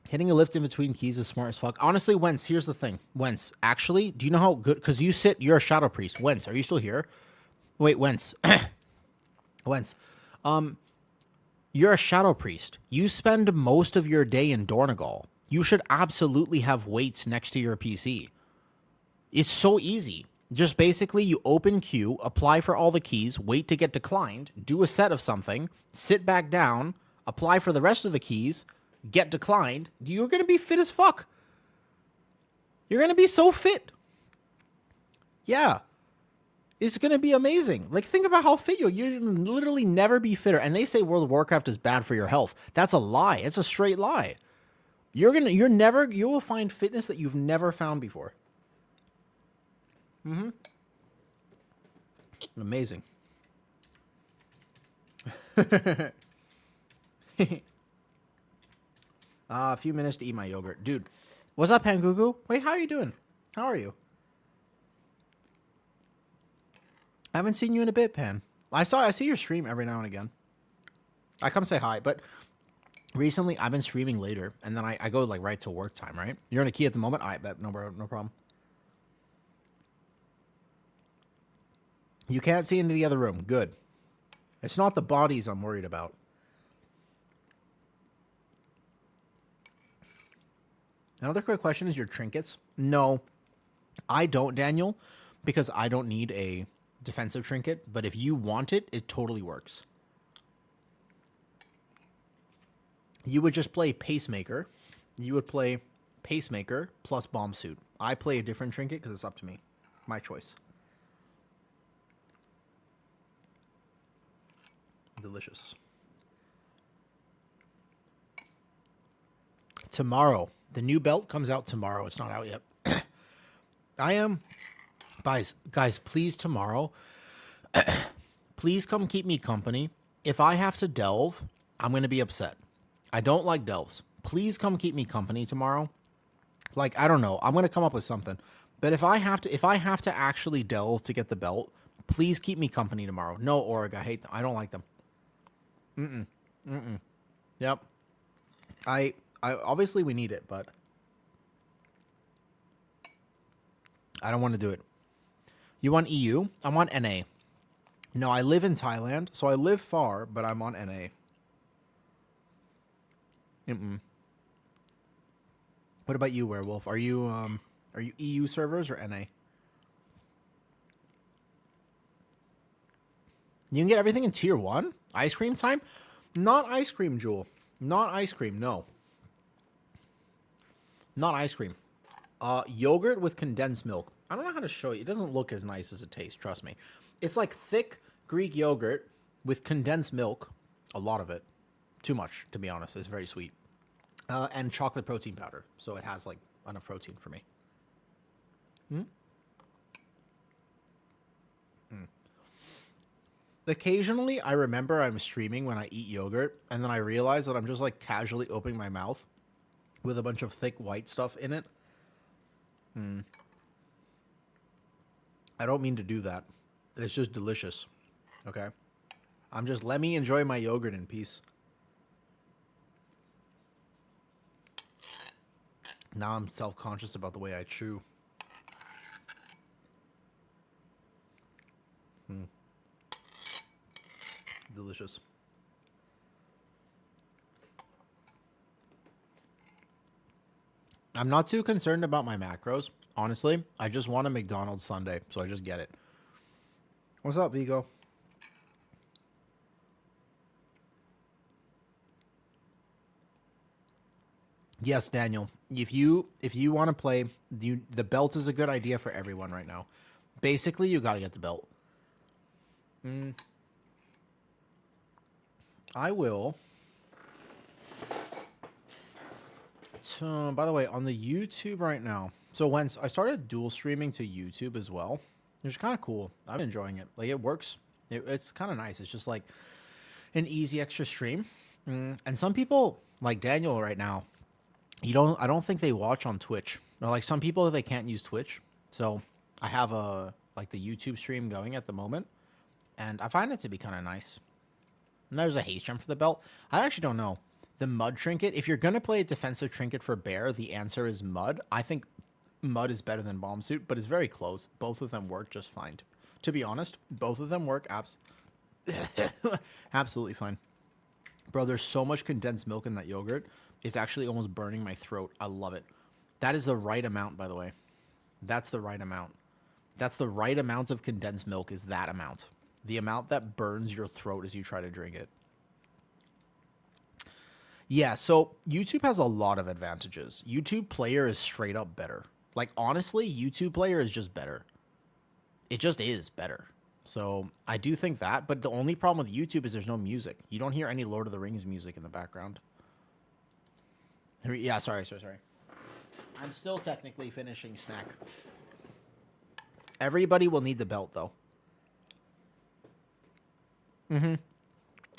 Speaker 2: Hitting a lift in between keys is smart as fuck. Honestly, Wentz, here's the thing. Wentz, actually, do you know how good... Because you're a Shadow Priest. Wentz, are you still here? Wait, Wentz. Wentz. You're a Shadow Priest. You spend most of your day in Dornegal. You should absolutely have weights next to your PC. It's so easy. Just basically, you open queue, apply for all the keys, wait to get declined, do a set of something, sit back down, apply for the rest of the keys, get declined. You're going to be fit as fuck. You're going to be so fit. Yeah. It's going to be amazing. Like, think about how fit you'll literally never be fitter. And they say World of Warcraft is bad for your health. That's a lie. It's a straight lie. You will find fitness that you've never found before. Amazing. A few minutes to eat my yogurt. Dude, what's up, Pangugu? Wait, how are you doing? How are you? I haven't seen you in a bit, Pan. I see your stream every now and again. I come say hi, but recently I've been streaming later, and then I go like right to work time, right? You're in a key at the moment? I bet. No problem. You can't see into the other room. Good. It's not the bodies I'm worried about. Another quick question is your trinkets. No, I don't, Daniel, because I don't need a defensive trinket. But if you want it, it totally works. You would just play Pacemaker. You would play Pacemaker plus Bomb Suit. I play a different trinket because it's up to me. My choice. Delicious. Tomorrow. The new belt comes out tomorrow. It's not out yet. I am... Guys, please, tomorrow, please come keep me company. If I have to delve, I'm going to be upset. I don't like delves. Please come keep me company tomorrow. Like, I don't know. I'm going to come up with something. But if I have to actually delve to get the belt, please keep me company tomorrow. No, Org, I hate them. I don't like them. Yep. I obviously we need it, but I don't want to do it. You want EU? I'm on NA. No, I live in Thailand, so I live far, but I'm on NA. What about you, Werewolf? Are you EU servers or NA? You can get everything in tier 1? Ice cream time? Not ice cream, Jewel. Not ice cream, no. Not ice cream. Yogurt with condensed milk. I don't know how to show you. It doesn't look as nice as it tastes, trust me. It's like thick Greek yogurt with condensed milk. A lot of it. Too much, to be honest. It's very sweet. And chocolate protein powder. So it has, like, enough protein for me. Occasionally, I remember I'm streaming when I eat yogurt, and then I realize that I'm just, like, casually opening my mouth with a bunch of thick white stuff in it. I don't mean to do that. It's just delicious. Okay? Let me enjoy my yogurt in peace. Now I'm self-conscious about the way I chew. Delicious. I'm not too concerned about my macros. Honestly, I just want a McDonald's sundae, so I just get it. What's up, Vigo? Yes, Daniel. If you want to play, the belt is a good idea for everyone right now. Basically, you got to get the belt. I will. So, by the way, on the YouTube right now. So once I started dual streaming to YouTube as well, which is kind of cool. I'm enjoying it. Like, it works. It's kind of nice. It's just like an easy extra stream. And some people, like Daniel right now, I don't think they watch on Twitch. Or like some people, they can't use Twitch. So I have the YouTube stream going at the moment, and I find it to be kind of nice. And there's a haste gem for the belt. I actually don't know. The mud trinket, if you're going to play a defensive trinket for bear, the answer is mud. I think mud is better than bomb suit, but it's very close. Both of them work just fine. To be honest, both of them work absolutely fine. Bro, there's so much condensed milk in that yogurt. It's actually almost burning my throat. I love it. That is the right amount, by the way. That's the right amount. That's the right amount of condensed milk is that amount. The amount that burns your throat as you try to drink it. Yeah, so YouTube has a lot of advantages. YouTube player is straight up better. Like, honestly, YouTube player is just better. It just is better. So, I do think that, but the only problem with YouTube is there's no music. You don't hear any Lord of the Rings music in the background. Yeah, sorry. I'm still technically finishing snack. Everybody will need the belt, though.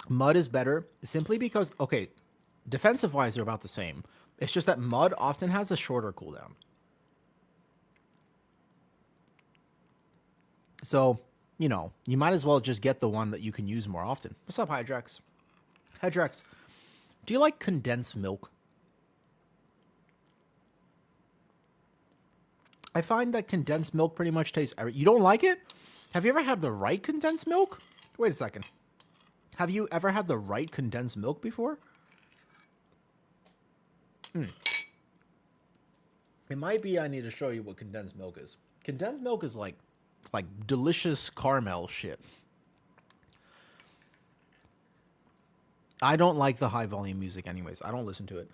Speaker 1: Mud is better simply because, okay, defensive-wise, they're about the same. It's just that Mud often has a shorter cooldown. So, you know, you might as well just get the one that you can use more often. What's up, Hydrex? Hydrex, do you like condensed milk? I find that condensed milk pretty much tastes... You don't like it? Have you ever had the right condensed milk? Wait a second. Have you ever had the right condensed milk before? It might be I need to show you what condensed milk is. Condensed milk is like delicious caramel shit. I don't like the high volume music anyways. I don't listen to it.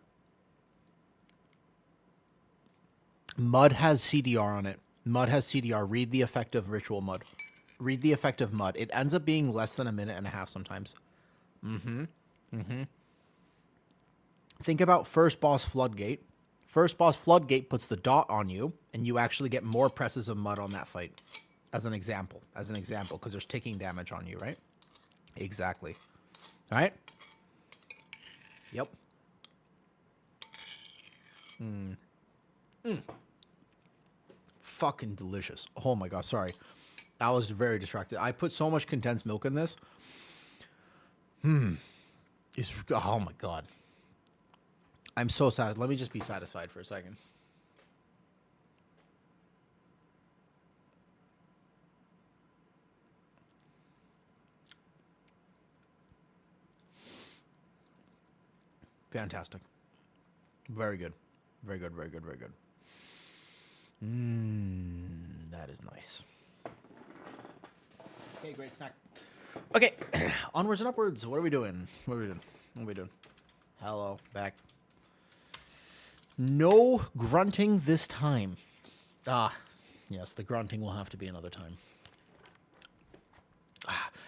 Speaker 1: Mud has CDR on it. Mud has CDR. Read the effect of Ritual Mud. Read the effect of Mud. It ends up being less than a minute and a half sometimes. Think about First Boss Floodgate. First Boss Floodgate puts the dot on you, and you actually get more presses of Mud on that fight. As an example. Because there's ticking damage on you, right? Exactly. All right? Yep. Fucking delicious. Oh my god, sorry. I was very distracted. I put so much condensed milk in this. It's, oh my god. I'm so sad. Let me just be satisfied for a second. Fantastic. Very good. Very good, very good, very good. That is nice. Okay, great snack. Okay, onwards and upwards. What are we doing? What are we doing? Hello, back. No grunting this time. Ah, yes, the grunting will have to be another time.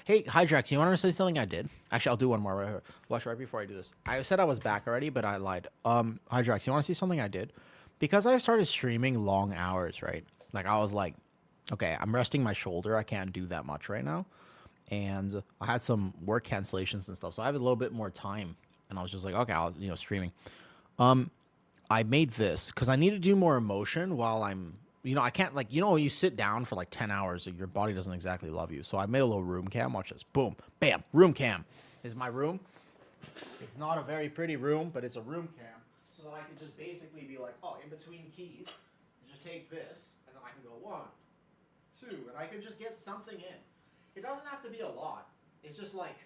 Speaker 1: Hey, Hydrax, you want to say something I did? Actually, I'll do one more right here. Watch right before I do this. I said I was back already, but I lied. Hydrax, you want to see something I did? Because I started streaming long hours, right? Like, I was like, okay, I'm resting my shoulder. I can't do that much right now. And I had some work cancellations and stuff, so I have a little bit more time. And I was just like, okay, I'll, streaming. I made this because I need to do more emotion while I'm, I can't, like, when you sit down for like 10 hours, your body doesn't exactly love you. So I made a little room cam. Watch this. Boom. Bam. Room cam. This is my room. It's not a very pretty room, but it's a room cam. So that I can just basically be like, oh, in between keys, just take this, and then I can go 1, 2, and I can just get something in. It doesn't have to be a lot. It's just like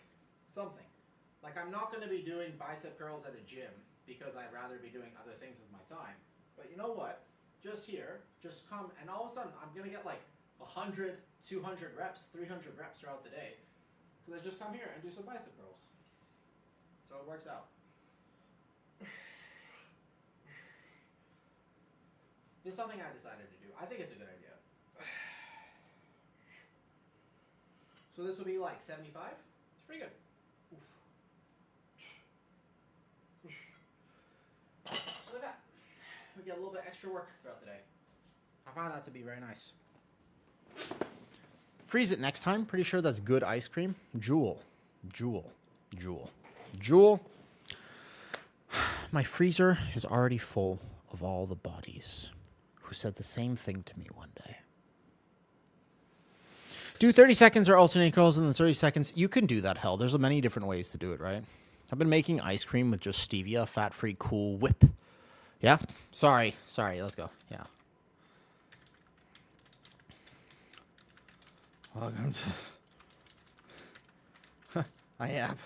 Speaker 1: something. Like, I'm not going to be doing bicep curls at a gym because I'd rather be doing other things with my time. But you know what? Just here, just come, and all of a sudden, I'm going to get like 100, 200 reps, 300 reps throughout the day. Because I just come here and do some bicep curls. So it works out. This is something I decided to do. I think it's a good idea. So this will be like 75. It's pretty good. Oof. So like that. We get a little bit extra work throughout the day. I found that to be very nice. Freeze it next time. Pretty sure that's good ice cream. Jewel. My freezer is already full of all the bodies who said the same thing to me one day. Do 30 seconds or alternate curls and then 30 seconds. You can do that, hell. There's many different ways to do it, right? I've been making ice cream with just stevia, fat-free, cool whip. Yeah? Sorry, let's go. Yeah. Welcome to... I have.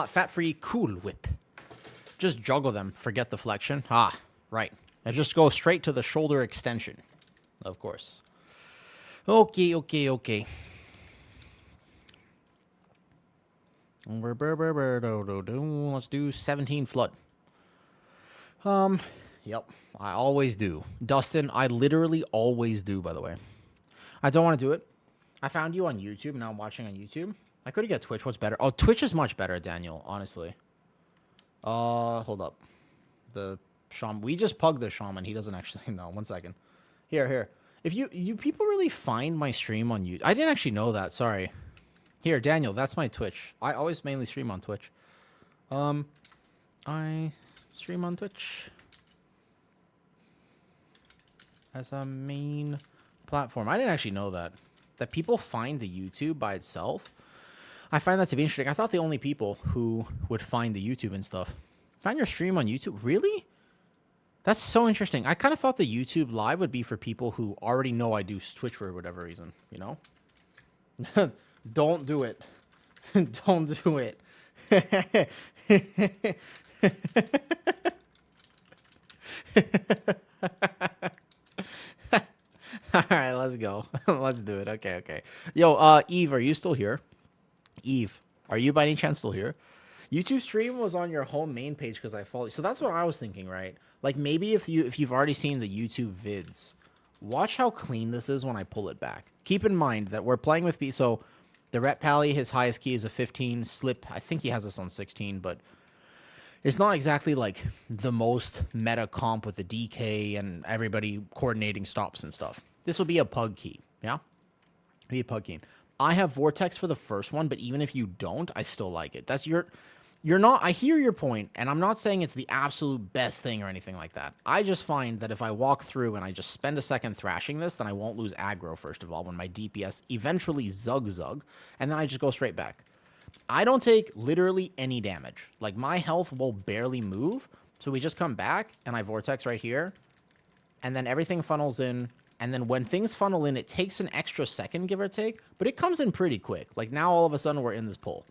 Speaker 1: Fat-free, cool whip. Just juggle them. Forget the flexion. Ah, right. And just go straight to the shoulder extension. Of course. Okay. Let's do 17 flood. Yep. I always do. Dustin, I literally always do, by the way. I don't want to do it. I found you on YouTube. Now I'm watching on YouTube. I could get Twitch. What's better? Oh, Twitch is much better, Daniel, honestly. Hold up. The shaman. We just pugged the shaman. He doesn't actually know. 1 second. Here. If you people really find my stream on YouTube. I didn't actually know that. Sorry.
Speaker 2: Here, Daniel, that's my Twitch. I always mainly stream on Twitch. I stream on Twitch as a main platform. I didn't actually know that people find the YouTube by itself. I find that to be interesting. I thought the only people who would find the YouTube and stuff find your stream on YouTube. Really? That's so interesting. I kind of thought the YouTube live would be for people who already know I do Twitch for whatever reason, you know? Don't do it. Don't do it. All right, let's go. Let's do it. Okay, okay. Yo, Eve, are you still here? Eve, are you by any chance still here? YouTube stream was on your home main page because I followed you. So that's what I was thinking, right? Like maybe if you've already seen the YouTube vids, watch how clean this is when I pull it back. Keep in mind that we're playing with so the Ret Pally, his highest key is a 15. Slip, I think he has this on 16, but it's not exactly like the most meta comp with the DK and everybody coordinating stops and stuff. This will be a pug key, yeah? Be a pug key. I have Vortex for the first one, but even if you don't, I still like it. That's you're not, I hear your point, and I'm not saying it's the absolute best thing or anything like that. I just find that if I walk through and I just spend a second thrashing this, then I won't lose aggro, first of all, when my DPS eventually zug, and then I just go straight back. I don't take literally any damage. Like, my health will barely move, so we just come back, and I Vortex right here, and then everything funnels in, and then when things funnel in, it takes an extra second, give or take, but it comes in pretty quick. Like, now all of a sudden, we're in this pull.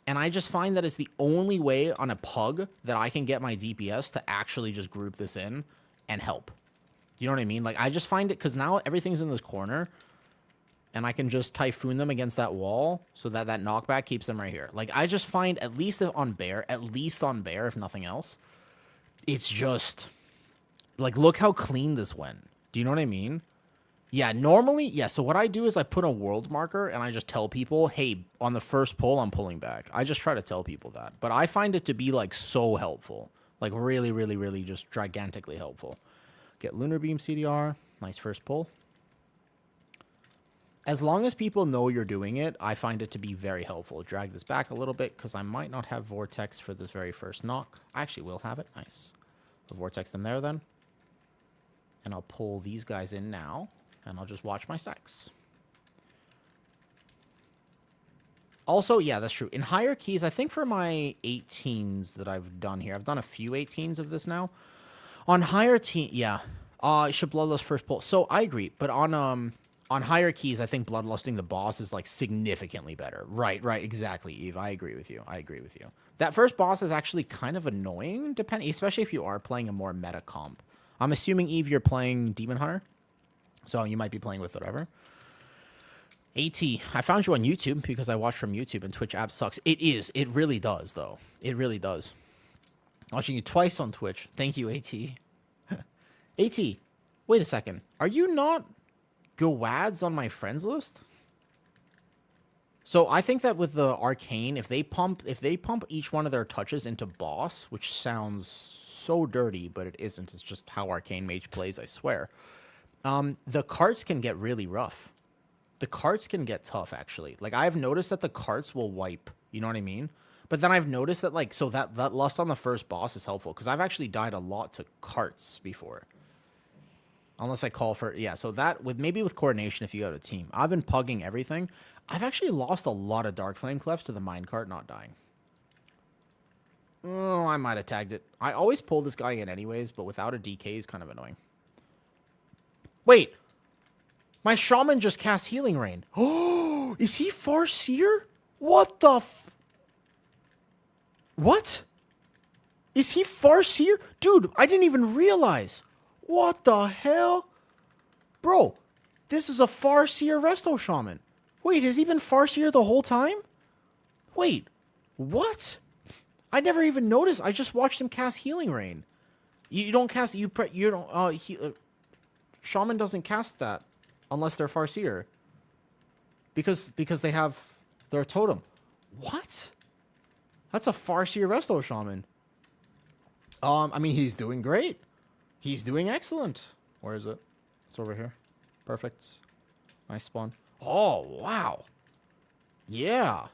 Speaker 2: And I just find that it's the only way on a pug that I can get my DPS to actually just group this in and help. You know what I mean? Like, I just find it, because now everything's in this corner, and I can just Typhoon them against that wall so that that knockback keeps them right here. Like, I just find, at least on Bear, if nothing else, it's just, like, look how clean this went. Do you know what I mean? Yeah, normally, yeah, so what I do is I put a world marker and I just tell people, hey, on the first pull, I'm pulling back. I just try to tell people that. But I find it to be, like, so helpful. Like, really, really, really just gigantically helpful. Get Lunar Beam CDR. Nice first pull. As long as people know you're doing it, I find it to be very helpful. Drag this back a little bit because I might not have Vortex for this very first knock. I actually will have it. Nice. I'll Vortex them there then. And I'll pull these guys in now. And I'll just watch my stacks. Also, yeah, that's true. In higher keys, I think for my 18s that I've done here, I've done a few 18s of this now. On higher yeah. I should Bloodlust first pull. So I agree. But on higher keys, I think Bloodlusting the boss is like significantly better. Right, exactly, Eve. I agree with you. That first boss is actually kind of annoying, especially if you are playing a more meta comp. I'm assuming, Eve, you're playing Demon Hunter. So you might be playing with whatever. AT, I found you on YouTube because I watch from YouTube and Twitch app sucks. It is. It really does, though. It really does. Watching you twice on Twitch. Thank you, AT. AT, wait a second. Are you not Gawads on my friends list? So I think that with the Arcane, if they pump each one of their touches into boss, which sounds so dirty, but it isn't. It's just how Arcane Mage plays, I swear. The carts can get really rough. The carts can get tough, actually. Like, I've noticed that the carts will wipe. You know what I mean? But then I've noticed that, like, so that lust on the first boss is helpful. Because I've actually died a lot to carts before. Unless I call for... Yeah, so that... Maybe with coordination if you have a team. I've been pugging everything. I've actually lost a lot of Dark Flame Clefs to the minecart not dying. Oh, I might have tagged it. I always pull this guy in anyways, but without a DK is kind of annoying. Wait. My shaman just cast Healing Rain. Oh, is he Farseer? What the What? Is he Farseer? Dude, I didn't even realize. What the hell? Bro, this is a Farseer Resto Shaman. Wait, has he been Farseer the whole time? Wait, what? I never even noticed. I just watched him cast Healing Rain. You don't cast... You don't... Shaman doesn't cast that unless they're Farseer. Because they have their totem. What? That's a Farseer Resto Shaman. I mean, he's doing great. He's doing excellent. Where is it? It's over here. Perfect. Nice spawn. Oh, wow. Yeah.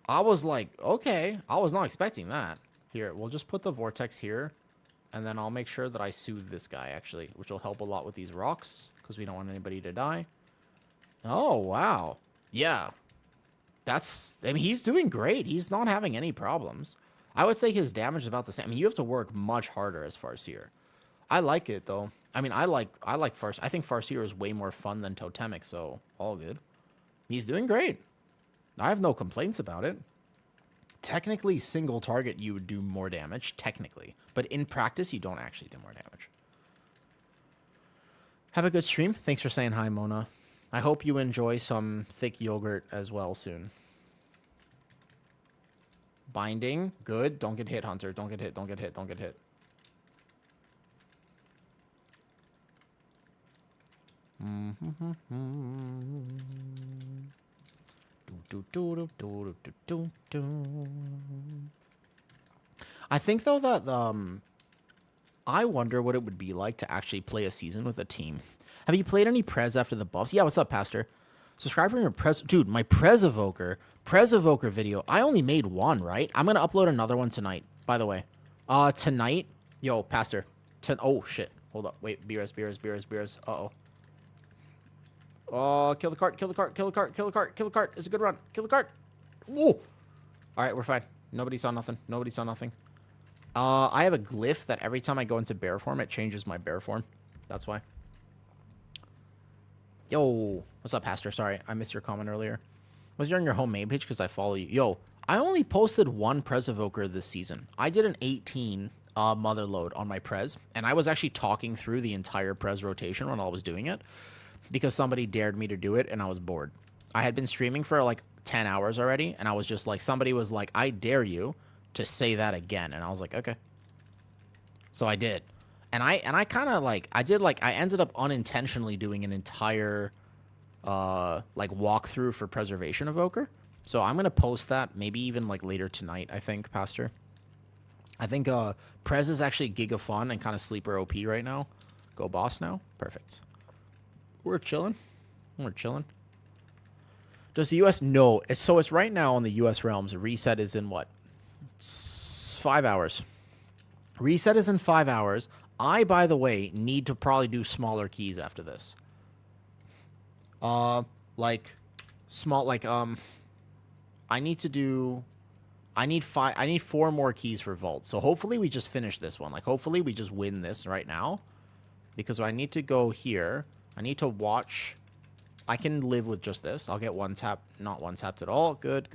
Speaker 2: I was like, okay. I was not expecting that. Here, we'll just put the vortex here. And then I'll make sure that I soothe this guy, actually. Which will help a lot with these rocks. Because we don't want anybody to die. Oh, wow. Yeah. That's... I mean, he's doing great. He's not having any problems. I would say his damage is about the same. I mean, you have to work much harder as Farseer. I like it, though. I mean, I like Farseer. I think Farseer is way more fun than Totemic, so all good. He's doing great. I have no complaints about it. Technically, single target, you would do more damage, technically. But in practice, you don't actually do more damage. Have a good stream. Thanks for saying hi, Mona. I hope you enjoy some thick yogurt as well soon. Binding. Good. Don't get hit, Hunter. Don't get hit. Don't get hit. Don't get hit. I think, though, that I wonder what it would be like to actually play a season with a team. Have you played any Prez after the buffs? Yeah, what's up, Pastor? Subscribe for your Prez. Dude, my Prez Evoker video. I only made one, right? I'm going to upload another one tonight, by the way. Tonight. Yo, Pastor. Oh, shit. Hold up. Wait. Beers. Uh-oh. Oh, kill the cart. It's a good run. Kill the cart. Whoa. All right, we're fine. Nobody saw nothing. I have a glyph that every time I go into bear form, it changes my bear form. That's why. Yo, what's up, Pastor? Sorry, I missed your comment earlier. Was you on your home main page? Because I follow you. Yo, I only posted one Prez Evoker this season. I did an 18 mother load on my Prez, and I was actually talking through the entire Prez rotation when I was doing it, because somebody dared me to do it, and I was bored. I had been streaming for like 10 hours already, and I was just like, somebody was like, I dare you to say that again, and I was like, okay. So I did. And I kind of like, I ended up unintentionally doing an entire, like, walkthrough for Preservation Evoker. So I'm going to post that maybe even, like, later tonight, I think, Pastor. I think, Prez is actually giga fun and kind of sleeper OP right now. Go boss now. Perfect. We're chilling. Does the U.S. No. So it's right now on the U.S. realms. Reset is in what? It's 5 hours. Reset is in 5 hours. I, by the way, need to probably do smaller keys after this. I need 4 more keys for Vault. So hopefully we just finish this one. Like, hopefully we just win this right now. Because I need to go here. I need to watch. I can live with just this. I'll get one tap, not one tapped at all. Good.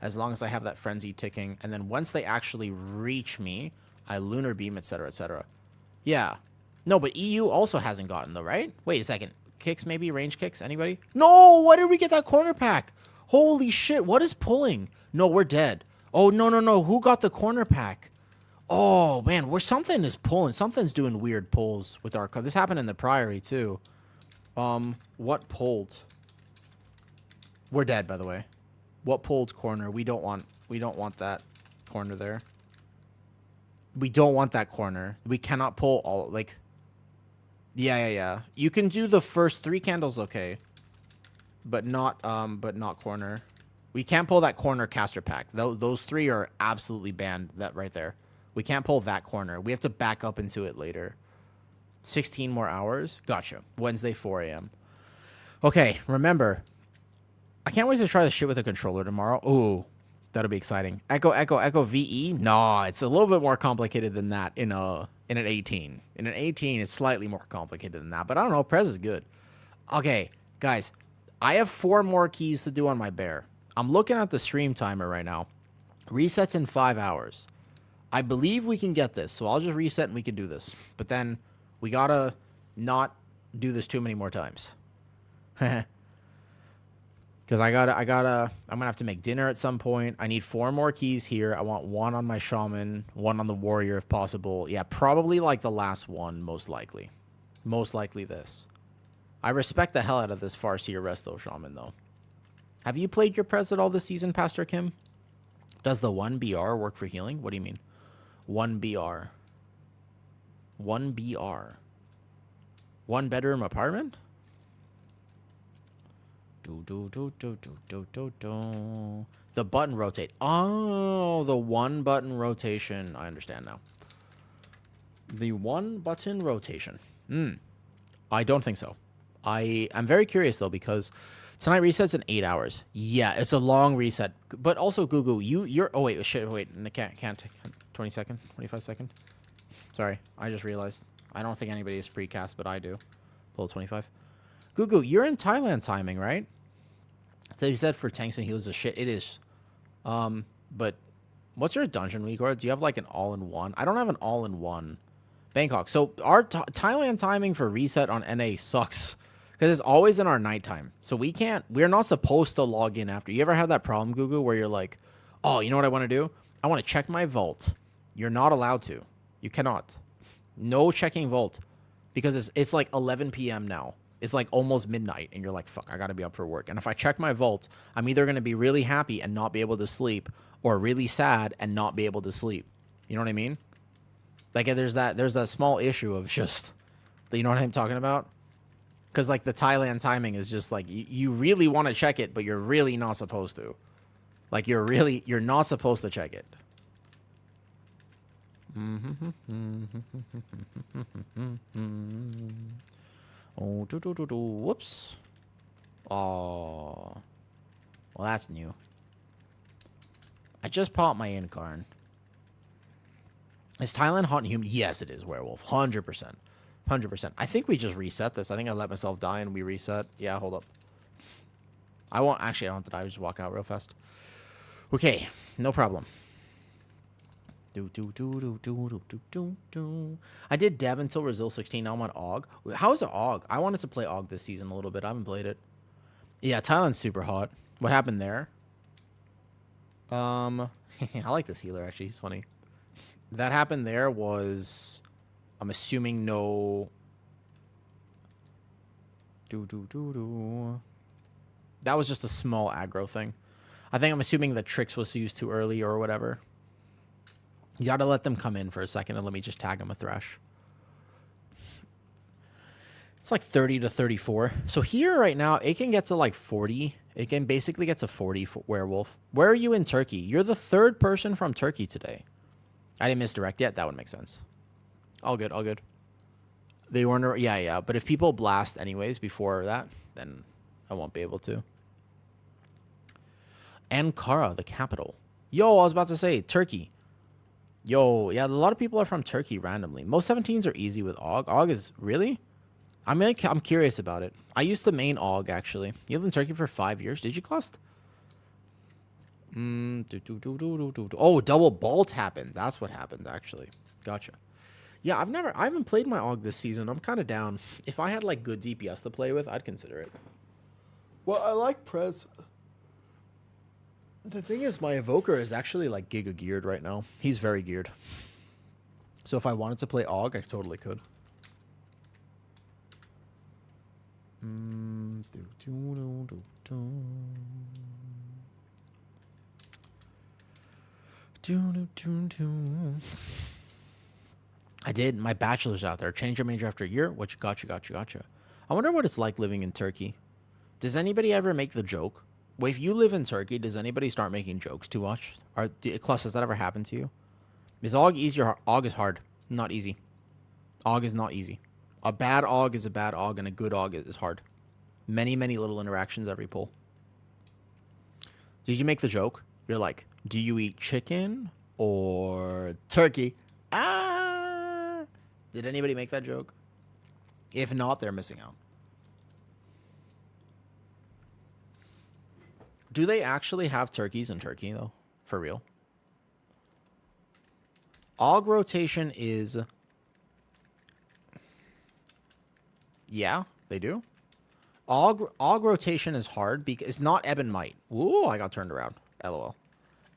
Speaker 2: As long as I have that frenzy ticking. And then once they actually reach me, I lunar beam, etc., etc. Yeah. No, but EU also hasn't gotten though, right? Wait a second. Kicks, maybe? Range kicks? Anybody? No! Why did we get that corner pack? Holy shit. What is pulling? No, we're dead. Oh, no. Who got the corner pack? Oh, man. Something is pulling. Something's doing weird pulls with our... This happened in the Priory, too. What pulled? We're dead, by the way. What pulled corner? We don't want that corner there. We don't want that corner. We cannot pull all, like... Yeah. You can do the first 3 candles, okay. But not corner. We can't pull that corner caster pack. Those 3 are absolutely banned, that right there. We can't pull that corner. We have to back up into it later. 16 more hours? Gotcha. Wednesday, 4 a.m. Okay, remember. I can't wait to try this shit with a controller tomorrow. Ooh, that'll be exciting. Echo, VE? No, it's a little bit more complicated than that in an 18. In an 18, it's slightly more complicated than that. But I don't know, Prez is good. Okay, guys. I have 4 more keys to do on my bear. I'm looking at the stream timer right now. Resets in 5 hours. I believe we can get this, so I'll just reset and we can do this. But then we gotta not do this too many more times. Because I'm gonna have to make dinner at some point. I need 4 more keys here. I want 1 on my shaman, 1 on the warrior if possible. Yeah, probably like the last one, most likely. Most likely this. I respect the hell out of this Farseer Resto Shaman, though. Have you played your Prez at all this season, Pastor Kim? Does the 1BR work for healing? What do you mean? 1BR. 1BR. 1 bedroom apartment? The button rotate. Oh, the one button rotation. I understand now. The one button rotation. I don't think so. I'm very curious though because tonight resets in 8 hours. Yeah, it's a long reset. But also, Gugu, you're. Oh wait, shit. Wait, can't. 20 second, 25 second. Sorry, I just realized. I don't think anybody is precast, but I do. Pull 25. Gugu, you're in Thailand timing, right? They said for tanks and healers is shit. It is. But what's your dungeon week or do you have like an all-in-one? I don't have an all-in-one. Bangkok. So our Thailand timing for reset on NA sucks because it's always in our nighttime. So we're not supposed to log in after. You ever had that problem, Gugu, where you're like, oh, you know what I want to do? I want to check my vault. You're not allowed to. You cannot. No checking vault because it's like 11 p.m. now. It's like almost midnight and you're like, fuck, I got to be up for work. And if I check my vault, I'm either going to be really happy and not be able to sleep or really sad and not be able to sleep. You know what I mean? Like there's that small issue of just, you know what I'm talking about? Because like the Thailand timing is just like, you really want to check it, but you're really not supposed to. Like you're not supposed to check it. Oh, whoops. Oh. Well, that's new. I just popped my incarn. Is Thailand hot and humid? Yes, it is, Werewolf. 100%. 100%. I think we just reset this. I think I let myself die and we reset. Yeah, hold up. I don't have to die. I just walk out real fast. Okay, no problem. I did Dev until Brazil 16. Now I'm on AUG. How is it AUG? I wanted to play AUG this season a little bit. I haven't played it. Yeah, Thailand's super hot. What happened there? I like this healer, actually. He's funny. That happened there was... I'm assuming no... That was just a small aggro thing. I think I'm assuming the Trix was used too early or whatever. You gotta let them come in for a second and let me just tag them a Thresh. It's like 30 to 34. So here right now, it can get to like 40. It can basically get to 40 for Werewolf. Where are you in Turkey? You're the third person from Turkey today. I didn't misdirect yet. That would make sense. All good, all good. They weren't... Yeah. But if people blast anyways before that, then I won't be able to. Ankara, the capital. Yo, I was about to say, Turkey. Yo, yeah, a lot of people are from Turkey randomly. Most 17s are easy with AUG. AUG is... Really? I'm curious about it. I used to main AUG, actually. You lived in Turkey for 5 years. Did you, Clust? Oh, double bolt happened. That's what happened, actually. Gotcha. Yeah, I haven't played my AUG this season. I'm kind of down. If I had, like, good DPS to play with, I'd consider it. Well, I like Prez. The thing is, my Evoker is actually, like, giga geared right now. He's very geared. So if I wanted to play AUG, I totally could. I did. My bachelor's out there. Change your major after a year. What you gotcha. I wonder what it's like living in Turkey. Does anybody ever make the joke? Well, if you live in Turkey, does anybody start making jokes too much? Clus, has that ever happened to you? Is AUG easy or AUG is hard? Not easy. AUG is not easy. A bad AUG is a bad AUG, and a good AUG is hard. Many, many little interactions every pull. Did you make the joke? You're like, do you eat chicken or turkey? Ah! Did anybody make that joke? If not, they're missing out. Do they actually have turkeys in Turkey, though? For real? AUG rotation is... Yeah, they do. AUG rotation is hard because it's not ebb and might. Ooh, I got turned around. LOL.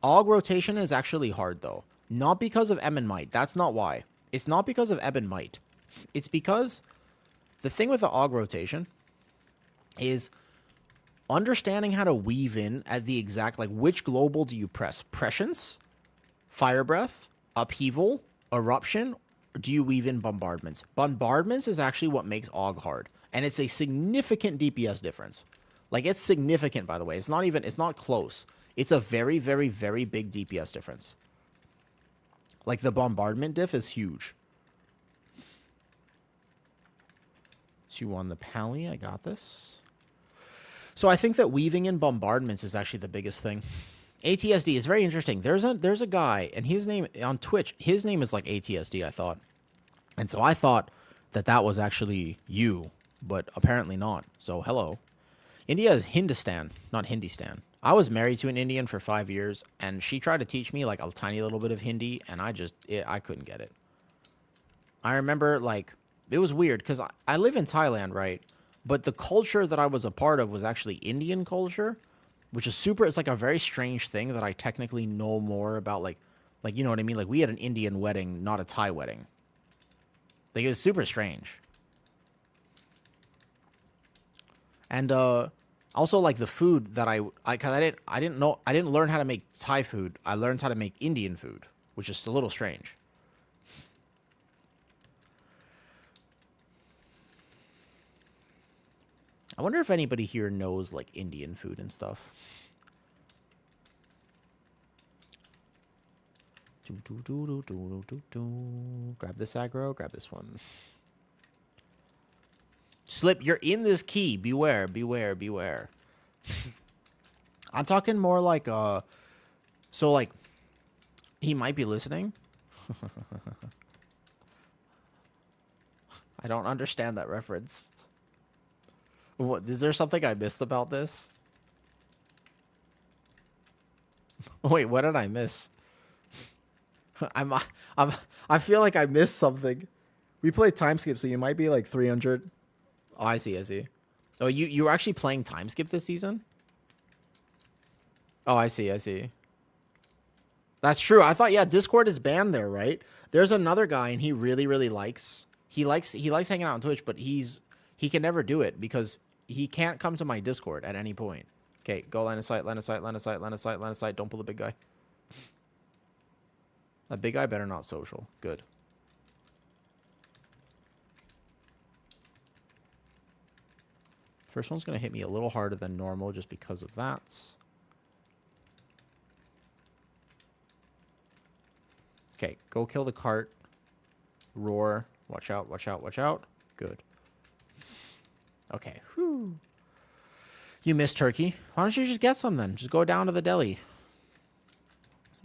Speaker 2: AUG rotation is actually hard, though. Not because of ebb and might. That's not why. It's not because of ebb and might. It's because the thing with the AUG rotation is understanding how to weave in at the exact, like, which global do you press? Prescience? Fire Breath? Upheaval? Eruption? Or do you weave in bombardments? Bombardments is actually what makes AUG hard. And it's a significant DPS difference. Like, it's significant, by the way. It's not close. It's a very, very, very big DPS difference. Like, the bombardment diff is huge. 2 on the pally. I got this. So I think that weaving in bombardments is actually the biggest thing. ATSD is very interesting. There's a guy, and his name on Twitch, his name is like ATSD, I thought. And so I thought that was actually you, but apparently not. So hello. India is Hindustan, not Hindistan. I was married to an Indian for 5 years, and she tried to teach me like a tiny little bit of Hindi, and I couldn't get it. I remember, like, it was weird because I live in Thailand, right? But the culture that I was a part of was actually Indian culture, which is it's like a very strange thing that I technically know more about, like, you know what I mean? Like, we had an Indian wedding, not a Thai wedding. Like, it was super strange. And, also, like, the food that because I didn't learn how to make Thai food. I learned how to make Indian food, which is a little strange. I wonder if anybody here knows, like, Indian food and stuff. Grab this aggro, grab this one. Slip, you're in this key. Beware, beware, beware. I'm talking more like, so, like, he might be listening. I don't understand that reference. What, is there something I missed about this? Wait, what did I miss? I feel like I missed something. We played time skip, so you might be like 300. Oh, I see, I see. Oh, you were actually playing time skip this season? Oh, I see, I see. That's true. I thought, yeah, Discord is banned there, right? There's another guy, and he really, really likes hanging out on Twitch, but he can never do it because he can't come to my Discord at any point. Okay, go line of sight, line of sight, line of sight, line of sight, line of sight. Don't pull the big guy. That big guy better not social. Good. First one's going to hit me a little harder than normal just because of that. Okay, go kill the cart. Roar. Watch out, watch out, watch out. Good. Okay. Whew. You missed turkey. Why don't you just get some then? Just go down to the deli.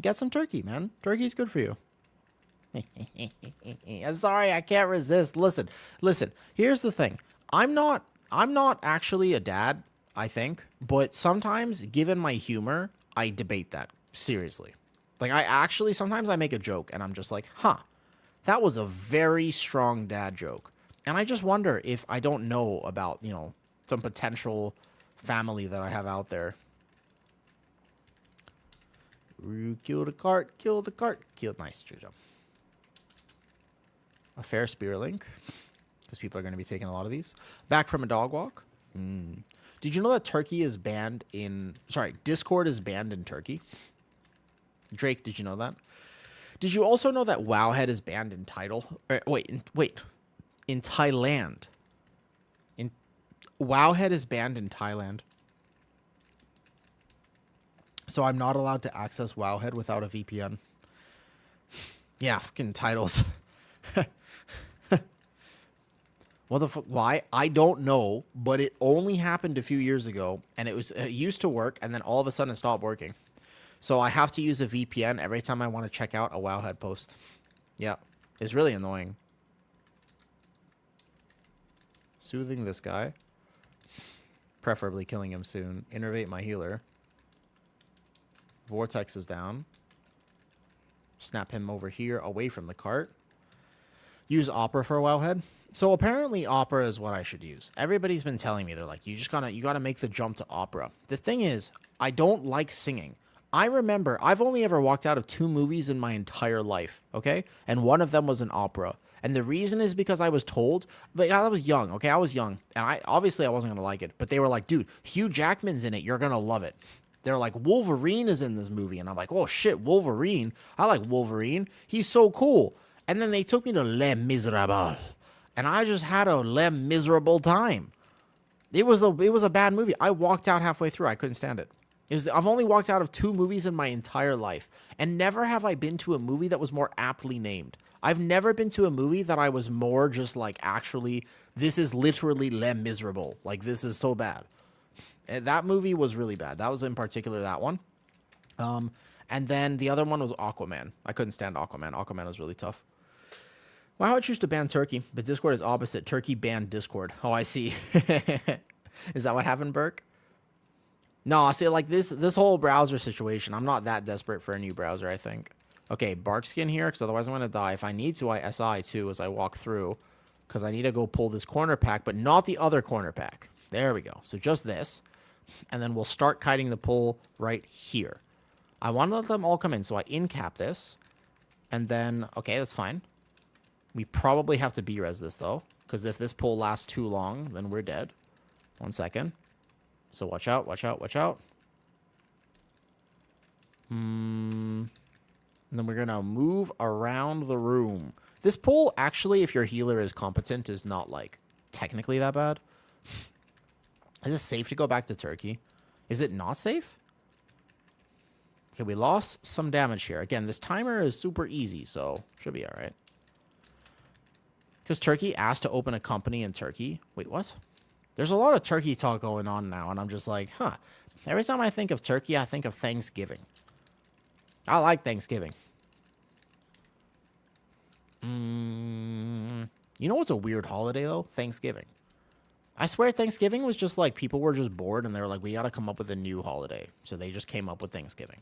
Speaker 2: Get some turkey, man. Turkey's good for you. I'm sorry, I can't resist. Listen. Here's the thing. I'm not actually a dad, I think, but sometimes, given my humor, I debate that seriously. Like, sometimes I make a joke, and I'm just like, huh, that was a very strong dad joke. And I just wonder if I don't know about, you know, some potential family that I have out there. Kill the cart, kill the cart, kill. Nice, good job. A fair spear link, because people are going to be taking a lot of these. Back from a dog walk. Did you know that Turkey is banned in... Sorry, Discord is banned in Turkey? Drake, did you know that? Did you also know that Wowhead is banned in in Thailand. Wowhead is banned in Thailand. So I'm not allowed to access Wowhead without a VPN. Yeah, fucking titles. What the fuck? Why? I don't know, but it only happened a few years ago, and it used to work, and then all of a sudden it stopped working. So I have to use a VPN every time I want to check out a Wowhead post. Yeah, it's really annoying. Soothing this guy. Preferably killing him soon. Innervate my healer. Vortex is down. Snap him over here away from the cart. Use Opera for a Wowhead. So apparently Opera is what I should use. Everybody's been telling me, they're like, you gotta make the jump to Opera. The thing is, I don't like singing. I remember I've only ever walked out of 2 movies in my entire life, okay? And one of them was an opera. And the reason is because I was told, but I was young, okay? I was young, and I wasn't gonna like it. But they were like, dude, Hugh Jackman's in it. You're gonna love it. They're like, Wolverine is in this movie. And I'm like, oh shit, Wolverine. I like Wolverine. He's so cool. And then they took me to Les Miserables. And I just had a Les Miserable time. It was a bad movie. I walked out halfway through. I couldn't stand it. I've only walked out of 2 movies in my entire life, and never have I been to a movie that was more aptly named. I've never been to a movie that I was more just like, actually, this is literally Les Miserables. Like, this is so bad. And that movie was really bad. That was in particular that one. And then the other one was Aquaman. I couldn't stand Aquaman. Aquaman was really tough. Wow, I choose to ban Turkey, but Discord is opposite. Turkey banned Discord. Oh, I see. Is that what happened, Burke? No, I see, like, this whole browser situation, I'm not that desperate for a new browser, I think. Okay, Barkskin here, because otherwise I'm going to die. If I need to, I SI, too, as I walk through, because I need to go pull this corner pack, but not the other corner pack. There we go. So just this, and then we'll start kiting the pull right here. I want to let them all come in, so I in-cap this, and then, okay, that's fine. We probably have to B-res this, though, because if this pull lasts too long, then we're dead. 1 second. So watch out, watch out, watch out. And then we're going to move around the room. This pull, actually, if your healer is competent, is not, like, technically that bad. Is it safe to go back to Turkey? Is it not safe? Okay, we lost some damage here. Again, this timer is super easy, so should be all right. Because Turkey asked to open a company in Turkey. Wait, what? There's a lot of Turkey talk going on now, and I'm just like, huh. Every time I think of Turkey, I think of Thanksgiving. I like Thanksgiving. You know what's a weird holiday, though? Thanksgiving. I swear Thanksgiving was just like, people were just bored, and they were like, we gotta come up with a new holiday. So they just came up with Thanksgiving.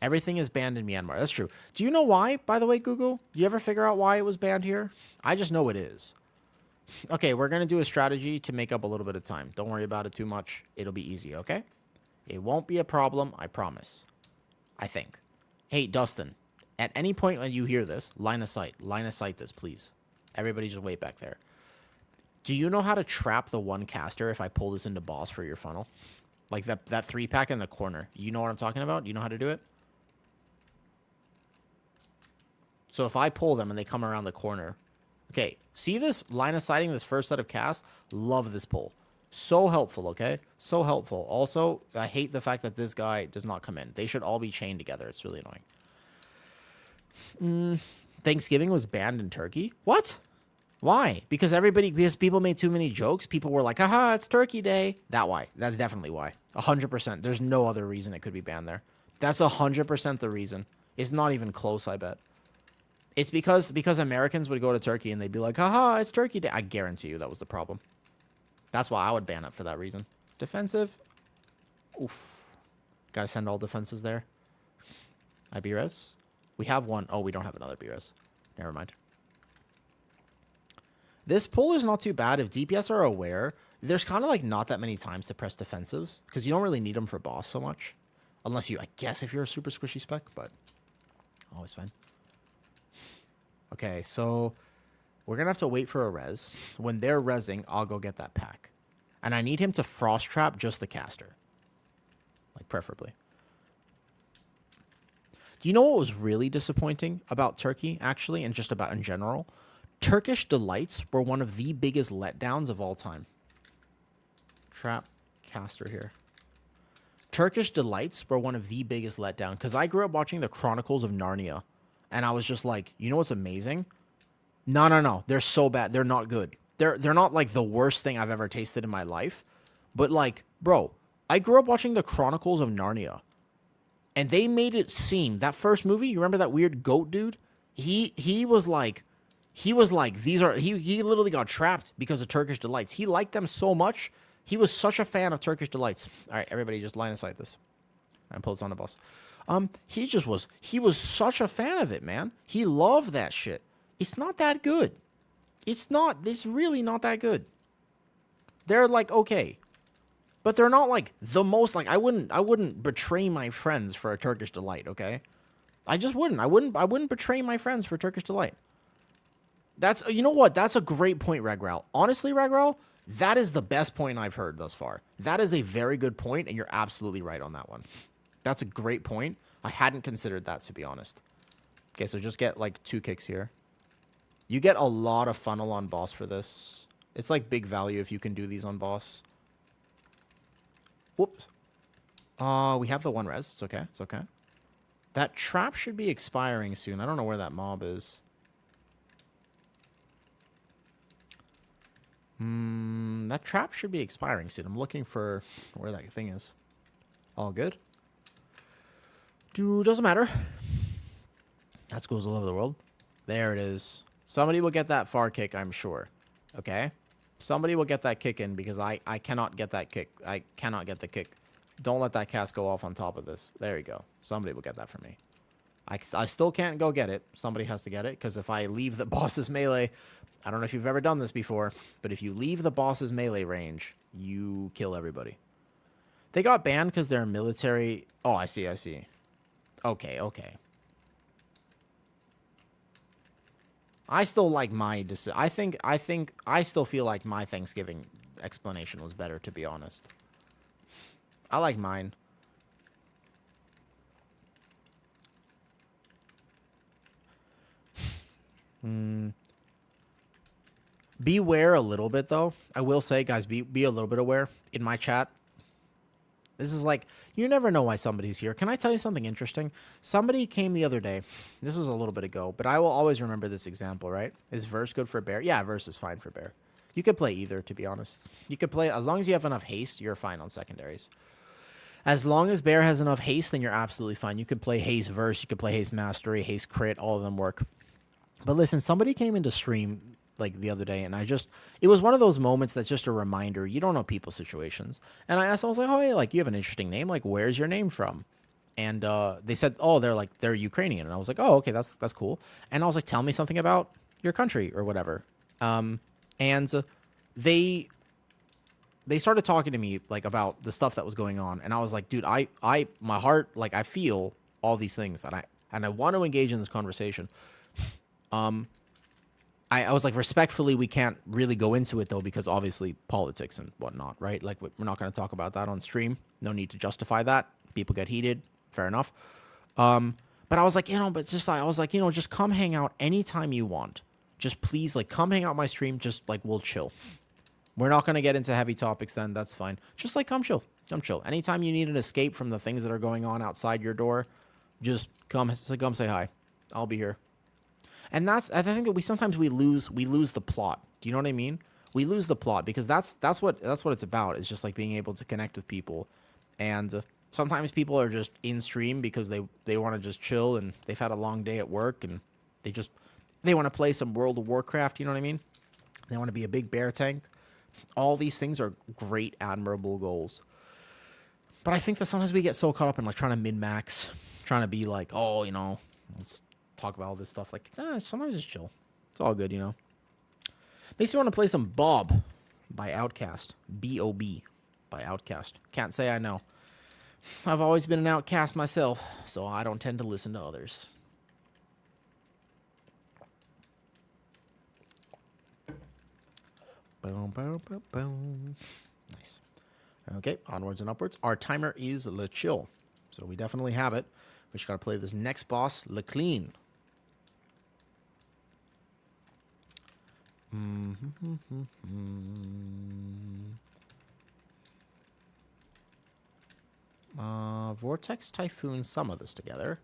Speaker 2: Everything is banned in Myanmar. That's true. Do you know why, by the way, Google? Do you ever figure out why it was banned here? I just know it is. Okay, we're going to do a strategy to make up a little bit of time. Don't worry about it too much. It'll be easy, okay? It won't be a problem, I promise. I think. Hey, Dustin, at any point when you hear this, line of sight this, please. Everybody just wait back there. Do you know how to trap the one caster if I pull this into boss for your funnel? Like that 3-pack in the corner. You know what I'm talking about? You know how to do it? So if I pull them and they come around the corner. Okay, see this line of sighting, this first set of casts? Love this pull. So helpful, okay? So helpful. Also, I hate the fact that this guy does not come in. They should all be chained together. It's really annoying. Thanksgiving was banned in Turkey? What? Why? Because people made too many jokes. People were like, haha, it's Turkey Day. Why. That's definitely why. 100%. There's no other reason it could be banned there. That's 100% the reason. It's not even close, I bet. It's because Americans would go to Turkey and they'd be like, haha, it's Turkey Day. I guarantee you that was the problem. That's why I would ban it for that reason. Defensive. Oof. Gotta send all defensives there. IB-res. We have one. Oh, we don't have another B-res. Never mind. This pull is not too bad. If DPS are aware, there's kind of like not that many times to press defensives because you don't really need them for boss so much. Unless I guess if you're a super squishy spec, but always fine. Okay, so we're going to have to wait for a res. When they're resing, I'll go get that pack. And I need him to frost trap just the caster. Like, preferably. Do you know what was really disappointing about Turkey, actually, and just about in general? Turkish delights were one of the biggest letdowns of all time. Trap caster here. Turkish delights were one of the biggest letdown because I grew up watching the Chronicles of Narnia. And I was just like, you know what's amazing? No. They're so bad. They're not good. They're not like the worst thing I've ever tasted in my life. But like, bro, I grew up watching the Chronicles of Narnia. And they made it seem, that first movie, you remember that weird goat dude? He was like, he literally got trapped because of Turkish delights. He liked them so much. He was such a fan of Turkish delights. All right, everybody just line of sight this. And pull this on the boss. He was such a fan of it, man. He loved that shit. It's not that good. It's really not that good. They're like, okay. But they're not like the most, like, I wouldn't betray my friends for a Turkish delight, okay? I just wouldn't. I wouldn't betray my friends for Turkish delight. You know what? That's a great point, Regrel. Honestly, Regrel, that is the best point I've heard thus far. That is a very good point, and you're absolutely right on that one. That's a great point. I hadn't considered that, to be honest. Okay, so just get like 2 kicks here. You get a lot of funnel on boss for this. It's like big value if you can do these on boss. Whoops. We have the 1 res. It's okay. It's okay. That trap should be expiring soon. I don't know where that mob is. That trap should be expiring soon. I'm looking for where that thing is. All good. Doesn't matter. That goes all over the world. There it is. Somebody will get that far kick, I'm sure. Okay? Somebody will get that kick in because I cannot get that kick. I cannot get the kick. Don't let that cast go off on top of this. There you go. Somebody will get that for me. I still can't go get it. Somebody has to get it because if I leave the boss's melee... I don't know if you've ever done this before, but if you leave the boss's melee range, you kill everybody. They got banned because they're military... Oh, I see, I see. Okay, okay. I still like my... I think I still feel like my Thanksgiving explanation was better, to be honest. I like mine. Beware a little bit, though. I will say, guys, be a little bit aware. In my chat, this is like, you never know why somebody's here. Can I tell you something interesting? Somebody came the other day. This was a little bit ago, but I will always remember this example, right? Is verse good for bear? Yeah, verse is fine for bear. You could play either, to be honest. You could play, as long as you have enough haste, you're fine on secondaries. As long as bear has enough haste, then you're absolutely fine. You could play haste verse, you could play haste mastery, haste crit, all of them work. But listen, somebody came into stream like the other day, and it was one of those moments that's just a reminder. You don't know people's situations. And I asked them, I was like, oh, hey, like, you have an interesting name. Like, where's your name from? And they said, oh, they're Ukrainian. And I was like, oh, okay, that's cool. And I was like, tell me something about your country or whatever. And they started talking to me, like, about the stuff that was going on. And I was like, dude, my heart, like, I feel all these things, and I want to engage in this conversation. I was like, respectfully, we can't really go into it, though, because obviously politics and whatnot, right? Like, we're not going to talk about that on stream. No need to justify that. People get heated. Fair enough. But I was like, I was like, just come hang out anytime you want. Just please, like, come hang out my stream. Just, like, we'll chill. We're not going to get into heavy topics then. That's fine. Just, like, come chill. Come chill. Anytime you need an escape from the things that are going on outside your door, just come say hi. I'll be here. And I think that we lose the plot. Do you know what I mean? We lose the plot because that's what it's about. It's just like being able to connect with people. And sometimes people are just in stream because they want to just chill and they've had a long day at work and they want to play some World of Warcraft, you know what I mean? They want to be a big bear tank. All these things are great, admirable goals. But I think that sometimes we get so caught up in like trying to min-max, trying to be like, oh, let's talk about all this stuff. Like, sometimes just chill. It's all good, Makes me want to play some Bob by Outcast. B-O-B by Outcast. Can't say I know. I've always been an outcast myself, so I don't tend to listen to others. Boom, boom, boom, boom. Nice. Okay, onwards and upwards. Our timer is Le Chill, so we definitely have it. We just got to play this next boss, Le Clean. Vortex, Typhoon, some of this together.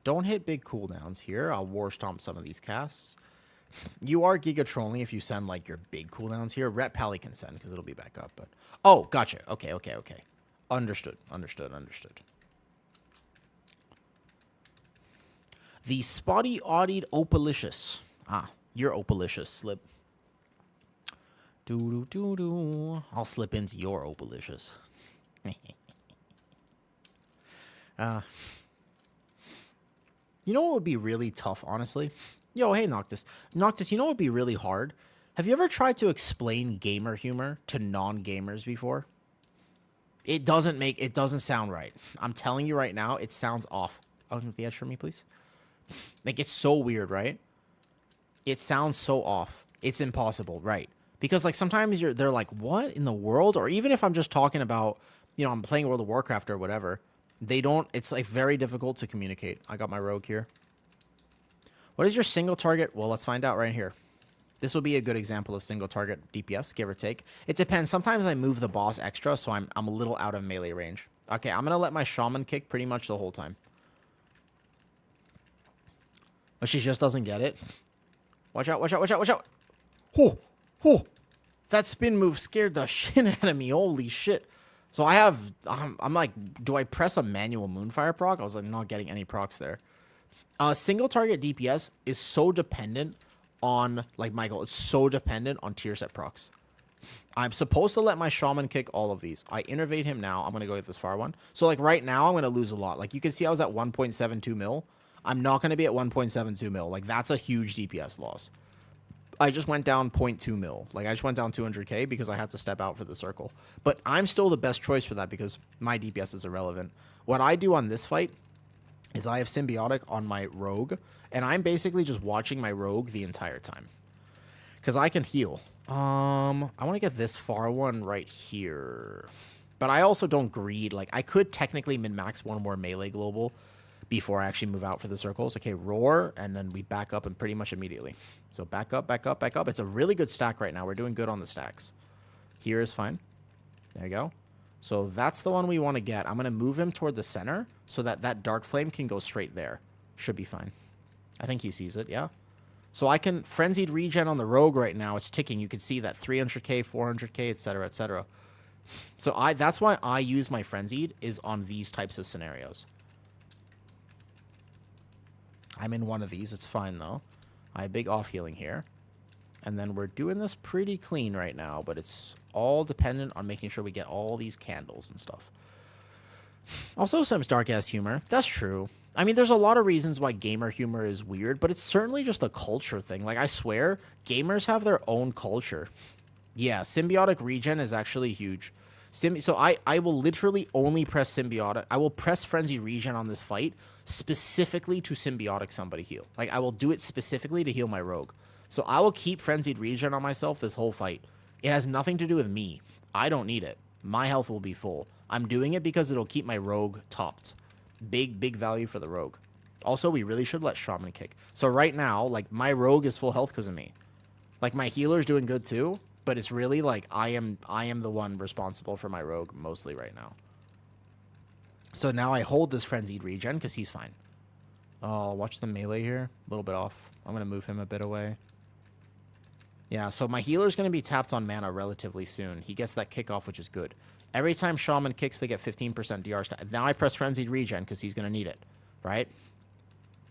Speaker 2: Don't hit big cooldowns here. I'll War Stomp some of these casts. You are Giga trolling if you send like your big cooldowns here. Ret Pally can send because it'll be back up. But oh, gotcha. Okay. Understood. The Spotty Oddied Opalicious. Ah, you're Opalicious, Slip. I'll slip into your Opalicious. You know what would be really tough, honestly? Yo, hey, Noctis. Noctis, you know what would be really hard? Have you ever tried to explain gamer humor to non-gamers before? It doesn't sound right. I'm telling you right now, it sounds off. Oh, the edge for me, please. Like, it's so weird, right? It sounds so off. It's impossible, right? Because, like, sometimes they're like, what in the world? Or even if I'm just talking about, I'm playing World of Warcraft or whatever, They don't, it's like very difficult to communicate. I got my rogue here. What is your single target? Well, let's find out right here. This will be a good example of single target DPS, give or take. It depends. Sometimes I move the boss extra, so I'm a little out of melee range. Okay, I'm going to let my shaman kick pretty much the whole time. But she just doesn't get it. Watch out, watch out, watch out, watch out. Oh, oh. That spin move scared the shit out of me. Holy shit. So I have, I'm like, do I press a manual Moonfire proc? I was like not getting any procs there. Single target DPS is so dependent on, like Michael, it's so dependent on tier set procs. I'm supposed to let my shaman kick all of these. I innervate him now. I'm going to go get this far one. So like right now, I'm going to lose a lot. Like you can see I was at 1.72 mil. I'm not going to be at 1.72 mil. Like that's a huge DPS loss. I just went down 0.2 mil. Like I just went down 200k because I had to step out for the circle. But I'm still the best choice for that because my DPS is irrelevant. What I do on this fight is I have symbiotic on my rogue, and I'm basically just watching my rogue the entire time because I can heal. I want to get this far one right here, but I also don't greed. Like I could technically min-max one more melee global before I actually move out for the circles. Okay, roar, and then we back up and pretty much immediately. So back up, back up, back up. It's a really good stack right now. We're doing good on the stacks. Here is fine. There you go. So that's the one we want to get. I'm going to move him toward the center so that that dark flame can go straight there. Should be fine. I think he sees it, yeah. So I can frenzied regen on the rogue right now. It's ticking. You can see that 300k, 400k, etc., etc. So that's why I use my frenzied is on these types of scenarios. I'm in one of these. It's fine, though. I have big off healing here. And then we're doing this pretty clean right now, but it's all dependent on making sure we get all these candles and stuff. Also, some dark-ass humor. That's true. I mean, there's a lot of reasons why gamer humor is weird, but it's certainly just a culture thing. Like, I swear, gamers have their own culture. Yeah, symbiotic regen is actually huge. So I will literally only press symbiotic. I will press frenzy regen on this fight specifically to symbiotic somebody heal. Like, I will do it specifically to heal my rogue. So I will keep frenzied regen on myself this whole fight. It has nothing to do with me. I don't need it. My health will be full. I'm doing it because it'll keep my rogue topped. Big, big value for the rogue. Also, we really should let shaman kick. So right now, like, my rogue is full health because of me. Like, my healer's doing good too, but it's really like I am the one responsible for my rogue mostly right now. So now I hold this frenzied regen because he's fine. Oh, watch the melee here. A little bit off. I'm going to move him a bit away. Yeah, so my healer's going to be tapped on mana relatively soon. He gets that kickoff, which is good. Every time shaman kicks, they get 15% DR stat. Now I press frenzied regen because he's going to need it, right?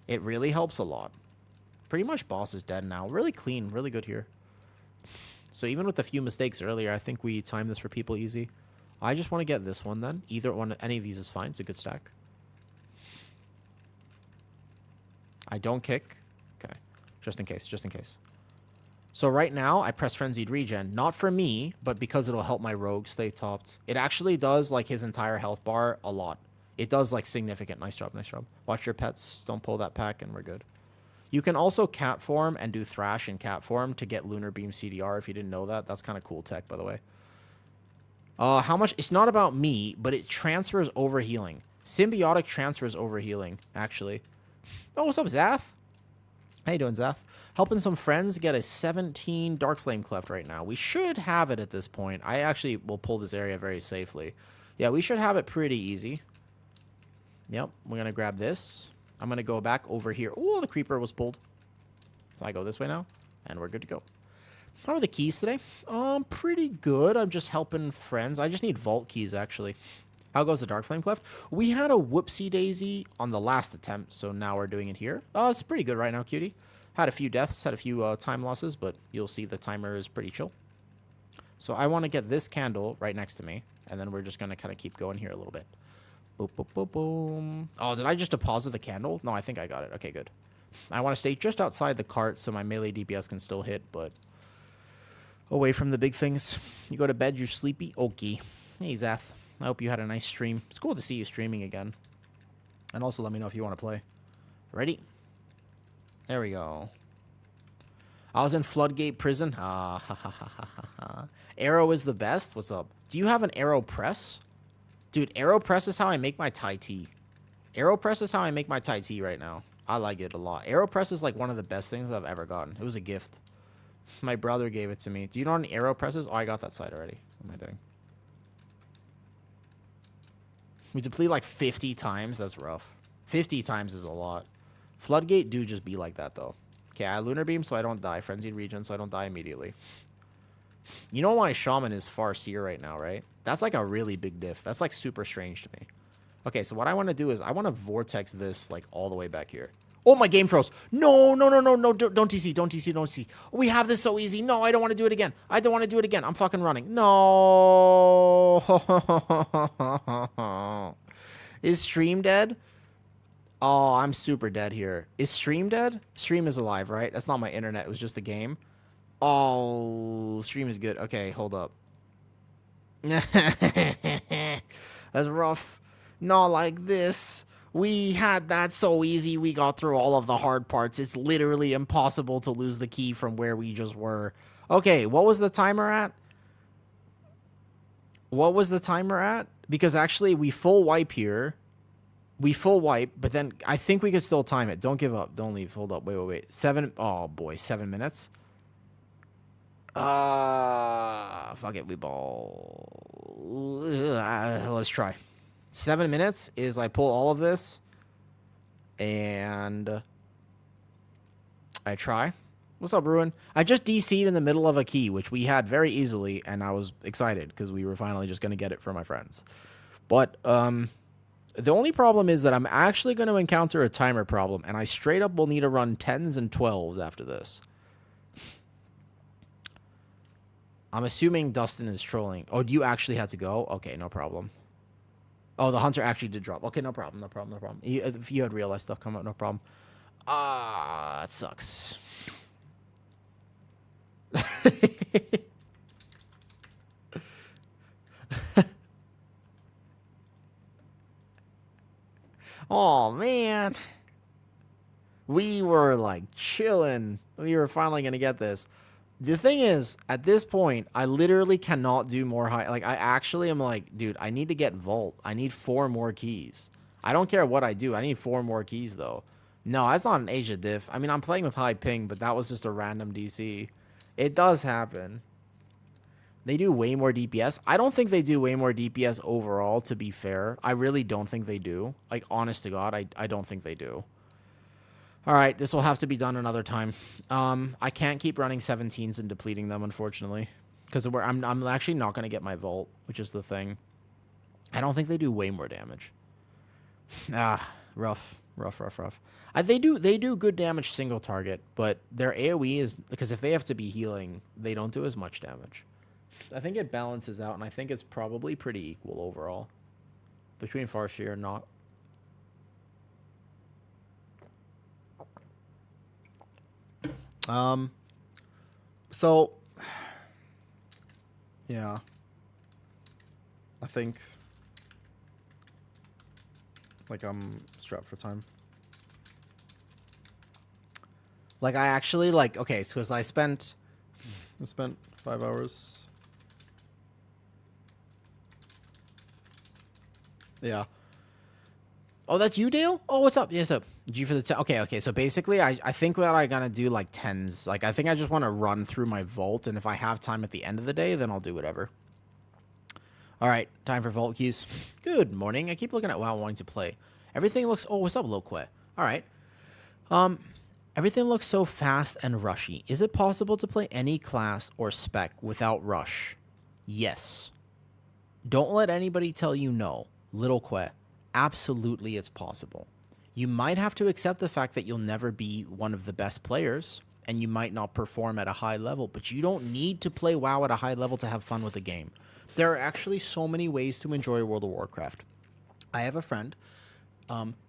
Speaker 2: It really helps a lot. Pretty much boss is dead now. Really clean, really good here. So even with a few mistakes earlier, I think we timed this for people easy. I just want to get this one then. Either one, any of these is fine. It's a good stack. I don't kick. Okay. Just in case, just in case. So right now, I press frenzied regen. Not for me, but because it'll help my rogue stay topped. It actually does, like, his entire health bar a lot. It does, like, significant. Nice job, nice job. Watch your pets. Don't pull that pack, and we're good. You can also cat form and do thrash in cat form to get lunar beam CDR if you didn't know that. That's kind of cool tech, by the way. How much? It's not about me, but it transfers over healing. Symbiotic transfers over healing, actually. Oh, what's up, Zath? How you doing, Zath? Helping some friends get a 17 Dark Flame Cleft right now. We should have it at this point. I actually will pull this area very safely. Yeah, we should have it pretty easy. Yep, we're going to grab this. I'm going to go back over here. Oh, the creeper was pulled. So I go this way now, and we're good to go. How are the keys today? Pretty good. I'm just helping friends. I just need vault keys, actually. How goes the Dark Flame Cleft? We had a whoopsie daisy on the last attempt, so now we're doing it here. It's pretty good right now, cutie. Had a few deaths, had a few time losses, but you'll see the timer is pretty chill. So I want to get this candle right next to me, and then we're just going to kind of keep going here a little bit. Boom, boom, boom, boom. Oh, did I just deposit the candle? No, I think I got it. Okay, good. I want to stay just outside the cart so my melee DPS can still hit, but away from the big things. You go to bed, you're sleepy? Okay. Hey, Zath. I hope you had a nice stream. It's cool to see you streaming again. And also let me know if you want to play. Ready? There we go. I was in Floodgate Prison. Ha ha ha ha ha. Arrow is the best. What's up? Do you have an arrow press? Dude, AeroPress is how I make my Thai tea. AeroPress is how I make my Thai tea right now. I like it a lot. AeroPress is like one of the best things I've ever gotten. It was a gift. My brother gave it to me. Do you know what an AeroPress is? Oh, I got that side already. What am I doing? We deplete like 50 times. That's rough. 50 times is a lot. Floodgate do just be like that, though. Okay, I Lunar Beam so I don't die. Frenzied Region so I don't die immediately. You know why Shaman is Farseer right now, right? That's like a really big diff. That's like super strange to me. Okay, so what I want to do is I want to Vortex this like all the way back here. Oh, my game froze. No, no, no, no, no. Don't TC. Don't TC. Don't TC. We have this so easy. No, I don't want to do it again. I don't want to do it again. I'm fucking running. No. Is stream dead? Oh, I'm super dead here. Is stream dead? Stream is alive, right? That's not my internet. It was just the game. Oh, stream is good. Okay, hold up. That's rough. Not like this. We had that so easy. We got through all of the hard parts. It's literally impossible to lose the key from where we just were. Okay, what was the timer at? What was the timer at? Because actually, we full wipe here. We full wipe, but then I think we could still time it. Don't give up. Don't leave. Hold up. Wait, wait, wait. 7. Oh, boy. 7 minutes. Fuck it. We ball. Let's try. 7 minutes is I pull all of this and I try. What's up, Ruin? I just DC'd in the middle of a key, which we had very easily, and I was excited because we were finally just going to get it for my friends. But the only problem is that I'm actually going to encounter a timer problem, and I straight up will need to run 10s and 12s after this. I'm assuming Dustin is trolling. Oh, do you actually have to go? Okay, no problem. Oh, the hunter actually did drop. Okay, no problem, no problem, no problem. If you had real life stuff come out, no problem. It sucks. Oh, man. We were, like, chilling. We were finally going to get this. The thing is, at this point, I literally cannot do more high. Like, I actually am like, dude, I need to get Vault. I need 4 more keys. I don't care what I do. I need 4 more keys, though. No, that's not an Asia diff. I mean, I'm playing with high ping, but that was just a random DC. It does happen. They do way more DPS. I don't think they do way more DPS overall, to be fair. I really don't think they do. Like, honest to God, I don't think they do. All right, this will have to be done another time. I can't keep running 17s and depleting them, unfortunately, because I'm actually not going to get my Vault, which is the thing. I don't think they do way more damage. Rough. They do good damage single target, but their AoE is, because if they have to be healing, they don't do as much damage. I think it balances out, and I think it's probably pretty equal overall between Farseer and not. So, yeah, I think, like, I'm strapped for time. Like, I actually, like, okay, so because I spent 5 hours. Yeah. Oh, that's you, Dale? Oh, what's up? Yes, up. G for the 10. Okay. So basically, I think that I'm going to do like 10s. Like, I think I just want to run through my Vault, and if I have time at the end of the day, then I'll do whatever. All right, time for Vault keys. Good morning. I keep looking at WoW wanting to play. Everything looks... Oh, what's up, Loquet? All right. Everything looks so fast and rushy. Is it possible to play any class or spec without rush? Yes. Don't let anybody tell you no. Little Que. Absolutely, it's possible. You might have to accept the fact that you'll never be one of the best players, and you might not perform at a high level, but you don't need to play WoW at a high level to have fun with the game. There are actually so many ways to enjoy World of Warcraft. I have a friend.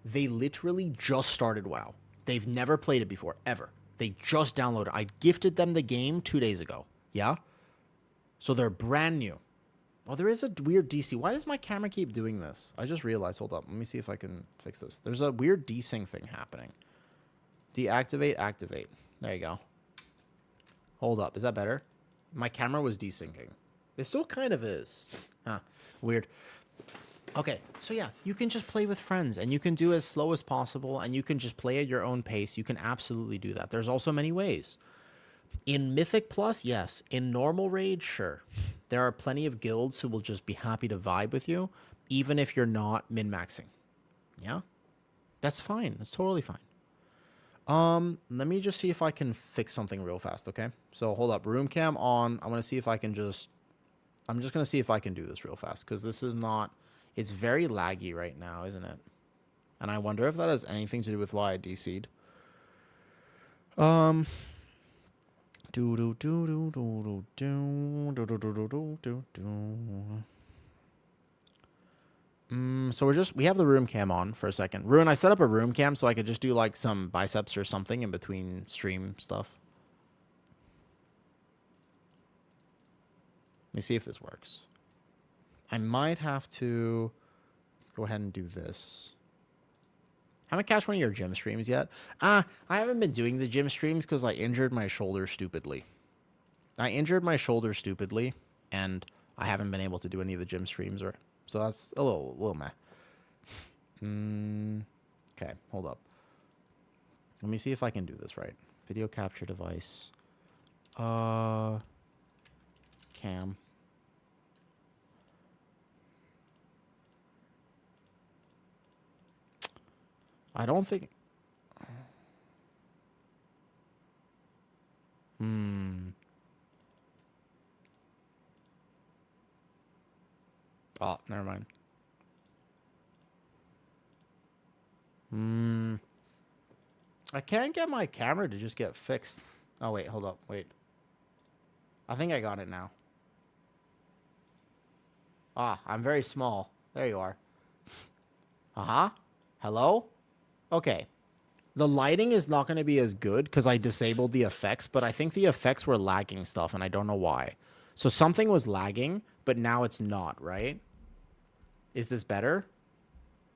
Speaker 2: They literally just started WoW. They've never played it before, ever. They just downloaded. I gifted them the game 2 days ago. Yeah? So they're brand new. Oh, there is a weird DC. Why does my camera keep doing this? I just realized. Hold up. Let me see if I can fix this. There's a weird desync thing happening. Deactivate, activate. There you go. Hold up. Is that better? My camera was desyncing. It still kind of is. Huh. Weird.
Speaker 1: Okay, so yeah, you can just play with friends and you can do as slow as possible and you can just play at your own pace. You can absolutely do that. There's also many ways. In Mythic Plus, yes. In normal raid, sure. There are plenty of guilds who will just be happy to vibe with you, even if you're not min-maxing. Yeah? That's fine. That's totally fine. Let me just see if I can fix something real fast, okay? So hold up. Room cam on. I want to see if I can just... I'm just going to see if I can do this real fast, because this is not... It's very laggy right now, isn't it? And I wonder if that has anything to do with why I DC'd. So we have the room cam on for a second. Ruin, I set up a room cam so I could just do like some biceps or something in between stream stuff. Let me see if this works. I might have to go ahead and do this. Haven't catched one of your gym streams yet. I haven't been doing the gym streams because I injured my shoulder stupidly. And I haven't been able to do any of the gym streams, so that's a little meh. Okay, hold up. Let me see if I can do this right. Video capture device. Cam. I don't think... Oh, never mind. I can't get my camera to just get fixed. Oh, wait, hold up. Wait. I think I got it now. Ah, I'm very small. There you are. Uh-huh. Hello? Okay. The lighting is not going to be as good because I disabled the effects, but I think the effects were lagging stuff, and I don't know why. So something was lagging, but now it's not, right? Is this better?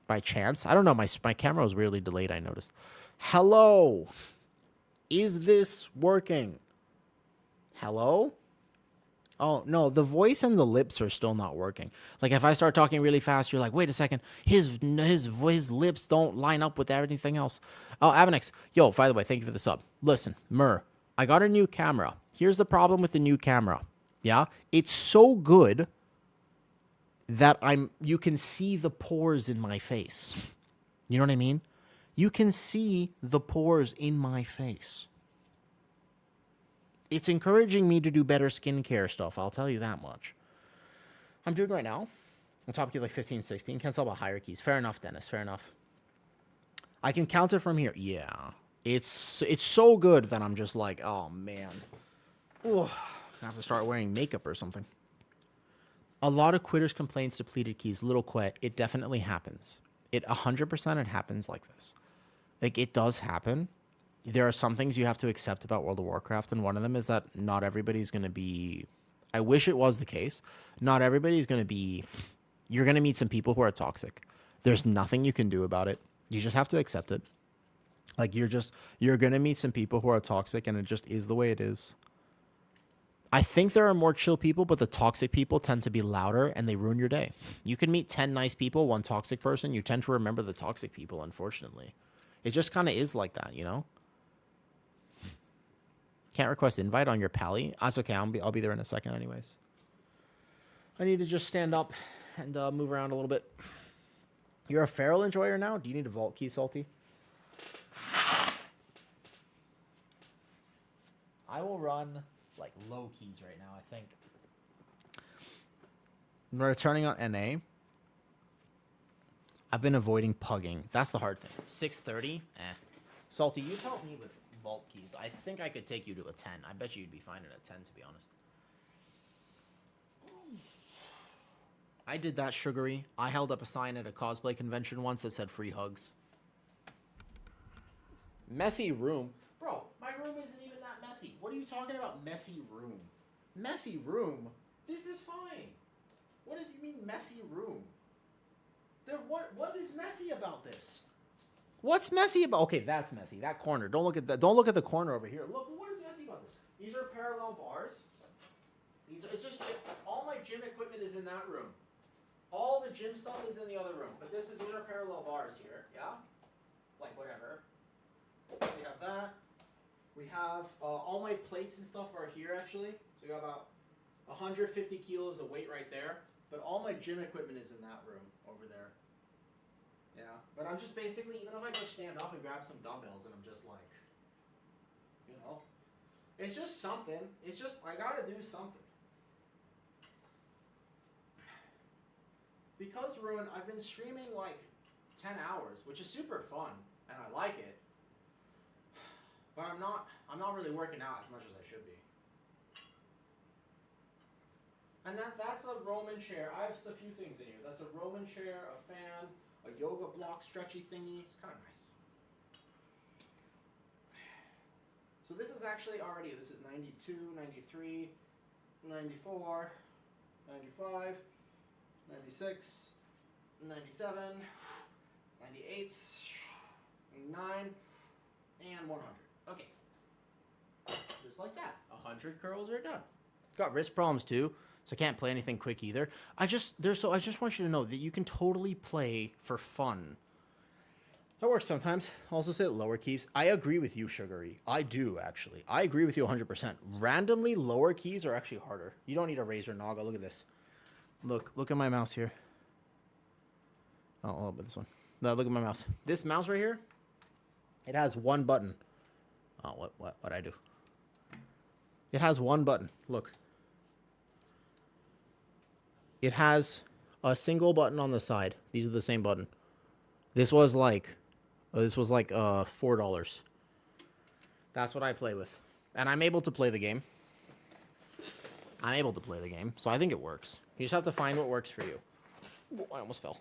Speaker 1: By chance? I don't know. My camera was weirdly delayed, I noticed. Hello? Is this working? Hello? Oh, no, the voice and the lips are still not working. Like, if I start talking really fast, you're like, wait a second, his lips don't line up with everything else. Oh, Avenex, yo, by the way, thank you for the sub. Listen, Mur, I got a new camera. Here's the problem with the new camera. Yeah? It's so good that you can see the pores in my face. You know what I mean? You can see the pores in my face. It's encouraging me to do better skincare stuff, I'll tell you that much. I'm doing right now. On top of like 15, 16. Can't tell about higher keys. Fair enough, Dennis. Fair enough. I can count it from here. Yeah. It's so good that I'm just like, oh, man. Ooh, I have to start wearing makeup or something. A lot of quitters complaints depleted keys. Little quit. It definitely happens. 100% it happens like this. Like, it does happen. There are some things you have to accept about World of Warcraft, and one of them is that not everybody's going to be... I wish it was the case. Not everybody's going to be... You're going to meet some people who are toxic. There's nothing you can do about it. You just have to accept it. Like, you're going to meet some people who are toxic, and it just is the way it is. I think there are more chill people, but the toxic people tend to be louder, and they ruin your day. You can meet 10 nice people, one toxic person. You tend to remember the toxic people, unfortunately. It just kind of is like that, you know? Can't request invite on your pally. That's okay. I'll be there in a second anyways. I need to just stand up and move around a little bit. You're a feral enjoyer now? Do you need a vault key, Salty? I will run like low keys right now, I think. We're returning on NA. I've been avoiding pugging. That's the hard thing. 6:30? Salty, you've helped me with vault keys. I think I could take you to a 10. I bet you'd be fine at a 10, to be honest. I did that, Sugary. I held up a sign at a cosplay convention once that said free hugs. Messy room? Bro, my room isn't even that messy. What are you talking about, messy room? Messy room? This is fine. What does you mean, messy room? What is messy about this? What's messy about... Okay, that's messy. That corner. Don't look at that. Don't look at the corner over here. Look, what is messy about this? These are parallel bars. It's just... All my gym equipment is in that room.
Speaker 2: All the gym stuff is in the other room, but those are parallel bars here, yeah? Like whatever. We have that. We have all my plates and stuff are here actually. So we got about 150 kilos of weight right there. But all my gym equipment is in that room over there. Yeah. But I'm just basically, even if I just stand up and grab some dumbbells and I'm just like, you know, it's just something. It's just, I gotta do something. Because Ruin, I've been streaming like 10 hours, which is super fun, and I like it. But I'm not really working out as much as I should be. And that's a Roman chair. I have a few things in here. That's a Roman chair, a fan, a yoga block stretchy thingy. It's kind of nice. So this is actually already, this is 92, 93, 94, 95, 96, 97, 98, 99, and 100. Okay. Just like that. 100 curls are done. Got wrist problems too, so I can't play anything quick either. I just want you to know that you can totally play for fun. That works sometimes. Also say lower keys. I agree with you, Sugary. I do, actually. I agree with you 100%. Randomly, lower keys are actually harder. You don't need a razor Naga. Look at this. Look at my mouse here. Oh, but this one. No, look at my mouse. This mouse right here, it has one button. Oh, what I do? It has one button. Look. It has a single button on the side. These are the same button. This was like $4. That's what I play with. And I'm able to play the game. So I think it works. You just have to find what works for you. Oh, I almost fell.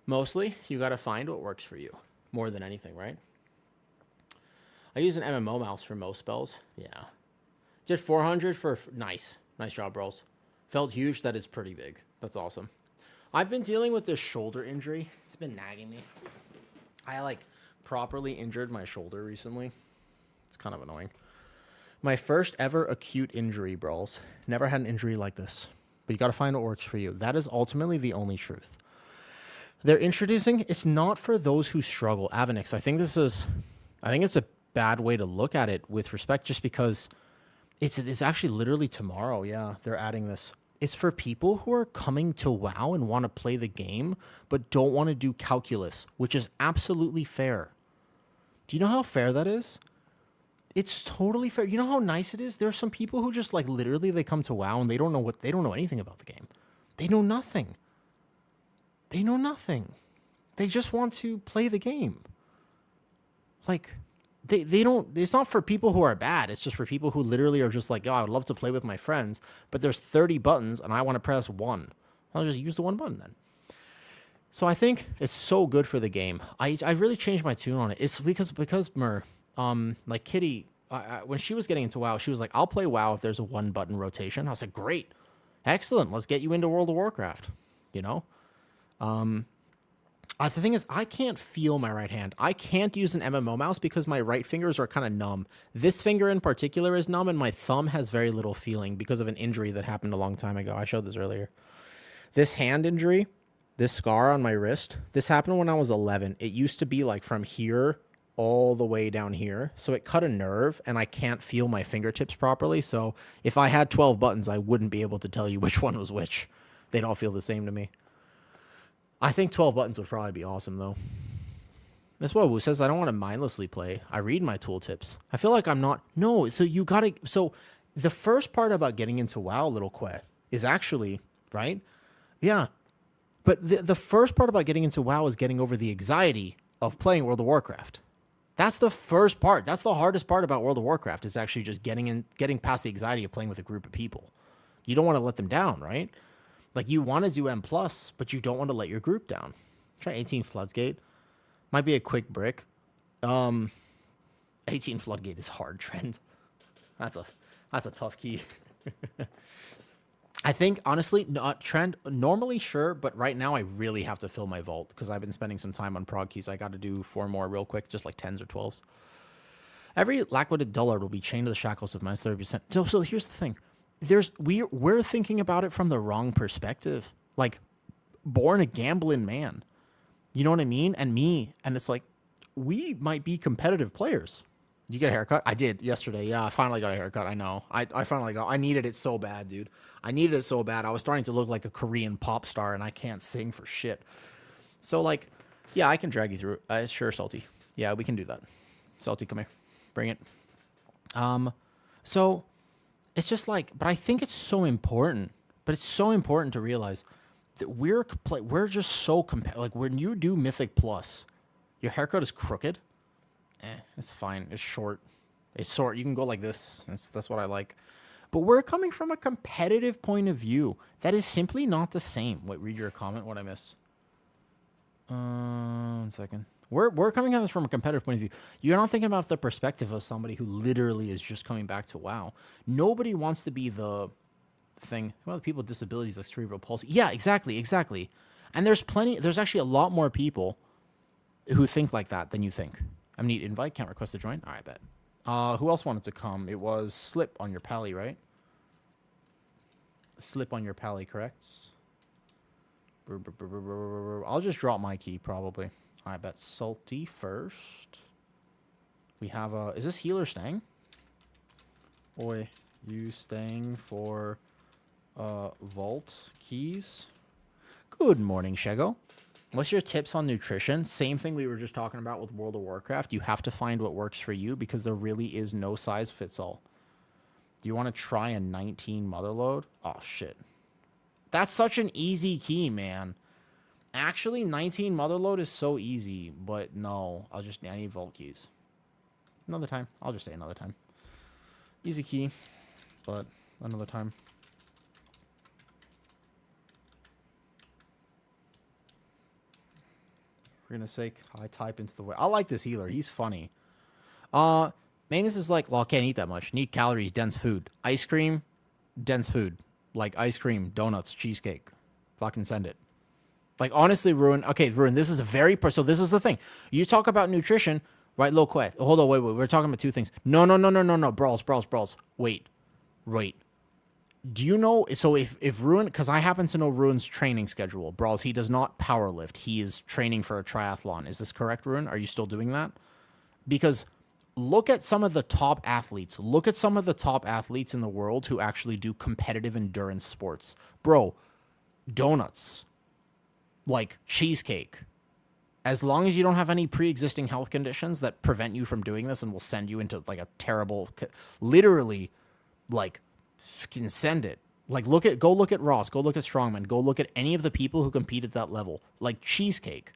Speaker 2: Mostly, you got to find what works for you. More than anything, right? I use an MMO mouse for most spells. Yeah. Did 400 for... Nice. Nice job, bros. Felt huge. That is pretty big. That's awesome. I've been dealing with this shoulder injury. It's been nagging me. I, properly injured my shoulder recently. It's kind of annoying. My first ever acute injury, bros. Never had an injury like this. But you got to find what works for you. That is ultimately the only truth. They're introducing... It's not for those who struggle. Avenix, I think it's a bad way to look at it with respect, just because it's actually literally tomorrow. Yeah, they're adding this. It's for people who are coming to WoW and want to play the game, but don't want to do calculus, which is absolutely fair. Do you know how fair that is? It's totally fair. You know how nice it is? There are some people who just literally they come to WoW and they don't know anything about the game. They know nothing. They just want to play the game. They don't, it's not for people who are bad. It's just for people who literally are just oh, I would love to play with my friends, but there's 30 buttons and I want to press one. I'll just use the one button then. So I think it's so good for the game. I really changed my tune on it. It's because Mer, Kitty, when she was getting into WoW, she was like, I'll play WoW if there's a one button rotation. I was like, great. Excellent. Let's get you into World of Warcraft. You know? The thing is, I can't feel my right hand. I can't use an MMO mouse because my right fingers are kind of numb. This finger in particular is numb, and my thumb has very little feeling because of an injury that happened a long time ago. I showed this earlier. This hand injury, this scar on my wrist, this happened when I was 11. It used to be from here all the way down here. So it cut a nerve, and I can't feel my fingertips properly. So if I had 12 buttons, I wouldn't be able to tell you which one was which. They'd all feel the same to me. I think 12 buttons would probably be awesome, though. That's what Wu says. I don't want to mindlessly play. I read my tooltips. I feel like I'm not... No, so you got to... So the first part about getting into WoW, Little Que, is actually... Right? Yeah. But the first part about getting into WoW is getting over the anxiety of playing World of Warcraft. That's the first part. That's the hardest part about World of Warcraft, is actually just getting past the anxiety of playing with a group of people. You don't want to let them down, right? You want to do M+, but you don't want to let your group down. Try 18 Floodgate. Might be a quick brick. 18 Floodgate is hard, Trend. That's a tough key. I think, honestly, Trend, normally sure, but right now I really have to fill my vault because I've been spending some time on prog keys. I got to do 4 more real quick, just 10s or 12s. Every lack-witted dullard will be chained to the shackles of minus 30%. So here's the thing. We're thinking about it from the wrong perspective. born a gambling man. You know what I mean? And me. And it's like, we might be competitive players. You get a haircut? I did yesterday. Yeah, I finally got a haircut. I know. I finally got. I needed it so bad, dude. I needed it so bad. I was starting to look like a Korean pop star, and I can't sing for shit. So, like, yeah, I can drag you through it. Sure, Salty. Yeah, we can do that. Salty, come here. Bring it. So, it's just like, but I think it's so important. But it's so important to realize that we're just so like, when you do Mythic Plus, your haircut is crooked. It's fine. It's short. It's short. You can go like this. That's what I like. But we're coming from a competitive point of view. That is simply not the same. Wait, read your comment. What I miss? 1 second. We're coming at this from a competitive point of view. You're not thinking about the perspective of somebody who literally is just coming back to WoW. Nobody wants to be the thing. Well, the people with disabilities like cerebral palsy. Yeah, exactly. And there's actually a lot more people who think like that than you think. I'm need invite, can't request to join. All right, bet. Who else wanted to come? It was Slip on your pally, right? Slip on your pally, correct? I'll just drop my key, probably. I bet Salty first. We have is this healer staying? Oi, you staying for vault keys? Good morning, Shego. What's your tips on nutrition? Same thing we were just talking about with World of Warcraft. You have to find what works for you because there really is no size fits all. Do you want to try a 19 motherload? Oh, shit. That's such an easy key, man. Actually, 19 motherload is so easy, but no. I need vault keys. Another time. I'll just say another time. Easy key, but another time. For goodness sake, I type into the way. I like this healer. He's funny. Manus is like, well, I can't eat that much. Need calories, dense food. Ice cream, dense food. Like ice cream, donuts, cheesecake. Fucking send it. Like, honestly, Ruin. Okay, Ruin, this is a very... So this is the thing. You talk about nutrition, right, Lo Que? Hold on, wait. We're talking about two things. No. Brawls. Wait. Do you know... So if Ruin... Because I happen to know Ruin's training schedule. Brawls, he does not powerlift. He is training for a triathlon. Is this correct, Ruin? Are you still doing that? Because look at some of the top athletes. Look at some of the top athletes in the world who actually do competitive endurance sports. Bro, donuts. Like cheesecake. As long as you don't have any pre-existing health conditions that prevent you from doing this and will send you into like a terrible... Literally, like... can send it. Like, go look at Ross, go look at Strongman, go look at any of the people who compete at that level. Like cheesecake,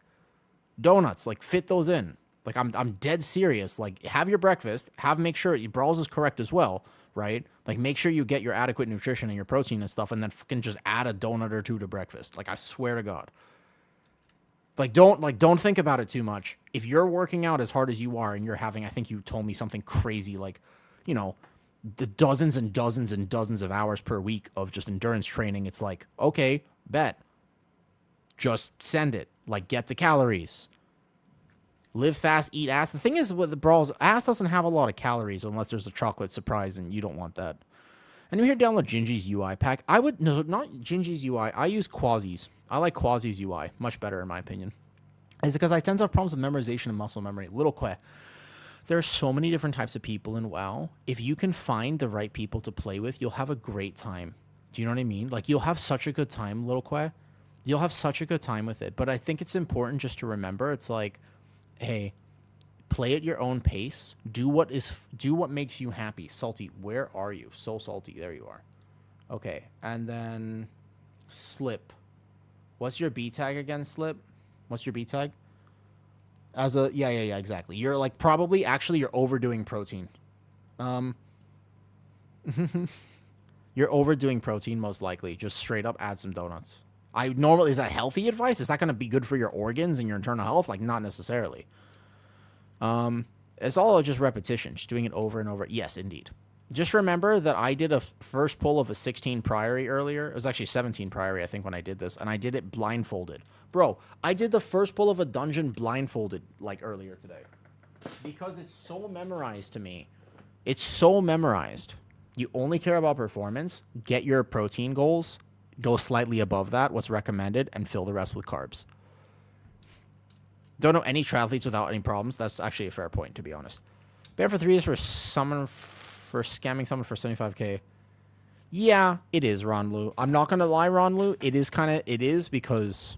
Speaker 2: donuts, like fit those in. Like I'm dead serious. Like have your breakfast, make sure your Brawls is correct as well, right? Like make sure you get your adequate nutrition and your protein and stuff, and then fucking just add a donut or two to breakfast. Like I swear to God. Like don't think about it too much. If you're working out as hard as you are and you're having, I think you told me something crazy like, you know, the dozens and dozens and dozens of hours per week of just endurance training, it's like, okay, bet. Just send it. Like, get the calories. Live fast, eat ass. The thing is with the Brawls, ass doesn't have a lot of calories unless there's a chocolate surprise, and you don't want that. And if you're download Gingy's UI pack, I would, no, not Gingy's UI. I use Quasi's. I like Quasi's UI. Much better, in my opinion. It's because I tend to have problems with memorization and muscle memory. Little Que. There are so many different types of people in WoW. If you can find the right people to play with, you'll have a great time. Do you know what I mean? Like, you'll have such a good time, Little Que. You'll have such a good time with it. But I think it's important just to remember, it's like, hey, play at your own pace. Do what makes you happy. Salty, where are you? So Salty, there you are. Okay, and then Slip. What's your B tag again, Slip? What's your B tag? Yeah, exactly. You're like you're overdoing protein. You're overdoing protein most likely. Just straight up add some donuts. Is that healthy advice? Is that going to be good for your organs and your internal health? Like, not necessarily. It's all just repetition, just doing it over and over. Yes, indeed. Just remember that I did a first pull of a 16 Priory earlier. It was actually 17 Priory, I think, when I did this. And I did it blindfolded. Bro, I did the first pull of a dungeon blindfolded, like, earlier today. Because it's so memorized to me. It's so memorized. You only care about performance. Get your protein goals. go slightly above that, what's recommended, and fill the rest with carbs. Don't know any triathletes without any problems. That's actually a fair point, to be honest. Ban for 3 is for someone for scamming someone for 75k. Yeah, it is, Ronlu. I'm not gonna lie, Ronlu. It is because,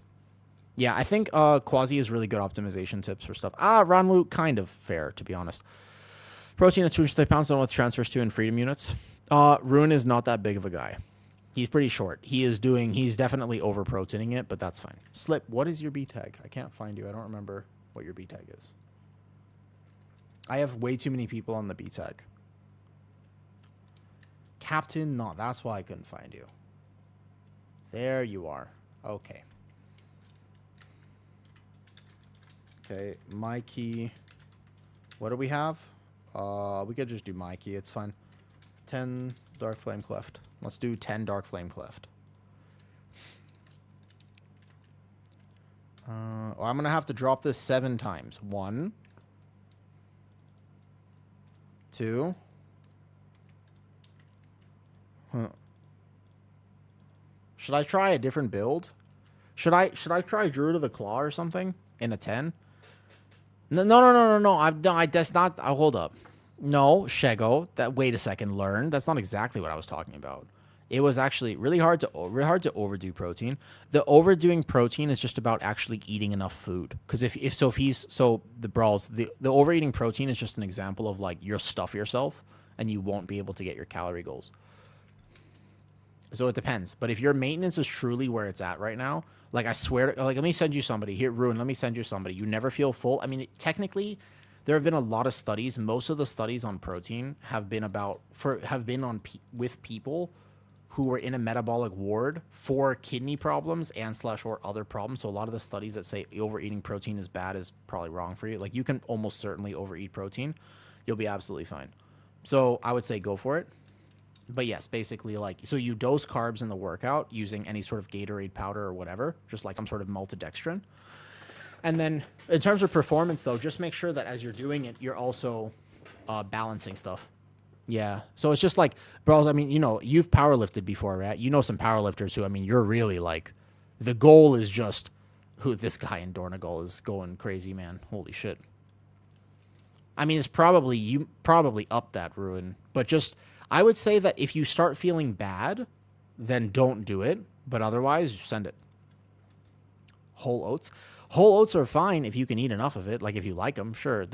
Speaker 2: yeah, I think Quasi is really good optimization tips for stuff. Ronlu, kind of fair, to be honest. Protein at 230 pounds. Don't know what transfers to in freedom units. Ruin is not that big of a guy. He's pretty short. He's definitely over proteining it, but that's fine. Slip, what is your B tag? I can't find you. I don't remember what your B tag is. I have way too many people on the B tag. Captain, no, that's why I couldn't find you. There you are. Okay. Okay, my key. What do we have? We could just do my key. It's fine. 10 Dark Flame Cleft. Let's do 10 Dark Flame Cleft. I'm going to have to drop this 7 times. 1. 2. Should I try a different build? Should I try Druid of the Claw or something in a 10? No. That's not. Hold up. No, Shego. Wait a second. Learn. That's not exactly what I was talking about. It was actually really hard to overdo protein. The overdoing protein is just about actually eating enough food. Because the overeating protein is just an example of like you'll stuff yourself and you won't be able to get your calorie goals. So it depends. But if your maintenance is truly where it's at right now, like I swear, like let me send you somebody here, Ruin. Let me send you somebody. You never feel full. I mean, technically, there have been a lot of studies. Most of the studies on protein have been with people who were in a metabolic ward for kidney problems or other problems. So a lot of the studies that say overeating protein is bad is probably wrong for you. Like you can almost certainly overeat protein. You'll be absolutely fine. So I would say go for it. But yes, basically like, so you dose carbs in the workout using any sort of Gatorade powder or whatever, just like some sort of maltodextrin. And then in terms of performance though, just make sure that as you're doing it, you're also balancing stuff. Yeah. So it's just like, bros, I mean, you've powerlifted before, right? You know some powerlifters who, I mean, you're really like, the goal is just, this guy in Dornagal is going crazy, man. Holy shit. I mean, you probably up that Ruin, but just, I would say that if you start feeling bad, then don't do it. But otherwise, send it. Whole oats. Whole oats are fine if you can eat enough of it. Like if you like them, sure.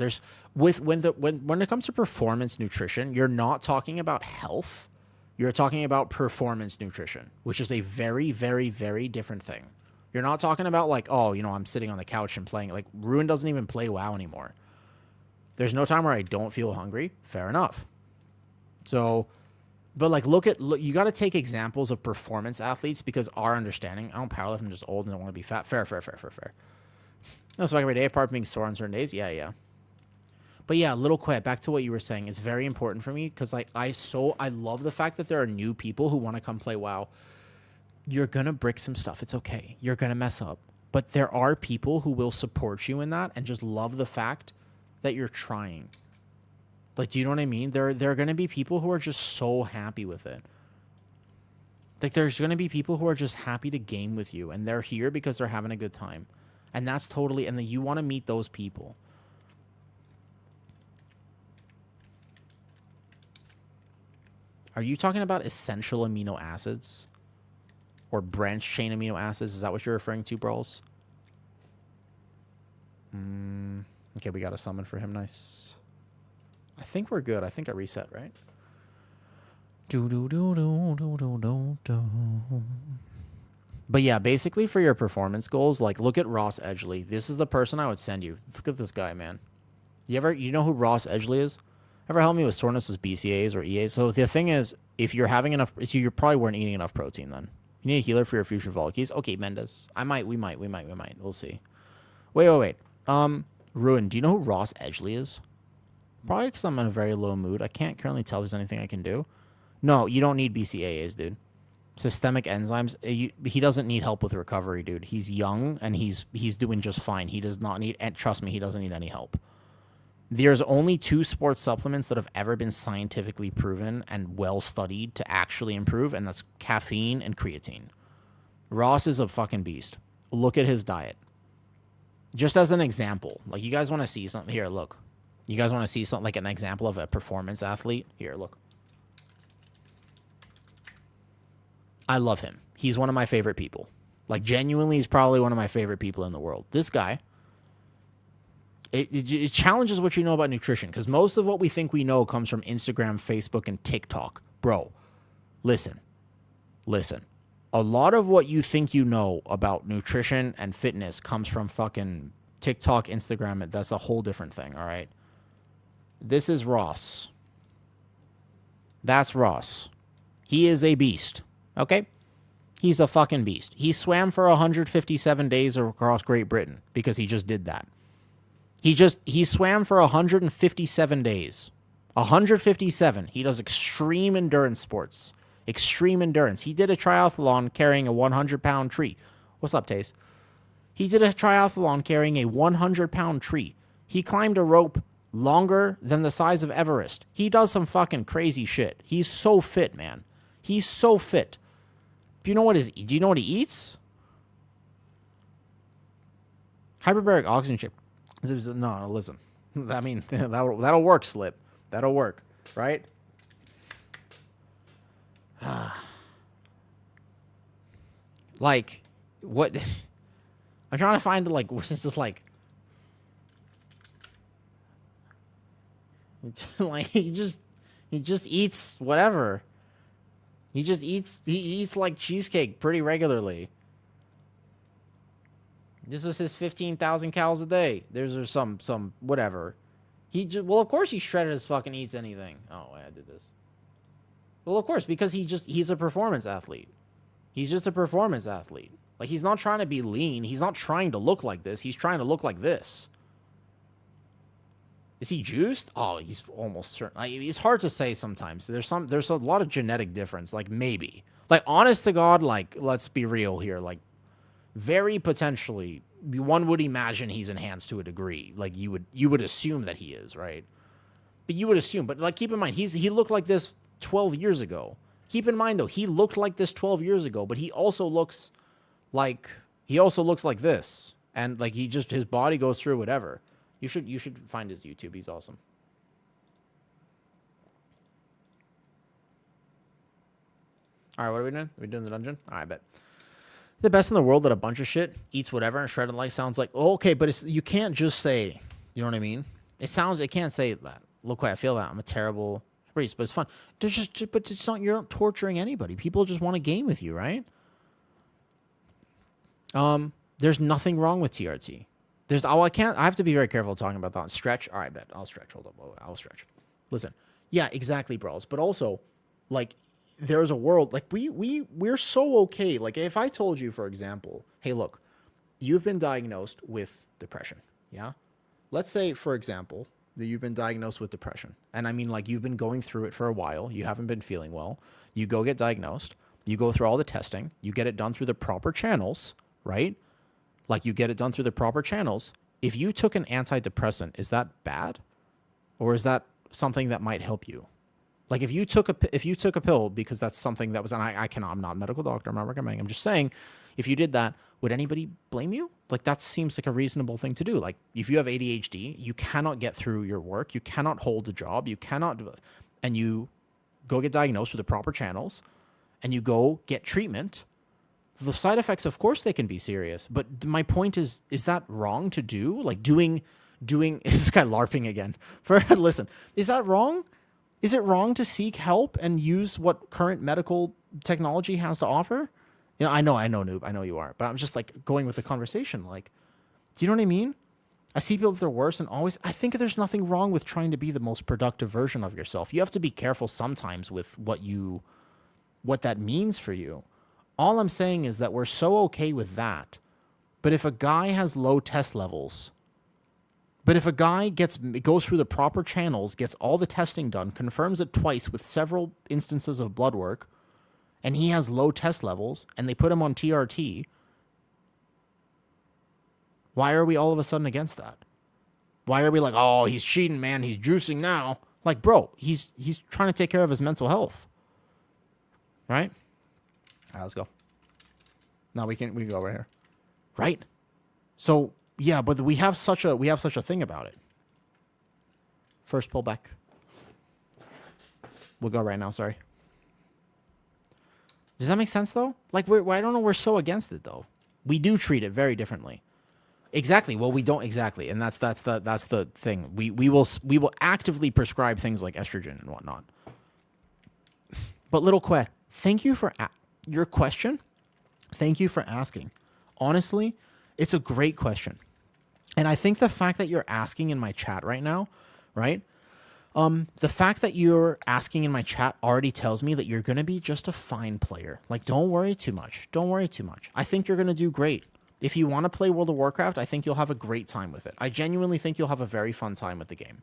Speaker 2: When it comes to performance nutrition, you're not talking about health. You're talking about performance nutrition, which is a very, very, very different thing. You're not talking about like, I'm sitting on the couch and playing. Like Ruin doesn't even play WoW anymore. There's no time where I don't feel hungry. Fair enough. So, but like, look, you got to take examples of performance athletes because our understanding, I don't powerlift, I'm just old and don't want to be fat. Fair. No, so like every day apart from being sore on certain days. Yeah. But yeah, little quick, back to what you were saying. It's very important for me because like, I love the fact that there are new people who want to come play WoW. You're going to brick some stuff. It's okay. You're going to mess up. But there are people who will support you in that and just love the fact that you're trying. Like, do you know what I mean? There are going to be people who are just so happy with it. Like, there's going to be people who are just happy to game with you, and they're here because they're having a good time. And that's totally, and then you want to meet those people. Are you talking about essential amino acids? Or branch chain amino acids? Is that what you're referring to, brawls? Okay, we got a summon for him. Nice. I think we're good. I think I reset, right? But yeah, basically for your performance goals, like look at Ross Edgley. This is the person I would send you. Look at this guy, man. You know who Ross Edgley is? Ever help me with soreness with BCAs or EAs? So the thing is, if you're having enough, so you probably weren't eating enough protein then. You need a healer for your future Volkeys. Okay, Mendes. We might. We'll see. Wait. Ruin, do you know who Ross Edgley is? Probably because I'm in a very low mood. I can't currently tell there's anything I can do. No, you don't need BCAAs, dude. Systemic enzymes. He doesn't need help with recovery, dude. He's young, and he's doing just fine. He does not need, and trust me, he doesn't need any help. There's only 2 sports supplements that have ever been scientifically proven and well-studied to actually improve, and that's caffeine and creatine. Ross is a fucking beast. Look at his diet. Just as an example. Like, you guys want to see something? Here, look. You guys want to see something like an example of a performance athlete? Here, look. I love him. He's one of my favorite people. Like, genuinely, he's probably one of my favorite people in the world. This guy, it challenges what you know about nutrition, because most of what we think we know comes from Instagram, Facebook, and TikTok. Bro, listen. A lot of what you think you know about nutrition and fitness comes from fucking TikTok, Instagram. That's a whole different thing, all right? This is Ross. That's Ross. He is a beast, okay? He's a fucking beast. He swam for 157 days across Great Britain because he just did that. He swam for 157 days. 157. He does extreme endurance sports. Extreme endurance. He did a triathlon carrying a 100-pound tree. What's up, Taze? He did a triathlon carrying a 100-pound tree. He climbed a rope longer than the size of Everest. He does some fucking crazy shit. He's so fit, man. He's so fit. Do you know what he eats? Hyperbaric oxygen chip. No, listen. I mean, that'll work, Slip. That'll work, right? Like, what? I'm trying to find, like, what's this, like, like, he just eats whatever. He eats like cheesecake pretty regularly. This was his 15,000 calories a day. There's some whatever. Well, of course he shredded as fucking eats anything. Oh, I did this. Well, of course, because he's a performance athlete. He's just a performance athlete. Like, he's not trying to be lean. He's not trying to look like this. He's trying to look like this. Is he juiced? Oh, he's almost certain. Like, it's hard to say sometimes. There's a lot of genetic difference. Like, maybe. Like, honest to God, like, let's be real here. Like, very potentially, one would imagine he's enhanced to a degree. Like, you would assume that he is, right? But you would assume. But, like, keep in mind, he looked like this 12 years ago. Keep in mind, though, he looked like this 12 years ago, but he also looks like this. And, like, his body goes through whatever. You should find his YouTube. He's awesome. All right, what are we doing? Are we doing the dungeon? All right, I bet. The best in the world at a bunch of shit, eats whatever, and shredded like sounds like, oh, okay, but you can't just say, you know what I mean? It can't say that. Look, I feel that. I'm a terrible priest, but it's fun. But it's not, you're not torturing anybody. People just want to game with you, right? There's nothing wrong with TRT. I have to be very careful talking about that. Stretch. All right, bet. I'll stretch. Hold up. I'll stretch. Listen. Yeah, exactly, bros. But also, like, there's a world, like, we're so okay. Like, if I told you, for example, hey, look, you've been diagnosed with depression. Yeah. Let's say, for example, that you've been diagnosed with depression. And I mean, like, you've been going through it for a while. You haven't been feeling well. You go get diagnosed. You go through all the testing. You get it done through the proper channels, right? Like, you get it done through the proper channels. If you took an antidepressant, is that bad? Or is that something that might help you? Like, if you took a pill because that's something that was, and I'm not a medical doctor, I'm not recommending, I'm just saying, if you did that, would anybody blame you? Like, that seems like a reasonable thing to do. Like, if you have ADHD, you cannot get through your work, you cannot hold a job, you cannot do it, and you go get diagnosed with the proper channels, and you go get treatment. The side effects, of course, they can be serious. But my point is that wrong to do? Like, doing this guy LARPing again. Listen, is that wrong? Is it wrong to seek help and use what current medical technology has to offer? You know, I know, noob. I know you are. But I'm just, like, going with the conversation. Like, do you know what I mean? I see people that are worse, and always, I think there's nothing wrong with trying to be the most productive version of yourself. You have to be careful sometimes with what that means for you. All I'm saying is that we're so okay with that. But if a guy has low test levels, but if a guy goes through the proper channels, gets all the testing done, confirms it twice with several instances of blood work, and he has low test levels, and they put him on TRT, why are we all of a sudden against that? Why are we like, oh, he's cheating, man, he's juicing now? Like, bro, he's trying to take care of his mental health. Right? All right, let's go. No, we can go right here. Right? So yeah, but we have such a thing about it. First pull back. We'll go right now, sorry. Does that make sense though? Like I don't know, we're so against it though. We do treat it very differently. Exactly. Well, we don't exactly, and that's the thing. We will actively prescribe things like estrogen and whatnot. But little Quet, thank you for your question. Thank you for asking. Honestly, it's a great question, and I think the fact that you're asking in my chat right now, right? The fact that you're asking in my chat already tells me that you're gonna be just a fine player. Like, don't worry too much. Don't worry too much. I think you're gonna do great. If you want to play World of Warcraft, I think you'll have a great time with it. I genuinely think you'll have a very fun time with the game.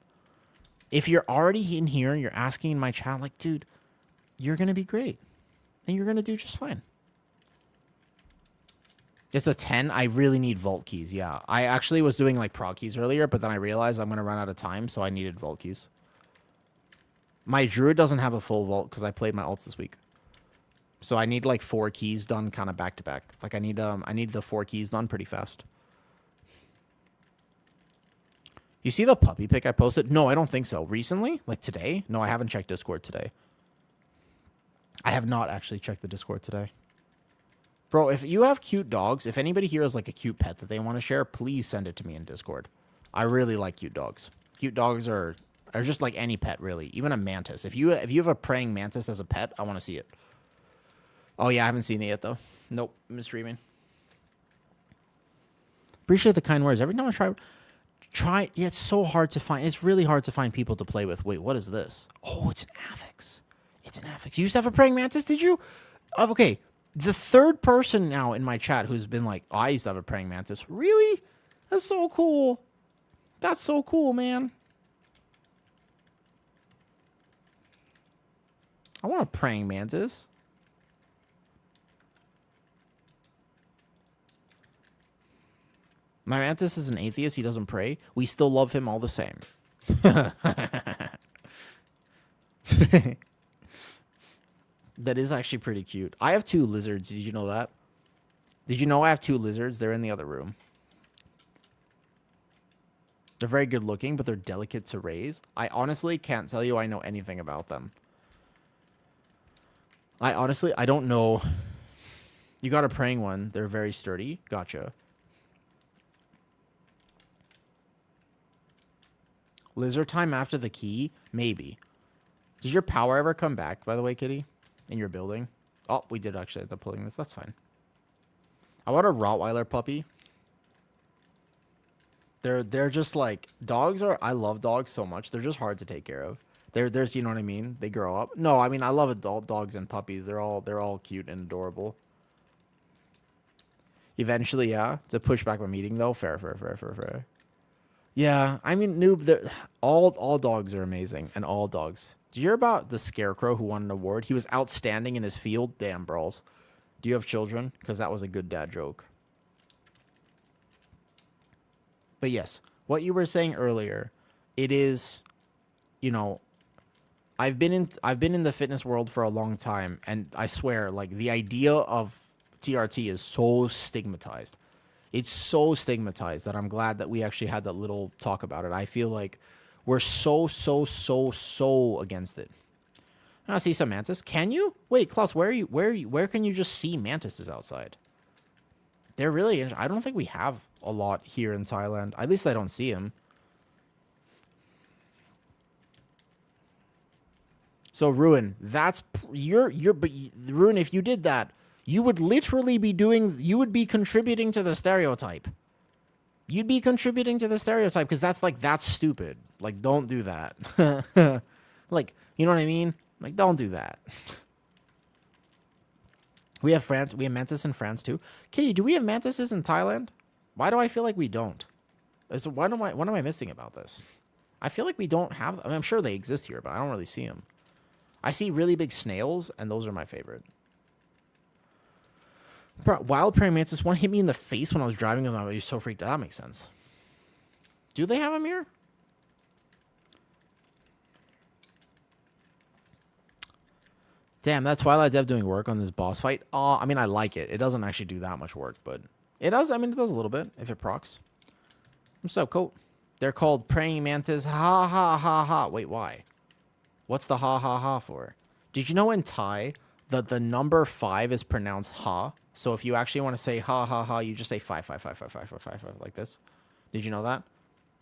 Speaker 2: If you're already in here and you're asking in my chat, like, dude, you're going to be great. And you're going to do just fine. It's a 10. I really need vault keys. Yeah. I actually was doing like prog keys earlier, but then I realized I'm going to run out of time, so I needed vault keys. My druid doesn't have a full vault because I played my alts this week. So I need like 4 keys done kind of back to back. Like I need the 4 keys done pretty fast. You see the puppy pic I posted? No, I don't think so. Recently? Like today? No, I haven't checked Discord today. I have not actually checked the Discord today. Bro, if you have cute dogs, if anybody here has like a cute pet that they want to share, please send it to me in Discord. I really like cute dogs. Cute dogs are just like any pet really, even a mantis. If you have a praying mantis as a pet, I want to see it. Oh, yeah, I haven't seen it yet, though. Nope, I'm streaming. Appreciate the kind words. Every time I try, yeah, it's so hard to find. It's really hard to find people to play with. Wait, what is this? Oh, it's an affix. It's an affix. You used to have a praying mantis, did you? Oh, okay, the third person now in my chat who's been like, oh, I used to have a praying mantis. Really? That's so cool. That's so cool, man. I want a praying mantis. My mantis is an atheist. He doesn't pray. We still love him all the same. That is actually pretty cute. I have 2 lizards. Did you know that? Did you know I have 2 lizards? They're in the other room. They're very good looking, but they're delicate to raise. I honestly can't tell you I know anything about them. I don't know. You got a praying one. They're very sturdy. Gotcha. Lizard time after the key? Maybe. Does your power ever come back, by the way, Kitty? In your building? Oh, we did actually end up pulling this. That's fine. I want a Rottweiler puppy. They're just like... Dogs are... I love dogs so much. They're just hard to take care of. There's, you know what I mean? They grow up. No, I mean, I love adult dogs and puppies. They're all cute and adorable. Eventually, yeah. To push back my meeting, though. Fair. Yeah, I mean, noob, all dogs are amazing, and all dogs. Did you hear about the Scarecrow who won an award? He was outstanding in his field. Damn, brawls. Do you have children? Because that was a good dad joke. But yes, what you were saying earlier, it is, you know, I've been in the fitness world for a long time, and I swear, like, the idea of TRT is so stigmatized. It's so stigmatized that I'm glad that we actually had that little talk about it. I feel like we're so against it. I see some mantis. Can you? Wait, Klaus, where can you just see mantises outside? They're really... I don't think we have a lot here in Thailand. At least I don't see them. So, Ruin, that's... But Ruin, if you did that... You would literally be contributing to the stereotype. You'd be contributing to the stereotype because that's stupid. Like, don't do that. Like, you know what I mean? Like, don't do that. We have mantis in France too. Kitty, do we have mantises in Thailand? Why do I feel like we don't? So what am I missing about this? I feel like we don't have... I mean, I'm sure they exist here, but I don't really see them. I see really big snails, and those are my favorite. Bro, wild praying mantis one hit me in the face when I was driving with them. I was so freaked out. That makes sense. Do they have them here? Damn, that Twilight Dev doing work on this boss fight. I mean, I like it. It doesn't actually do that much work, but it does. I mean, it does a little bit if it procs. What's up, Coat? They're called praying mantis. Ha ha ha ha. Wait, why? What's the ha ha ha for? Did you know in Thai that the number 5 is pronounced ha? So if you actually want to say ha ha ha, you just say 5 5 5 5 5 5 5 5 like this. Did you know that?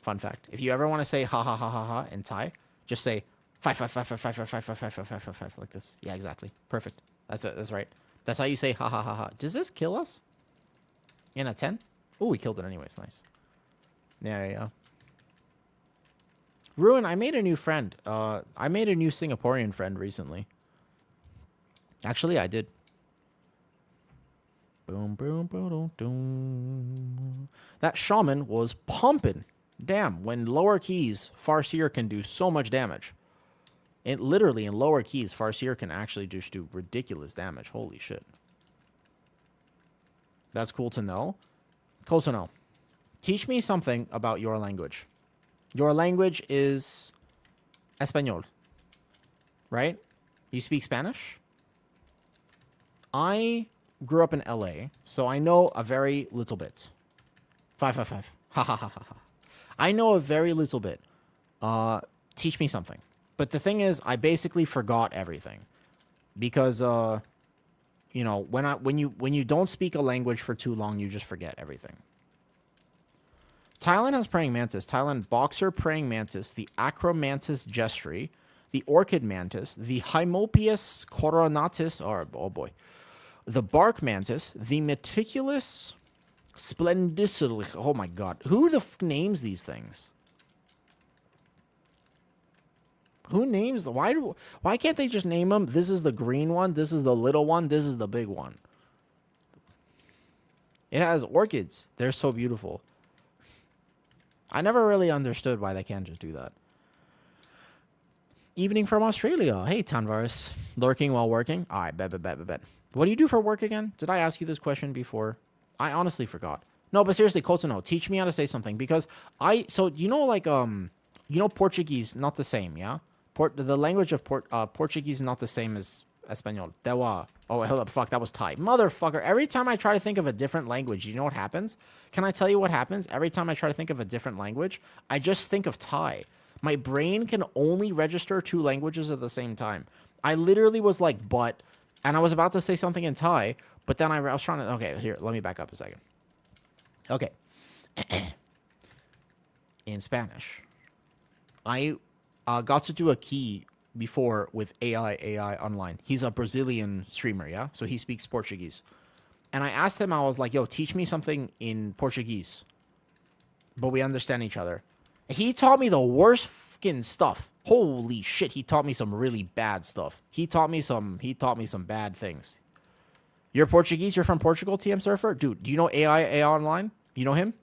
Speaker 2: Fun fact. If you ever want to say ha ha ha ha ha in Thai, just say 5 5 5 5 5 5 5 5 5 5 5 5 5 like this. Yeah, exactly. Perfect. That's it. That's right. That's how you say ha ha ha ha. Does this kill us? In a 10? Oh, we killed it anyways. Nice. There you go. Ruin, I made a new friend. I made a new Singaporean friend recently. Actually, I did. Boom, boom, boom, boom. That shaman was pumping. Damn, when lower keys, Farseer can do so much damage. It literally in lower keys, Farseer can actually just do ridiculous damage. Holy shit. That's cool to know. Cool to know. Teach me something about your language. Your language is Espanol, right? You speak Spanish? I grew up in LA, so I know a very little bit. 555. Ha ha ha ha ha. I know a very little bit. Teach me something. But the thing is, I basically forgot everything. Because you know, when you don't speak a language for too long, you just forget everything. Thailand has praying mantis. Thailand boxer praying mantis, the acromantis gestri, the orchid mantis, the hymopius coronatus, or oh boy, the bark mantis, the meticulous splendicity. Oh my god, who the f names these things? Who names the why can't they just name them? This is the green one, this is the little one, this is the big one. It has orchids. They're so beautiful. I never really understood why they can't just do that. Evening from Australia. Hey, Tanvaris. Lurking while working? All right, bet. What do you do for work again? Did I ask you this question before? I honestly forgot. No, but seriously, Kotono, teach me how to say something because so you know like you know Portuguese not the same, yeah? The language of Portuguese is not the same as Espanol. Dewa. Oh, hold up, fuck, that was Thai. Motherfucker, every time I try to think of a different language, you know what happens? Can I tell you what happens? Every time I try to think of a different language, I just think of Thai. My brain can only register 2 languages at the same time. I literally was like, but, and I was about to say something in Thai, but then I was trying to, okay, here, let me back up a second. Okay. In Spanish, I got to do a key before with AI online. He's a Brazilian streamer, yeah? So he speaks Portuguese. And I asked him, I was like, yo, teach me something in Portuguese. But we understand each other. And he taught me the worst fucking stuff. Holy shit, he taught me some really bad stuff. He taught me some bad things. You're Portuguese? You're from Portugal, TM Surfer? Dude, do you know AI online? You know him?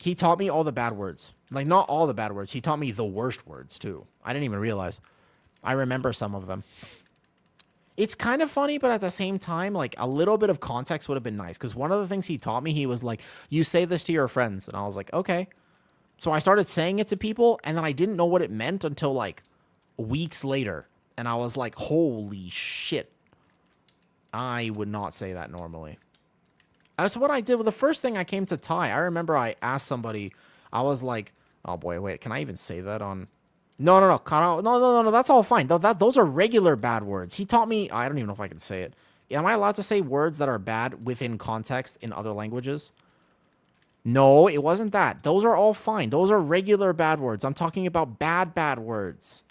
Speaker 2: He taught me all the bad words. Like, not all the bad words. He taught me the worst words, too. I didn't even realize. I remember some of them. It's kind of funny, but at the same time, like, a little bit of context would have been nice. Because one of the things he taught me, he was like, you say this to your friends. And I was like, okay. So I started saying it to people, and then I didn't know what it meant until, like, weeks later. And I was like, holy shit. I would not say that normally. That's what I did. The first thing I came to Thai, I remember I asked somebody, I was like, oh boy, wait, can I even say that on? No, cut out. No, that's all fine. Those are regular bad words. He taught me, I don't even know if I can say it. Am I allowed to say words that are bad within context in other languages? No, it wasn't that. Those are all fine. Those are regular bad words. I'm talking about bad words.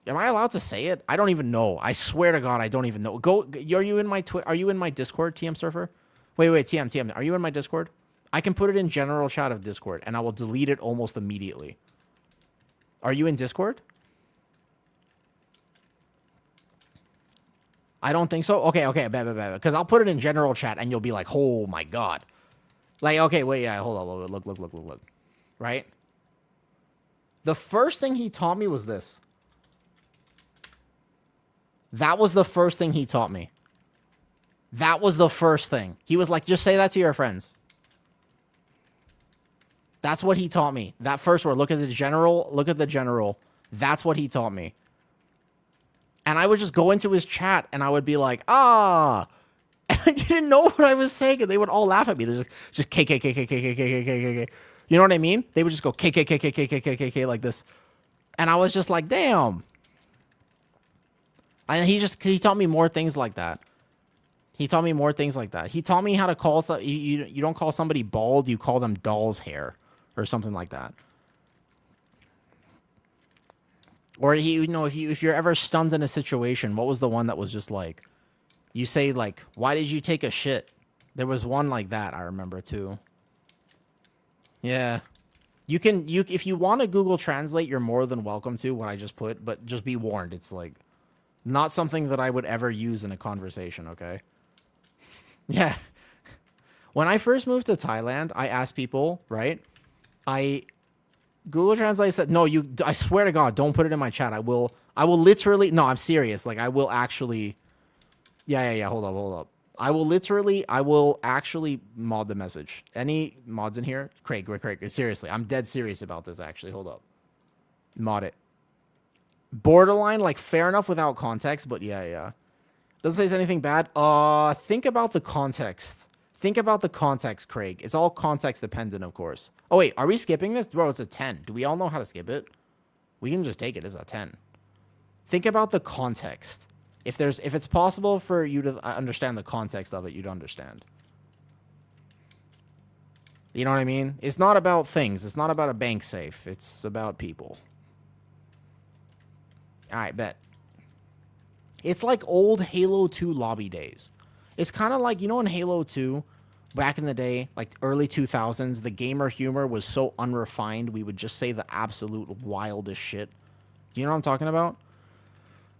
Speaker 2: Am I allowed to say it? I don't even know. I swear to God, I don't even know. Are you in my Discord, TM Surfer? Wait, TM. Are you in my Discord? I can put it in general chat of Discord, and I will delete it almost immediately. Are you in Discord? I don't think so. Okay, bet. Because I'll put it in general chat, and you'll be like, oh my God. Like, okay, wait, yeah, hold on. Look. Right? The first thing he taught me was this. That was the first thing he taught me. That was the first thing. He was like, just say that to your friends. That's what he taught me. That first word. Look at the general. That's what he taught me. And I would just go into his chat and I would be like, ah. And I didn't know what I was saying. And they would all laugh at me. They're just K, K, K, K, K, K, K, K, K, K. You know what I mean? They would just go K, K, K, K, K, K, K, K, K, like this. And I was just like, damn. And he taught me more things like that. He taught me more things like that. He taught me how to call, you don't call somebody bald, you call them doll's hair or something like that. Or if you're ever stunned in a situation, what was the one that was just like, you say like, why did you take a shit? There was one like that, I remember too. Yeah. If you want to Google Translate, you're more than welcome to what I just put, but just be warned, it's like not something that I would ever use in a conversation, okay? Yeah. When I first moved to Thailand, I asked people, right? Google Translate said, no, I swear to God, don't put it in my chat. I will literally, no, I'm serious. Like I will actually, yeah. Hold up. I will actually mod the message. Any mods in here? Craig, seriously, I'm dead serious about this actually. Hold up. Mod it. Borderline, like fair enough without context, but yeah. Doesn't say anything bad. Think about the context. Think about the context, Craig. It's all context dependent, of course. Oh, wait. Are we skipping this? Bro, it's a 10. Do we all know how to skip it? We can just take it as a 10. Think about the context. If it's possible for you to understand the context of it, you'd understand. You know what I mean? It's not about things. It's not about a bank safe. It's about people. All right, bet. It's like old Halo 2 lobby days. It's kind of like, in Halo 2, back in the day, like early 2000s, the gamer humor was so unrefined, we would just say the absolute wildest shit. Do you know what I'm talking about?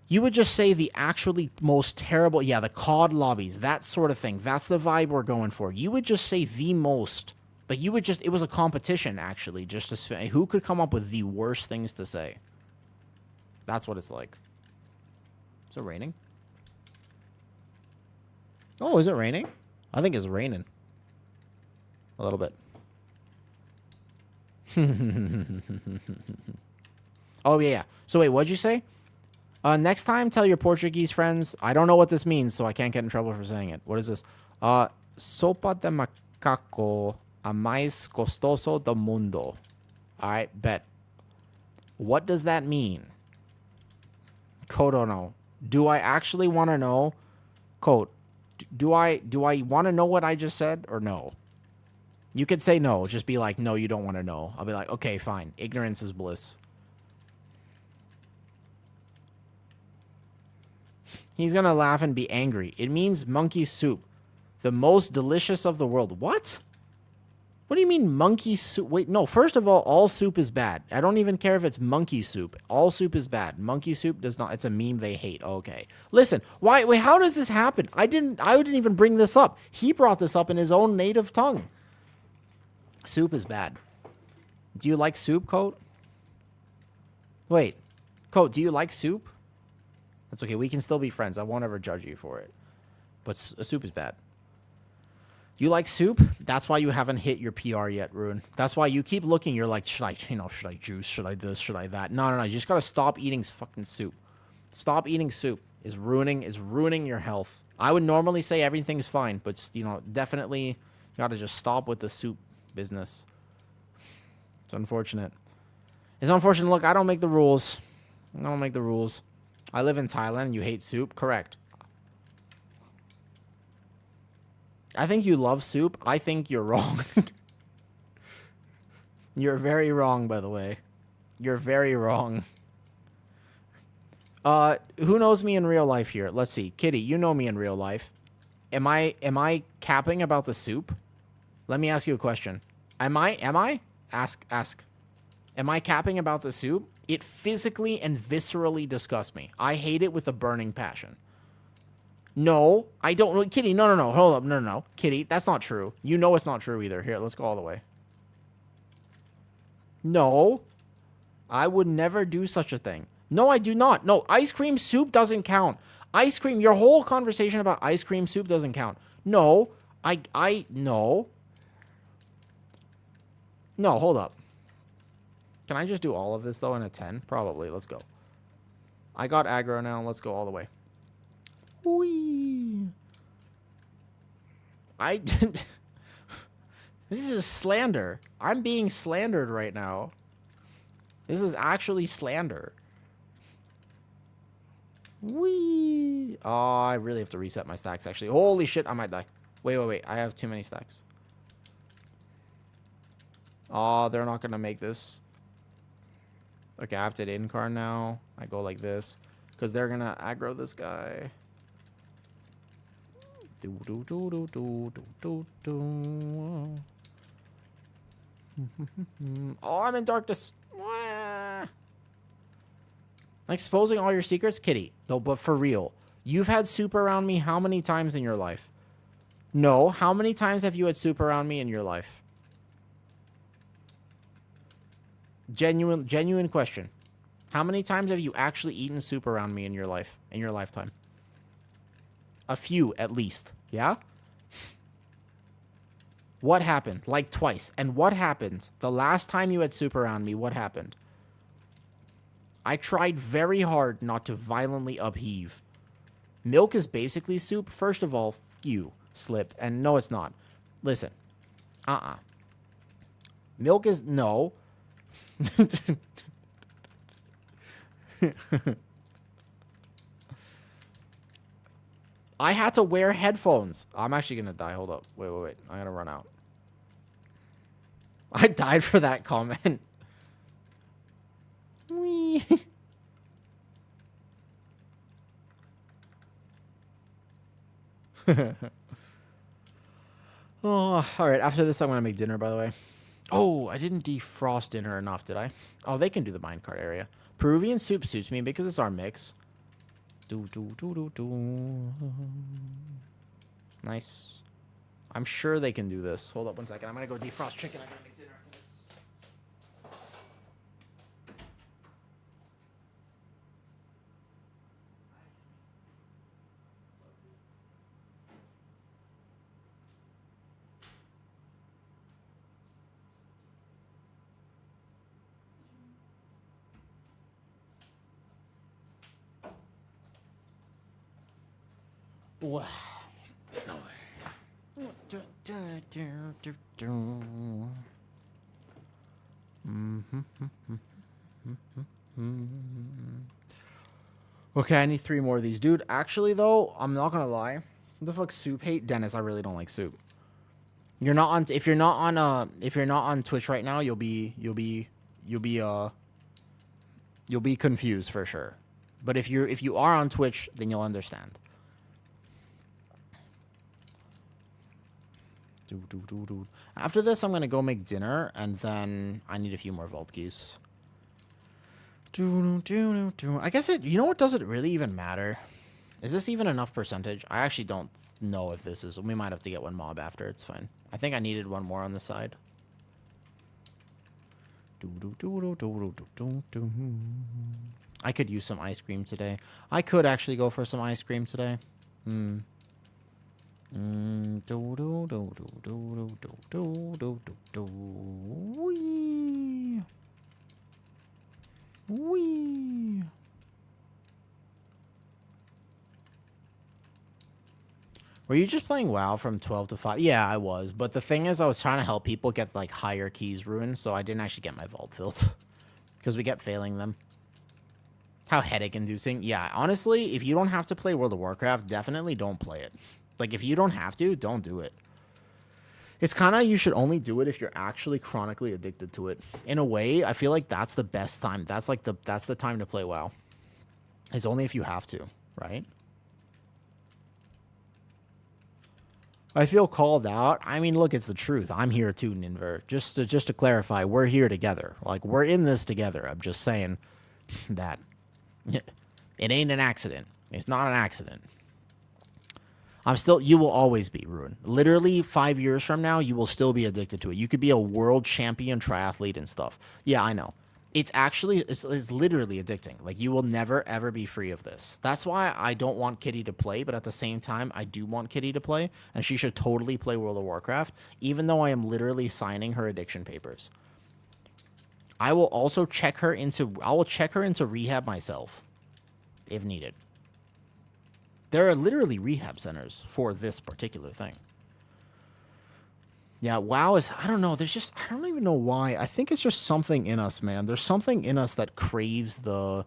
Speaker 2: You would just say the actually most terrible, the COD lobbies, that sort of thing. That's the vibe we're going for. You would just say the most, like it was a competition, actually, just to say who could come up with the worst things to say. That's what it's like. Is it raining? Oh, is it raining? I think it's raining. A little bit. Oh, yeah. So, wait, what'd you say? Next time, tell your Portuguese friends. I don't know what this means, so I can't get in trouble for saying it. What is this? Sopa de macaco, a mais gostoso do mundo. All right, bet. What does that mean? Code, don't know. Do I actually want to know? Code, do I want to know what I just said or no? You could say no. Just be like, no, you don't want to know. I'll be like, okay, fine. Ignorance is bliss. He's going to laugh and be angry. It means monkey soup. The most delicious of the world. What? What do you mean monkey soup? Wait, no. First of all soup is bad. I don't even care if it's monkey soup. All soup is bad. Monkey soup does not. It's a meme they hate. Okay. Listen. Wait, how does this happen? I didn't even bring this up. He brought this up in his own native tongue. Soup is bad. Do you like soup, Coat? Wait. Coat, do you like soup? That's okay. We can still be friends. I won't ever judge you for it. But soup is bad. You like soup? That's why you haven't hit your PR yet, Rune. That's why you keep looking. You're like, should I juice? Should I this? Should I that? No. You just gotta stop eating fucking soup. Stop eating soup. Is ruining your health. I would normally say everything's fine, but just, definitely you gotta just stop with the soup business. It's unfortunate. It's unfortunate. Look, I don't make the rules. I live in Thailand and you hate soup? Correct. I think you love soup. I think you're wrong. You're very wrong, by the way. You're very wrong. Who knows me in real life here? Let's see. Kitty, you know me in real life. Am I capping about the soup? Let me ask you a question. Am I? Ask. Am I capping about the soup? It physically and viscerally disgusts me. I hate it with a burning passion. No, I don't. Kitty, no. Hold up. No. Kitty, that's not true. You know it's not true either. Here, let's go all the way. No, I would never do such a thing. No, I do not. No, ice cream soup doesn't count. Ice cream, your whole conversation about ice cream soup doesn't count. No, no. No, hold up. Can I just do all of this, though, in a 10? Probably. Let's go. I got aggro now. Let's go all the way. Whee. I didn't... This is slander. I'm being slandered right now. This is actually slander. Whee. Oh, I really have to reset my stacks, actually. Holy shit, I might die. Wait. I have too many stacks. Oh, they're not going to make this. Okay, I have to incarn now. I go like this. Because they're going to aggro this guy. Oh, I'm in darkness. Exposing all your secrets? Kitty. Though, but for real. You've had soup around me how many times in your life? No. How many times have you had soup around me in your life? Genuine question. How many times have you actually eaten soup around me in your life, in your lifetime? A few, at least. Yeah? What happened? Like twice. And what happened? The last time you had soup around me, what happened? I tried very hard not to violently upheave. Milk is basically soup. First of all, you slipped. And no, it's not. Listen. Milk is... No. I had to wear headphones. I'm actually going to die. Hold up. Wait. I got to run out. I died for that comment. Whee. Oh, all right. After this, I'm going to make dinner, by the way. Oh, I didn't defrost dinner enough, did I? Oh, they can do the minecart area. Peruvian soup suits me because it's our mix. Nice. I'm sure they can do this. Hold up 1 second. I'm going to go defrost chicken. I got to make dinner after this. Wow. Okay, I need 3 more of these. Dude, actually, though, I'm not going to lie. What the fuck soup hate? Dennis, I really don't like soup. You're not on... If you're not on Twitch right now, you'll be confused for sure. But if you are on Twitch, then you'll understand. After this, I'm going to go make dinner, and then I need a few more vault keys. I guess you know what, does it really even matter? Is this even enough percentage? I actually don't know if this is... We might have to get one mob after. It's fine. I think I needed one more on the side. I could use some ice cream today. I could actually go for some ice cream today. Wee. Wee. Were you just playing WoW from 12 to 5? Yeah, I was. But the thing is, I was trying to help people get, like, higher keys ruined, so I didn't actually get my vault filled. Because we kept failing them. How headache-inducing. Yeah, honestly, if you don't have to play World of Warcraft, definitely don't play it. Like, if you don't have to, don't do it. It's kind of, you should only do it if you're actually chronically addicted to it. In a way, I feel like that's the best time. That's the time to play WoW. It's only if you have to, right? I feel called out. I mean, look, it's the truth. I'm here too, Ninver. Just to clarify, we're here together. Like, we're in this together. I'm just saying that it ain't an accident. It's not an accident. You will always be ruined. Literally 5 years from now, you will still be addicted to it. You could be a world champion triathlete and stuff. Yeah, I know. It's literally addicting. Like, you will never, ever be free of this. That's why I don't want Kitty to play, but at the same time, I do want Kitty to play, and she should totally play World of Warcraft, even though I am literally signing her addiction papers. I will also check her into rehab myself. if needed. There are literally rehab centers for this particular thing. Yeah, WoW is, I don't know, there's just, I don't even know why. I think it's just something in us, man. There's something in us that craves the,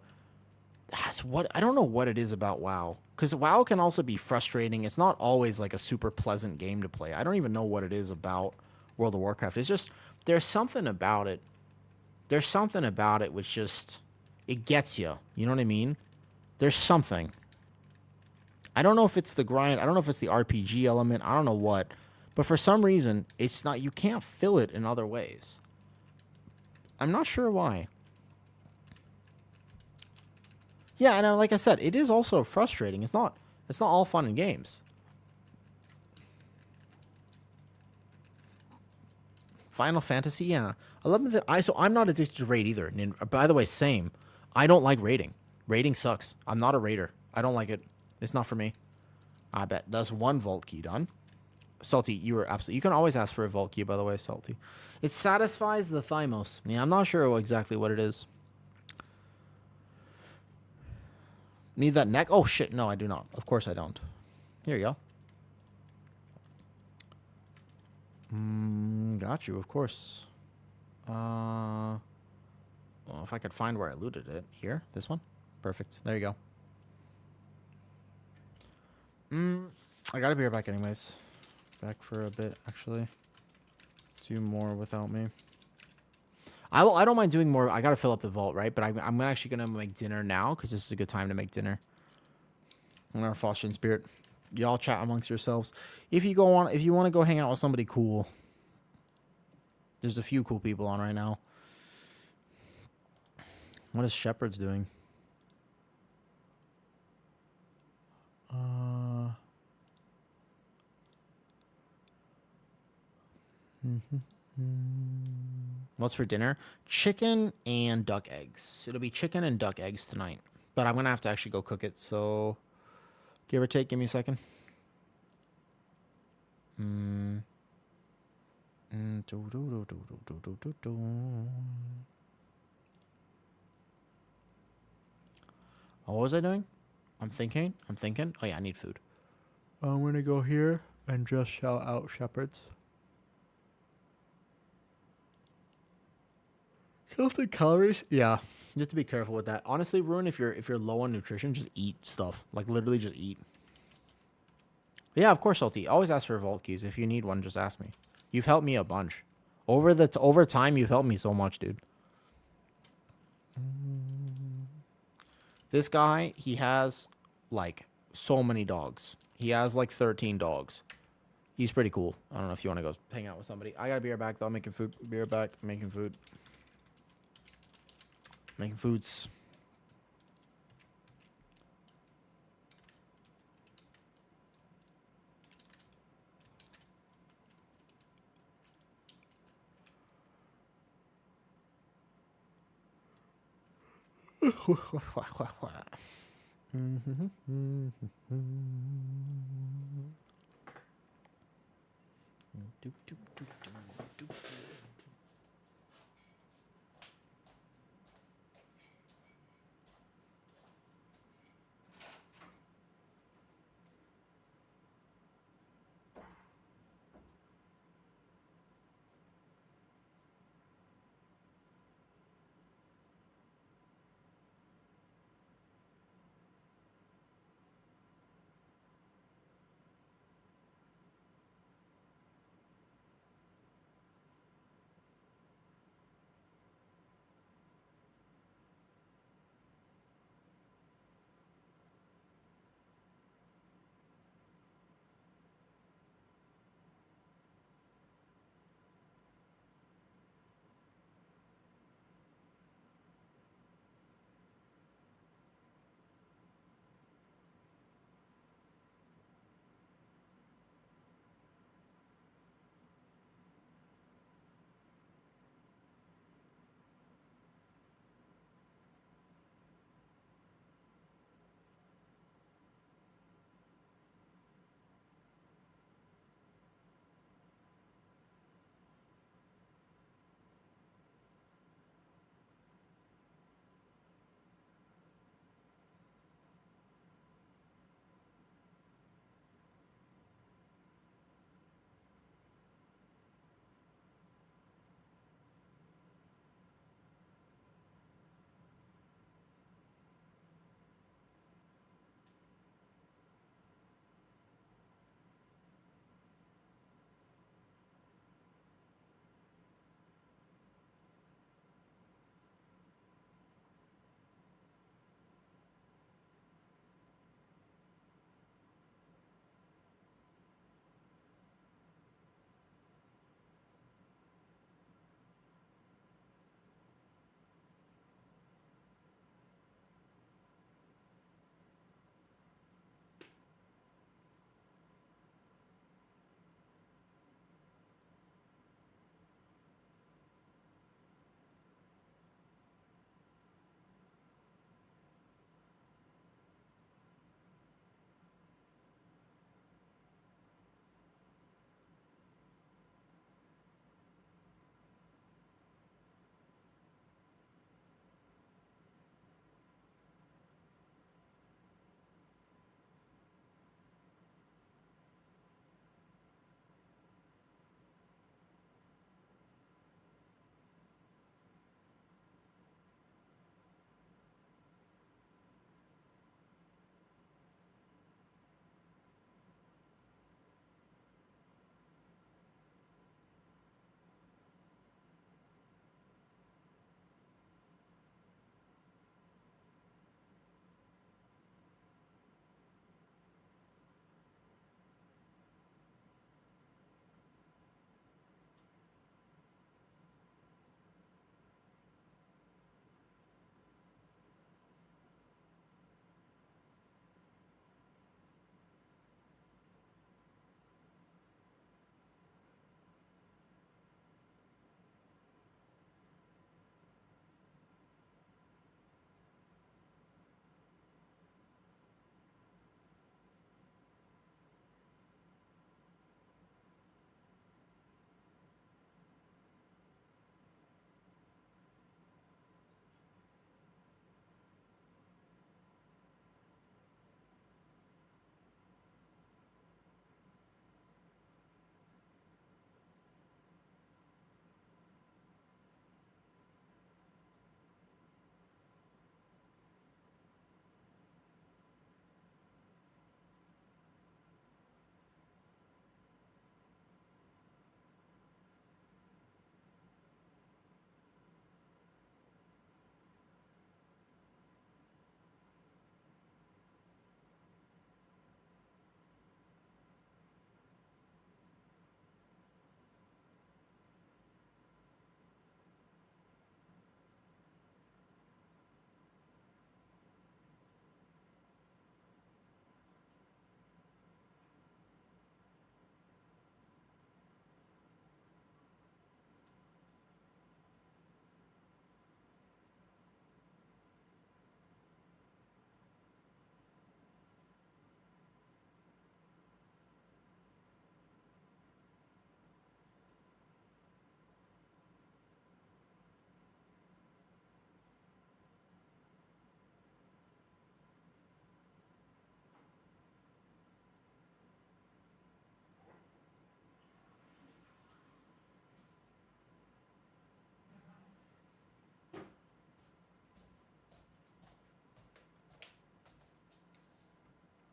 Speaker 2: I don't know what it is about WoW. Because WoW can also be frustrating. It's not always like a super pleasant game to play. I don't even know what it is about World of Warcraft. It's just, there's something about it. There's something about it which just, it gets you. You know what I mean? There's something. I don't know if it's the grind. I don't know if it's the RPG element. I don't know what. But for some reason, it's not, you can't fill it in other ways. I'm not sure why. Yeah, and like I said, it is also frustrating. It's not all fun and games. Final Fantasy, yeah. 11th, so I'm not addicted to raid either. And by the way, same. I don't like raiding. Raiding sucks. I'm not a raider. I don't like it. It's not for me. I bet. That's one vault key done. Salty, you were absolutely... You can always ask for a vault key, by the way, Salty. It satisfies the thymos. Yeah, I'm not sure exactly what it is. Need that neck? Oh, shit. No, I do not. Of course I don't. Here you go. Got you, of course. Well, if I could find where I looted it. Here? This one? Perfect. There you go. I gotta be right back anyways. Back for a bit, actually. Do more without me. I don't mind doing more. I gotta fill up the vault, right? But I'm actually gonna make dinner now because this is a good time to make dinner. I'm gonna foster in spirit. Y'all chat amongst yourselves. If you want to go hang out with somebody cool, there's a few cool people on right now. What is Shepherd's doing? What's for dinner? Chicken and duck eggs. It'll be chicken and duck eggs tonight. But I'm going to have to actually go cook it. So, give or take, give me a second. What was I doing? I'm thinking. Oh, yeah, I need food. I'm going to go here and just shout out Shepherds. Healthy calories? Yeah. You have to be careful with that. Honestly, Ruin, if you're low on nutrition, just eat stuff. Like, literally just eat. But yeah, of course, Salty. Always ask for vault keys. If you need one, just ask me. You've helped me a bunch. Over time, you've helped me so much, dude. This guy, he has, like, so many dogs. He has, like, 13 dogs. He's pretty cool. I don't know if you want to go hang out with somebody. I gotta be right back, though. I'm making food. Be right back. Making food. Making foods.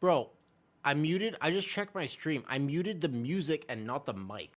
Speaker 2: Bro, I muted. I just checked my stream. I muted the music and not the mic.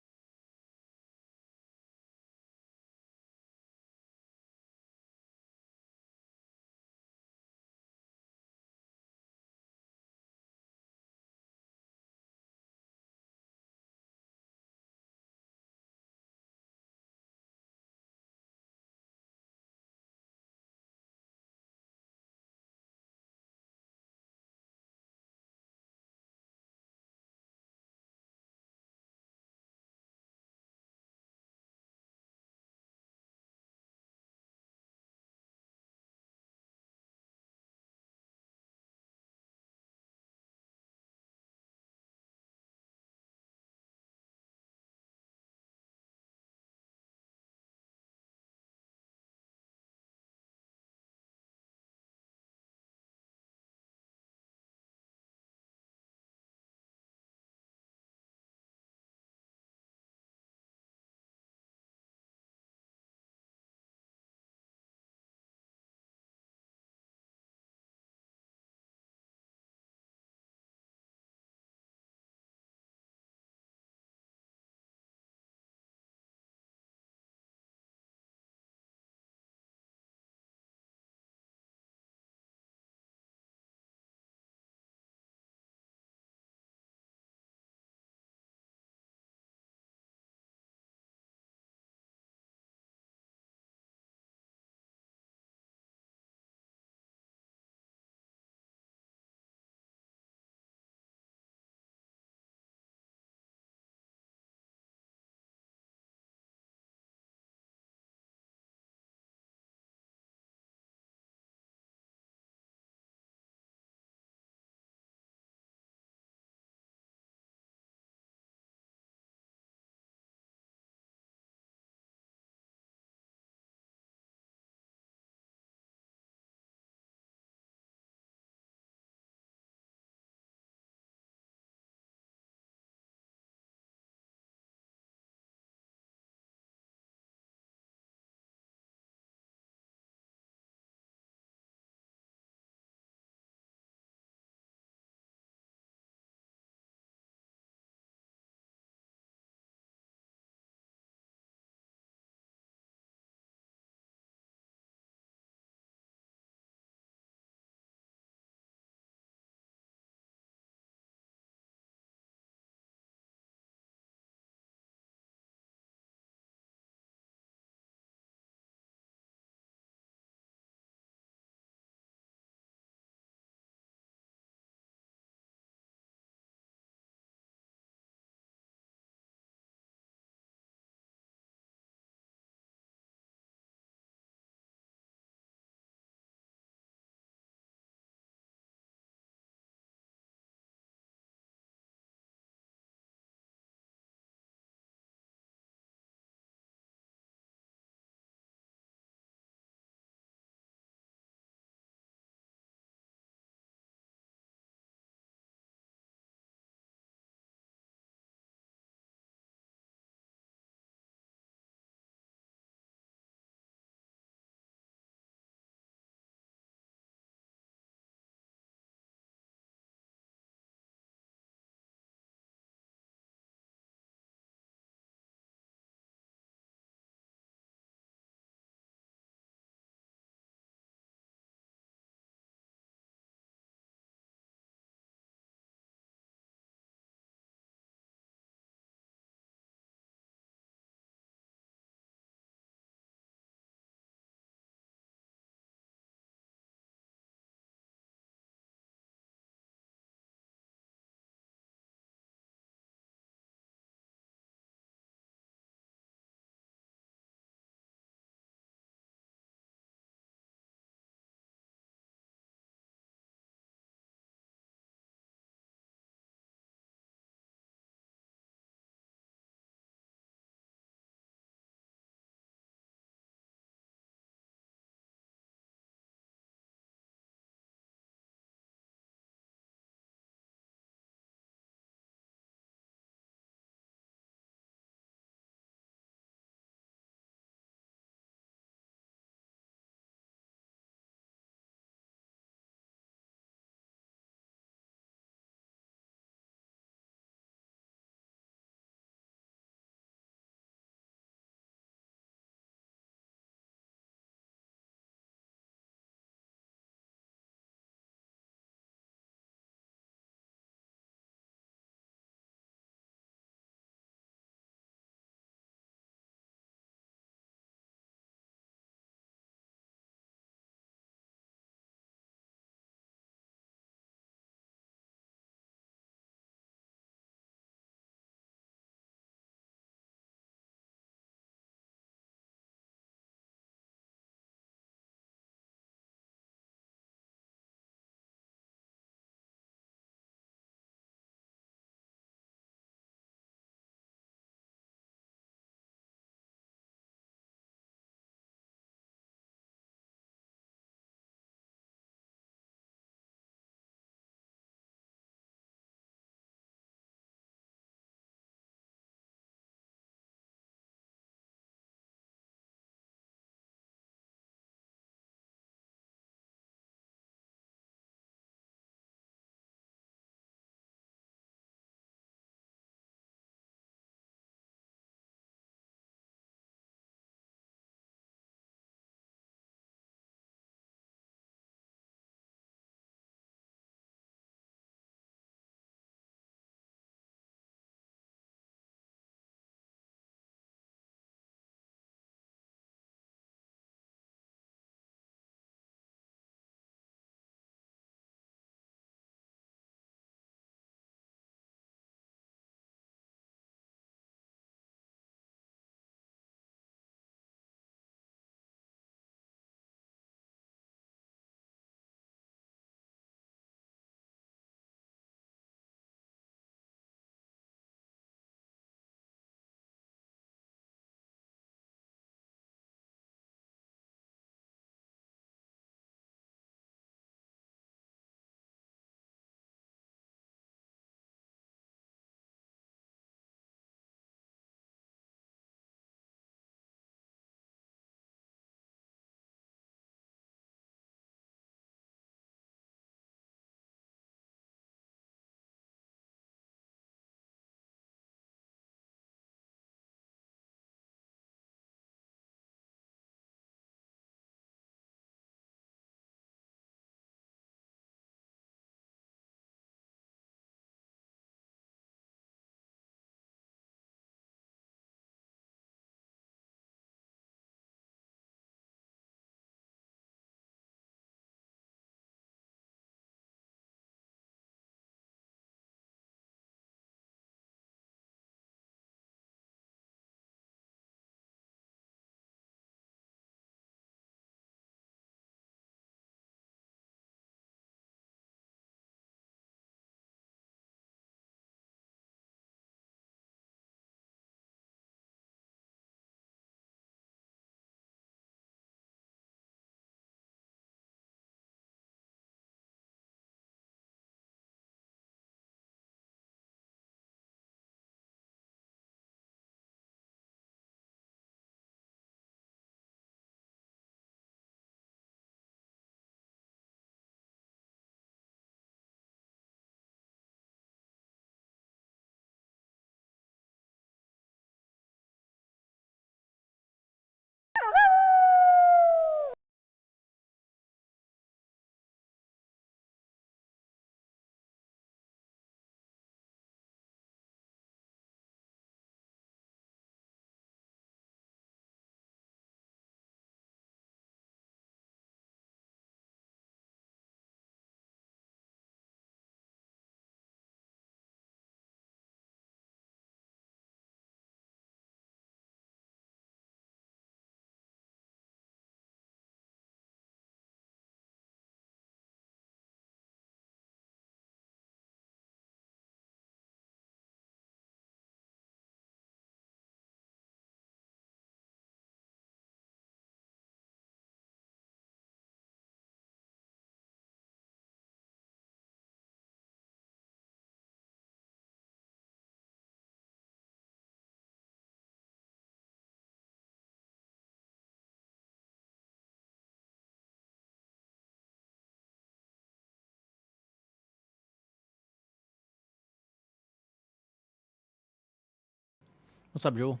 Speaker 2: What's up, Jewel?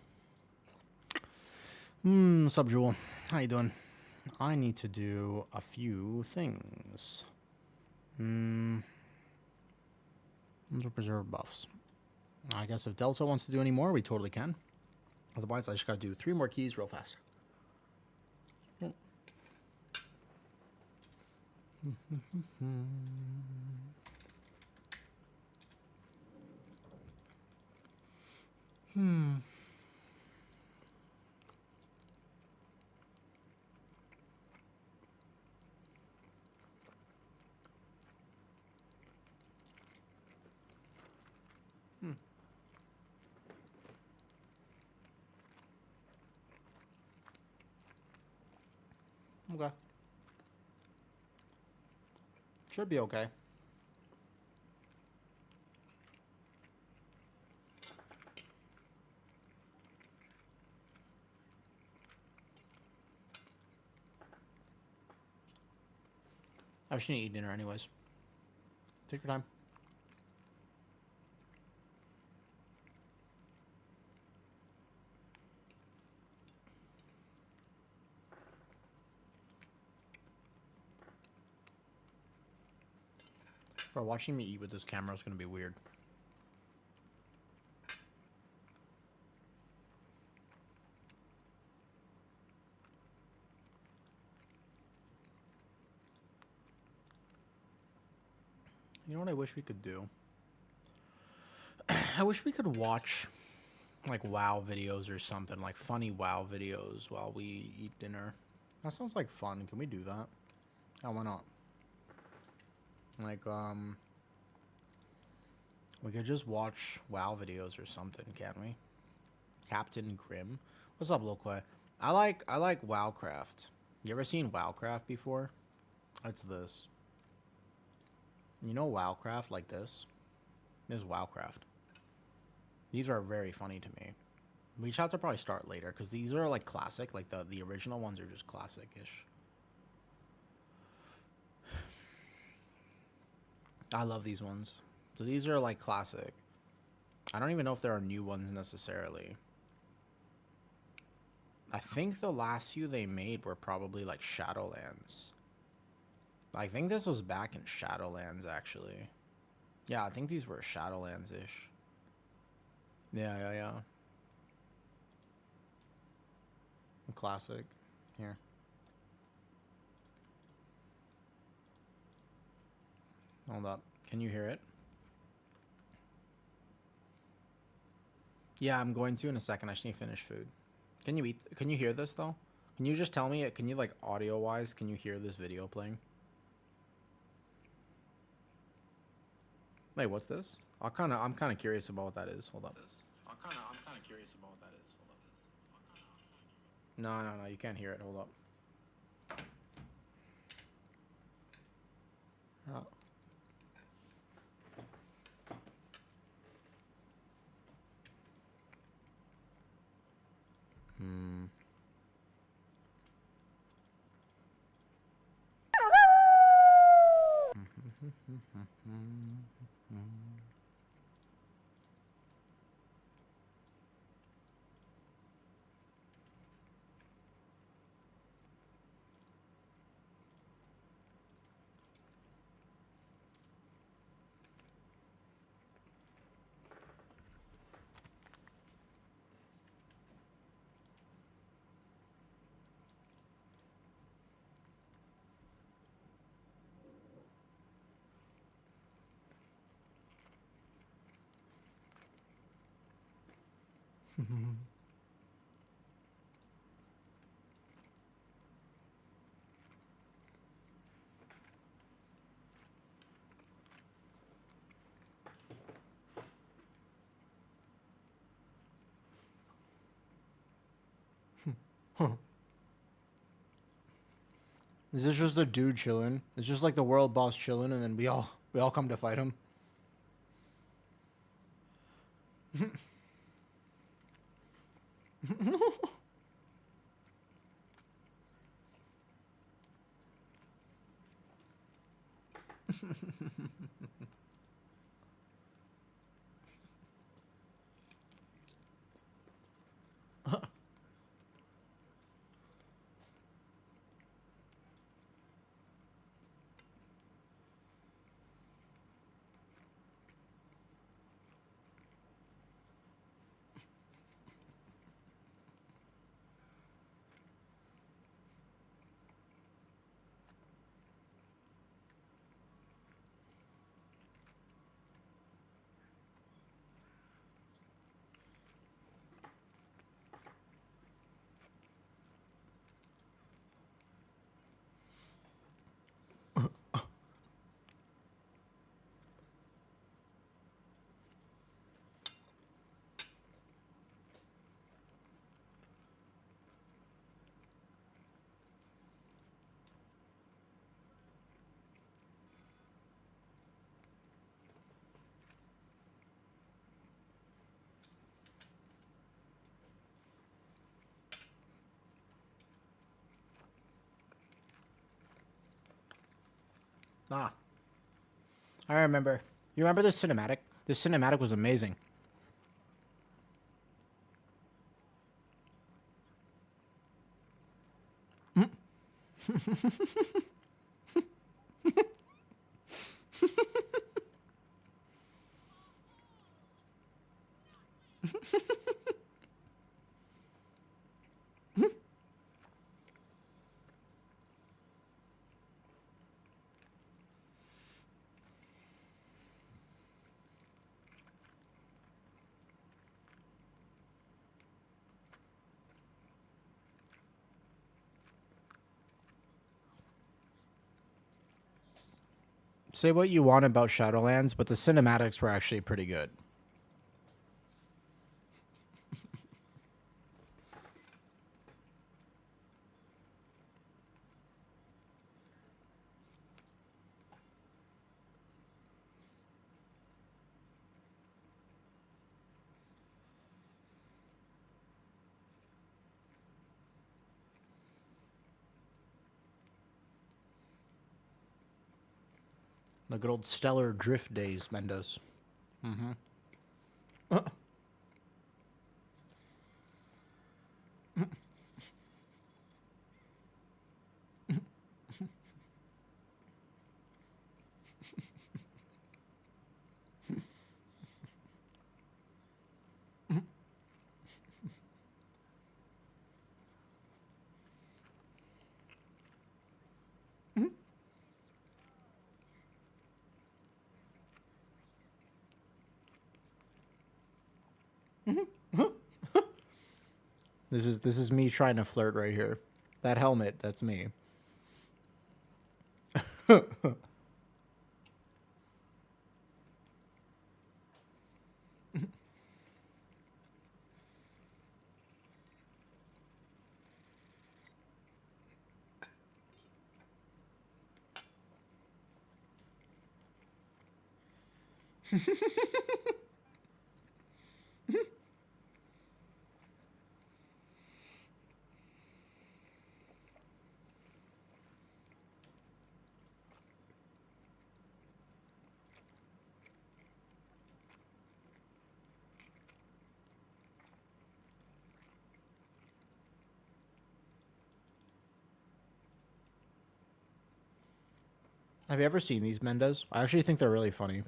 Speaker 2: What's up, Jewel? How you doing? I need to do a few things. Those are preserved buffs. I guess if Delta wants to do any more, we totally can. Otherwise, I just gotta do 3 more keys real fast. Okay. Should be okay. I shouldn't eat dinner anyways. Take your time. Bro, watching me eat with this camera is gonna be weird. You know what I wish we could do? I wish we could watch like WoW videos or something, like funny WoW videos while we eat dinner. That sounds like fun. Can we do that? Oh, why not? Like, we could just watch WoW videos or something, can't we? Captain Grim. What's up, Loquay? I like WoWcraft. You ever seen WoWcraft before? It's this. You know WoWcraft like this? This is WoWcraft. These are very funny to me. We just have to probably start later because these are like classic. Like the original ones are just classic-ish. I love these ones. So these are like classic. I don't even know if there are new ones necessarily. I think the last few they made were probably like Shadowlands. I think this was back in Shadowlands actually. Yeah, I think these were Shadowlands-ish. Yeah. Classic. Here. Hold up. Can you hear it? Yeah, I'm going to in a second. I just need to finish food. Can you eat? Can you hear this though? Can you just tell me? Can you like audio-wise? Can you hear this video playing? Wait, what's this? I'm kind of curious about what that is. Hold up. I'm kind of curious about what that is. Hold up. No, you can't hear it. Hold up. Oh. Is this just a dude chilling? It's just like the world boss chilling, and then we all come to fight him. Ah. I remember. You remember this cinematic? This cinematic was amazing. Say what you want about Shadowlands, but the cinematics were actually pretty good. The good old stellar drift days, Mendes. Mm-hmm. This is me trying to flirt right here. That helmet, that's me. Have you ever seen these, Mendes? I actually think they're really funny.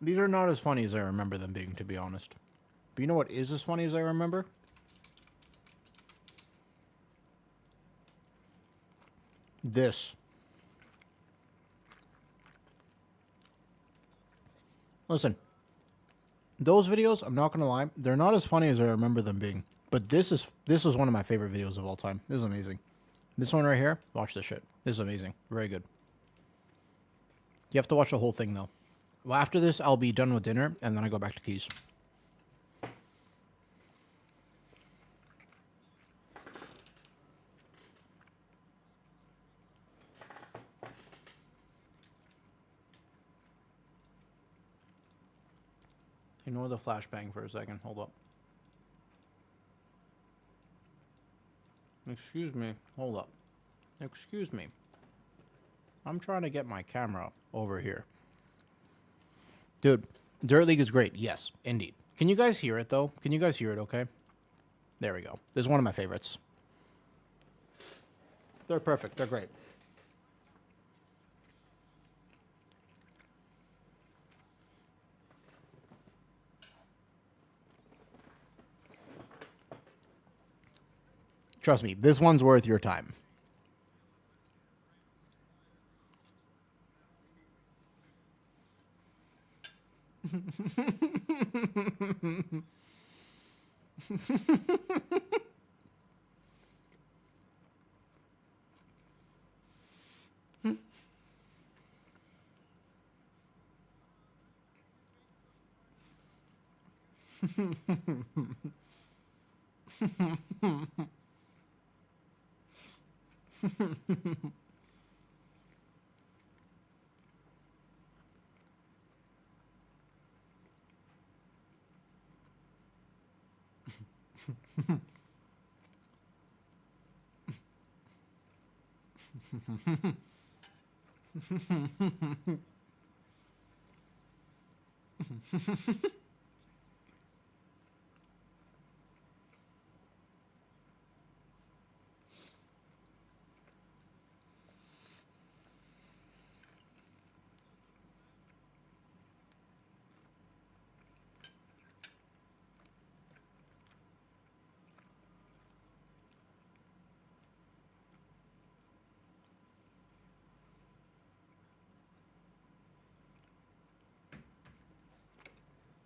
Speaker 2: These are not as funny as I remember them being, to be honest. But you know what is as funny as I remember? This. Listen. Those videos, I'm not going to lie, they're not as funny as I remember them being. But this is one of my favorite videos of all time. This is amazing. This one right here, watch this shit. This is amazing. Very good. You have to watch the whole thing, though. Well, after this, I'll be done with dinner, and then I go back to keys. Ignore the flashbang for a second. Hold up. Excuse me. Hold up. Excuse me. I'm trying to get my camera over here. Dude, Dirt League is great. Yes, indeed. Can you guys hear it, though? Can you guys hear it okay? There we go. This is one of my favorites. They're perfect. They're great. Trust me, this one's worth your time.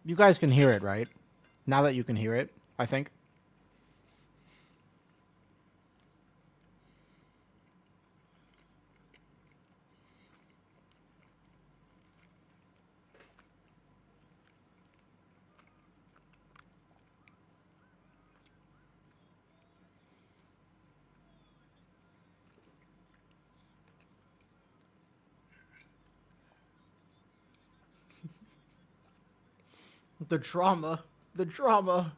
Speaker 2: You guys can hear it, right? Now that you can hear it, I think. The drama. The drama.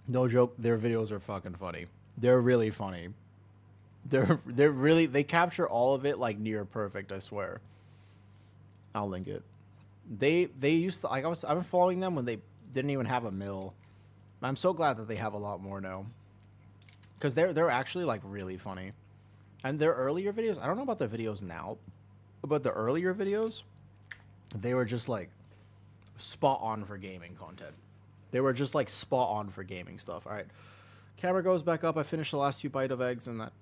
Speaker 2: No joke, their videos are fucking funny. They're really funny. They're really, they capture all of it like near perfect, I swear. I'll link it. They used to, like, I've been following them when they didn't even have a mill. I'm so glad that they have a lot more now. Cuz they're actually like really funny. And their earlier videos, I don't know about the videos now, but the earlier videos, they were just like spot on for gaming content. They were just like spot on for gaming stuff. All right. Camera goes back up. I finished the last few bite of eggs and that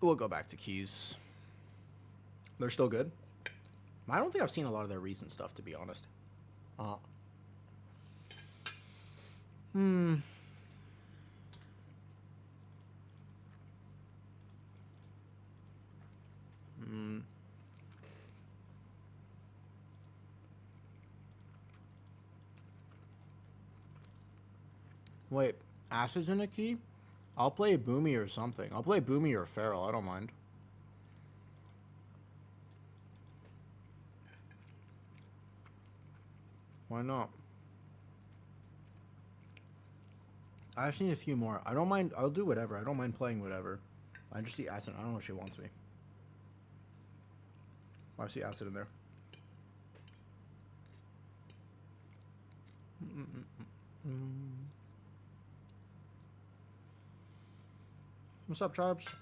Speaker 2: we'll go back to keys. They're still good. I don't think I've seen a lot of their recent stuff, to be honest. Wait, acid's in a key? I'll play Boomy or something. I'll play Boomy or Feral. I don't mind. Why not? I just need a few more. I don't mind. I'll do whatever. I don't mind playing whatever. I just see acid. I don't know if she wants me. I see acid in there. What's up, tribes?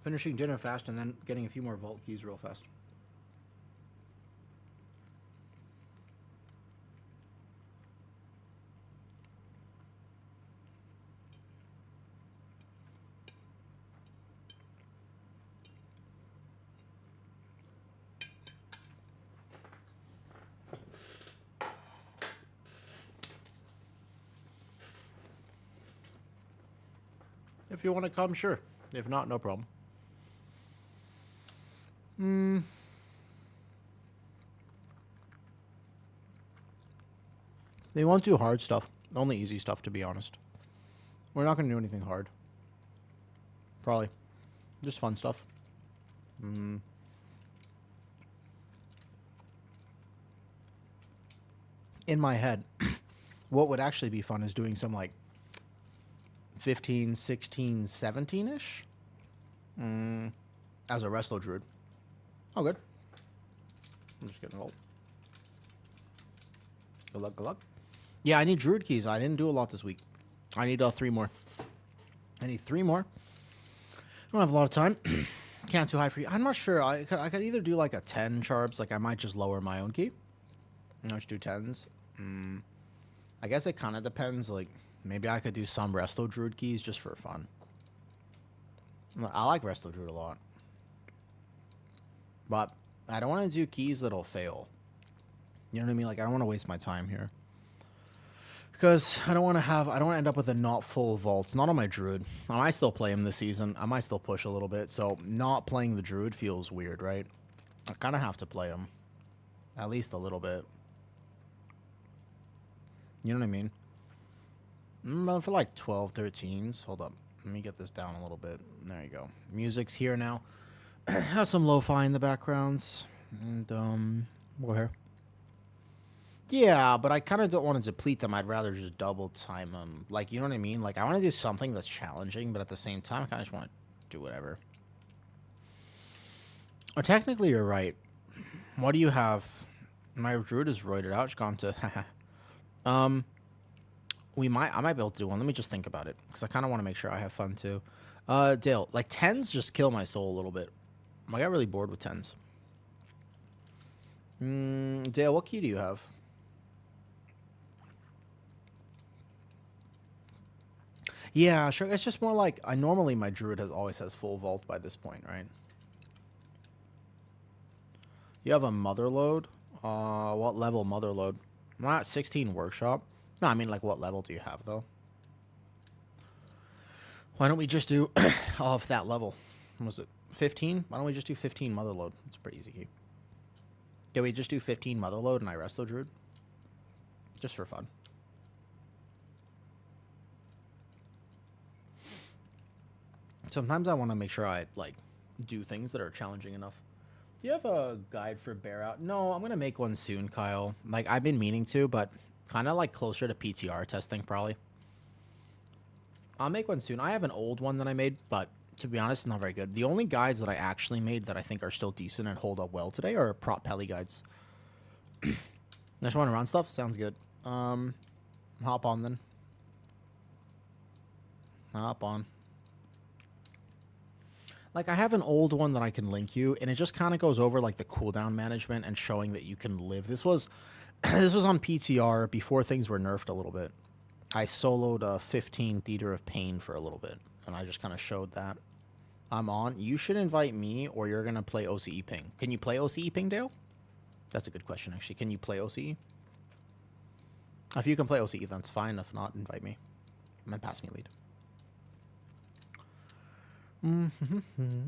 Speaker 2: Finishing dinner fast and then getting a few more vault keys real fast. If you want to come, sure.
Speaker 1: If not, no problem. They won't do hard stuff. Only easy stuff, to be honest. We're not going to do anything hard. Probably. Just fun stuff. In my head, what would actually be fun is doing some, like, 15, 16, 17-ish? As a Resto Druid. Oh, good. I'm just getting old. Good luck, good luck. Yeah, I need Druid keys. I didn't do a lot this week. I need 3 more. I need 3 more. I don't have a lot of time. Can't too high for you. I'm not sure. I could either do like a 10 charbs. Like I might just lower my own key. I just do 10s. I guess it kind of depends. Like maybe I could do some Resto Druid keys just for fun. I like Resto Druid a lot. But I don't want to do keys that'll fail. You know what I mean? Like I don't want to waste my time here. Because I don't want to end up with a not full vault. Not on my Druid. I might still play him this season. I might still push a little bit. So not playing the Druid feels weird, right? I kind of have to play him. At least a little bit. You know what I mean? For like 12, 13s. Hold up. Let me get this down a little bit. There you go. Music's here now. Have some lo-fi in the backgrounds. And, we're here. Yeah, but I kind of don't want to deplete them. I'd rather just double time them. Like, you know what I mean? Like, I want to do something that's challenging, but at the same time, I kind of just want to do whatever. Oh, technically, you're right. What do you have? My Druid is roided out. It's gone to... I might be able to do one. Let me just think about it, because I kind of want to make sure I have fun, too. Dale, like, 10s just kill my soul a little bit. I got really bored with 10s. Dale, what key do you have? Yeah, sure. It's just more like normally my Druid always has full vault by this point, right? You have a mother load. What level mother load? Not 16 workshop. No, I mean like what level do you have though? Why don't we just do all of that level? What was it 15? Why don't we just do 15 mother load? It's a pretty easy key. Can we just do 15 mother load and I Resto Druid? Just for fun. Sometimes I want to make sure I, like, do things that are challenging enough. Do you have a guide for bear out? No, I'm going to make one soon, Kyle. Like, I've been meaning to, but kind of, like, closer to PTR testing, probably. I'll make one soon. I have an old one that I made, but to be honest, not very good. The only guides that I actually made that I think are still decent and hold up well today are prop pelly guides. Just want to run stuff? Sounds good. Hop on, then. Hop on. Like, I have an old one that I can link you, and it just kind of goes over, like, the cooldown management and showing that you can live. This was on PTR before things were nerfed a little bit. I soloed a 15 Theater of Pain for a little bit, and I just kind of showed that. I'm on. You should invite me, or you're going to play OCE Ping. Can you play OCE Ping, Dale? That's a good question, actually. Can you play OCE? If you can play OCE, then it's fine. If not, invite me. And then pass me lead.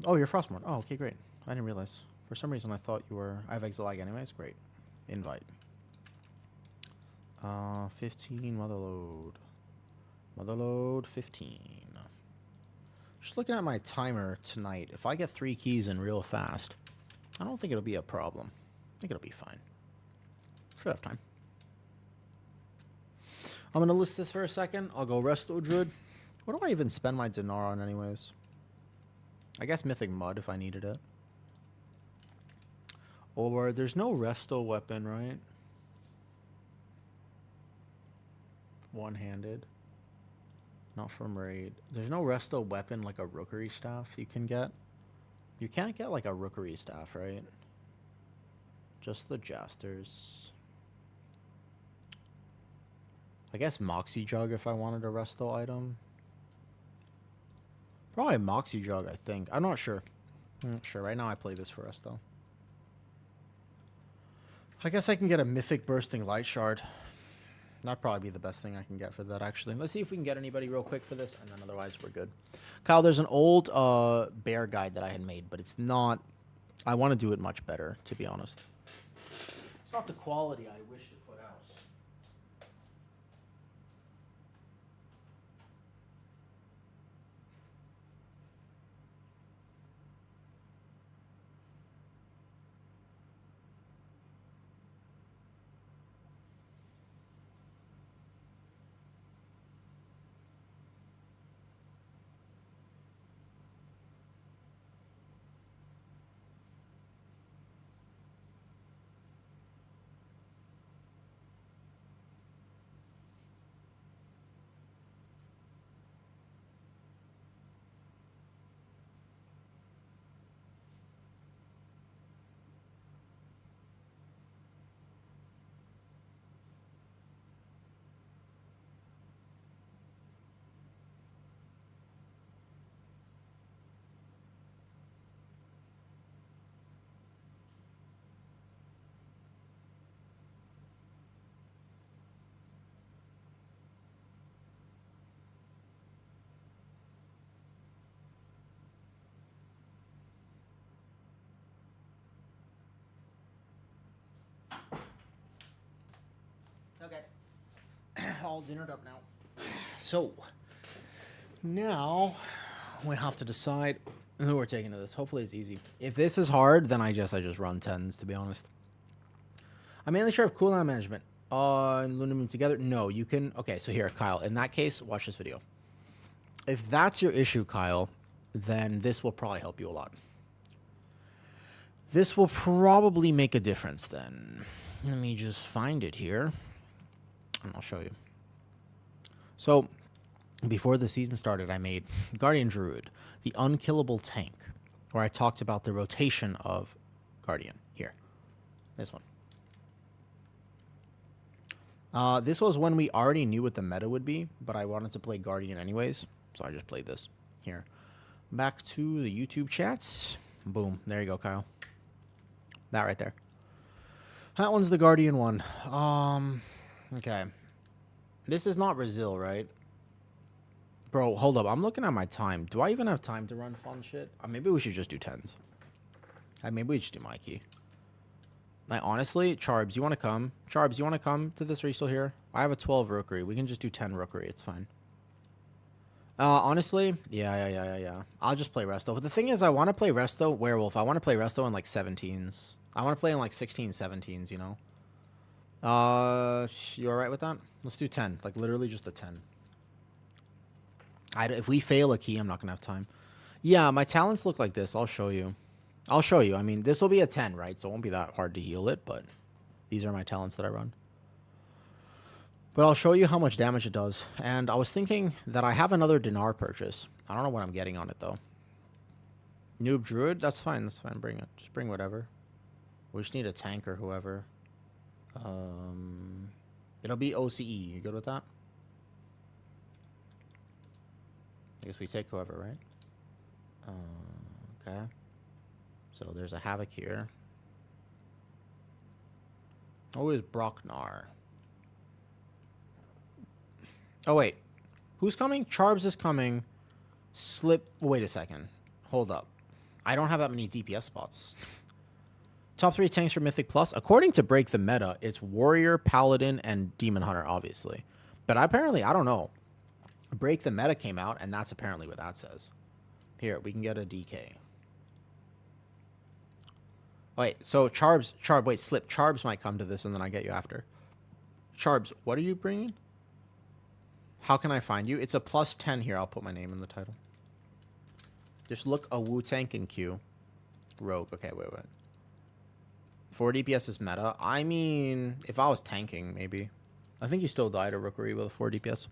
Speaker 1: Oh, you're Frostmourne. Oh, okay, great. I didn't realize. For some reason, I thought you were... I have Exelag anyways. Great. Invite. 15 motherload. Motherload 15. Just looking at my timer tonight. If I get 3 keys in real fast, I don't think it'll be a problem. I think it'll be fine. Should have time. I'm going to list this for a second. I'll go Resto Druid. What do I even spend my dinar on anyways? I guess Mythic Mud if I needed it. Or there's no Resto weapon, right? One-handed. Not from raid. There's no Resto weapon like a Rookery Staff you can get. You can't get like a Rookery Staff, right? Just the Jasters. I guess Moxie Jug if I wanted a Resto item. Probably a Moxie Jug, I think. I'm not sure. I'm not sure. Right now I play this for Resto. I guess I can get a Mythic Bursting Light Shard. That'd probably be the best thing I can get for that, actually. Let's see if we can get anybody real quick for this, and then otherwise we're good. Kyle, there's an old bear guide that I had made, but it's not... I want to do it much better, to be honest. It's not the quality I wish to put out. Okay. All dinnered up now. So, now we have to decide who we're taking to this. Hopefully it's easy. If this is hard, then I just run 10s, to be honest. I'm mainly sure of cooldown management. And Luna Moon together? No, you can... Okay, so here, Kyle. In that case, watch this video. If that's your issue, Kyle, then this will probably help you a lot. This will probably make a difference, then. Let me just find it here, and I'll show you. So, before the season started, I made Guardian Druid, the unkillable tank, where I talked about the rotation of Guardian. Here. This one. This was when we already knew what the meta would be, but I wanted to play Guardian anyways, so I just played this. Here. Back to the YouTube chats. Boom. There you go, Kyle. That right there. That one's the Guardian one. Okay. This is not Brazil, right? Bro, hold up. I'm looking at my time. Do I even have time to run fun shit? Maybe we should just do 10s. Maybe we just do Mikey. Like, honestly, Charbs, you want to come? Charbs, you want to come to this? Are you still here? I have a 12 rookery. We can just do 10 rookery. It's fine. Honestly, yeah. I'll just play Resto. But the thing is, I want to play Resto Werewolf. I want to play Resto in, like, 17s. I want to play in, like, 16, 17s, you know? You alright with that? Let's do 10. Like, literally just a 10. If we fail a key, I'm not going to have time. Yeah, my talents look like this. I'll show you. I mean, this will be a 10, right? So it won't be that hard to heal it, but these are my talents that I run. But I'll show you how much damage it does. And I was thinking that I have another dinar purchase. I don't know what I'm getting on it, though. Noob Druid? That's fine. That's fine. Bring it. Just bring whatever. We just need a tank or whoever. It'll be OCE. You good with that? I guess we take whoever, right? Okay. So there's a Havoc here. Always Brocknar. Oh, wait. Who's coming? Charbs is coming. Slip. Wait a second. Hold up. I don't have that many DPS spots. Top 3 tanks for Mythic Plus. According to Break the Meta, it's Warrior, Paladin, and Demon Hunter, obviously. But apparently, I don't know. Break the Meta came out, and that's apparently what that says. Here, we can get a DK. Wait, so wait, Slip. Charbs might come to this, and then I get you after. Charbs, what are you bringing? How can I find you? It's a +10 here. I'll put my name in the title. Just look a Wu Tank in queue. Rogue. Okay, wait. 4 DPS is meta. I mean, if I was tanking, maybe. I think you still died a rookery with a 4 DPS.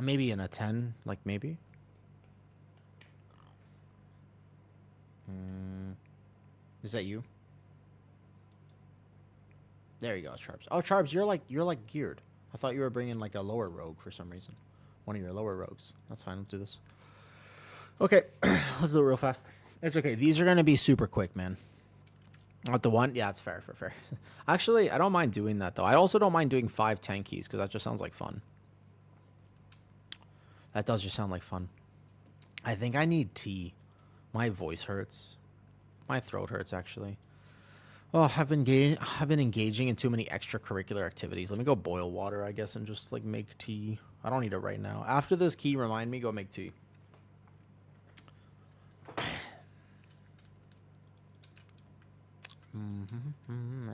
Speaker 1: Maybe in a 10, like maybe. Is that you? There you go, Charbs. Oh, Charbs, you're like geared. I thought you were bringing like a lower rogue for some reason. One of your lower rogues. That's fine. Let's do this. Okay, let's do it real fast. It's okay. These are gonna be super quick, man. Not the one? Yeah, it's fair, fair. Actually, I don't mind doing that, though. I also don't mind doing 5 tankies, because that just sounds like fun. That does just sound like fun. I think I need tea. My voice hurts. My throat hurts, actually. Oh, I've been engaging in too many extracurricular activities. Let me go boil water, I guess, and just, like, make tea. I don't need it right now. After this key, remind me, go make tea.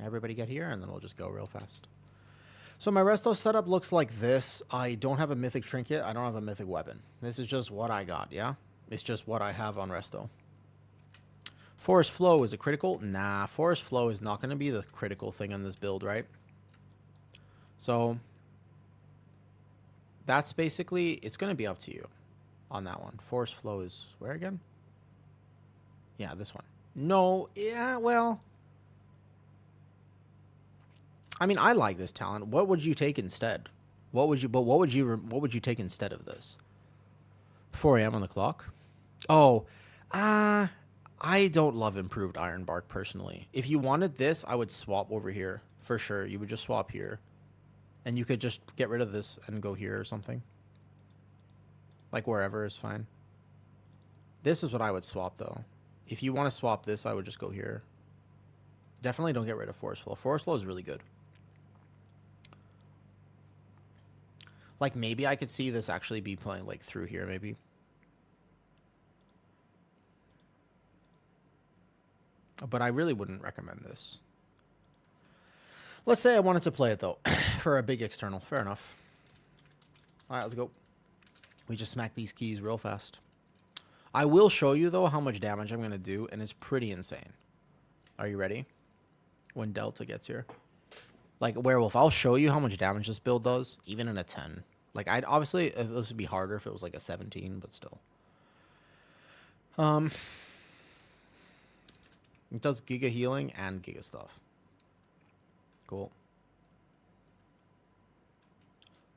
Speaker 1: Everybody get here, and then we'll just go real fast. So my resto setup looks like this. I don't have a mythic trinket. I don't have a mythic weapon. This is just what I got, yeah? It's just what I have on resto. Forest Flow is a critical? Nah, Forest Flow is not going to be the critical thing on this build, right? So that's basically, it's going to be up to you on that one. Forest Flow is where again? Yeah, this one. No, yeah, well, I mean, I like this talent. What would you take instead? What would you take instead of this? 4 a.m. on the clock? Oh, I don't love improved iron bark personally. If you wanted this, I would swap over here for sure. You would just swap here, and you could just get rid of this and go here or something. Like wherever is fine. This is what I would swap though. If you want to swap this, I would just go here. Definitely don't get rid of Forest Flow. Forest Flow is really good. Like, maybe I could see this actually be playing, like, through here, maybe. But I really wouldn't recommend this. Let's say I wanted to play it, though, for a big external. Fair enough. All right, let's go. We just smack these keys real fast. I will show you, though, how much damage I'm going to do, and it's pretty insane. Are you ready? When Delta gets here. Like, Werewolf, I'll show you how much damage this build does, even in a 10. Like, I'd obviously, this would be harder if it was like a 17, but still. It does Giga healing and Giga stuff. Cool.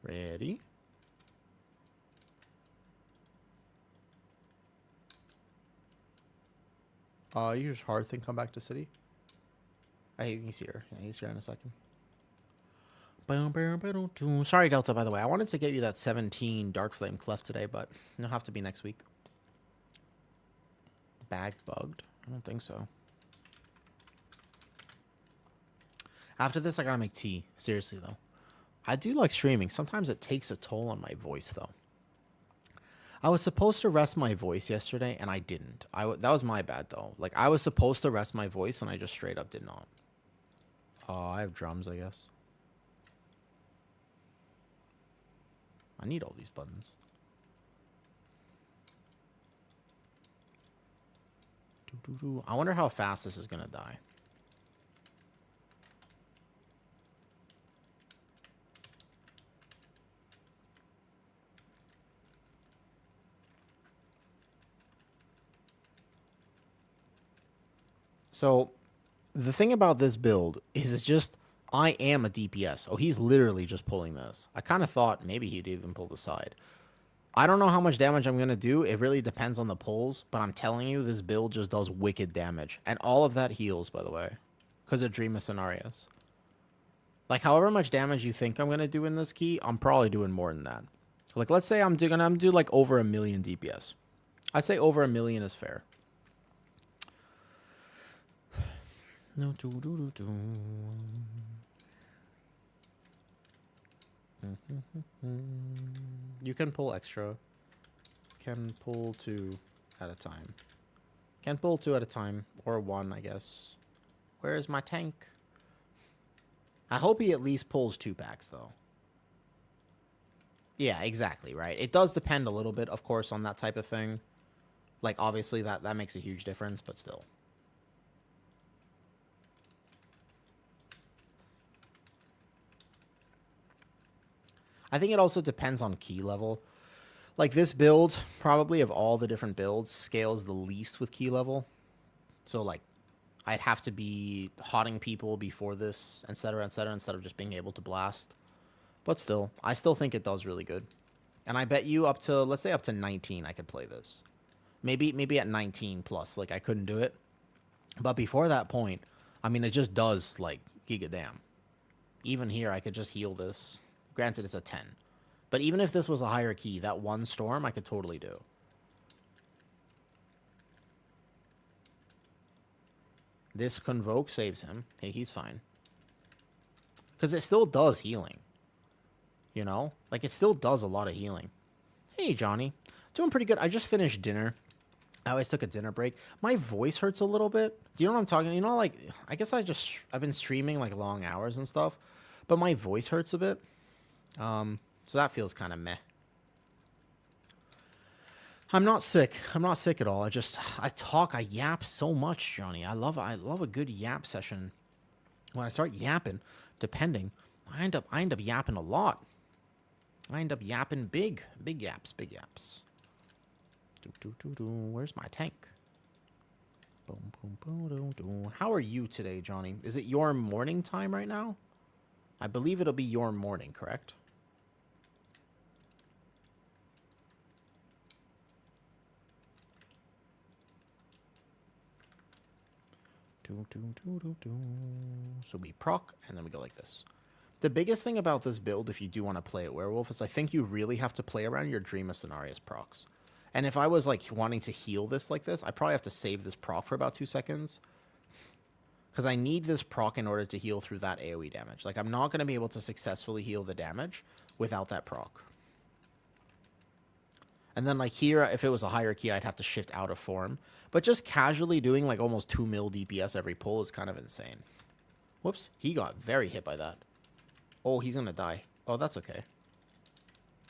Speaker 1: Ready? You just hard thing come back to city? I think he's here. Yeah, he's here in a second. Sorry, Delta, by the way. I wanted to get you that 17 Dark Flame Cleft today, but it'll have to be next week. Bag bugged? I don't think so. After this, I gotta make tea. Seriously, though. I do like streaming. Sometimes it takes a toll on my voice, though. I was supposed to rest my voice yesterday, and I didn't. That was my bad, though. Like, I was supposed to rest my voice, and I just straight up did not. Oh, I have drums, I guess. I need all these buttons. I wonder how fast this is gonna die. So, the thing about this build is it's just, I am a DPS. Oh, he's literally just pulling this. I kind of thought maybe he'd even pull the side. I don't know how much damage I'm going to do. It really depends on the pulls. But I'm telling you, this build just does wicked damage. And all of that heals, by the way. Because of Dream of Scenarios. Like, however much damage you think I'm going to do in this key, I'm probably doing more than that. So, like, let's say I'm going to do, like, over 1 million DPS. I'd say over 1 million is fair. No, You can pull extra. Can pull 2 at a time. Can pull 2 at a time. Or 1, I guess. Where is my tank? I hope he at least pulls 2 packs, though. Yeah, exactly, right? It does depend a little bit, of course, on that type of thing. Like, obviously, that makes a huge difference, but still. I think it also depends on key level. Like, this build, probably of all the different builds, scales the least with key level. So, like, I'd have to be hotting people before this, etc., instead of just being able to blast. But still, I still think it does really good. And I bet you up to, let's say up to 19, I could play this. Maybe at 19 plus, like, I couldn't do it. But before that point, I mean, it just does, like, giga damn. Even here, I could just heal this. Granted, it's a 10. But even if this was a higher key, that one storm, I could totally do. This Convoke saves him. Hey, he's fine. Because it still does healing. You know? Like, it still does a lot of healing. Hey, Johnny. Doing pretty good. I just finished dinner. I always took a dinner break. My voice hurts a little bit. Do you know what I'm talking? You know, like, I guess I've been streaming, like, long hours and stuff. But my voice hurts a bit. So that feels kind of meh. I'm not sick. I'm not sick at all. I yap so much, Johnny. I love a good yap session. When I start yapping, depending, I end up yapping a lot. I end up yapping big yaps. Where's my tank? Boom, boom, boom, boom, boom. How are you today, Johnny? Is it your morning time right now? I believe it'll be your morning, correct? So we proc, and then we go like this. The biggest thing about this build, if you do want to play it werewolf, is I think you really have to play around your Dream of Cenarius procs. And if I was like wanting to heal this like this, I probably have to save this proc for about 2 seconds. Because I need this proc in order to heal through that AoE damage. Like, I'm not going to be able to successfully heal the damage without that proc. And then, like, here, if it was a higher key, I'd have to shift out of form. But just casually doing, like, almost 2 mil DPS every pull is kind of insane. Whoops. He got very hit by that. Oh, he's going to die. Oh, that's okay.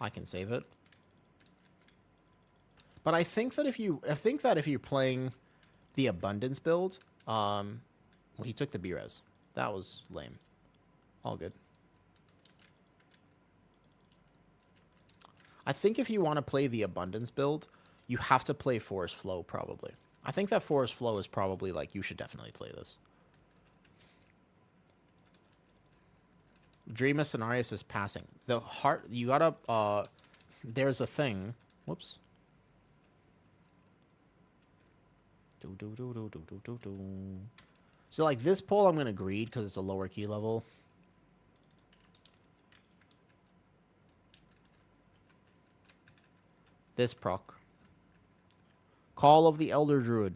Speaker 1: I can save it. But I think that if you're playing the Abundance build, well, he took the B-res. That was lame. All good. I think if you want to play the Abundance build, you have to play Forest Flow, probably. I think that Forest Flow is probably, like, you should definitely play this. Dream of Cenarius is passing. The heart, you gotta, there's a thing. Whoops. So, like, this pull, I'm going to greed because it's a lower key level. This proc. Call of the Elder Druid.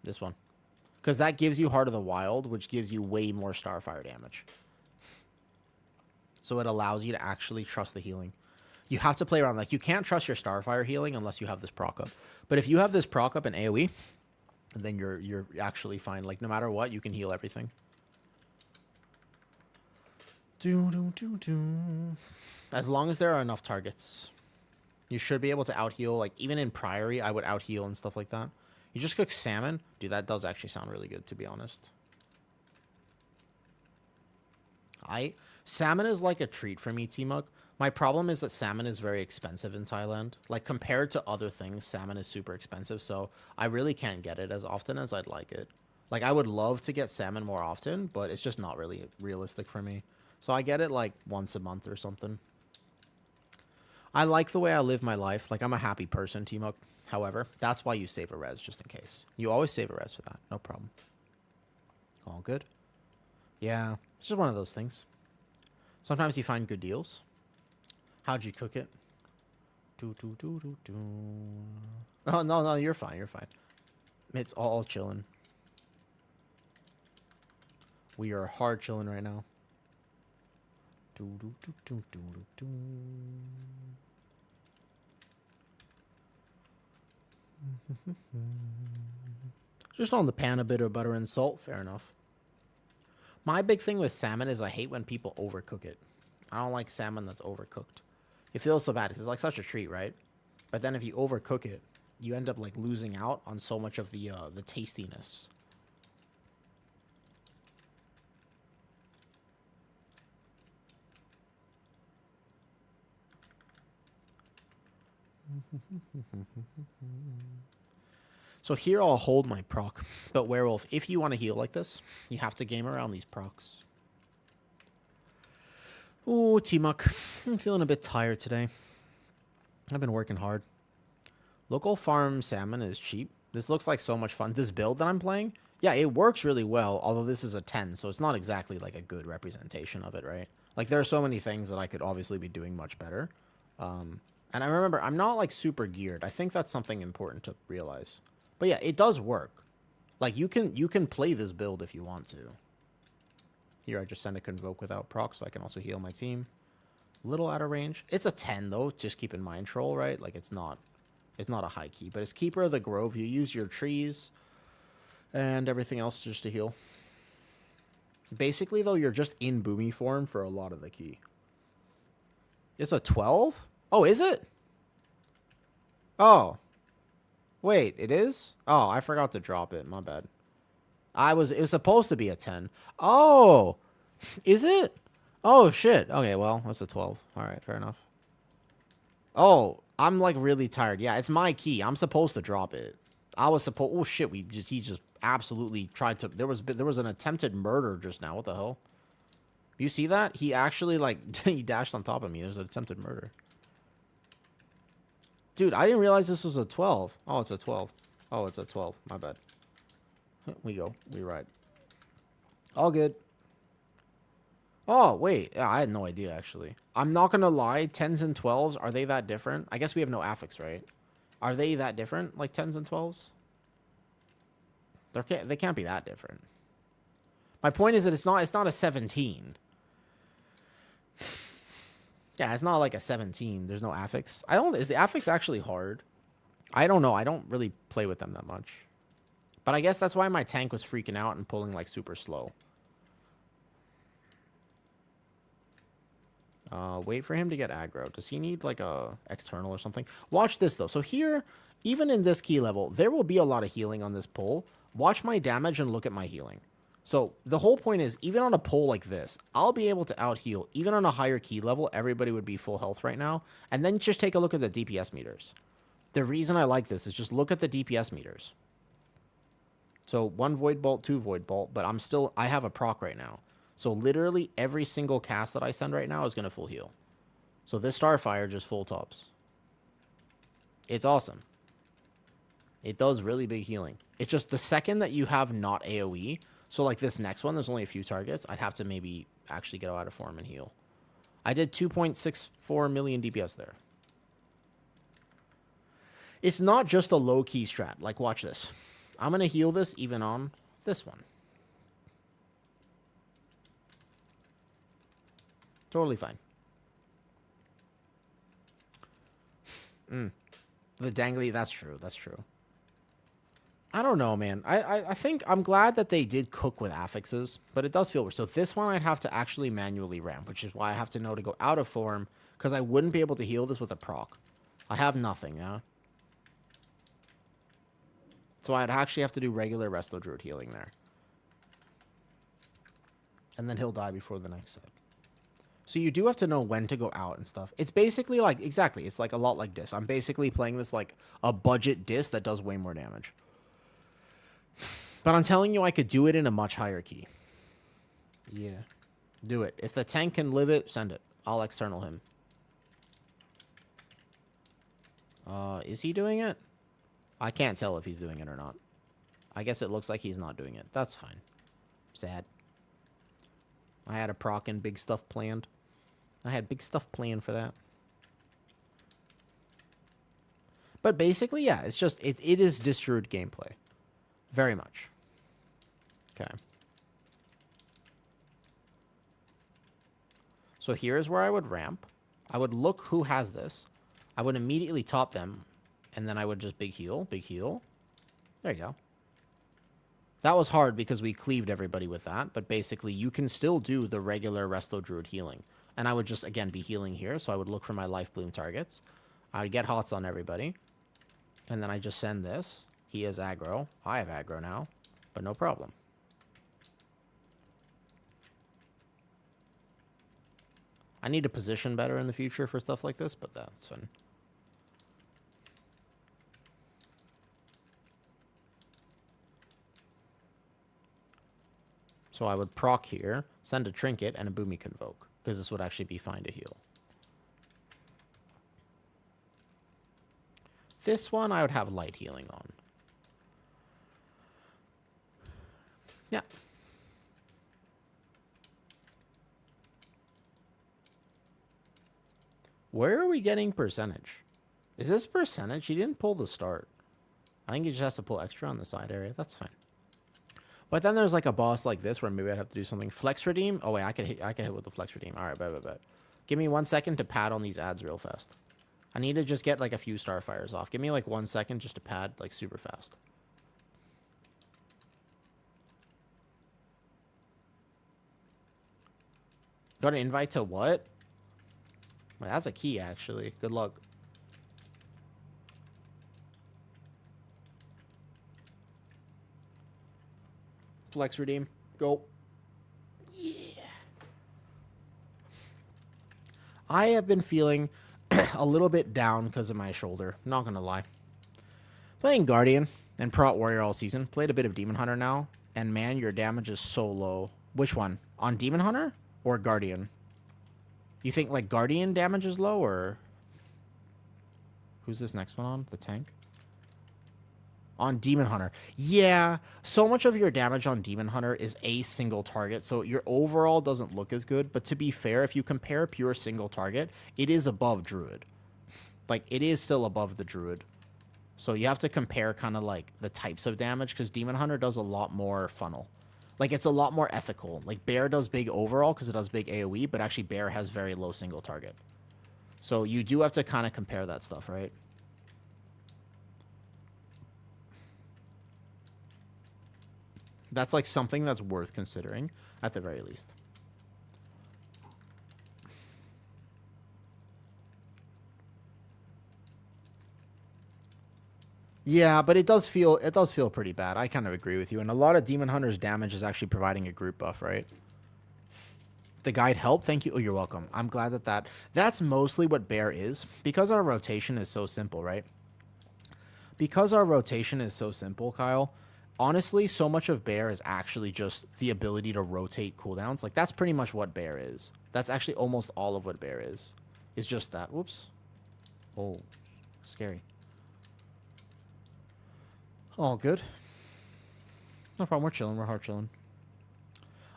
Speaker 1: This one. Because that gives you Heart of the Wild, which gives you way more Starfire damage. So it allows you to actually trust the healing. You have to play around. Like, you can't trust your Starfire healing unless you have this proc up. But if you have this proc up in AoE, then you're actually fine. Like, no matter what, you can heal everything. As long as there are enough targets. You should be able to out-heal. Like, even in Priory, I would out-heal and stuff like that. You just cook salmon. Dude, that does actually sound really good, to be honest. Salmon is like a treat for me, T-Mug. My problem is that salmon is very expensive in Thailand. Like, compared to other things, salmon is super expensive, so I really can't get it as often as I'd like it. Like, I would love to get salmon more often, but it's just not really realistic for me. So I get it, like, once a month or something. I like the way I live my life. Like, I'm a happy person, T-Mug. However, that's why you save a res, just in case. You always save a res for that. No problem. All good. Yeah, it's just one of those things. Sometimes you find good deals. How'd you cook it? Oh, no, you're fine. You're fine. It's all chilling. We are hard chilling right now. Just on the pan a bit of butter and salt. Fair enough. My big thing with salmon is I hate when people overcook it. I don't like salmon that's overcooked. It feels so bad because it's like such a treat, right? But then if you overcook it, you end up like losing out on so much of the tastiness. So here I'll hold my proc, but Werewolf, if you want to heal like this, you have to game around these procs. Ooh, T-Muck, I'm feeling a bit tired today. I've been working hard. Local farm salmon is cheap. This looks like so much fun. This build that I'm playing
Speaker 2: Yeah, it works really well, although this is a 10, so it's not exactly like a good representation of it, right? Like, there are so many things that I could obviously be doing much better. And I remember, I'm not, like, super geared. I think that's something important to realize. But yeah, it does work. Like, you can play this build if you want to. Here, I just send a Convoke without proc, so I can also heal my team. Little out of range. It's a 10, though. Just keep in mind, Troll, right? Like, it's not a high key. But it's Keeper of the Grove. You use your trees and everything else just to heal. Basically, though, you're just in Boomy form for a lot of the key. It's a 12? Oh, is it? Oh. Wait, it is? Oh, I forgot to drop it. My bad. It was supposed to be a 10. Oh. Is it? Oh, shit. Okay, well, that's a 12. All right, fair enough. Oh, I'm, like, really tired. Yeah, it's my key. I'm supposed to drop it. I was supposed... Oh, shit. He just absolutely tried to... There was an attempted murder just now. What the hell? You see that? He actually, like... he dashed on top of me. There was an attempted murder. Dude, I didn't realize this was a 12. Oh, it's a 12. Oh, it's a 12. My bad. We go. We ride. All good. Oh, wait. Yeah, I had no idea, actually. I'm not going to lie. 10s and 12s, are they that different? I guess we have no affix, right? Are they that different, like 10s and 12s? They can't be that different. My point is that it's not a 17. Yeah, it's not like a 17. There's no affix. Is the affix actually hard? I don't know. I don't really play with them that much. But I guess that's why my tank was freaking out and pulling like super slow. Wait for him to get aggro. Does he need like a external or something? Watch this though. So here, even in this key level, there will be a lot of healing on this pull. Watch my damage and look at my healing. So the whole point is, even on a pull like this, I'll be able to out heal. Even on a higher key level, everybody would be full health right now. And then just take a look at the DPS meters. The reason I like this is just look at the DPS meters. So 1 Void Bolt, 2 Void Bolt, but I have a proc right now. So literally every single cast that I send right now is going to full heal. So this Starfire just full tops. It's awesome. It does really big healing. It's just the second that you have not AoE, so like this next one, there's only a few targets, I'd have to maybe actually get out of form and heal. I did 2.64 million DPS there. It's not just a low-key strat. Like, watch this. I'm going to heal this even on this one. Totally fine. The dangly, that's true. That's true. I don't know, man. I think I'm glad that they did cook with affixes, but it does feel weird. So this one I'd have to actually manually ramp, which is why I have to know to go out of form, because I wouldn't be able to heal this with a proc. I have nothing, yeah? So I'd actually have to do regular Resto Druid healing there. And then he'll die before the next set. So you do have to know when to go out and stuff. It's basically like, exactly, it's like a lot like this. I'm basically playing this like a budget disc that does way more damage. But I'm telling you, I could do it in a much higher key. Yeah. Do it. If the tank can live it, send it. I'll external him. Is he doing it? I can't tell if he's doing it or not. I guess it looks like he's not doing it. That's fine. Sad. I had a proc and big stuff planned. I had big stuff planned for that. But basically, yeah, it's just, it is Disrude gameplay. Very much. Okay. So here's where I would ramp. I would look who has this. I would immediately top them. And then I would just big heal, big heal. There you go. That was hard because we cleaved everybody with that. But basically, you can still do the regular Resto Druid healing. And I would just, again, be healing here. So I would look for my Life Bloom targets. I would get hots on everybody. And then I just send this. He has aggro. I have aggro now. But no problem. I need to position better in the future for stuff like this, but that's fine. So I would proc here, send a trinket, and a Boomy Convoke, because this would actually be fine to heal. This one I would have light healing on. Yeah. Where are we getting percentage? Is this percentage? He didn't pull the start. I think he just has to pull extra on the side area. That's fine. But then there's like a boss like this where maybe I'd have to do something. Flex redeem? Oh wait, I can hit with the flex redeem. All right, bet. Give me 1 second to pad on these ads real fast. I need to just get like a few starfires off. Give me like 1 second just to pad like super fast. Got an invite to what? Well, that's a key actually. Good luck. Flex redeem. Go. Yeah. I have been feeling a little bit down because of my shoulder. Not going to lie. Playing Guardian and Prot Warrior all season. Played a bit of Demon Hunter now. And man, your damage is so low. Which one? On Demon Hunter or Guardian? You think like Guardian damage is low or... Who's this next one on? The tank? On Demon Hunter. Yeah, so much of your damage on Demon Hunter is a single target, so your overall doesn't look as good. But to be fair, if you compare pure single target, it is above Druid. Like, it is still above the Druid. So you have to compare kind of like the types of damage, because Demon Hunter does a lot more funnel. Like, it's a lot more ethical. Like, Bear does big overall because it does big AoE, but actually Bear has very low single target. So you do have to kind of compare that stuff, right? That's like something that's worth considering at the very least. Yeah, but it does feel pretty bad. I kind of agree with you. And a lot of Demon Hunter's damage is actually providing a group buff, right? The guide helped. Thank you. Oh, you're welcome. I'm glad that's mostly what Bear is, because our rotation is so simple, right? Because our rotation is so simple, Kyle. Honestly, so much of Bear is actually just the ability to rotate cooldowns. Like, that's pretty much what Bear is. That's actually almost all of what Bear is. It's just that. Whoops. Oh, scary. All good. No problem. We're chilling. We're hard chilling.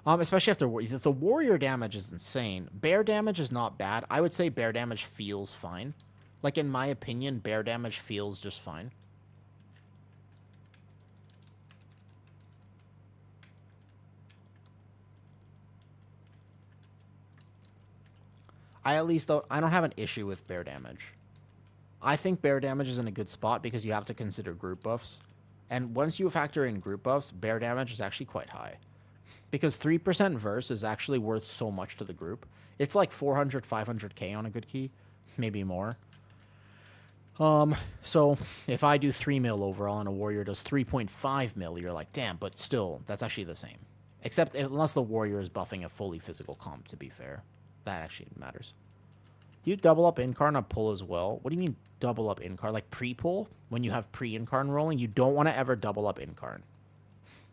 Speaker 2: Especially after the warrior damage is insane. Bear damage is not bad. I would say bear damage feels fine. Like, in my opinion, bear damage feels just fine. I don't have an issue with bear damage. I think bear damage is in a good spot because you have to consider group buffs. And once you factor in group buffs, bear damage is actually quite high. Because 3% verse is actually worth so much to the group. It's like 400, 500k on a good key. Maybe more. So if I do 3 mil overall and a warrior does 3.5 mil, you're like, damn, but still, that's actually the same. Except unless the warrior is buffing a fully physical comp, to be fair. That actually matters. Do you double up Incarn on pull as well? What do you mean double up Incarn? Like pre-pull? When you have pre-Incarn rolling, you don't want to ever double up Incarn.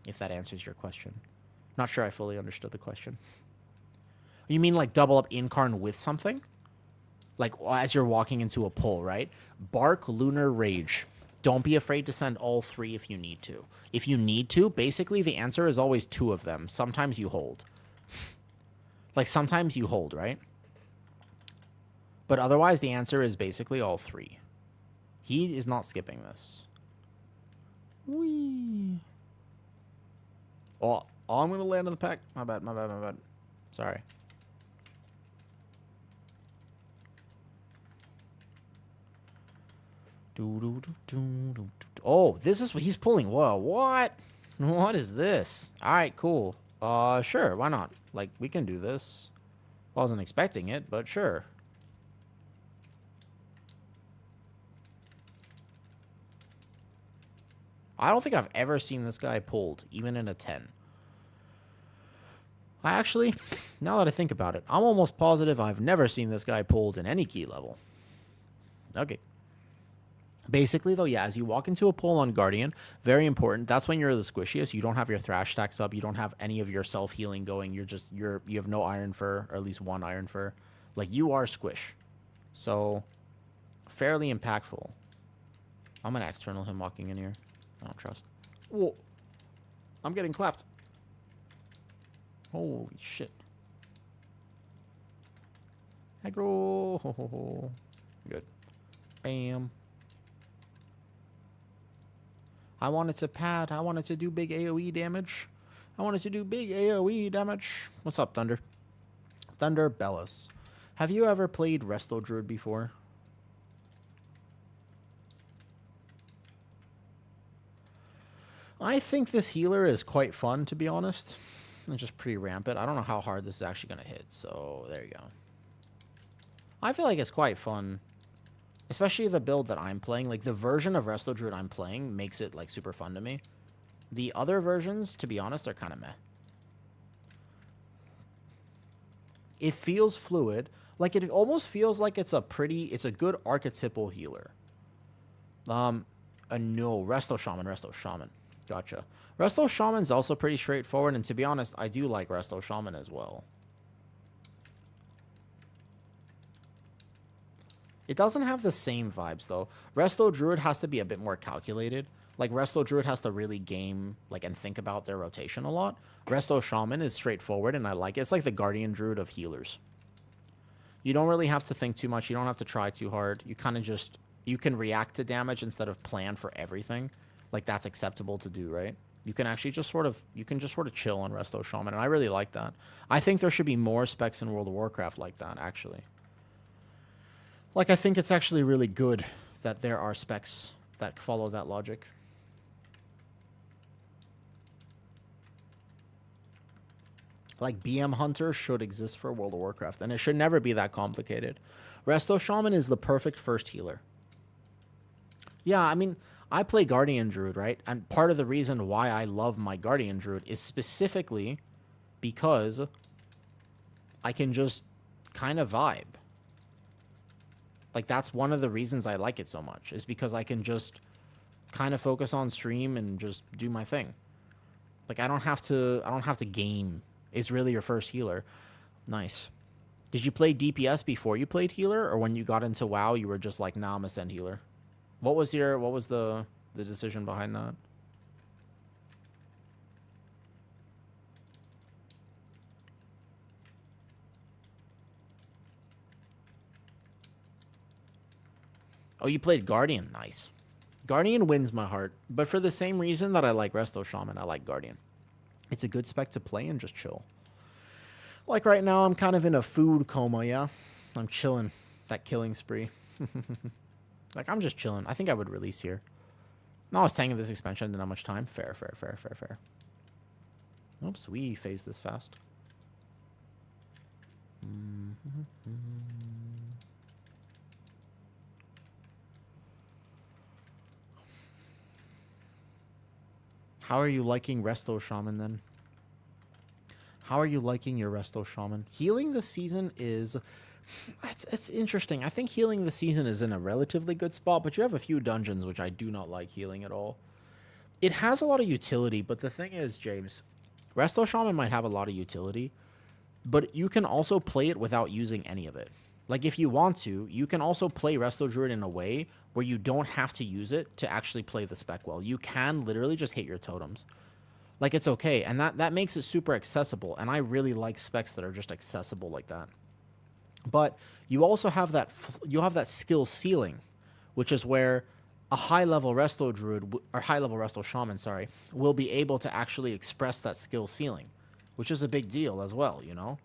Speaker 2: If that answers your question. Not sure I fully understood the question. You mean like double up Incarn with something? Like as you're walking into a pull, right? Bark, Lunar, Rage. Don't be afraid to send all 3 if you need to. If you need to, basically the answer is always 2 of them. Sometimes you hold. Like, sometimes you hold, right? But otherwise, the answer is basically all 3. He is not skipping this. Whee. Oh, I'm going to land on the pack. My bad. Sorry. Oh, this is what he's pulling. Whoa, what? What is this? All right, cool. Sure, why not? Like, we can do this. Wasn't expecting it, but sure. I don't think I've ever seen this guy pulled, even in a 10. Actually, now that I think about it, I'm almost positive I've never seen this guy pulled in any key level. Okay. Basically, though, yeah, as you walk into a pull on Guardian, very important. That's when you're the squishiest. You don't have your thrash stacks up. You don't have any of your self-healing going. You have no Iron Fur, or at least 1 Iron Fur. Like, you are squish. So, fairly impactful. I'm going to external him walking in here. I don't trust. Whoa. I'm getting clapped. Holy shit. Aggro. Ho, ho, ho. Good. Bam. I wanted to pad. I wanted to do big AoE damage. I wanted to do big AoE damage. What's up, Thunder? Thunder Bellis. Have you ever played Resto Druid before? I think this healer is quite fun, to be honest. And just pre-ramp it. I don't know how hard this is actually going to hit, so there you go. I feel like it's quite fun. Especially the build that I'm playing. Like, the version of Resto Druid I'm playing makes it, like, super fun to me. The other versions, to be honest, are kind of meh. It feels fluid. Like, it almost feels like it's a good archetypal healer. No, Resto Shaman. Gotcha. Resto Shaman's also pretty straightforward, and to be honest, I do like Resto Shaman as well. It doesn't have the same vibes, though. Resto Druid has to be a bit more calculated. Like, Resto Druid has to really game, like, and think about their rotation a lot. Resto Shaman is straightforward, and I like it. It's like the Guardian Druid of healers. You don't really have to think too much. You don't have to try too hard. You kind of just... You can react to damage instead of plan for everything. Like, that's acceptable to do, right? You can actually just sort of... You can just sort of chill on Resto Shaman, and I really like that. I think there should be more specs in World of Warcraft like that, actually. Like, I think it's actually really good that there are specs that follow that logic. Like, BM Hunter should exist for World of Warcraft, and it should never be that complicated. Resto Shaman is the perfect first healer. Yeah, I mean, I play Guardian Druid, right? And part of the reason why I love my Guardian Druid is specifically because I can just kind of vibe. Like, that's one of the reasons I like it so much, is because I can just kind of focus on stream and just do my thing. Like, I don't have to game. It's really your first healer. Nice. Did you play DPS before you played healer, or when you got into WoW, you were just like, nah, I'm a send healer? What was the decision behind that? Oh, you played Guardian. Nice. Guardian wins my heart, but for the same reason that I like Resto Shaman, I like Guardian. It's a good spec to play and just chill. Like right now, I'm kind of in a food coma, yeah? I'm chilling. That killing spree. Like, I'm just chilling. I think I would release here. No, I was tanking this expansion. Didn't have much time. Fair. Oops, we phased this fast. How are you liking Resto Shaman, then? How are you liking your Resto Shaman? Healing this season is... It's interesting. I think healing this season is in a relatively good spot, but you have a few dungeons which I do not like healing at all. It has a lot of utility, but the thing is, James, Resto Shaman might have a lot of utility, but you can also play it without using any of it. Like, if you want to, you can also play Resto Druid in a way where you don't have to use it to actually play the spec well. You can literally just hit your totems. Like, it's okay, and that makes it super accessible, and I really like specs that are just accessible like that. But you also have that skill ceiling, which is where a high-level Resto Druid, or high-level Resto Shaman, sorry, will be able to actually express that skill ceiling, which is a big deal as well, you know?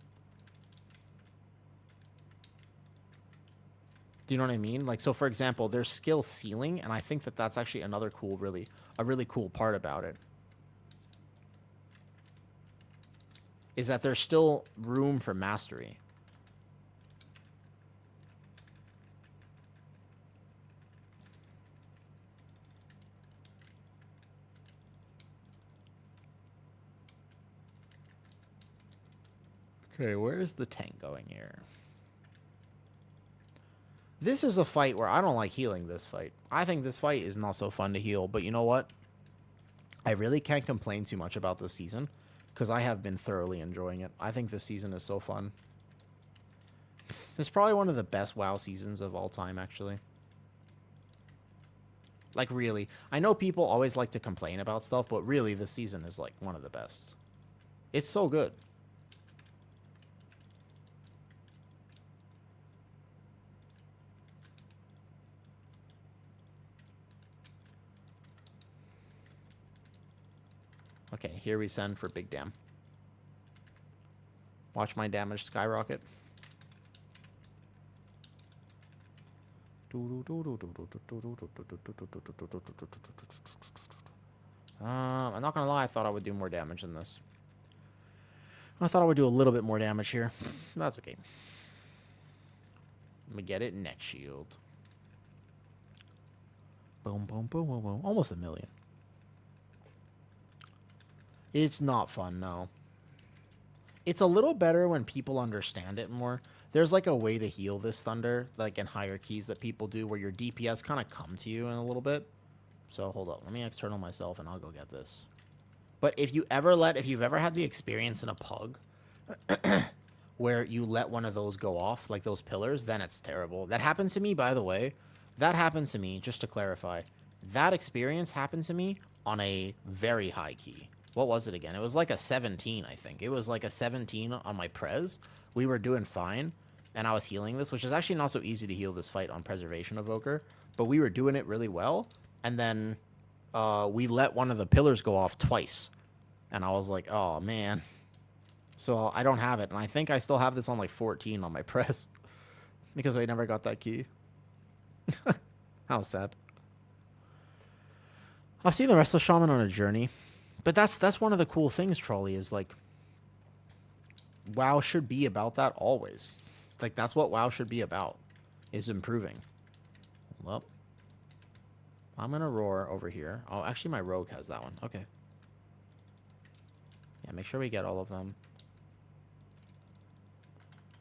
Speaker 2: Do you know what I mean? Like, so for example, there's skill ceiling, and I think that that's actually another cool, a really cool part about it. Is that there's still room for mastery. Okay, where is the tank going here? This is a fight where I don't like healing this fight. I think this fight is not so fun to heal, but you know what? I really can't complain too much about this season, because I have been thoroughly enjoying it. I think this season is so fun. It's probably one of the best WoW seasons of all time, actually. Like, really. I know people always like to complain about stuff, but really, this season is, like, one of the best. It's so good.
Speaker 1: Okay, here we send for big dam. Watch my damage skyrocket. I'm not gonna lie, I thought I would do more damage than this. I thought I would do a little bit more damage here. That's okay. Let me get it. Neck shield. Boom, boom, boom, boom, boom. Almost 1 million. It's not fun, no. It's a little better when people understand it more. There's like a way to heal this thunder, like in hierarchies that people do, where your DPS kind of come to you in a little bit. So hold up, let me external myself and I'll go get this. But if you've ever had the experience in a pug where you let one of those go off, like those pillars, then it's terrible. That happened to me, by the way. That happened to me, just to clarify. That experience happened to me on a very high key. What was it again? It was like a 17, I think. It was like a 17 on my prez. We were doing fine, and I was healing this, which is actually not so easy to heal this fight on Preservation Evoker, but we were doing it really well, and then we let one of the pillars go off twice, and I was like, oh, man. So I don't have it, and I think I still have this on like 14 on my press, because I never got that key. How sad. I've seen the Restless Shaman on a journey. But that's one of the cool things, Trolley, is like WoW should be about that always. Like that's what WoW should be about, is improving. Well, I'm gonna roar over here. Oh, actually my rogue has that one. Okay. Yeah, make sure we get all of them.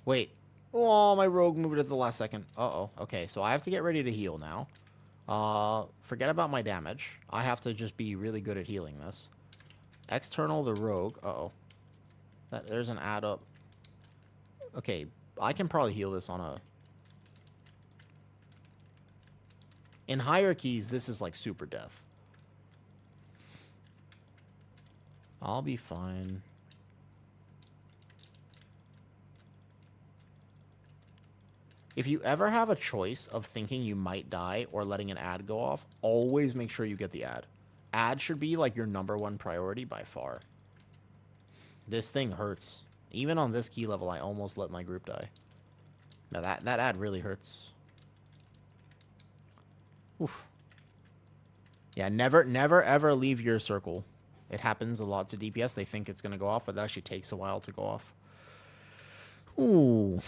Speaker 1: Wait. Oh, my rogue moved at the last second. Uh-oh. Okay, so I have to get ready to heal now. Forget about my damage. I have to just be really good at healing this. External the rogue. Uh-oh. There's an add up. Okay, I can probably heal this on a... In hierarchies, this is like super death. I'll be fine. If you ever have a choice of thinking you might die or letting an ad go off, always make sure you get the ad. Ad should be like your #1 priority by far. This thing hurts. Even on this key level, I almost let my group die. Now that ad really hurts. Oof. Yeah, never ever leave your circle. It happens a lot to DPS. They think it's going to go off, but that actually takes a while to go off. Ooh.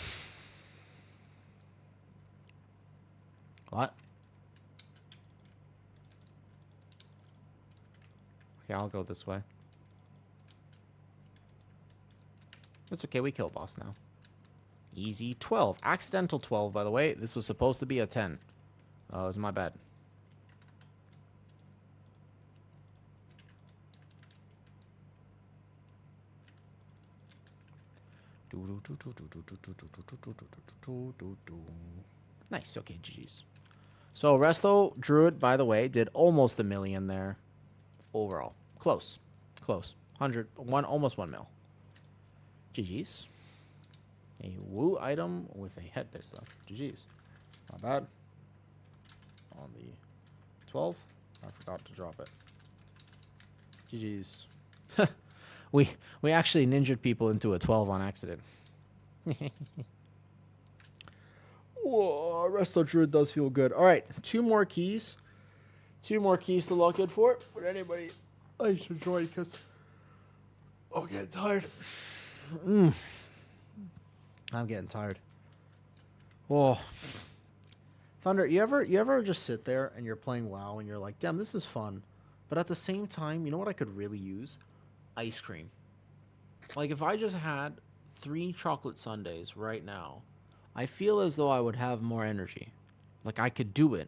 Speaker 1: What? Okay, I'll go this way. It's okay, we kill boss now. Easy 12. Accidental 12, by the way. This was supposed to be a 10. Oh, it was my bad. Nice, okay, GG's. So, Resto Druid, by the way, did almost 1 million there. Overall. Close. Close. 101, almost 1 mil. GG's. A woo item with a head pistol. GG's. Not bad. On the 12th, I forgot to drop it. GG's. we actually ninjaed people into a 12 on accident. Whoa, Resto Druid does feel good. All right, 2 more keys. 2 more keys to lock in for. Would anybody like to join? Because I'm getting tired. I'm getting tired. Oh, Thunder, you ever just sit there and you're playing WoW and you're like, damn, this is fun, but at the same time, you know what I could really use? Ice cream. Like if I just had 3 chocolate sundaes right now, I feel as though I would have more energy. Like I could do it,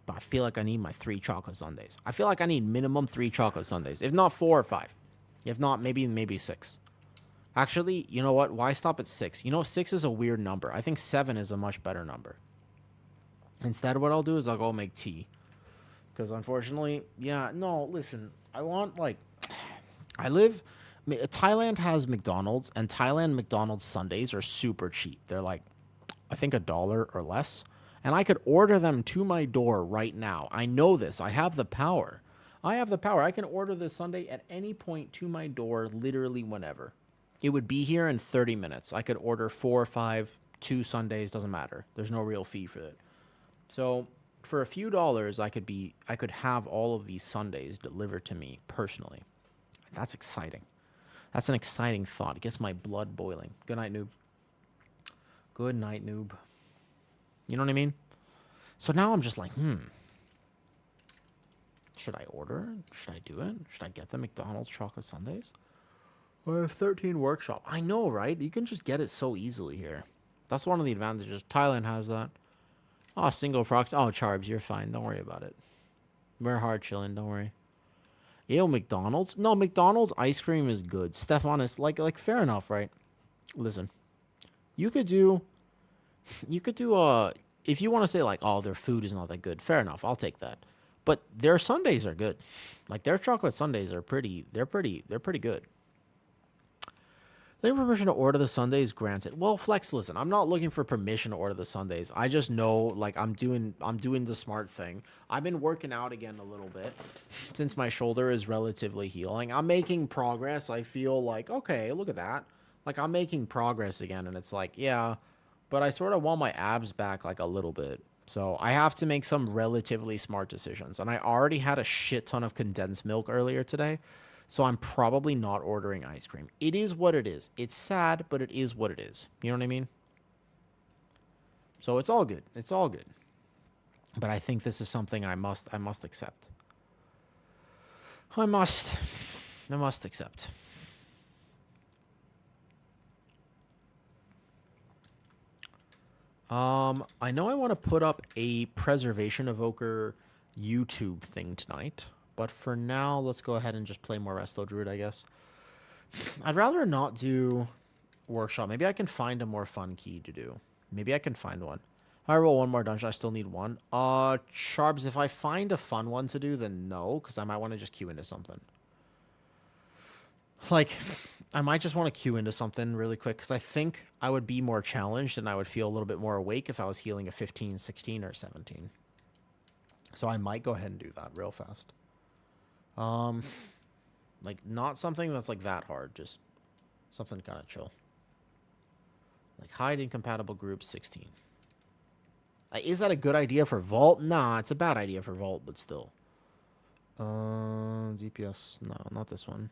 Speaker 1: but I feel like I need my 3 chocolate sundaes. I feel like I need minimum 3 chocolate sundaes, if not 4 or 5. If not, maybe 6. Actually, you know what? Why stop at 6? You know, 6 is a weird number. I think 7 is a much better number. Instead, what I'll do is I'll go make tea. Because unfortunately, yeah, no, listen. I want, like, Thailand has McDonald's, and Thailand McDonald's sundaes are super cheap. They're like, I think $1 or less. And I could order them to my door right now. I know this. I have the power. I have the power. I can order this sundae at any point to my door, literally whenever. It would be here in 30 minutes. I could order 4 or 5, 2 sundaes, doesn't matter. There's no real fee for it. So for a few dollars, I could have all of these sundaes delivered to me personally. That's exciting. That's an exciting thought. It gets my blood boiling. Good night, noob. Good night, noob. You know what I mean? So now I'm just like, should I order? Should I do it? Should I get the McDonald's chocolate sundaes? I have 13 workshop. I know, right? You can just get it so easily here. That's one of the advantages. Thailand has that. Oh, single prox. Oh, Charbs, you're fine. Don't worry about it. We're hard chilling. Don't worry. Ew, McDonald's? No, McDonald's ice cream is good. Stefan is like fair enough, right? Listen, you could do, if you want to say like, oh, their food is not that good. Fair enough. I'll take that. But their sundaes are good. Like their chocolate sundaes are they're pretty good. They have permission to order the sundaes granted. Well, Flex, listen, I'm not looking for permission to order the sundaes. I just know, like, I'm doing the smart thing. I've been working out again a little bit since my shoulder is relatively healing. I'm making progress. I feel like, okay, look at that. Like, I'm making progress again, and it's like, yeah, but I sort of want my abs back, like, a little bit. So I have to make some relatively smart decisions. And I already had a shit ton of condensed milk earlier today. So I'm probably not ordering ice cream. It is what it is. It's sad, but it is what it is. You know what I mean? So it's all good. It's all good. But I think this is something I must accept. I must accept. I know I want to put up a Preservation Evoker YouTube thing tonight. But for now, let's go ahead and just play more Resto Druid, I guess. I'd rather not do Workshop. Maybe I can find a more fun key to do. Maybe I can find one. I roll one more dungeon. I still need one. Charbs, if I find a fun one to do, then no, because I might want to just queue into something. Like, I might just want to queue into something really quick, because I think I would be more challenged and I would feel a little bit more awake if I was healing a 15, 16, or 17. So I might go ahead and do that real fast. Like, not something that's, like, that hard. Just something kind of chill. Like, hide incompatible groups, 16. Is that a good idea for Vault? Nah, it's a bad idea for Vault, but still. DPS. No, not this one.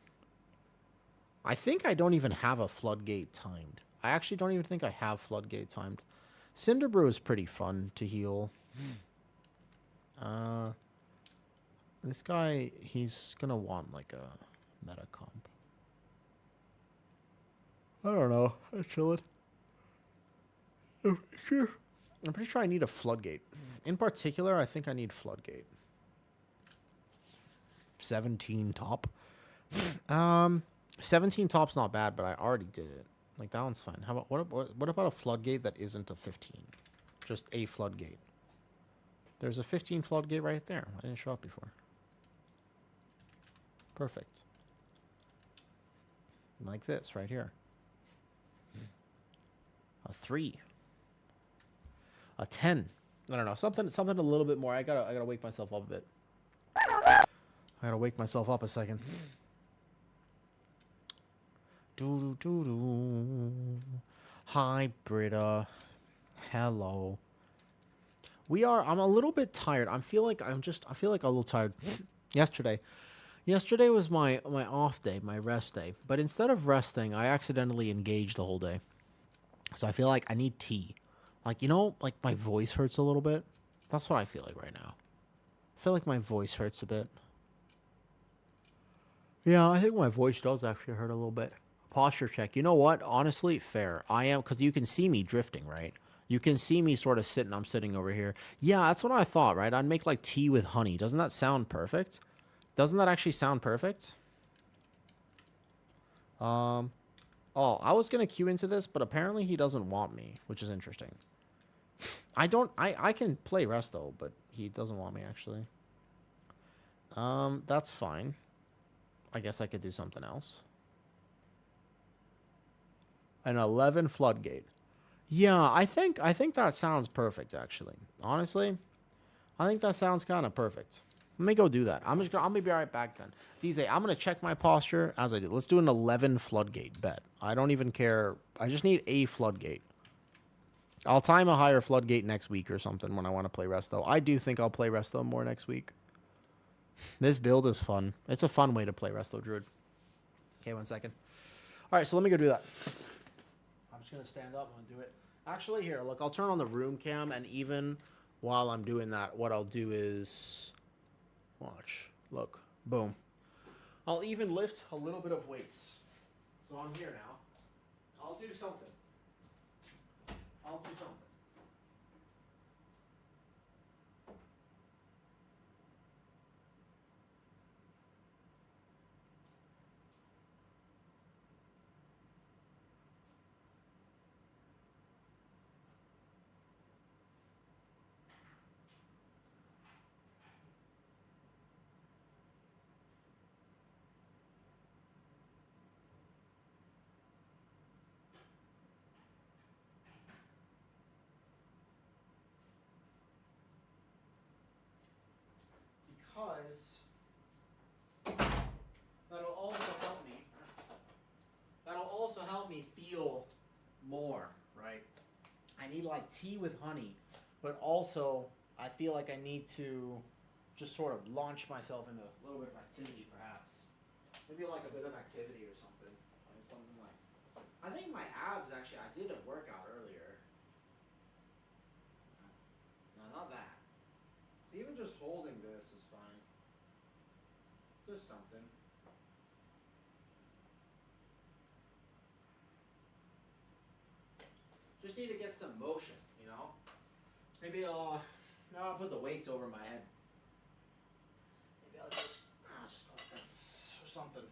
Speaker 1: I think I don't even have a Floodgate timed. I actually don't even think I have Floodgate timed. Cinderbrew is pretty fun to heal. This guy, he's gonna want, like, a meta comp. I don't know. I chill it. I'm pretty sure I need a Floodgate. In particular, I think I need Floodgate. 17 top. 17 top's not bad, but I already did it. Like, that one's fine. How about what about a Floodgate that isn't a 15? Just a Floodgate. There's a 15 Floodgate right there. I didn't show up before. Perfect. Like this right here. A 3. A 10. I don't know. Something a little bit more. I gotta wake myself up a bit. I gotta wake myself up a second. Doo doo doo. Hi, Britta. Hello. I'm a little bit tired. I feel like a little tired. Yesterday was my off day, my rest day. But instead of resting, I accidentally engaged the whole day. So I feel like I need tea. Like, you know, like my voice hurts a little bit. That's what I feel like right now. I feel like my voice hurts a bit. Yeah, I think my voice does actually hurt a little bit. Posture check. You know what? Honestly, fair. I am, because you can see me drifting, right? You can see me sort of sitting. I'm sitting over here. Yeah, that's what I thought, right? I'd make like tea with honey. Doesn't that sound perfect? Doesn't that actually sound perfect? Oh, I was going to queue into this, but apparently he doesn't want me, which is interesting. I can play rest though, but he doesn't want me actually. That's fine. I guess I could do something else. An 11 Floodgate. Yeah, I think that sounds perfect actually. Honestly, I think that sounds kind of perfect.
Speaker 2: Let me go do that. I'm gonna be right back then. DZ, I'm gonna check my posture as I do. Let's do an 11 floodgate bet. I don't even care. I just need a floodgate. I'll time a higher floodgate next week or something when I want to play Resto. I do think I'll play Resto more next week. This build is fun. It's a fun way to play Resto Druid. Okay, 1 second. All right, so let me go do that. I'm just gonna stand up and do it. Actually, here, look, I'll turn on the room cam, and even while I'm doing that, what I'll do is watch. Look, boom. I'll even lift a little bit of weights. So I'm here now. I'll do something. I'll do something. Because that'll also help me. That'll also help me feel more, right? I need like tea with honey, but also I feel like I need to just sort of launch myself into a little bit of activity, perhaps. Maybe like a bit of activity or something. Like something like. I think my abs actually. I did a workout earlier. No, not that. Even just holding this is fine. Just something. Just need to get some motion, you know? Maybe I'll put the weights over my head. Maybe I'll just go like this or something.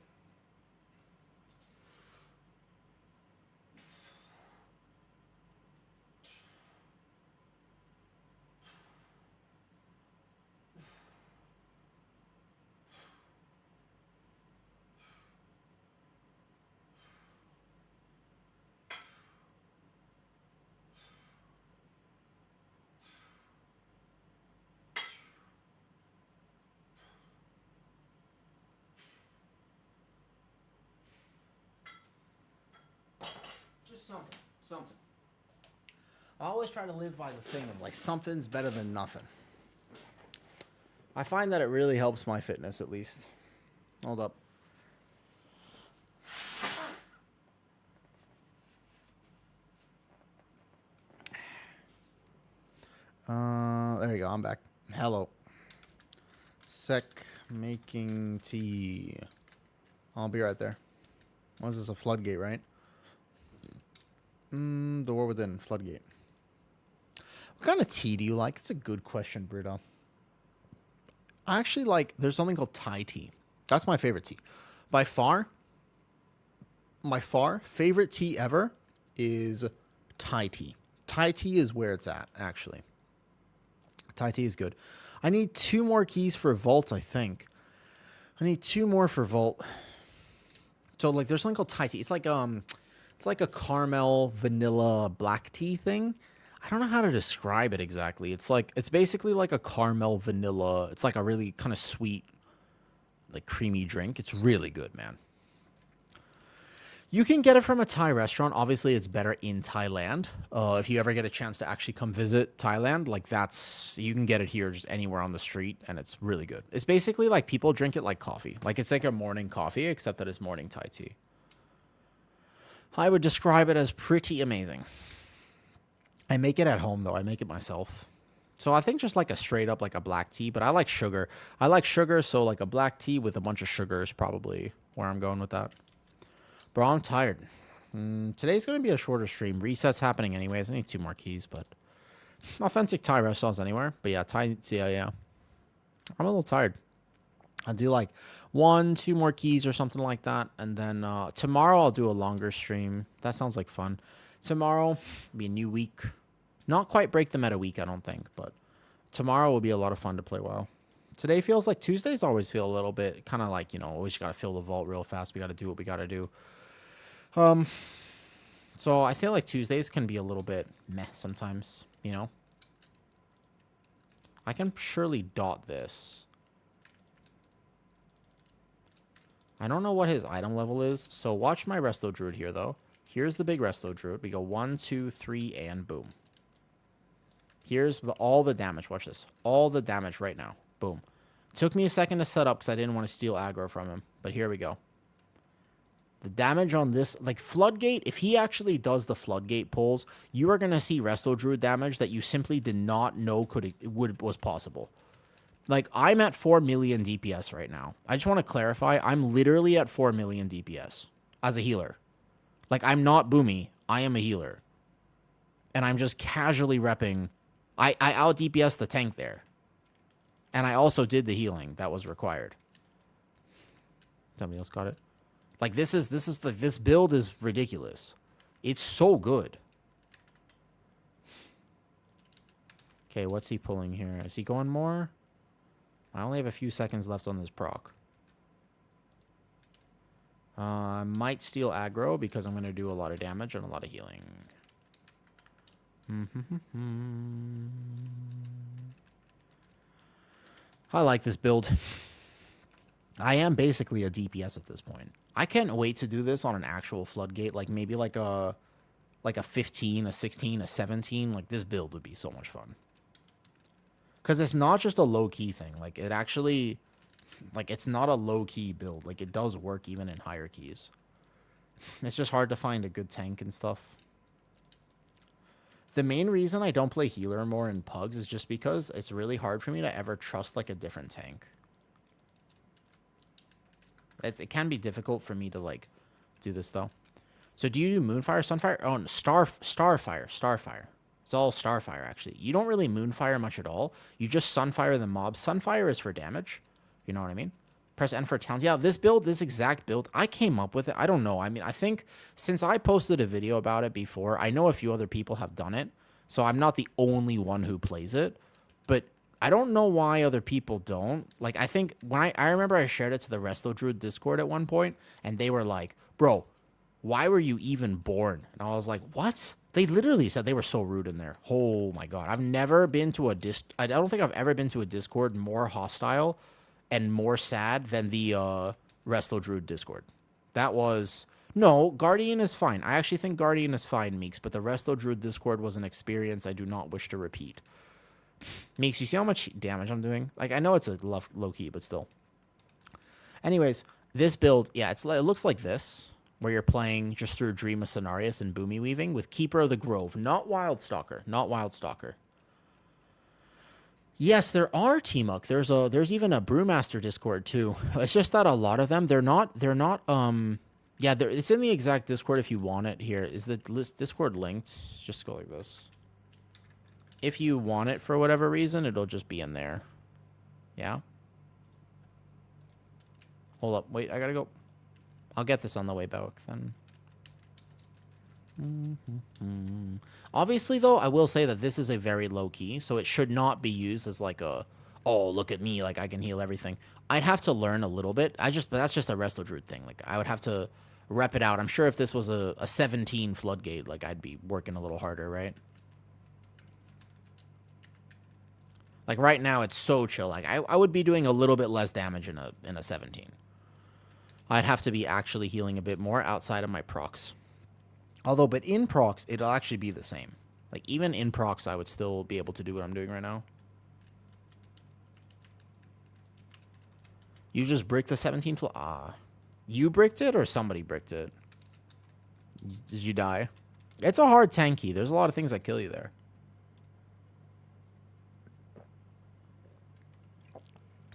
Speaker 2: Something. I always try to live by the thing of like something's better than nothing. I find that it really helps my fitness at least. Hold up. There you go. I'm back. Hello. Making tea. I'll be right there. Was this a floodgate, right? The War Within, Floodgate. What kind of tea do you like? It's a good question, Brito. I actually like, there's something called Thai tea. That's my favorite tea. By far, my favorite tea ever is Thai tea. Thai tea is where it's at, actually. Thai tea is good. I need 2 more keys for Vault, I think. I need 2 more for Vault. So, like, there's something called Thai tea. It's like a caramel vanilla black tea thing. I don't know how to describe it exactly. It's basically like a caramel vanilla. It's like a really kind of sweet, like creamy drink. It's really good, man. You can get it from a Thai restaurant. Obviously, it's better in Thailand. If you ever get a chance to actually come visit Thailand, like you can get it here just anywhere on the street, and it's really good. It's basically like people drink it like coffee. Like it's like a morning coffee, except that it's morning Thai tea. I would describe it as pretty amazing. I make it at home, though. I make it myself. So I think just like a straight up, like a black tea, but I like sugar. I like sugar, so like a black tea with a bunch of sugar is probably where I'm going with that. Bro, I'm tired. Today's going to be a shorter stream. Reset's happening anyways. I need 2 more keys, but authentic Thai restaurants anywhere. But yeah, Thai, yeah. I'm a little tired. I'll do like 1, 2 more keys or something like that. And then tomorrow I'll do a longer stream. That sounds like fun. Tomorrow will be a new week. Not quite break the meta week, I don't think. But tomorrow will be a lot of fun to play WoW. Today feels like Tuesdays always feel a little bit kind of like, you know, always got to fill the vault real fast. We got to do what we got to do. So I feel like Tuesdays can be a little bit meh sometimes, you know. I can surely dot this. I don't know what his item level is, so watch my Resto Druid here, though. Here's the big Resto Druid. We go 1, 2, 3, and boom. Here's all the damage. Watch this. All the damage right now. Boom. Took me a second to set up because I didn't want to steal aggro from him, but here we go. The damage on this, like Floodgate, if he actually does the Floodgate pulls, you are going to see Resto Druid damage that you simply did not know was possible. Like, I'm at 4 million DPS right now. I just want to clarify, I'm literally at 4 million DPS as a healer. Like, I'm not Boomy. I am a healer. And I'm just casually repping. I out DPS the tank there. And I also did the healing that was required. Somebody else got it. Like, this build is ridiculous. It's so good. Okay, what's he pulling here? Is he going more? I only have a few seconds left on this proc. I might steal aggro because I'm going to do a lot of damage and a lot of healing. I like this build. I am basically a DPS at this point. I can't wait to do this on an actual Floodgate, like maybe like a 15, a 16, a 17. Like, this build would be so much fun. Because it's not just a low-key thing. Like, it actually... Like, it's not a low-key build. Like, it does work even in higher keys. It's just hard to find a good tank and stuff. The main reason I don't play healer more in pugs is just because it's really hard for me to ever trust, like, a different tank. It can be difficult for me to, like, do this, though. So, do you do Moonfire, Sunfire? Oh, Starfire. It's all Starfire, actually. You don't really Moonfire much at all. You just Sunfire the mobs. Sunfire is for damage. You know what I mean? Press N for talents. Yeah, this build, this exact build, I came up with it. I don't know. I mean, I think since I posted a video about it before, I know a few other people have done it. So I'm not the only one who plays it. But I don't know why other people don't. Like, I think when I remember I shared it to the Resto Druid Discord at one point, and they were like, bro, why were you even born? And I was like, what? They literally said they were so rude in there. Oh my God. I've never been to a I don't think I've ever been to a Discord more hostile and more sad than the Resto Druid Discord. That was... No, Guardian is fine. I actually think Guardian is fine, Meeks, but the Resto Druid Discord was an experience I do not wish to repeat. Meeks, you see how much damage I'm doing? Like, I know it's a low-key, but still. Anyways, this build, yeah, it looks like this, where you're playing just through Dream of Cenarius and Boomy Weaving with Keeper of the Grove, not Wildstalker, not Wildstalker. Yes, there are Teamuk. There's even a Brewmaster Discord too. It's just that a lot of them, it's in the exact Discord if you want it. Here is the Discord linked. Just go like this. If you want it for whatever reason, it'll just be in there. Yeah. Hold up. Wait, I gotta go. I'll get this on the way back then. Obviously, though, I will say that this is a very low key, so it should not be used as like a, oh, look at me, like I can heal everything. I'd have to learn a little bit. But that's just a Resto Druid thing. Like, I would have to rep it out. I'm sure if this was a 17 Floodgate, like, I'd be working a little harder, right? Like, right now, it's so chill. Like, I would be doing a little bit less damage in a 17. I'd have to be actually healing a bit more outside of my procs. Although, but in procs, it'll actually be the same. Like, even in procs, I would still be able to do what I'm doing right now. You just bricked the 17 you bricked it or somebody bricked it? Did you die? It's a hard tanky. There's a lot of things that kill you there.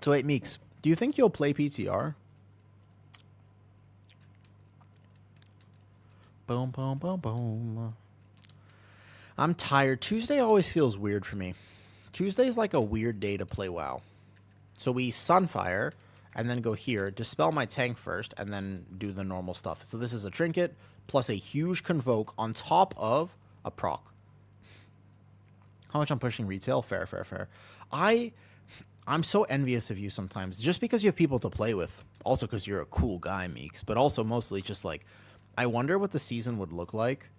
Speaker 2: So, wait, Meeks, do you think you'll play PTR? Boom, boom, boom, boom. I'm tired. Tuesday always feels weird for me. Tuesday's like a weird day to play WoW. So we Sunfire, and then go here, dispel my tank first, and then do the normal stuff. So this is a trinket, plus a huge convoke on top of a proc. How much I'm pushing retail? Fair, fair, fair. I'm so envious of you sometimes, just because you have people to play with. Also because you're a cool guy, Meeks, but also mostly just like, I wonder what the season would look like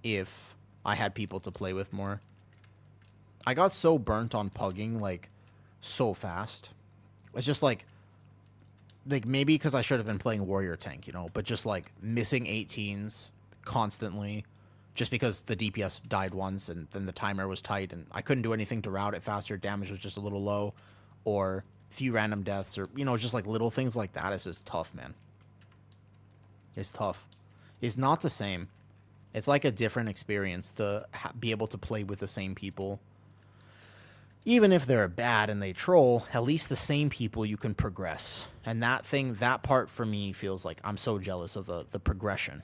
Speaker 2: if I had people to play with more. I got so burnt on pugging, like, so fast. It's just like, like maybe because I should have been playing warrior tank, you know, but just like missing 18s constantly, just because the DPS died once and then the timer was tight and I couldn't do anything to route it faster. Damage was just a little low, or few random deaths, or you know, just like little things like that. It's just tough, man. It's tough. It's not the same. It's like a different experience to be able to play with the same people. Even if they're bad and they troll, at least the same people you can progress. And that part for me feels like I'm so jealous of the progression.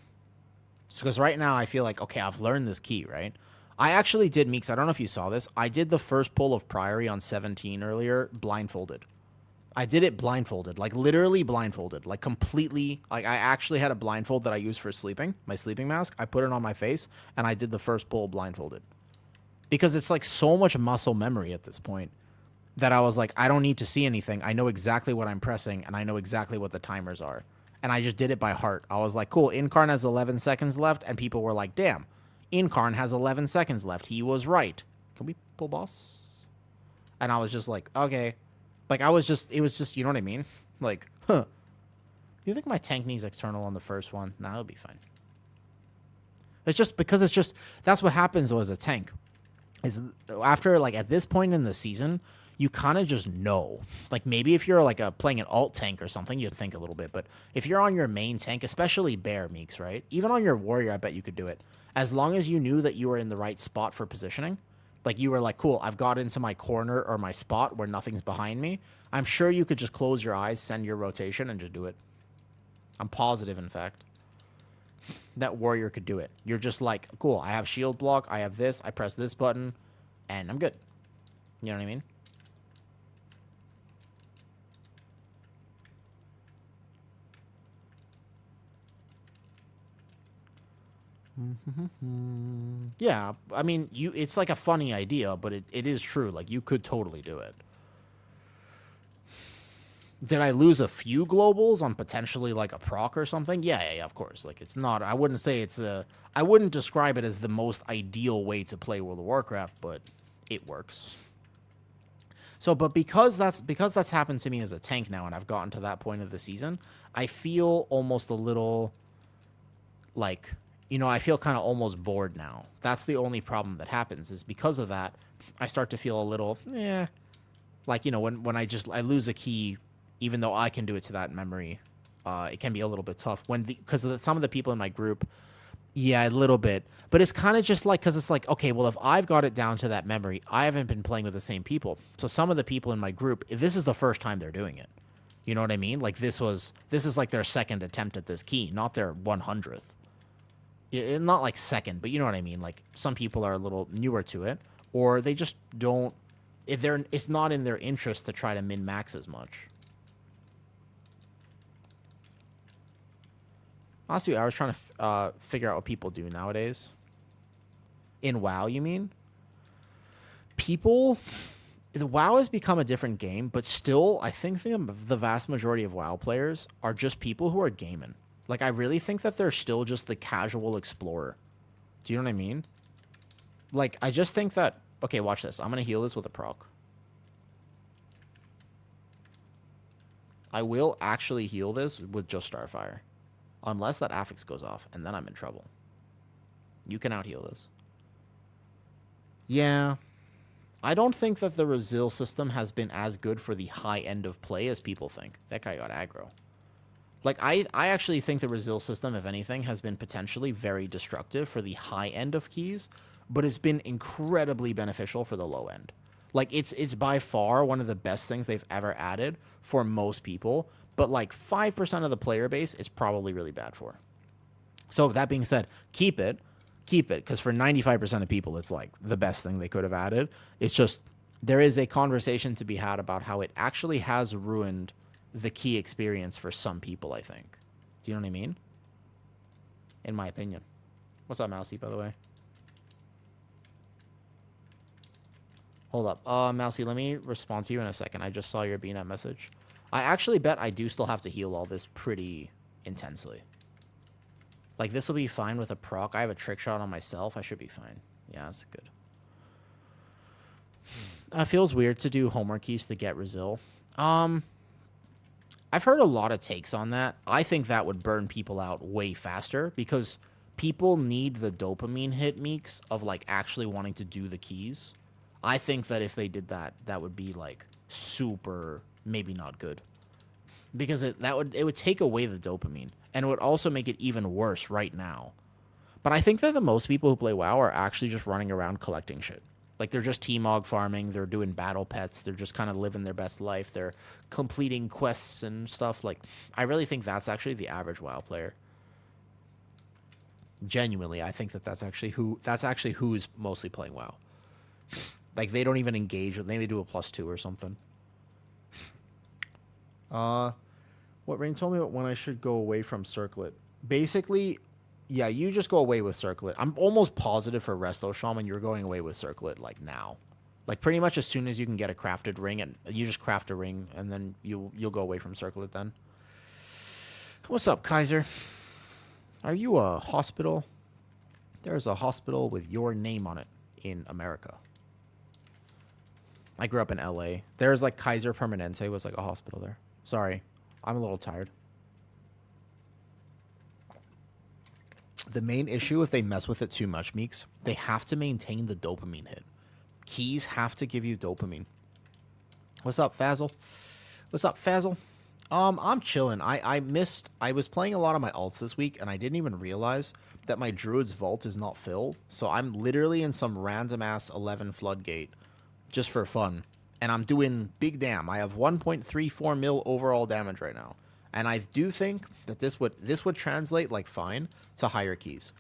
Speaker 2: Because right now I feel like, okay, I've learned this key, right? I actually did, Meeks, I don't know if you saw this. I did the first pull of Priory on 17 earlier, blindfolded. I did it blindfolded, like literally blindfolded, like completely. Like I actually had a blindfold that I used for sleeping, my sleeping mask. I put it on my face and I did the first pull blindfolded. Because it's like so much muscle memory at this point that I was like, I don't need to see anything. I know exactly what I'm pressing and I know exactly what the timers are. And I just did it by heart. I was like, cool, Incarn has 11 seconds left. And people were like, damn, Incarn has 11 seconds left. He was right. Can we pull boss? And I was just like, okay. Like, it was just, you know what I mean? Like, huh. You think my tank needs external on the first one? Nah, it'll be fine. It's just because it's just, that's what happens though as a tank. Is after, like, at this point in the season, you kind of just know. Like, maybe if you're, like, playing an alt tank or something, you'd think a little bit. But if you're on your main tank, especially Bear, Meeks, right? Even on your warrior, I bet you could do it. As long as you knew that you were in the right spot for positioning. Like, you were like, cool, I've got into my corner or my spot where nothing's behind me. I'm sure you could just close your eyes, send your rotation, and just do it. I'm positive, in fact. That warrior could do it. You're just like, cool, I have shield block, I have this, I press this button, and I'm good. You know what I mean? Yeah, I mean, it's like a funny idea, but it is true. Like, you could totally do it. Did I lose a few globals on potentially like a proc or something? Yeah, of course. Like, it's not, I wouldn't say I wouldn't describe it as the most ideal way to play World of Warcraft, but it works. So, but because that's happened to me as a tank now and I've gotten to that point of the season, I feel almost a little like, you know, I feel kind of almost bored now. That's the only problem that happens is because of that, I start to feel a little, like, you know, when I lose a key, even though I can do it to that memory, it can be a little bit tough because some of the people in my group, yeah, a little bit, but it's kind of just like, because it's like, okay, well, if I've got it down to that memory, I haven't been playing with the same people. So some of the people in my group, this is the first time they're doing it. You know what I mean? Like, this is like their second attempt at this key, not their 100th. Not like second, but you know what I mean? Like, some people are a little newer to it, or they just don't, it's not in their interest to try to min-max as much. Honestly, I was trying to figure out what people do nowadays. In WoW, you mean? The WoW has become a different game, but still, I think the vast majority of WoW players are just people who are gaming. Like, I really think that they're still just the casual explorer. Do you know what I mean? Like, I just think that... Okay, watch this. I'm going to heal this with a proc. I will actually heal this with just Starfire. Unless that affix goes off, and then I'm in trouble. You can out-heal this. Yeah. I don't think that the Resil system has been as good for the high end of play as people think. That guy got aggro. Like, I actually think the Resil system, if anything, has been potentially very destructive for the high end of keys, but it's been incredibly beneficial for the low end. Like, it's by far one of the best things they've ever added for most people, but like 5% of the player base is probably really bad for. So that being said, keep it, because for 95% of people, it's like the best thing they could have added. It's just, there is a conversation to be had about how it actually has ruined the key experience for some people, I think. Do you know what I mean? In my opinion. What's up, Mousy, by the way? Hold up. Mousy, let me respond to you in a second. I just saw your BNet message. I actually bet I do still have to heal all this pretty intensely. Like, this will be fine with a proc. I have a trick shot on myself. I should be fine. Yeah, that's good. It feels weird to do homework keys to get Resil. I've heard a lot of takes on that. I think that would burn people out way faster because people need the dopamine hit meeks of like actually wanting to do the keys. I think that if they did that, that would be like super maybe not good because it would take away the dopamine and it would also make it even worse right now. But I think that the most people who play WoW are actually just running around collecting shit. Like, they're just T-Mog farming, they're doing battle pets, they're just kind of living their best life, they're completing quests and stuff. Like, I really think that's actually the average WoW player. Genuinely, I think that that's actually who's mostly playing WoW. Like, they don't even engage with, maybe do a +2 or something. What Rain told me about when I should go away from Circlet. Basically, yeah, you just go away with Circlet. I'm almost positive for Resto Shaman, you're going away with Circlet, like, now. Like, pretty much as soon as you can get a crafted ring, and you just craft a ring, and then you'll go away from Circlet then. What's up, Kaiser? Are you a hospital? There's a hospital with your name on it in America. I grew up in LA. There's, like, Kaiser Permanente was, like, a hospital there. Sorry. I'm a little tired. The main issue, if they mess with it too much, Meeks, they have to maintain the dopamine hit. Keys have to give you dopamine. What's up, Fazzle? What's up, Fazzle? I'm chilling. I was playing a lot of my alts this week, and I didn't even realize that my Druid's Vault is not filled. So I'm literally in some random-ass 11 Floodgate just for fun. And I'm doing big damn. I have 1.34 mil overall damage right now. And I do think that this would translate like fine to higher keys.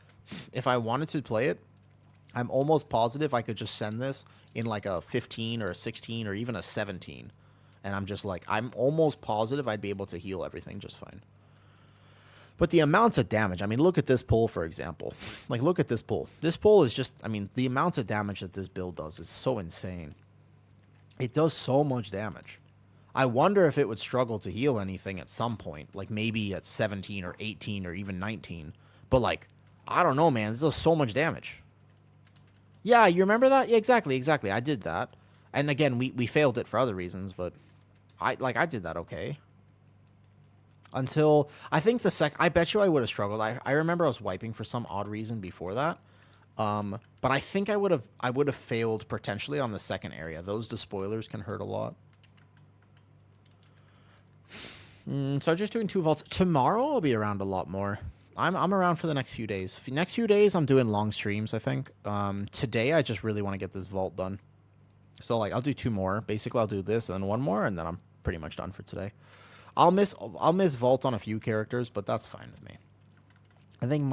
Speaker 2: If I wanted to play it, I'm almost positive I could just send this in like a 15 or a 16 or even a 17. And I'm just like, I'm almost positive I'd be able to heal everything just fine. But the amounts of damage, I mean, look at this pull, for example. Like, look at this pull. This pull is just, I mean, the amount of damage that this build does is so insane. It does so much damage. I wonder if it would struggle to heal anything at some point, like maybe at 17 or 18 or even 19. But like, I don't know, man. This does so much damage. Yeah, you remember that? Yeah, exactly. I did that. And again, we failed it for other reasons, but I did that okay. Until, I think I bet you I would have struggled. I remember I was wiping for some odd reason before that. But I think I would have failed potentially on the second area. Those despoilers can hurt a lot. So I'm just doing 2 vaults. Tomorrow I'll be around a lot more. I'm around for the next few days. Next few days I'm doing long streams, I think. Today I just really want to get this vault done. So like I'll do 2 more. Basically I'll do this and then 1 more and then I'm pretty much done for today. I'll miss vault on a few characters, but that's fine with me. I think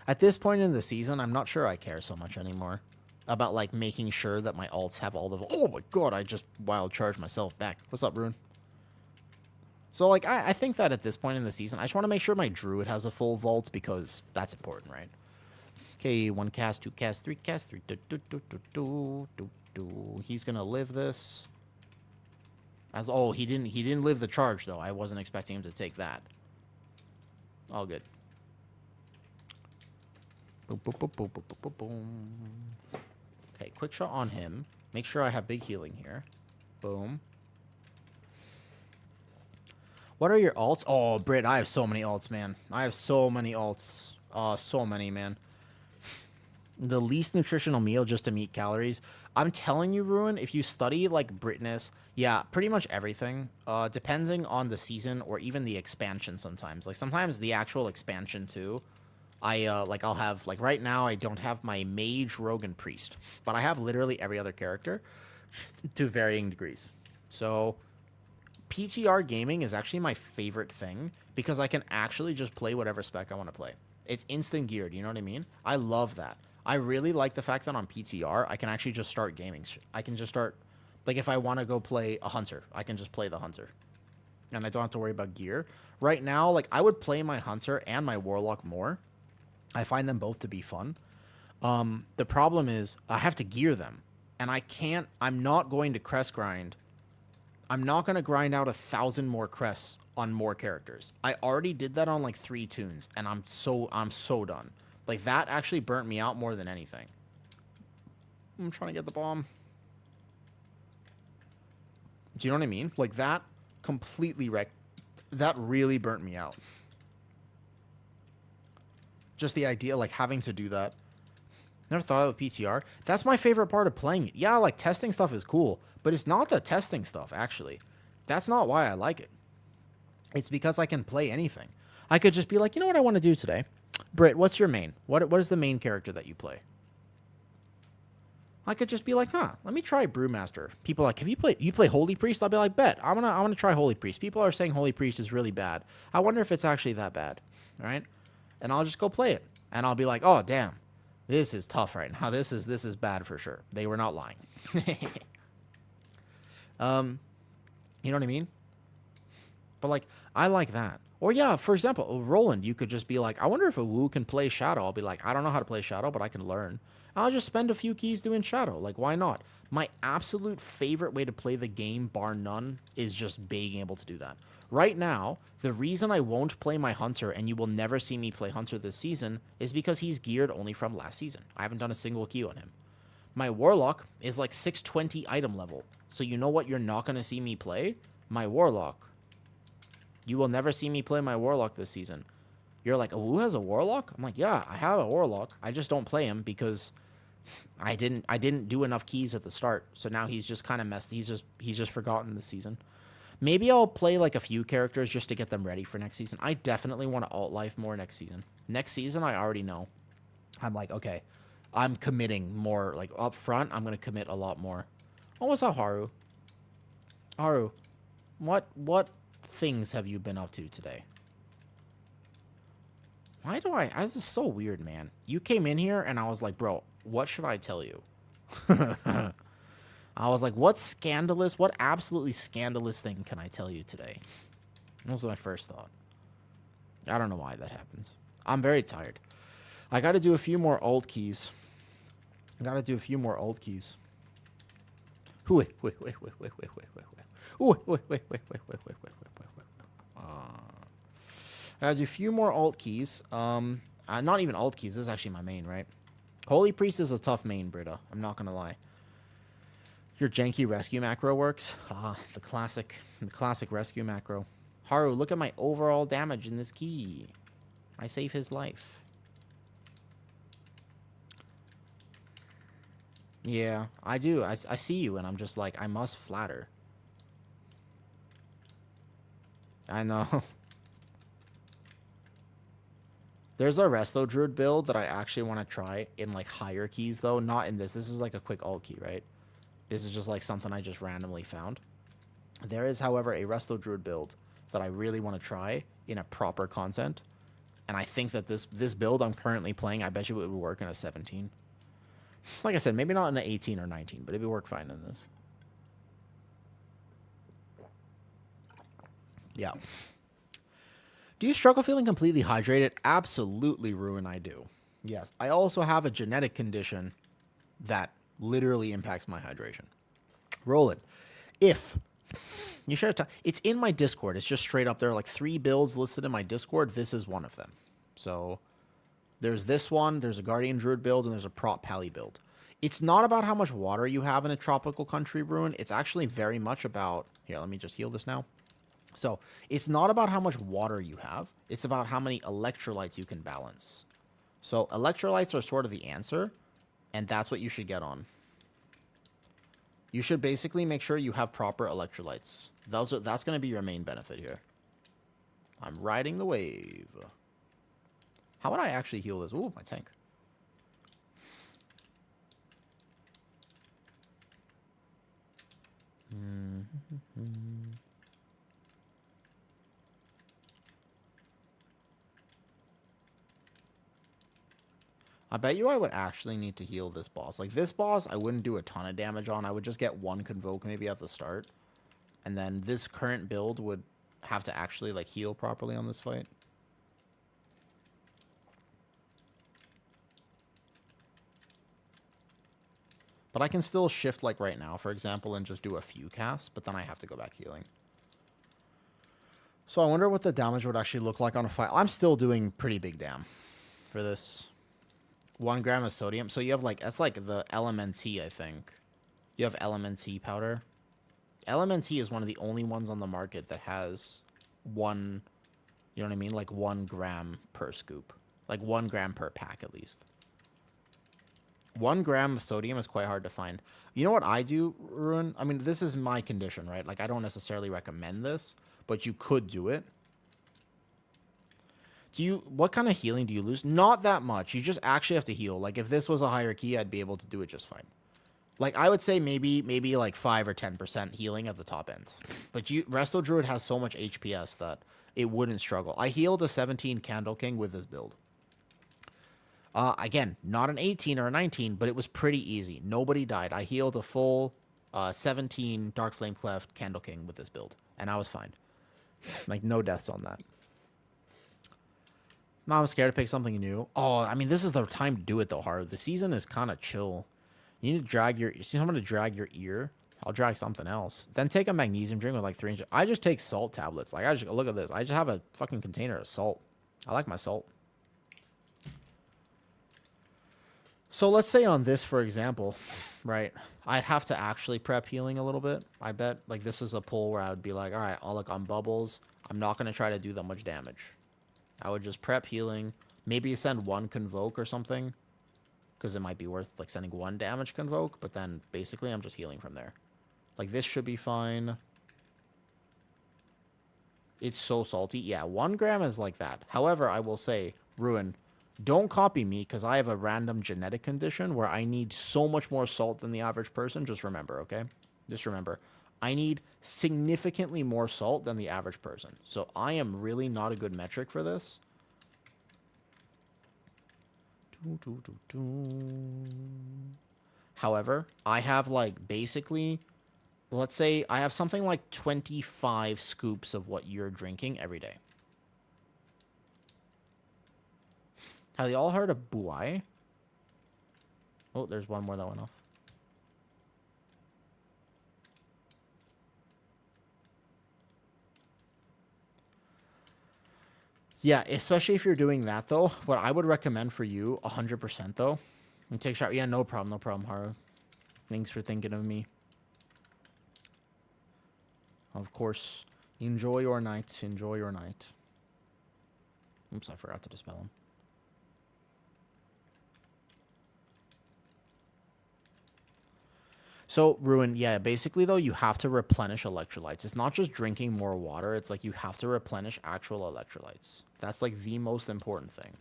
Speaker 2: at this point in the season, I'm not sure I care so much anymore about like making sure that my alts have all the. Oh my god! I just wild charged myself back. What's up, Rune? So like I think that at this point in the season, I just want to make sure my Druid has a full vault because that's important, right? Okay, 1 cast, 2 cast, 3 cast, 3. He's gonna live this. He didn't live the charge though. I wasn't expecting him to take that. All good. Boom, boom, boom, boom, boom, boom, boom. Okay, quick shot on him. Make sure I have big healing here. Boom. What are your alts? Oh, Britt, I have so many alts, man. I have so many alts. Oh, so many, man. The least nutritional meal just to meet calories. I'm telling you, Ruin, if you study, like, Britness, yeah, pretty much everything, depending on the season or even the expansion sometimes. Like, sometimes the actual expansion, too. I'll have, like, right now, I don't have my Mage, Rogue, and Priest. But I have literally every other character to varying degrees. So, PTR gaming is actually my favorite thing because I can actually just play whatever spec I want to play. It's instant geared, you know what I mean? I love that. I really like the fact that on PTR, I can actually just start gaming. I can just start, like, if I want to go play a Hunter, I can just play the Hunter. And I don't have to worry about gear. Right now, like, I would play my Hunter and my Warlock more. I find them both to be fun. The problem is, I have to gear them. And I'm not going to crest grind. I'm not going to grind out 1,000 more crests on more characters. I already did that on, like, 3 tunes, and I'm so done. Like, that actually burnt me out more than anything. I'm trying to get the bomb. Do you know what I mean? Like, that completely wrecked
Speaker 1: That really burnt me out. Just the idea, like, having to do that. Never thought of PTR. That's my favorite part of playing it. Yeah, like, testing stuff is cool, but it's not the testing stuff, actually. That's not why I like it. It's because I can play anything. I could just be like, you know what I want to do today? Britt, what's your main? What is the main character that you play? I could just be like, let me try Brewmaster. People are like, you play Holy Priest? I'll be like, bet. I'm gonna try Holy Priest. People are saying Holy Priest is really bad. I wonder if it's actually that bad. All right? And I'll just go play it. And I'll be like, oh damn. This is tough right now. This is bad for sure. They were not lying. You know what I mean? But like, I like that. Or yeah, for example, Roland, you could just be like, I wonder if a Wu can play Shadow. I'll be like, I don't know how to play Shadow, but I can learn. I'll just spend a few keys doing Shadow. Like, why not? My absolute favorite way to play the game, bar none, is just being able to do that. Right now, the reason I won't play my Hunter, and you will never see me play Hunter this season, is because he's geared only from last season. I haven't done a single key on him. My Warlock is like 620 item level. So you know what you're not going to see me play? My Warlock. You will never see me play my Warlock this season. You're like, oh, who has a Warlock? I'm like, yeah, I have a Warlock. I just don't play him because I didn't do enough keys at the start. So now he's just kind of messed. He's just forgotten this season. Maybe I'll play like a few characters just to get them ready for next season. I definitely want to alt life more next season. Next season, I already know. I'm like, okay, I'm committing more. Like up front, I'm gonna commit a lot more. Oh, what's up, Haru? Haru, what things have you been up to today? Why do this is so weird, man. You came in here and I was like, bro, what should I tell you? I was like, what absolutely scandalous thing can I tell you today? That was my first thought. I don't know why that happens. I'm very tired. I got to do a few more alt keys. Wait. I gotta do a few more alt keys. Not even alt keys. This is actually my main, right? Holy Priest is a tough main, Britta. I'm not gonna lie. Your janky rescue macro works. The classic rescue macro. Haru, look at my overall damage in this key. I save his life. Yeah, I do. I see you, and I'm just like, I must flatter. I know. There's a Resto Druid build that I actually want to try in, like, higher keys, though. Not in this. This is, like, a quick alt key, right? This is just, like, something I just randomly found. There is, however, a Resto Druid build that I really want to try in a proper content. And I think that this build I'm currently playing, I bet you it would work in a 17. Like I said, maybe not in an 18 or 19, but it would work fine in this. Yeah. Do you struggle feeling completely hydrated? Absolutely, Ruin, I do. Yes. I also have a genetic condition that literally impacts my hydration. Roland, if you share it's in my Discord. It's just straight up there, like 3 builds listed in my Discord. This is one of them. So there's this one, there's a Guardian Druid build, and there's a Prop Pally build. It's not about how much water you have in a tropical country, Ruin. It's actually very much about... Here, let me just heal this now. So, it's not about how much water you have. It's about how many electrolytes you can balance. So, electrolytes are sort of the answer, and that's what you should get on. You should basically make sure you have proper electrolytes. That's going to be your main benefit here. I'm riding the wave. How would I actually heal this? Ooh, my tank. I bet you I would actually need to heal this boss. Like, this boss, I wouldn't do a ton of damage on. I would just get 1 Convoke maybe at the start. And then this current build would have to actually, like, heal properly on this fight. But I can still shift, like, right now, for example, and just do a few casts. But then I have to go back healing. So I wonder what the damage would actually look like on a fight. I'm still doing pretty big dam for this. 1 gram of sodium. So you have, like, that's like the LMNT, I think. You have LMNT powder. LMNT is one of the only ones on the market that has
Speaker 2: 1, you know what I mean? Like 1 gram per scoop. Like 1 gram per pack at least. 1 gram of sodium is quite hard to find. You know what I do, Ruin? I mean, this is my condition, right? Like, I don't necessarily recommend this, but you could do it. What kind of healing do you lose? Not that much. You just actually have to heal. Like, if this was a higher key, I'd be able to do it just fine. Like, I would say maybe like 5 or 10% healing at the top end. But Resto Druid has so much HPS that it wouldn't struggle. I healed a 17 Candle King with this build. Again, not an 18 or a 19, but it was pretty easy. Nobody died. I healed a full 17 Dark Flame Cleft Candle King with this build, and I was fine. Like, no deaths on that. Now I'm scared to pick something new. Oh, I mean, this is the time to do it, though, Haru. The season is kind of chill. You need to drag your... You see someone to drag your ear? I'll drag something else. Then take a magnesium drink with, like, 3 inches. I just take salt tablets. Like, look at this. I just have a fucking container of salt. I like my salt. So let's say on this, for example, right, I'd have to actually prep healing a little bit. I bet, like, this is a pull where I would be like, all right, I'll look on bubbles. I'm not going to try to do that much damage. I would just prep healing. Maybe send 1 Convoke or something, because it might be worth, like, sending 1 damage Convoke, but then basically I'm just healing from there. Like, this should be fine. It's so salty. Yeah, 1 gram is like that. However, I will say, Ruin, don't copy me, because I have a random genetic condition where I need so much more salt than the average person. Just remember, okay? Just remember. I need significantly more salt than the average person. So I am really not a good metric for this. However, I have, like, basically, let's say I have something like 25 scoops of what you're drinking every day. Have they all heard of Buai? Oh, there's one more that went off. Yeah, especially if you're doing that, though. What I would recommend for you, 100%, though. And take a shot. Yeah, no problem, Haru. Thanks for thinking of me. Of course. Enjoy your night. Enjoy your night. Oops, I forgot to dispel him. So, Ruin, yeah, basically, though, you have to replenish electrolytes. It's not just drinking more water. It's like you have to replenish actual electrolytes. That's, like, the most important thing.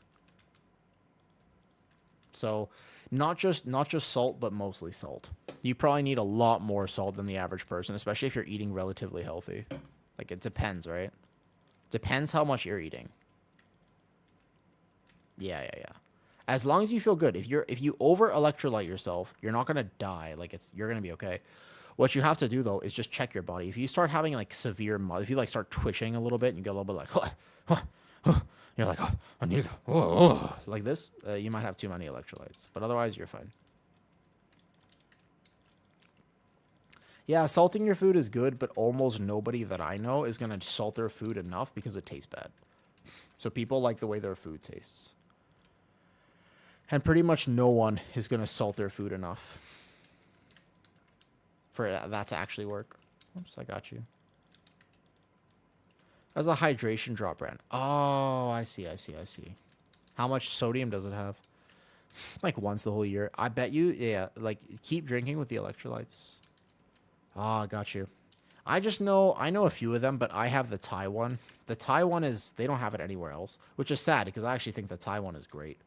Speaker 2: So, not just salt, but mostly salt. You probably need a lot more salt than the average person, especially if you're eating relatively healthy. Like, it depends, right? Depends how much you're eating. Yeah. As long as you feel good. If you over electrolyte yourself, you're not gonna die. Like, you're gonna be okay. What you have to do, though, is just check your body. If you start having, like, severe if you, like, start twitching a little bit and you get a little bit like you're like, oh, I need like this, you might have too many electrolytes. But otherwise, you're fine. Yeah, salting your food is good, but almost nobody that I know is gonna salt their food enough because it tastes bad. So people like the way their food tastes. And pretty much no one is going to salt their food enough for that to actually work. Oops, I got you. That's a hydration drop brand. Oh, I see. How much sodium does it have? Like once the whole year. I bet you, yeah, like keep drinking with the electrolytes. Ah, got you. I know a few of them, but I have the Thai one. The Thai one they don't have it anywhere else, which is sad because I actually think the Thai one is great.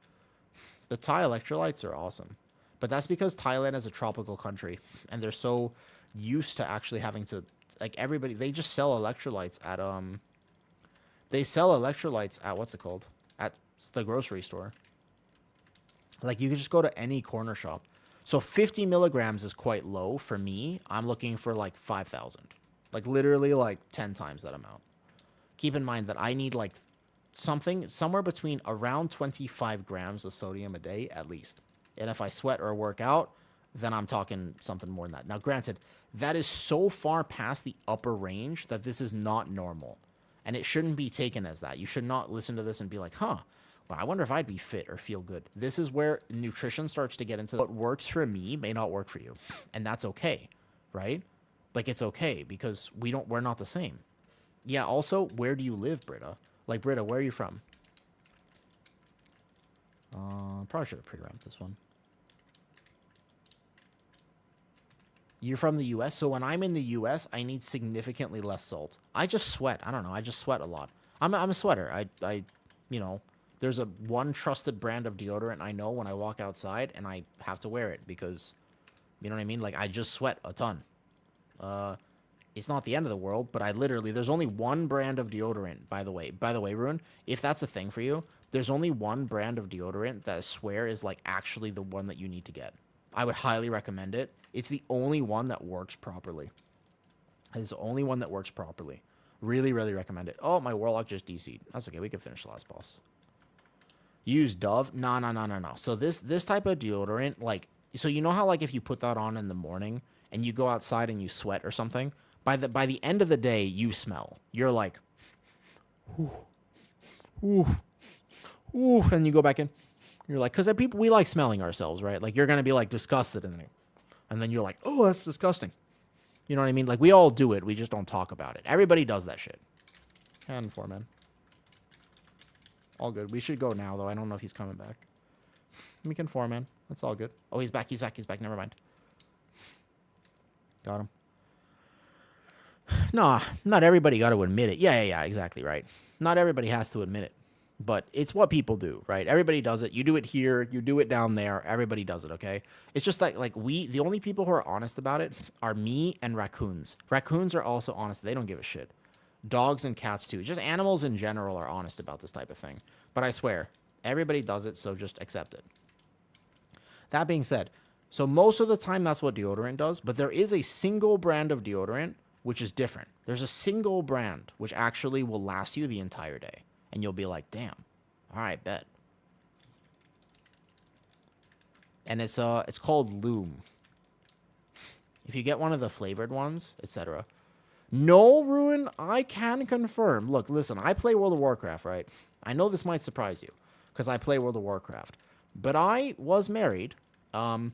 Speaker 2: The Thai electrolytes are awesome. But that's because Thailand is a tropical country, and they're so used to actually having to, like, everybody, they just sell electrolytes at, what's it called? At the grocery store. Like, you can just go to any corner shop. So 50 milligrams is quite low for me. I'm looking for, like, 5,000. Like, literally, like, 10 times that amount. Keep in mind that I need, like, somewhere between around 25 grams of sodium a day at least. And if I sweat or work out, then I'm talking something more than that. Now, granted, that is so far past the upper range that this is not normal. And it shouldn't be taken as that. You should not listen to this and be like, well, I wonder if I'd be fit or feel good. This is where nutrition starts to get into what works for me may not work for you. And that's okay, right? Like, it's okay because we're not the same. Yeah, also, where do you live, Britta? Like, Britta, where are you from? Probably should have pre-ramped this one. You're from the U.S., so when I'm in the U.S., I need significantly less salt. I just sweat. I don't know. I just sweat a lot. I'm a sweater. You know, there's a one trusted brand of deodorant I know when I walk outside, and I have to wear it because, you know what I mean? Like, I just sweat a ton. It's not the end of the world, but there's only one brand of deodorant, by the way. By the way, Ruin, if that's a thing for you, there's only one brand of deodorant that I swear is, like, actually the one that you need to get. I would highly recommend it. It's the only one that works properly. It's the only one that works properly. Really, really recommend it. Oh, my Warlock just DC'd. That's okay. We can finish the last boss. Use Dove? No. So this type of deodorant, like, so you know how, like, if you put that on in the morning and you go outside and you sweat or something, by the end of the day, you smell. You're like, ooh, and you go back in. You're like, because people, we like smelling ourselves, right? Like, you're going to be, like, disgusted in there. And then you're like, oh, that's disgusting. You know what I mean? Like, we all do it. We just don't talk about it. Everybody does that shit. And 4 men. All good. We should go now, though. I don't know if he's coming back. We can 4 men. That's all good. Oh, he's back. He's back. Never mind. Got him. Nah, not everybody got to admit it. Yeah, exactly right. Not everybody has to admit it. But it's what people do, right? Everybody does it. You do it here. You do it down there. Everybody does it, okay? It's just like the only people who are honest about it are me and raccoons. Raccoons are also honest. They don't give a shit. Dogs and cats, too. Just animals in general are honest about this type of thing. But I swear, everybody does it, so just accept it. That being said, so most of the time that's what deodorant does, but there is a single brand of deodorant which is different. There's a single brand which actually will last you the entire day. And you'll be like, damn. All right, bet. And it's called Loom. If you get one of the flavored ones, etc. No, Ruin, I can confirm. Look, listen, I play World of Warcraft, right? I know this might surprise you, because I play World of Warcraft. But I was married, and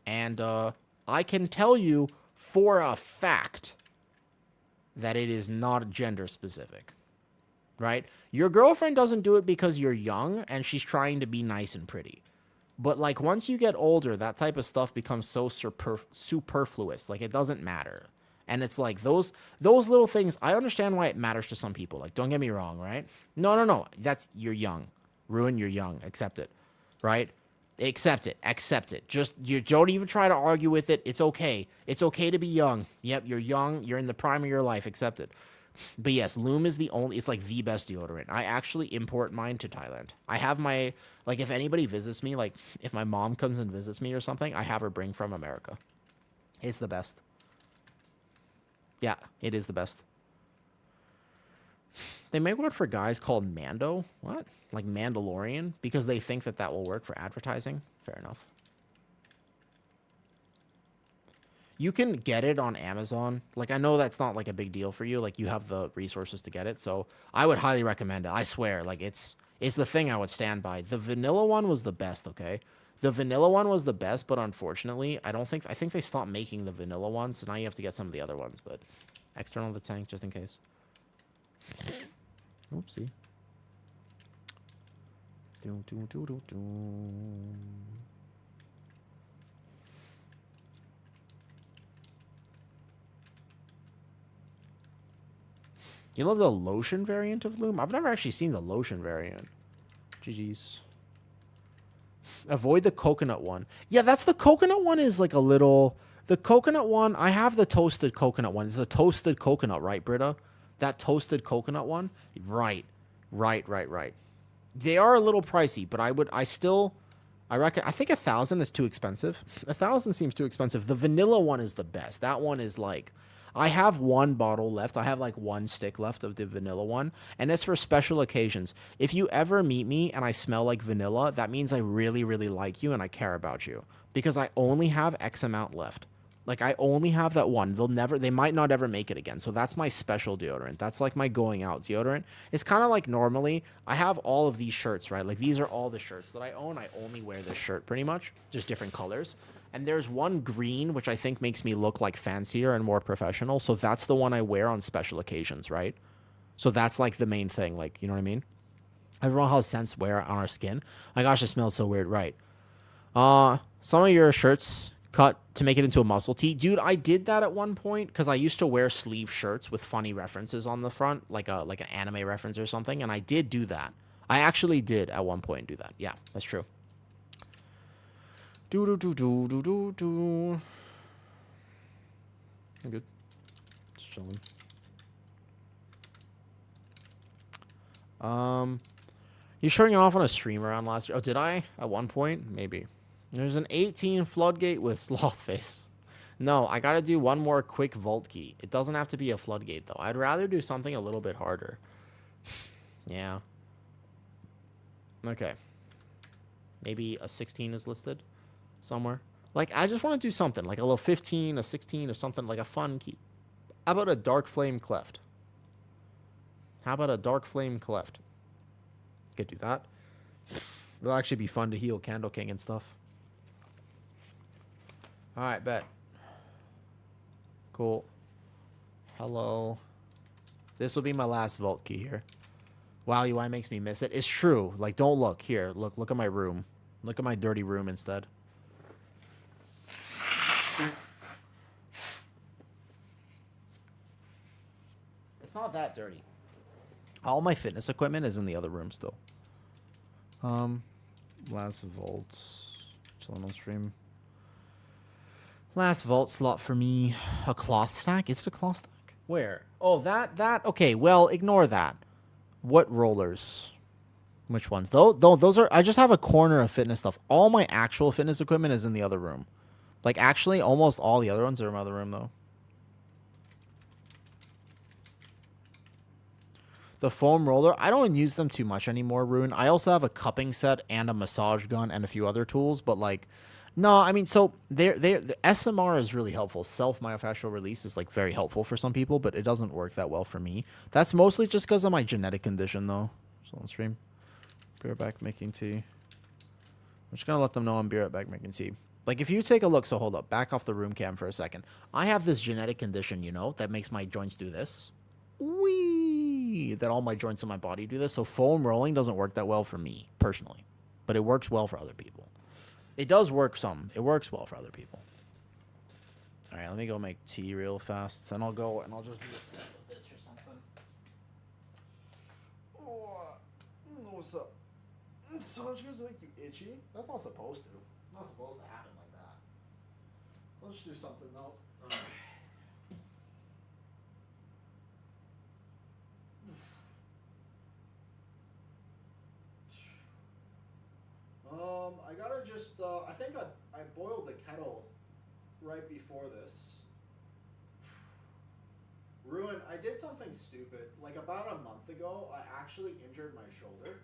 Speaker 2: I can tell you for a fact that it is not gender specific. Right? Your girlfriend doesn't do it because you're young and she's trying to be nice and pretty. But, like, once you get older, that type of stuff becomes so superfluous. Like, it doesn't matter. And it's like those little things, I understand why it matters to some people. Like, don't get me wrong, right? No. You're young. Ruin, you're young. Accept it. Right? Accept it. Just, you don't even try to argue with it. It's okay. It's okay to be young. Yep, you're young. You're in the prime of your life. Accept it. But yes, Loom is it's like the best deodorant. I actually import mine to Thailand. I have my, like, if anybody visits me, like, if my mom comes and visits me or something, I have her bring from America. It's the best. Yeah, it is the best. They make one for guys called Mando. What? Like Mandalorian? Because they think that will work for advertising? Fair enough. You can get it on Amazon. Like, I know that's not, like, a big deal for you. Like, you have the resources to get it. So I would highly recommend it. I swear. Like, it's the thing I would stand by. The vanilla one was the best, okay? The vanilla one was the best, but unfortunately, I think they stopped making the vanilla one. So now you have to get some of the other ones. But external the tank, just in case. Oopsie. You love the lotion variant of Loom? I've never actually seen the lotion variant. GG's. Avoid the coconut one. Yeah, that's the coconut one is like a little... The coconut one, I have the toasted coconut one. It's the toasted coconut, right, Britta? That toasted coconut one? Right. They are a little pricey, but I think 1,000 is too expensive. 1,000 seems too expensive. The vanilla one is the best. That one is like... I have one bottle left. I have like one stick left of the vanilla one, and it's for special occasions. If you ever meet me and I smell like vanilla, that means I really, really like you and I care about you, because I only have X amount left. Like, I only have that one. They might not ever make it again. So that's my special deodorant. That's like my going out deodorant. It's kind of like normally I have all of these shirts, right? Like, these are all the shirts that I own. I only wear this shirt pretty much, just different colors. And there's one green, which I think makes me look like fancier and more professional. So that's the one I wear on special occasions, right? So that's like the main thing. Like, you know what I mean? Everyone has scents wear on our skin. My gosh, it smells so weird, right? Some of your shirts cut to make it into a muscle tee. Dude, I did that at one point because I used to wear sleeve shirts with funny references on the front, like an anime reference or something, and I did do that. I actually did at one point do that. Yeah, that's true. Do do do do do do do. I'm good. Just chilling. You showing it off on a stream around last year? Oh, did I? At one point? Maybe. There's an 18 floodgate with sloth face. No, I gotta do one more quick vault key. It doesn't have to be a floodgate, though. I'd rather do something a little bit harder. Yeah. Okay. Maybe a 16 is listed somewhere. Like, I just want to do something. Like a little 15, a 16, or something. Like a fun key. How about a dark flame cleft? How about a dark flame cleft? Could do that. It'll actually be fun to heal Candle King and stuff. Alright, bet. Cool. Hello. This will be my last vault key here. Wow, UI makes me miss it. It's true. Like, don't look. Here, look at my room. Look at my dirty room instead. It's not that dirty. All my fitness equipment is in the other room still. Last vault. Chilling on stream. Last vault slot for me. A cloth stack? Is it a cloth stack? Where? Oh, that. Okay, well, ignore that. What rollers? Which ones? Those are... I just have a corner of fitness stuff. All my actual fitness equipment is in the other room. Like, actually, almost all the other ones are in my other room, though. The foam roller, I don't use them too much anymore, Rune. I also have a cupping set and a massage gun and a few other tools, but like, no, I mean, so the SMR is really helpful. Self myofascial release is like very helpful for some people, but it doesn't work that well for me. That's mostly just because of my genetic condition, though. So on stream, be right back making tea. I'm just gonna let them know I'm be right back making tea. Like, if you take a look, so hold up, back off the room cam for a second. I have this genetic condition, you know, that makes my joints do this. Wee! That all my joints in my body do this. So foam rolling doesn't work that well for me, personally. But it works well for other people. It does work some. It works well for other people. Alright, let me go make tea real fast. And I'll go and I'll just do a set with this or something. Oh, what's up? Massage guys make you itchy? That's not supposed to. Not supposed to happen like that. Let's do something though. I gotta just, I think I boiled the kettle right before this. Ruin, I did something stupid. Like, about a month ago, I actually injured my shoulder.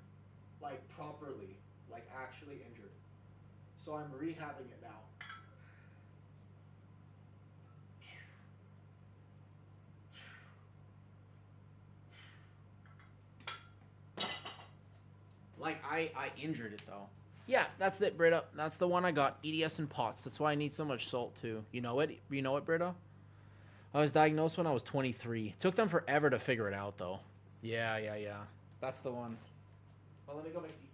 Speaker 2: Like, properly. Like, actually injured. So I'm rehabbing it now. Like, I injured it, though. Yeah, that's it, Britta. That's the one I got. EDS and POTS. That's why I need so much salt, too. You know it? You know it, Britta? I was diagnosed when I was 23. Took them forever to figure it out, though. Yeah. That's the one. Well, let me go make tea.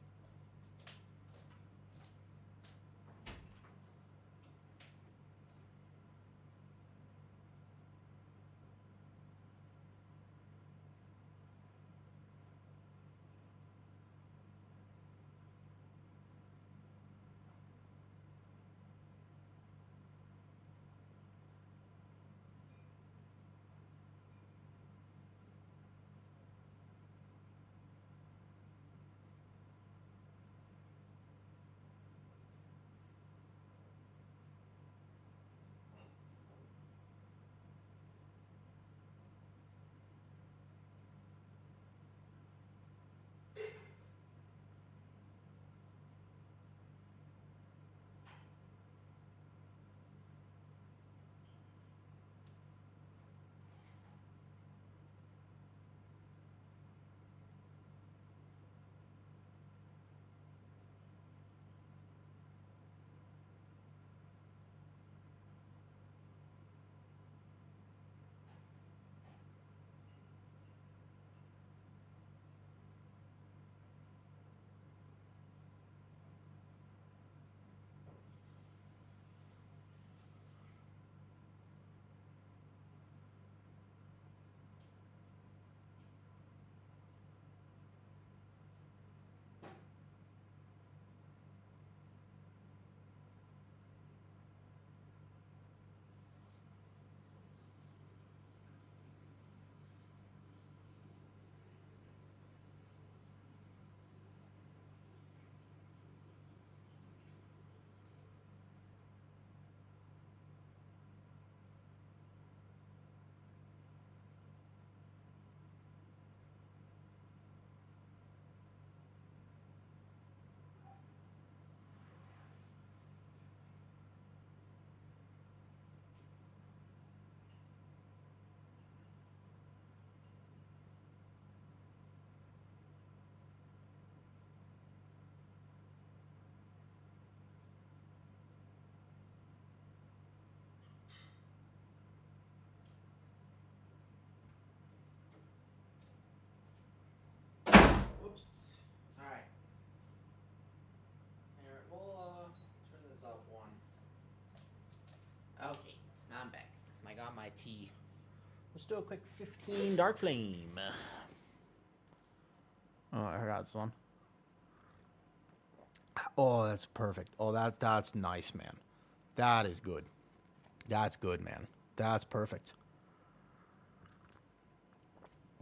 Speaker 2: tea. Let's do a quick 15 Dark Flame. Oh, I forgot this one.
Speaker 1: Oh, that's perfect. Oh, that's nice, man. That is good. That's good, man. That's perfect.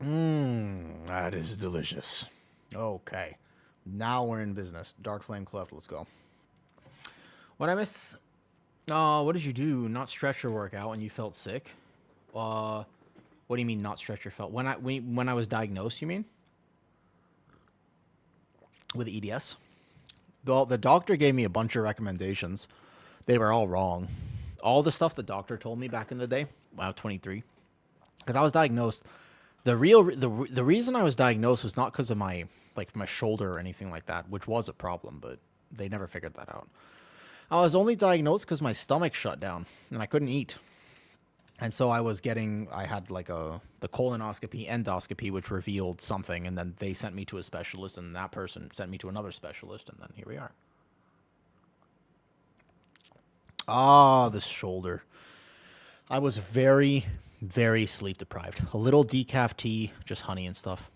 Speaker 1: That is delicious. Okay. Now we're in business. Dark Flame Cleft, let's go.
Speaker 2: What I miss? What did you do? Not stretch your workout when you felt sick? What do you mean not stretch your felt? When I was diagnosed, you mean?
Speaker 1: With EDS? Well, the doctor gave me a bunch of recommendations. They were all wrong.
Speaker 2: All the stuff the doctor told me back in the day,
Speaker 1: When I was 23. Because I was diagnosed. The reason I was diagnosed was not because of my shoulder or anything like that, which was a problem, but they never figured that out. I was only diagnosed because my stomach shut down and I couldn't eat. And so I had like the colonoscopy, endoscopy, which revealed something, and then they sent me to a specialist, and that person sent me to another specialist, and then here we are. Ah, the shoulder. I was very, very sleep deprived. A little decaf tea, just honey and stuff.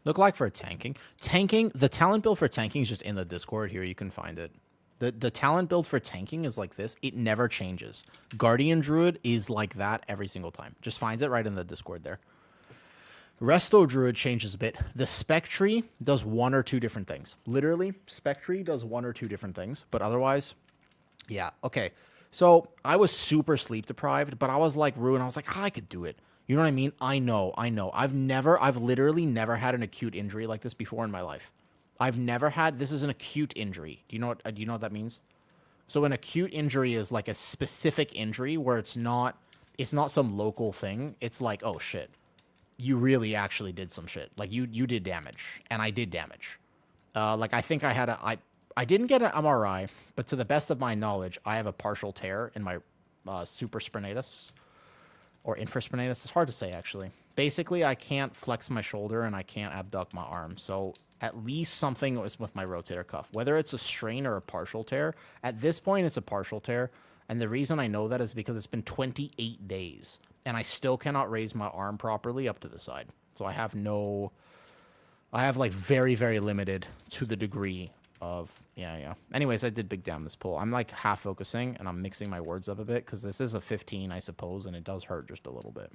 Speaker 1: Look like for tanking. Tanking, the talent build for tanking is just in the Discord here. You can find it. The talent build for tanking is like this. It never changes. Guardian Druid is like that every single time. Just finds it right in the Discord there. Resto Druid changes a bit. The Spectre does one or two different things. Literally, Spectre does one or two different things. But otherwise, yeah. Okay. So I was super sleep deprived, but I was like ruined. I was like, I could do it. You know what I mean? I know. I've literally never had an acute injury like this before in my life. This is an acute injury. Do you know what that means? So an acute injury is like a specific injury where it's not some local thing. It's like, oh shit, you really actually did some shit. Like you did damage, and I did damage. Like I think I didn't get an MRI, but to the best of my knowledge, I have a partial tear in my supraspinatus or infraspinatus. It's hard to say actually. Basically, I can't flex my shoulder and I can't abduct my arm. So at least something was with my rotator cuff. Whether it's a strain or a partial tear, at this point it's a partial tear. And the reason I know that is because it's been 28 days and I still cannot raise my arm properly up to the side. So I have like very, very limited to the degree of, yeah. Anyways, I did big damn this pull. I'm like half focusing and I'm mixing my words up a bit because this is a 15, I suppose, and it does hurt just a little bit.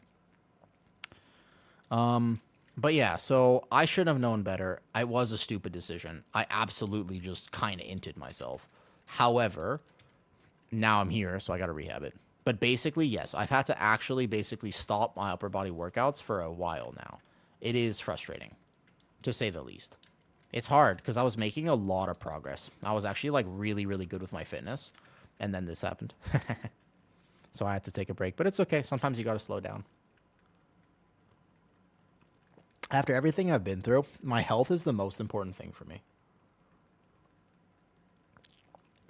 Speaker 1: But yeah, so I should have known better. It was a stupid decision. I absolutely just kind of inted myself. However, now I'm here, so I got to rehab it. But basically, yes, I've had to actually basically stop my upper body workouts for a while now. It is frustrating, to say the least. It's hard because I was making a lot of progress. I was actually like really, really good with my fitness. And then this happened. So I had to take a break. But it's okay. Sometimes you got to slow down. After everything I've been through, my health is the most important thing for me.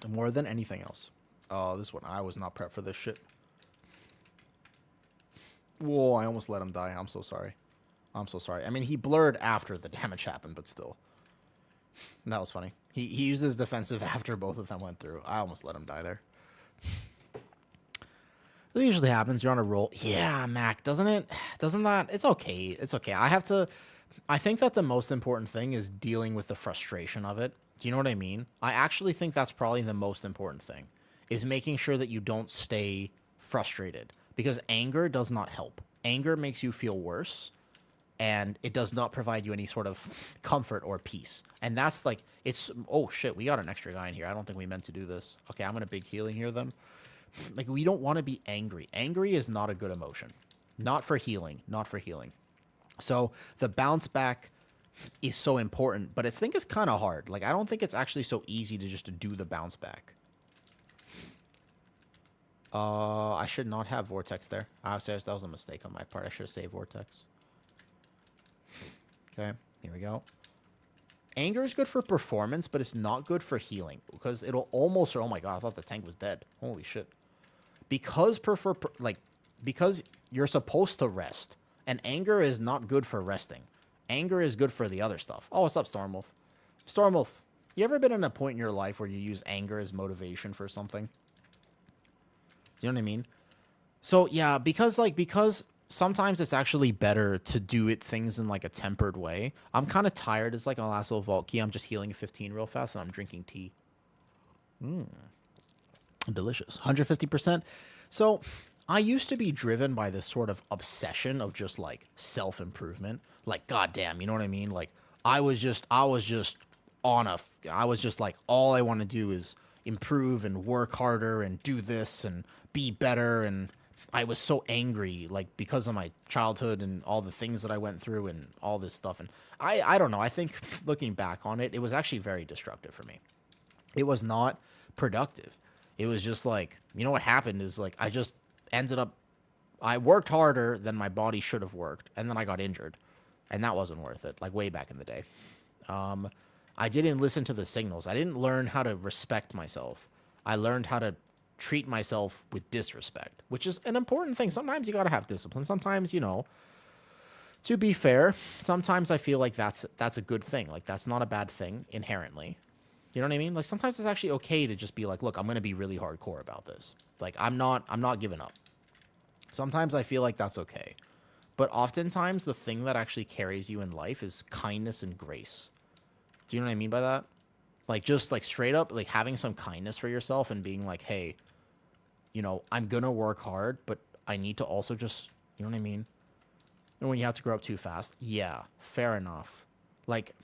Speaker 1: More than anything else. Oh, this one. I was not prepped for this shit. Whoa, I almost let him die. I'm so sorry. I'm so sorry. I mean, he blurred after the damage happened, but still. That was funny. He uses defensive after both of them went through. I almost let him die there. It usually happens. You're on a roll. Yeah, Mac, doesn't it? Doesn't that? It's okay. It's okay. I think that the most important thing is dealing with the frustration of it. Do you know what I mean? I actually think that's probably the most important thing, is making sure that you don't stay frustrated, because anger does not help. Anger makes you feel worse, and it does not provide you any sort of comfort or peace. And that's like, oh shit, we got an extra guy in here. I don't think we meant to do this. Okay, I'm going to big healing here then. Like, we don't want to be angry. Angry is not a good emotion. Not for healing. Not for healing. So the bounce back is so important, but I think it's kind of hard. Like, I don't think it's actually so easy to do the bounce back. I should not have Vortex there. That was a mistake on my part. I should have saved Vortex. Okay, here we go. Anger is good for performance, but it's not good for healing, because it'll almost... Oh my god, I thought the tank was dead. Holy shit. Because you're supposed to rest, and anger is not good for resting. Anger is good for the other stuff. Oh, what's up, Stormwolf? Stormwolf, you ever been in a point in your life where you use anger as motivation for something? Do you know what I mean?
Speaker 2: So yeah, because sometimes it's actually better to do it things in like a tempered way. I'm kind of tired. It's like my last little vault key. I'm just healing a 15 real fast, and I'm drinking tea. Delicious. 150%. So I used to be driven by this sort of obsession of just like self improvement. Like, goddamn, you know what I mean? Like, I was just on a, I was just like, all I want to do is improve and work harder and do this and be better. And I was so angry, like, because of my childhood and all the things that I went through and all this stuff. And I don't know. I think looking back on it, it was actually very destructive for me. It was not productive. It was just like, you know what happened is like I just ended up I worked harder than my body should have worked, and then I got injured. And that wasn't worth it, like way back in the day. I didn't listen to the signals. I didn't learn how to respect myself. I learned how to treat myself with disrespect, which is an important thing. Sometimes you got to have discipline. Sometimes, you know, to be fair, sometimes I feel like that's a good thing. Like that's not a bad thing inherently. You know what I mean? Like sometimes it's actually okay to just be like, look, I'm going to be really hardcore about this. Like I'm not giving up. Sometimes I feel like that's okay. But oftentimes the thing that actually carries you in life is kindness and grace. Do you know what I mean by that? Like just like straight up like having some kindness for yourself and being like, hey, you know, I'm going to work hard, but I need to also just, you know what I mean? And when you have to grow up too fast, yeah, fair enough. Like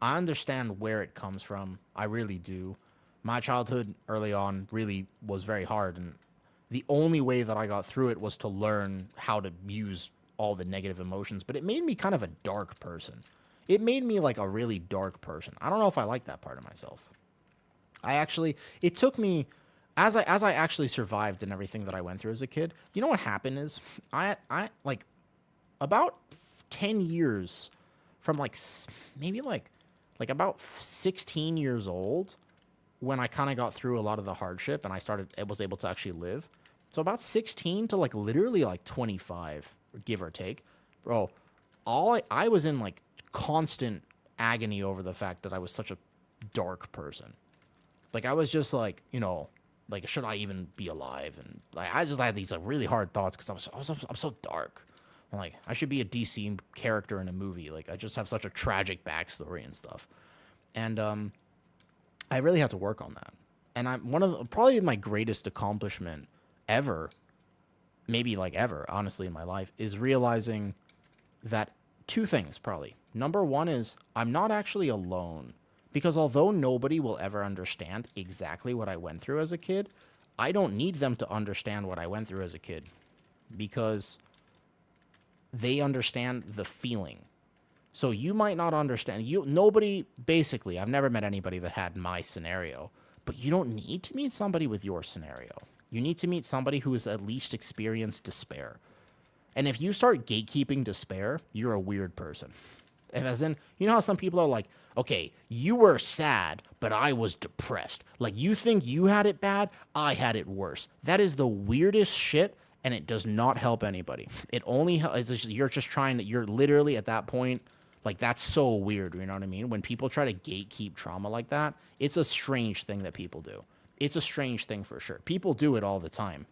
Speaker 2: I understand where it comes from. I really do. My childhood early on really was very hard, and the only way that I got through it was to learn how to use all the negative emotions, but it made me kind of a dark person. It made me like a really dark person. I don't know if I like that part of myself. It took me as I actually survived and everything that I went through as a kid. You know what happened is I like about 10 years from like maybe like about 16 years old when I kind of got through a lot of the hardship and I was able to actually live. So about 16 to like literally like 25, give or take. Bro, I was in like constant agony over the fact that I was such a dark person. Like I was just like, you know, like should I even be alive? And like I just had these like really hard thoughts because I'm so dark. I'm like I should be a DC character in a movie. Like I just have such a tragic backstory and stuff. And I really had to work on that. And I'm probably my greatest accomplishment ever, maybe like ever, honestly, in my life, is realizing that two things probably. Number one is I'm not actually alone because although nobody will ever understand exactly what I went through as a kid, I don't need them to understand what I went through as a kid because they understand the feeling. So you might not understand. Nobody, basically, I've never met anybody that had my scenario, but you don't need to meet somebody with your scenario. You need to meet somebody who has at least experienced despair. And if you start gatekeeping despair, you're a weird person. As in, you know how some people are like, okay, you were sad, but I was depressed. Like, you think you had it bad? I had it worse. That is the weirdest shit, and it does not help anybody. It only helps, you're just trying to, you're literally at that point, like, that's so weird, you know what I mean? When people try to gatekeep trauma like that, it's a strange thing that people do. It's a strange thing for sure. People do it all the time,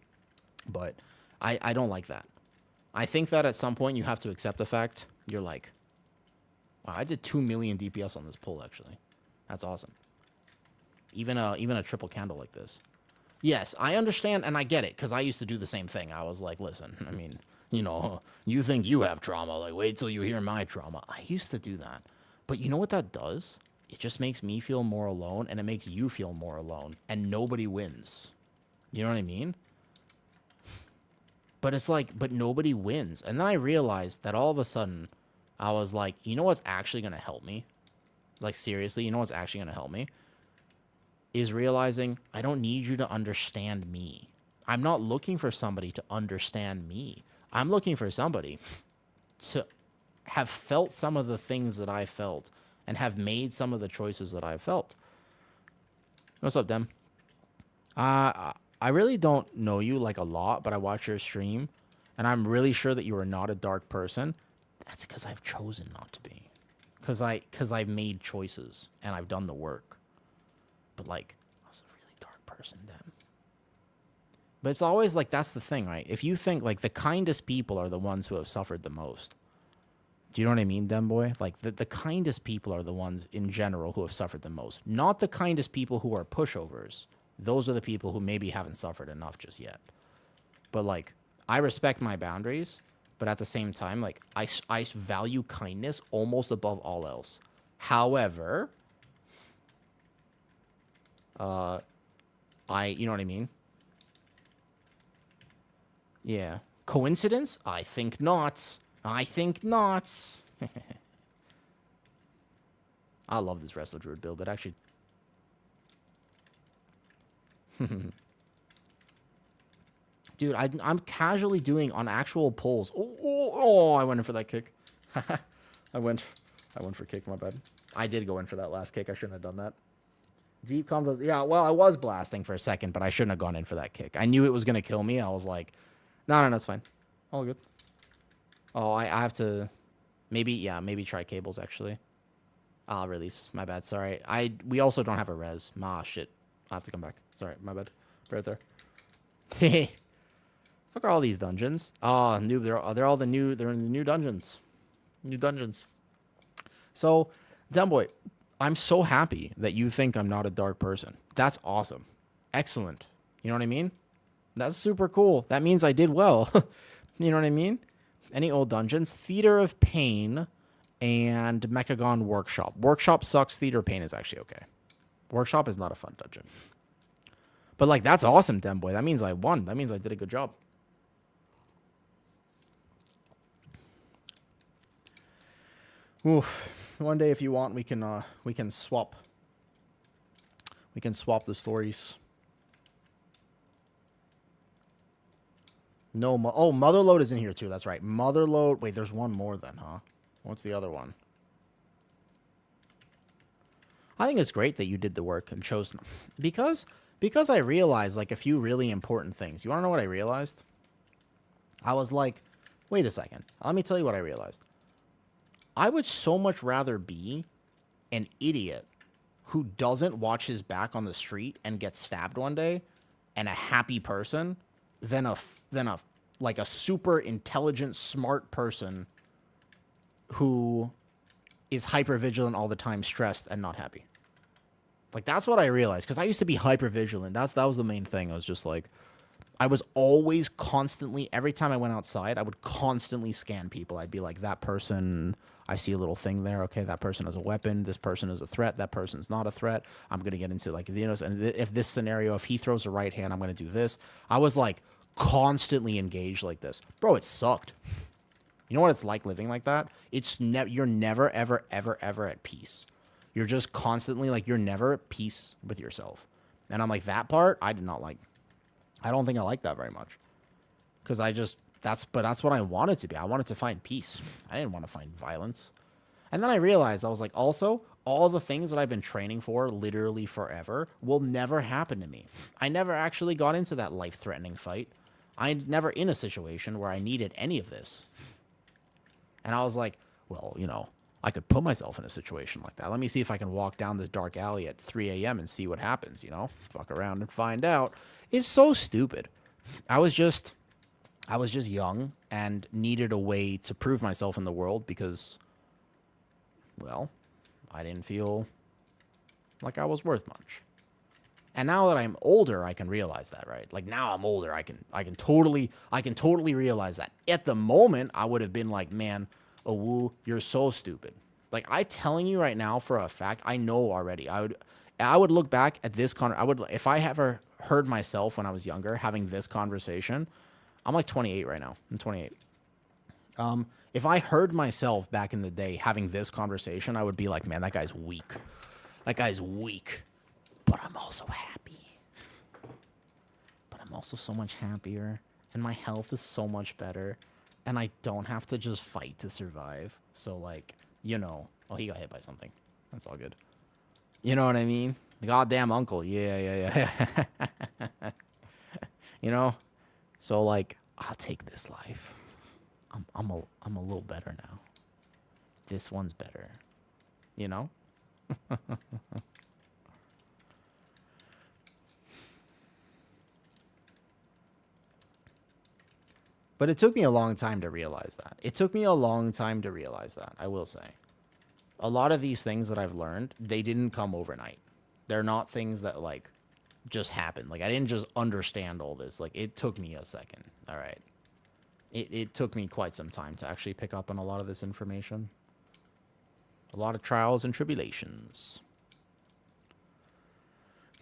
Speaker 2: but I don't like that. I think that at some point you have to accept the fact you're like, wow, I did 2 million DPS on this pull, actually. That's awesome. Even a triple candle like this. Yes, I understand and I get it, because I used to do the same thing. I was like, listen, I mean, you know, you think you have trauma, like, wait till you hear my trauma. I used to do that. But you know what that does? It just makes me feel more alone, and it makes you feel more alone, and nobody wins. You know what I mean? But it's like, but nobody wins. And then I realized that all of a sudden, I was like, you know what's actually going to help me? Like, seriously, you know what's actually going to help me? Is realizing I don't need you to understand me. I'm not looking for somebody to understand me. I'm looking for somebody to have felt some of the things that I felt and have made some of the choices that I've felt. What's up, Dem? I really don't know you like a lot, but I watch your stream, and I'm really sure that you are not a dark person. That's because I've chosen not to be. Because I've made choices, and I've done the work. But, like, I was a really dark person, Dem. But it's always like, that's the thing, right? If you think like the kindest people are the ones who have suffered the most. Do you know what I mean, Dem Boy? Like the kindest people are the ones in general who have suffered the most. Not the kindest people who are pushovers. Those are the people who maybe haven't suffered enough just yet. But like, I respect my boundaries, but at the same time, like I value kindness almost above all else. However, you know what I mean? Yeah. Coincidence? I think not. I think not. I love this Wrestler Druid build. It actually... Dude, I'm casually doing on actual polls. Oh, I went in for that kick. I went for kick, my bad. I did go in for that last kick. I shouldn't have done that. Deep combo. Yeah, well, I was blasting for a second, but I shouldn't have gone in for that kick. I knew it was going to kill me. I was like, no, it's fine. All good. Oh, I have to... Maybe try cables, actually. I'll release. My bad. Sorry. We also don't have a res. Shit. I'll have to come back. Sorry. My bad. Right there. Hey. Fuck are all these dungeons? Oh, noob. They're all the new... They're in the new dungeons. New dungeons. So, Dumboy, I'm so happy that you think I'm not a dark person. That's awesome. Excellent. You know what I mean? That's super cool. That means I did well. You know what I mean? Any old dungeons? Theater of Pain and Mechagon Workshop. Workshop sucks. Theater of Pain is actually okay. Workshop is not a fun dungeon. But, like, that's awesome, Demboy. That means I won. That means I did a good job. Oof. One day, if you want, we can swap. We can swap the stories. No, Motherload is in here too. That's right. Motherload. Wait, there's one more then, huh? What's the other one? I think it's great that you did the work and chose because I realized like a few really important things. You want to know what I realized? I was like, wait a second. Let me tell you what I realized. I would so much rather be an idiot who doesn't watch his back on the street and gets stabbed one day and a happy person than a like a super intelligent, smart person who is hyper vigilant all the time, stressed and not happy. Like that's what I realized because I used to be hyper vigilant. That was the main thing. I was just like, I was always constantly, every time I went outside, I would constantly scan people. I'd be like, that person, I see a little thing there. Okay, that person has a weapon. This person is a threat. That person's not a threat. I'm going to get into like, you know, and if this scenario, if he throws a right hand, I'm going to do this. I was like constantly engaged like this. Bro, it sucked. You know what it's like living like that? You're never, ever, ever, ever at peace. You're just constantly like, you're never at peace with yourself. And I'm like, that part, I did not like. I don't think I like that very much. Because that's what I wanted to be. I wanted to find peace. I didn't want to find violence. And then I realized, I was like, also, all the things that I've been training for literally forever will never happen to me. I never actually got into that life-threatening fight. I'm never in a situation where I needed any of this. And I was like, well, you know, I could put myself in a situation like that. Let me see if I can walk down this dark alley at 3 a.m. and see what happens, you know? Fuck around and find out. It's so stupid. I was just young and needed a way to prove myself in the world because, well, I didn't feel like I was worth much. And now that I'm older, I can realize that, right? Like now I'm older, I can totally realize that. At the moment, I would have been like, man, Awu, you're so stupid. Like I telling you right now for a fact, I know already. I would look back at this if I ever heard myself when I was younger having this conversation. I'm like 28 right now. I'm 28. If I heard myself back in the day having this conversation, I would be like, man, that guy's weak. That guy's weak. But I'm also happy. But I'm also so much happier. And my health is so much better. And I don't have to just fight to survive. So, like, you know. Oh, he got hit by something. That's all good. You know what I mean? The goddamn uncle. Yeah. You know? So, like, I'll take this life. I'm a little better now. This one's better. You know? But it took me a long time to realize that. It took me a long time to realize that, I will say. A lot of these things that I've learned, they didn't come overnight. They're not things that, like, just happen. Like, I didn't just understand all this. Like, it took me a second. All right. It took me quite some time to actually pick up on a lot of this information. A lot of trials and tribulations.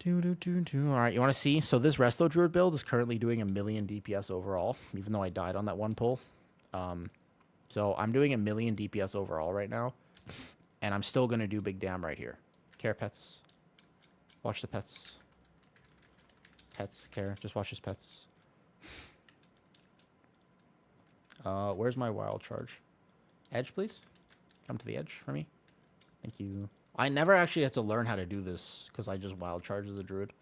Speaker 2: All right, you want to see? So this Resto Druid build is currently doing 1,000,000 DPS overall, even though I died on that one pull. So I'm doing 1,000,000 DPS overall right now, and I'm still going to do big damn right here. Care pets. Watch the pets. Pets, care. Just watch his pets. Where's my wild charge? Edge, please. Come to the edge for me. Thank you. I never actually had to learn how to do this because I just wild charge as a druid.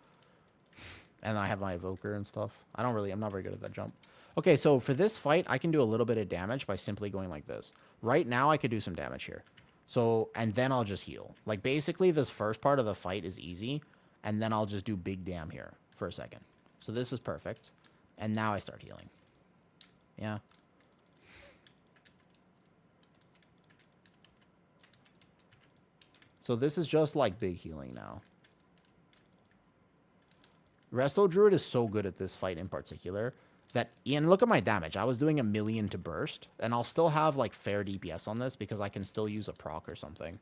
Speaker 2: And I have my evoker and stuff. I'm not very good at that jump. Okay, so for this fight, I can do a little bit of damage by simply going like this. Right now, I could do some damage here. So, and then I'll just heal. Like, basically, this first part of the fight is easy. And then I'll just do big damn here for a second. So this is perfect. And now I start healing. Yeah. So this is just like big healing now. Resto Druid is so good at this fight in particular that, Ian, look at my damage. I was doing 1,000,000 to burst, and I'll still have like fair DPS on this because I can still use a proc or something.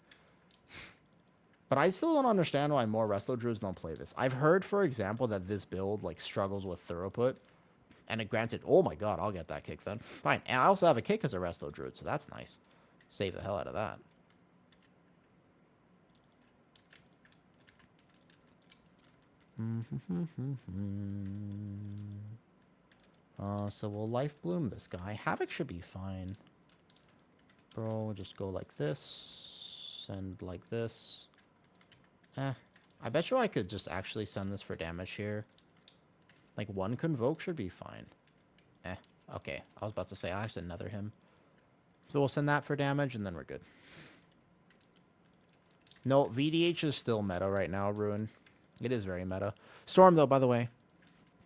Speaker 2: But I still don't understand why more Resto Druids don't play this. I've heard, for example, that this build like struggles with throughput, and it granted, oh my god, I'll get that kick then. Fine, and I also have a kick as a Resto Druid, so that's nice. Save the hell out of that. So we'll Life Bloom this guy. Havoc should be fine. Bro, just go like this. Send like this. I bet you I could just actually send this for damage here. Like, one Convoke should be fine. Okay. I was about to say, I have to nether him. So we'll send that for damage, and then we're good. No, VDH is still meta right now, Ruin. It is very meta. Storm, though, by the way.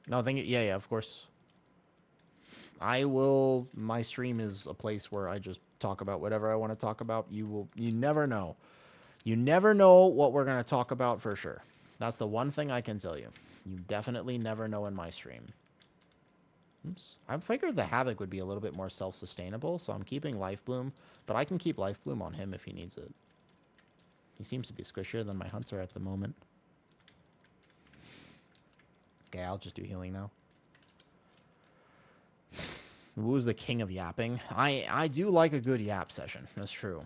Speaker 2: No, yeah, of course. My stream is a place where I just talk about whatever I want to talk about. You never know. You never know what we're going to talk about for sure. That's the one thing I can tell you. You definitely never know in my stream. Oops. I figured the Havoc would be a little bit more self-sustainable, so I'm keeping Life Bloom, but I can keep Life Bloom on him if he needs it. He seems to be squishier than my Hunter at the moment. Okay, I'll just do healing now. Woo's the king of yapping. I do like a good yap session. That's true.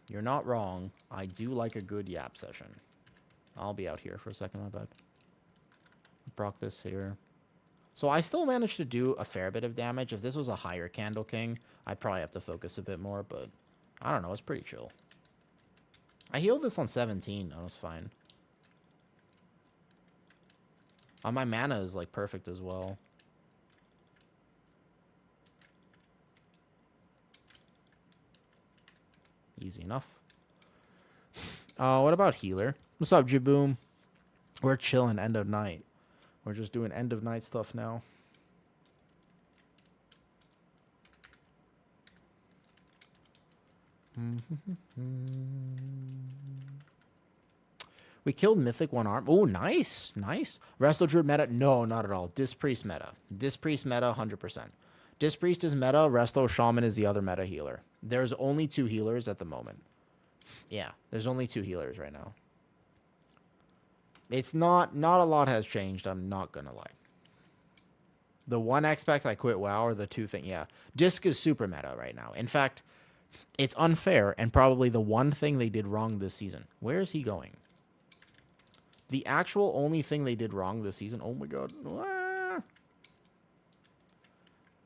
Speaker 2: You're not wrong. I do like a good yap session. I'll be out here for a second, my bad. Proc this here. So I still managed to do a fair bit of damage. If this was a higher Candle King, I'd probably have to focus a bit more, but I don't know. It's pretty chill. I healed this on 17. That was fine. My mana is, like, perfect as well. Easy enough. What about healer? What's up, Jaboom? We're chilling end of night. We're just doing end of night stuff now. We killed Mythic one arm. Oh, nice. Nice. Resto Druid meta? No, not at all. Dispriest meta. Dispriest meta, 100%. Dispriest is meta. Resto Shaman is the other meta healer. There's only 2 healers at the moment. Yeah, there's only 2 healers right now. It's not a lot has changed. I'm not going to lie. The one aspect I quit WoW or the 2 thing. Yeah, Disc is super meta right now. In fact, it's unfair and probably the one thing they did wrong this season. Where is he going? The actual only thing they did wrong this season. Oh my god. Ah.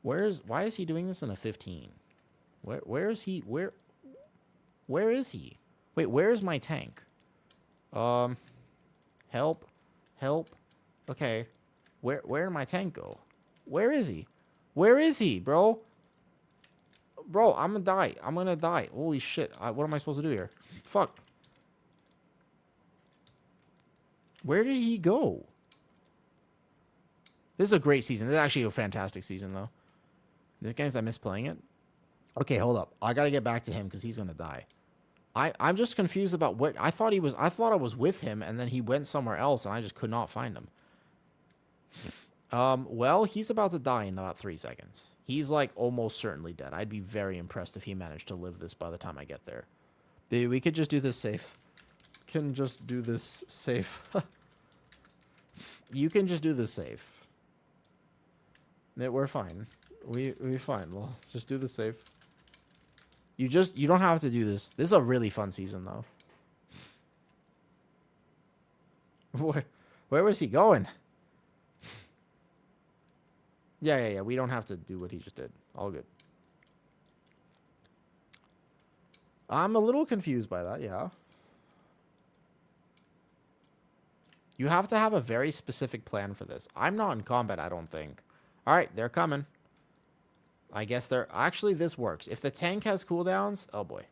Speaker 2: Why is he doing this in a 15? Where is he? Where is he? Wait, where's my tank? Help. Okay. Where did my tank go? Where is he? Where is he, bro? Bro, I'm gonna die. I'm gonna die. Holy shit. What am I supposed to do here? Fuck. Where did he go? This is a great season. This is actually a fantastic season, though. This game's I miss playing it. Okay, hold up. I gotta get back to him because he's gonna die. I'm just confused about what I thought he was. I thought I was with him, and then he went somewhere else, and I just could not find him. Well, he's about to die in about 3 seconds. He's like almost certainly dead. I'd be very impressed if he managed to live this by the time I get there. Dude, we could just do this safe. Can just do this safe. You can just do this safe. We're fine. We fine. We'll just do this safe. You don't have to do this. This is a really fun season though. Where was he going? Yeah. We don't have to do what he just did. All good. I'm a little confused by that, yeah. You have to have a very specific plan for this. I'm not in combat, I don't think. All right, they're coming. I guess they're... Actually, this works. If the tank has cooldowns... Oh, boy.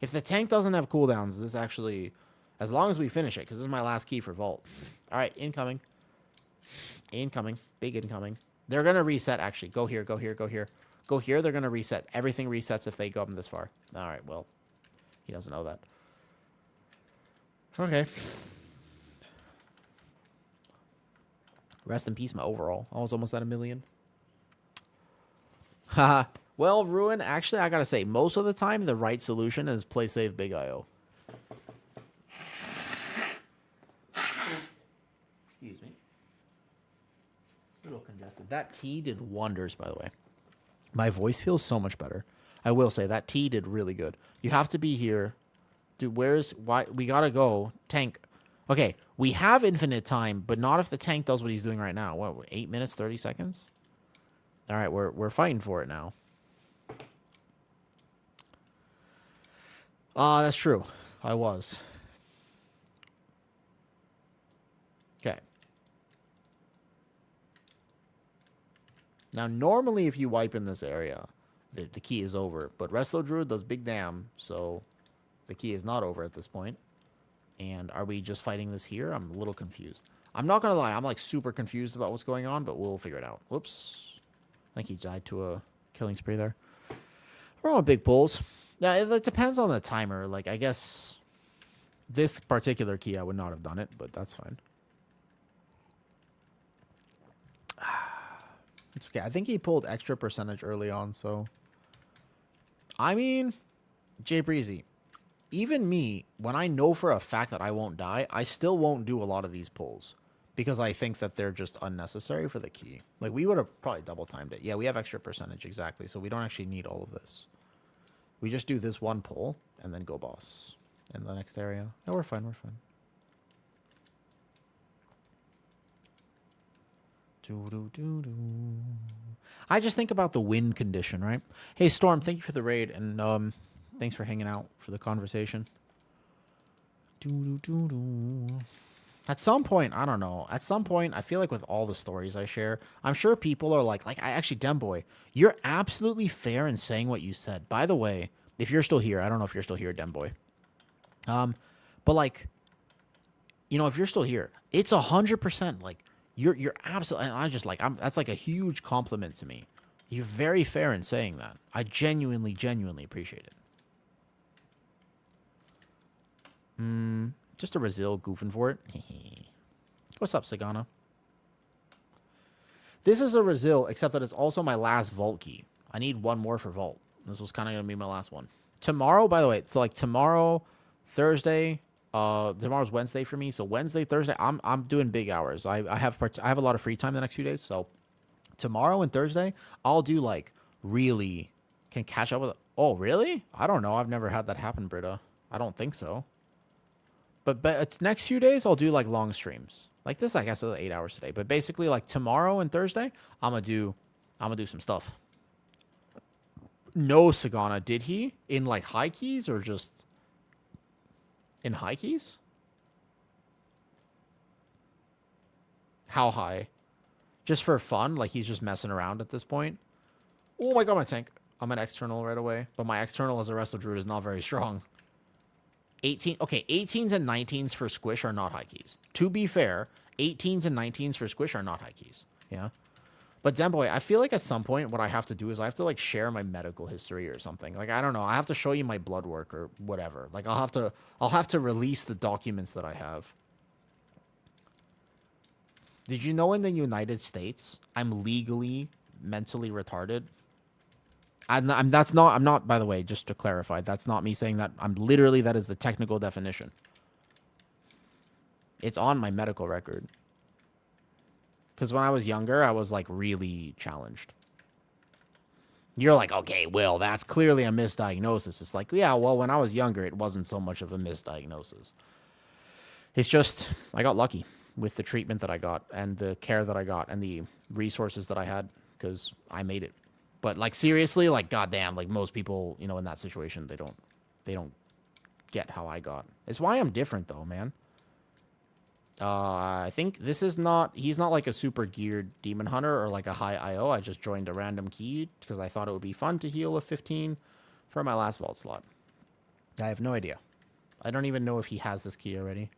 Speaker 2: If the tank doesn't have cooldowns, this actually... As long as we finish it, because this is my last key for Vault. All right, incoming. Incoming. Big incoming. They're going to reset, actually. Go here, go here, go here. Go here, they're going to reset. Everything resets if they go this far. All right, well... He doesn't know that. Okay. Rest in peace, my overall. I was almost at 1 million. Haha. Well, Ruin, actually, I gotta say, most of the time, the right solution is play safe big IO. Excuse me. A little congested. That tea did wonders, by the way. My voice feels so much better. I will say, that tea did really good. You have to be here. Dude, why? We gotta go. Tank. Okay, we have infinite time, but not if the tank does what he's doing right now. What, 8 minutes, 30 seconds? All right, we're fighting for it now. That's true. I was. Okay. Now, normally if you wipe in this area, the key is over. But Resto Druid does big damn, so the key is not over at this point. And are we just fighting this here? I'm a little confused. I'm not going to lie. I'm like super confused about what's going on, but we'll figure it out. Whoops. I think he died to a killing spree there. We're on big pulls. Yeah, it depends on the timer. Like, I guess this particular key, I would not have done it, but that's fine. It's okay. I think he pulled extra percentage early on, so... I mean, Jay Breezy, even me, when I know for a fact that I won't die, I still won't do a lot of these pulls. Because I think that they're just unnecessary for the key. Like, we would have probably double timed it. Yeah, we have extra percentage, exactly. So we don't actually need all of this. We just do this one pull, and then go boss. In the next area. No, we're fine, we're fine. I just think about the wind condition, right? Hey, Storm, thank you for the raid, and thanks for hanging out for the conversation. At some point, I don't know. At some point, I feel like with all the stories I share, I'm sure people are like I actually, Demboy, you're absolutely fair in saying what you said. By the way, if you're still here, I don't know if you're still here, Demboy. But like, you know, if you're still here, it's 100%. Like, you're absolutely. And I just like that's like a huge compliment to me. You're very fair in saying that. I genuinely appreciate it. Just a Brazil goofing for it. What's up, Sagana? This is a Brazil, except that it's also my last vault key. I need one more for vault. This was kind of going to be my last one. Tomorrow, by the way, so like tomorrow, Thursday, tomorrow's Wednesday for me. So Wednesday, Thursday, I'm doing big hours. I have a lot of free time the next few days. So tomorrow and Thursday, I'll do like really can catch up with. Oh, really? I don't know. I've never had that happen, Britta. I don't think so. But next few days, I'll do like long streams. Like this, I guess, is 8 hours today. But basically, like tomorrow and Thursday, I'm gonna do some stuff. No, Sagana, did he in like high keys or just in high keys? How high? Just for fun? Like he's just messing around at this point? Oh my god, my tank. I'm an external right away, but my external as a Resto Druid is not very strong. 18s and 19s for squish are not high keys. To be fair, 18s and 19s for squish are not high keys. Yeah. But Demboy, I feel like at some point what I have to do is I have to like share my medical history or something. Like I don't know, I have to show you my blood work or whatever. Like I'll have to release the documents that I have. Did you know in the United States I'm legally mentally retarded? I'm not, by the way, just to clarify, that's not me saying that. I'm literally, that is the technical definition. It's on my medical record. Because when I was younger, I was like really challenged. You're like, okay, Will, that's clearly a misdiagnosis. It's like, yeah, well, when I was younger, it wasn't so much of a misdiagnosis. It's just, I got lucky with the treatment that I got and the care that I got and the resources that I had because I made it. But like seriously, like goddamn, like most people, you know, in that situation, they don't get how I got. It's why I'm different though, man. I think this is not, he's not like a super geared demon hunter or like a high IO. I just joined a random key because I thought it would be fun to heal a 15 for my last vault slot. I have no idea. I don't even know if he has this key already.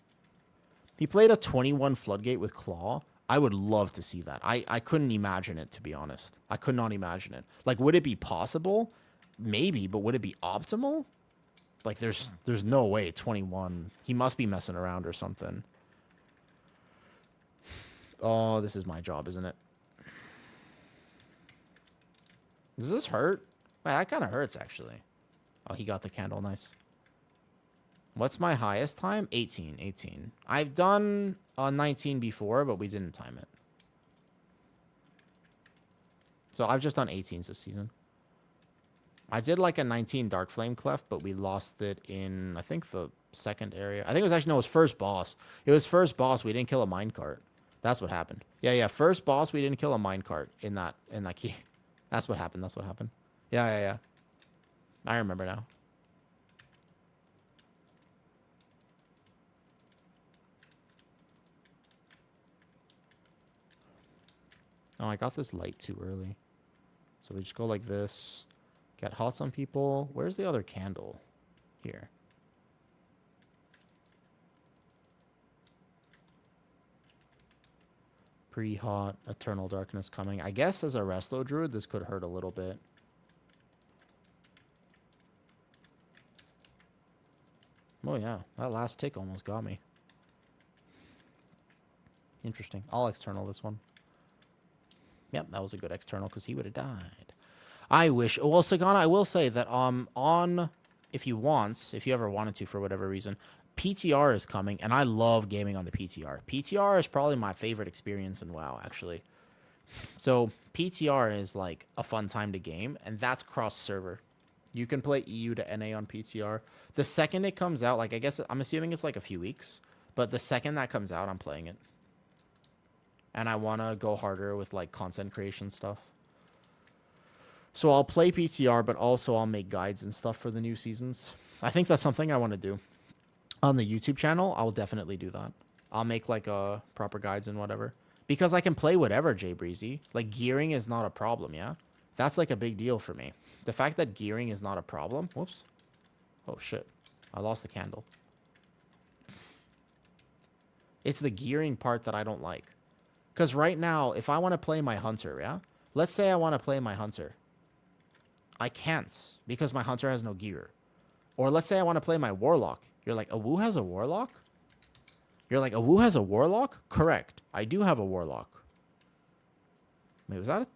Speaker 2: He played a 21 Floodgate with Claw. I would love to see that. I couldn't imagine it, to be honest. I could not imagine it. Like, would it be possible? Maybe, but would it be optimal? Like, there's no way 21. He must be messing around or something. Oh, this is my job, isn't it? Does this hurt? Well, that kind of hurts, actually. Oh, he got the candle. Nice. What's my highest time? 18. 18. I've done 19 before, but we didn't time it. So I've just done 18s this season. I did like a 19 Dark Flame Cleft, but we lost it in, I think, the second area. I think it was actually, no, it was first boss. It was first boss. We didn't kill a minecart. That's what happened. Yeah. First boss, we didn't kill a minecart in that key. That's what happened. That's what happened. Yeah. I remember now. Oh, I got this light too early. So we just go like this. Get hots on people. Where's the other candle? Here. Pre-hot, Eternal Darkness coming. I guess as a Resto Druid, this could hurt a little bit. Oh yeah, that last tick almost got me. Interesting. I'll external this one. Yep, that was a good external because he would have died. I wish. Well, Sagana, I will say that on if you ever wanted to for whatever reason, PTR is coming, and I love gaming on the PTR. PTR is probably my favorite experience in WoW, actually. So PTR is like a fun time to game, and that's cross-server. You can play EU to NA on PTR. The second it comes out, like I guess I'm assuming it's like a few weeks, but the second that comes out, I'm playing it. And I want to go harder with like content creation stuff. So I'll play PTR, but also I'll make guides and stuff for the new seasons. I think that's something I want to do. On the YouTube channel, I'll definitely do that. I'll make like proper guides and whatever. Because I can play whatever, Jay Breezy. Like gearing is not a problem, yeah? That's like a big deal for me. The fact that gearing is not a problem. Whoops. Oh shit. I lost the candle. It's the gearing part that I don't like. Because right now, if I want to play my hunter, yeah? Let's say I want to play my hunter. I can't because my hunter has no gear. Or let's say I want to play my warlock. You're like, a Wu has a warlock? You're like, a Wu has a warlock? Correct. I do have a warlock. Wait, was that it?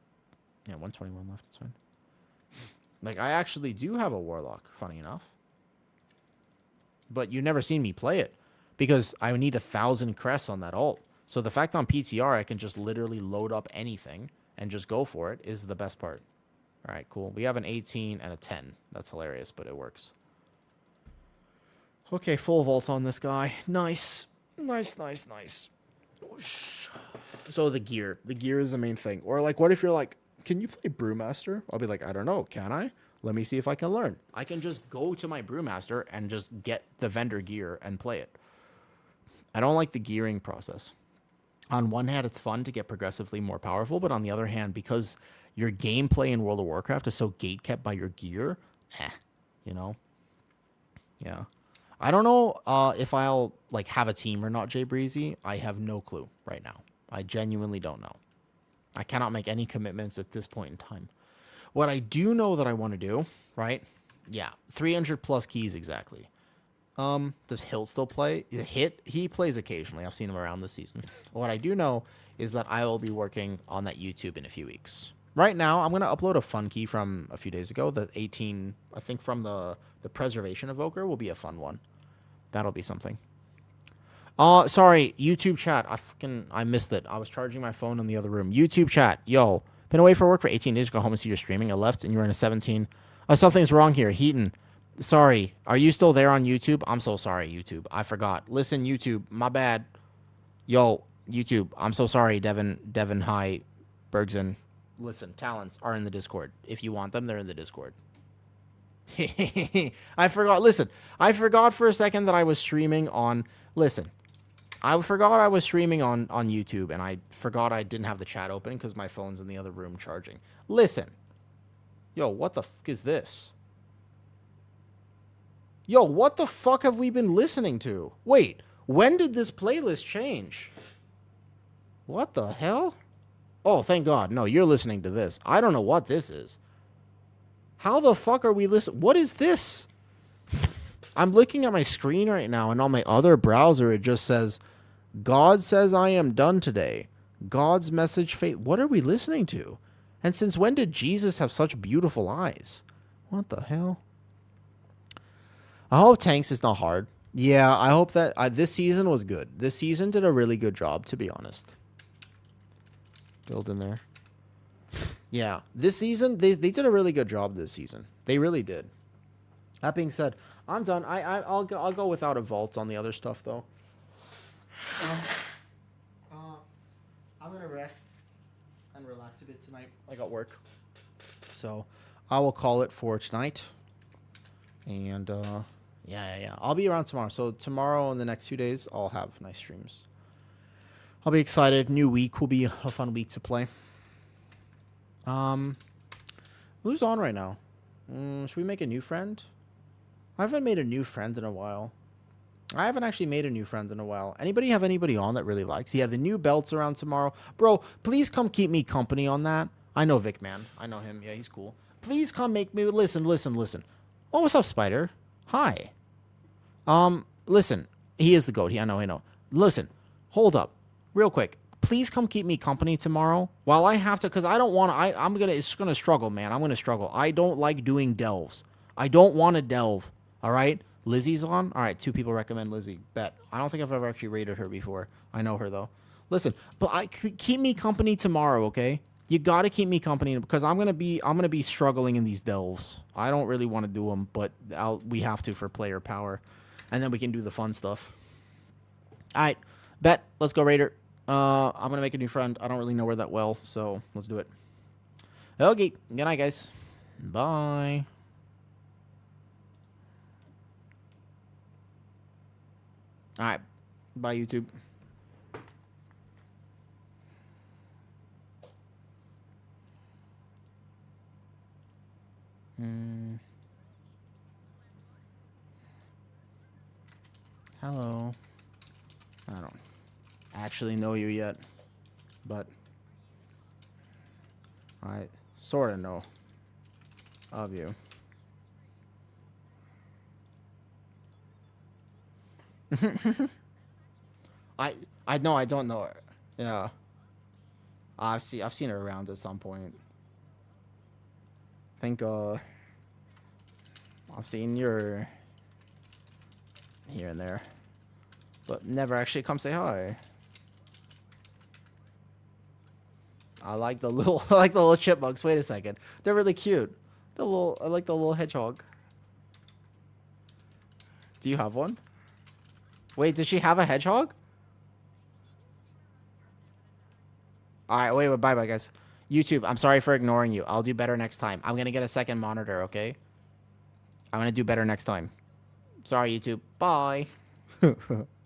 Speaker 2: Yeah, 121 left. It's fine. Like, I actually do have a warlock, funny enough. But you never seen me play it. Because I need 1,000 crests on that ult. So the fact on PTR I can just literally load up anything and just go for it is the best part. All right, cool. We have an 18 and a 10. That's hilarious, but it works. Okay, full vault on this guy. Nice. Nice. So the gear. The gear is the main thing. Or like, what if you're like, can you play Brewmaster? I'll be like, I don't know. Can I? Let me see if I can learn. I can just go to my Brewmaster and just get the vendor gear and play it. I don't like the gearing process. On one hand, it's fun to get progressively more powerful, but on the other hand, because your gameplay in World of Warcraft is so gatekept by your gear, you know? Yeah. I don't know if I'll like have a team or not, Jay Breezy. I have no clue right now. I genuinely don't know. I cannot make any commitments at this point in time. What I do know that I want to do, right? Yeah, 300 plus keys exactly. Does Hilt still play? He plays occasionally. I've seen him around this season. What I do know is that I will be working on that YouTube in a few weeks. Right now, I'm going to upload a fun key from a few days ago. The 18, I think from the Preservation Evoker will be a fun one. That'll be something. Sorry, YouTube chat. I missed it. I was charging my phone in the other room. YouTube chat. Yo, been away for work for 18 days. Go home and see your streaming. I left and you were in a 17. Something's wrong here. Heaton. Sorry. Are you still there on YouTube? I'm so sorry, YouTube. I forgot. Listen, YouTube. My bad. Yo, YouTube. I'm so sorry, Devin, hi, Bergson. Listen, talents are in the Discord. If you want them, they're in the Discord. I forgot. Listen, I forgot for a second that I was streaming on... Listen, I forgot I was streaming on YouTube, and I forgot I didn't have the chat open because my phone's in the other room charging. Listen. Yo, what the fuck is this? Yo, what the fuck have we been listening to? Wait, when did this playlist change? What the hell? Oh, thank God. No, you're listening to this. I don't know what this is. How the fuck are we listening? What is this? I'm looking at my screen right now, and on my other browser, it just says, God says I am done today. God's message faith. What are we listening to? And since when did Jesus have such beautiful eyes? What the hell? I hope Tanks is not hard. Yeah, I hope that this season was good. This season did a really good job, to be honest. Build in there. Yeah, this season, they did a really good job this season. They really did. That being said, I'm done. I'll go without a vault on the other stuff, though. I'm going to rest and relax a bit tonight. I got work. So, I will call it for tonight. And, yeah. I'll be around tomorrow. So, tomorrow and the next few days, I'll have nice streams. I'll be excited. New week will be a fun week to play. Who's on right now? Should we make a new friend? I haven't made a new friend in a while. I haven't actually made a new friend in a while. Anybody have anybody on that really likes? Yeah, the new belt's around tomorrow. Bro, please come keep me company on that. I know Vic, man. I know him. Yeah, he's cool. Please come make me... Listen. Oh, what's up, Spider? Hi. Listen. He is the goat. I know. Listen. Hold up. Real quick. Please come keep me company tomorrow. While I have to... Because I don't want to... It's going to struggle, man. I'm going to struggle. I don't like doing delves. I don't want to delve. All right? Lizzie's on? All right, 2 people recommend Lizzie. Bet. I don't think I've ever actually rated her before. I know her, though. Listen, but keep me company tomorrow, okay? You got to keep me company because I'm going to be struggling in these delves. I don't really want to do them, but we have to for player power. And then we can do the fun stuff. All right. Bet. Let's go, Raider. I'm going to make a new friend. I don't really know her that well, so let's do it. Okay. Good night, guys. Bye. All right. Bye, YouTube. Hello. I don't actually know you yet, but I sort of know of you. I know I don't know her. Yeah. I've seen her around at some point. I think I've seen your here and there. But never actually come say hi. I like the little chipmunks. Wait a second. They're really cute. I like the little hedgehog. Do you have one? Wait, did she have a hedgehog? Alright, wait, bye, guys. YouTube, I'm sorry for ignoring you. I'll do better next time. I'm gonna get a second monitor, okay? I'm gonna do better next time. Sorry, YouTube. Bye.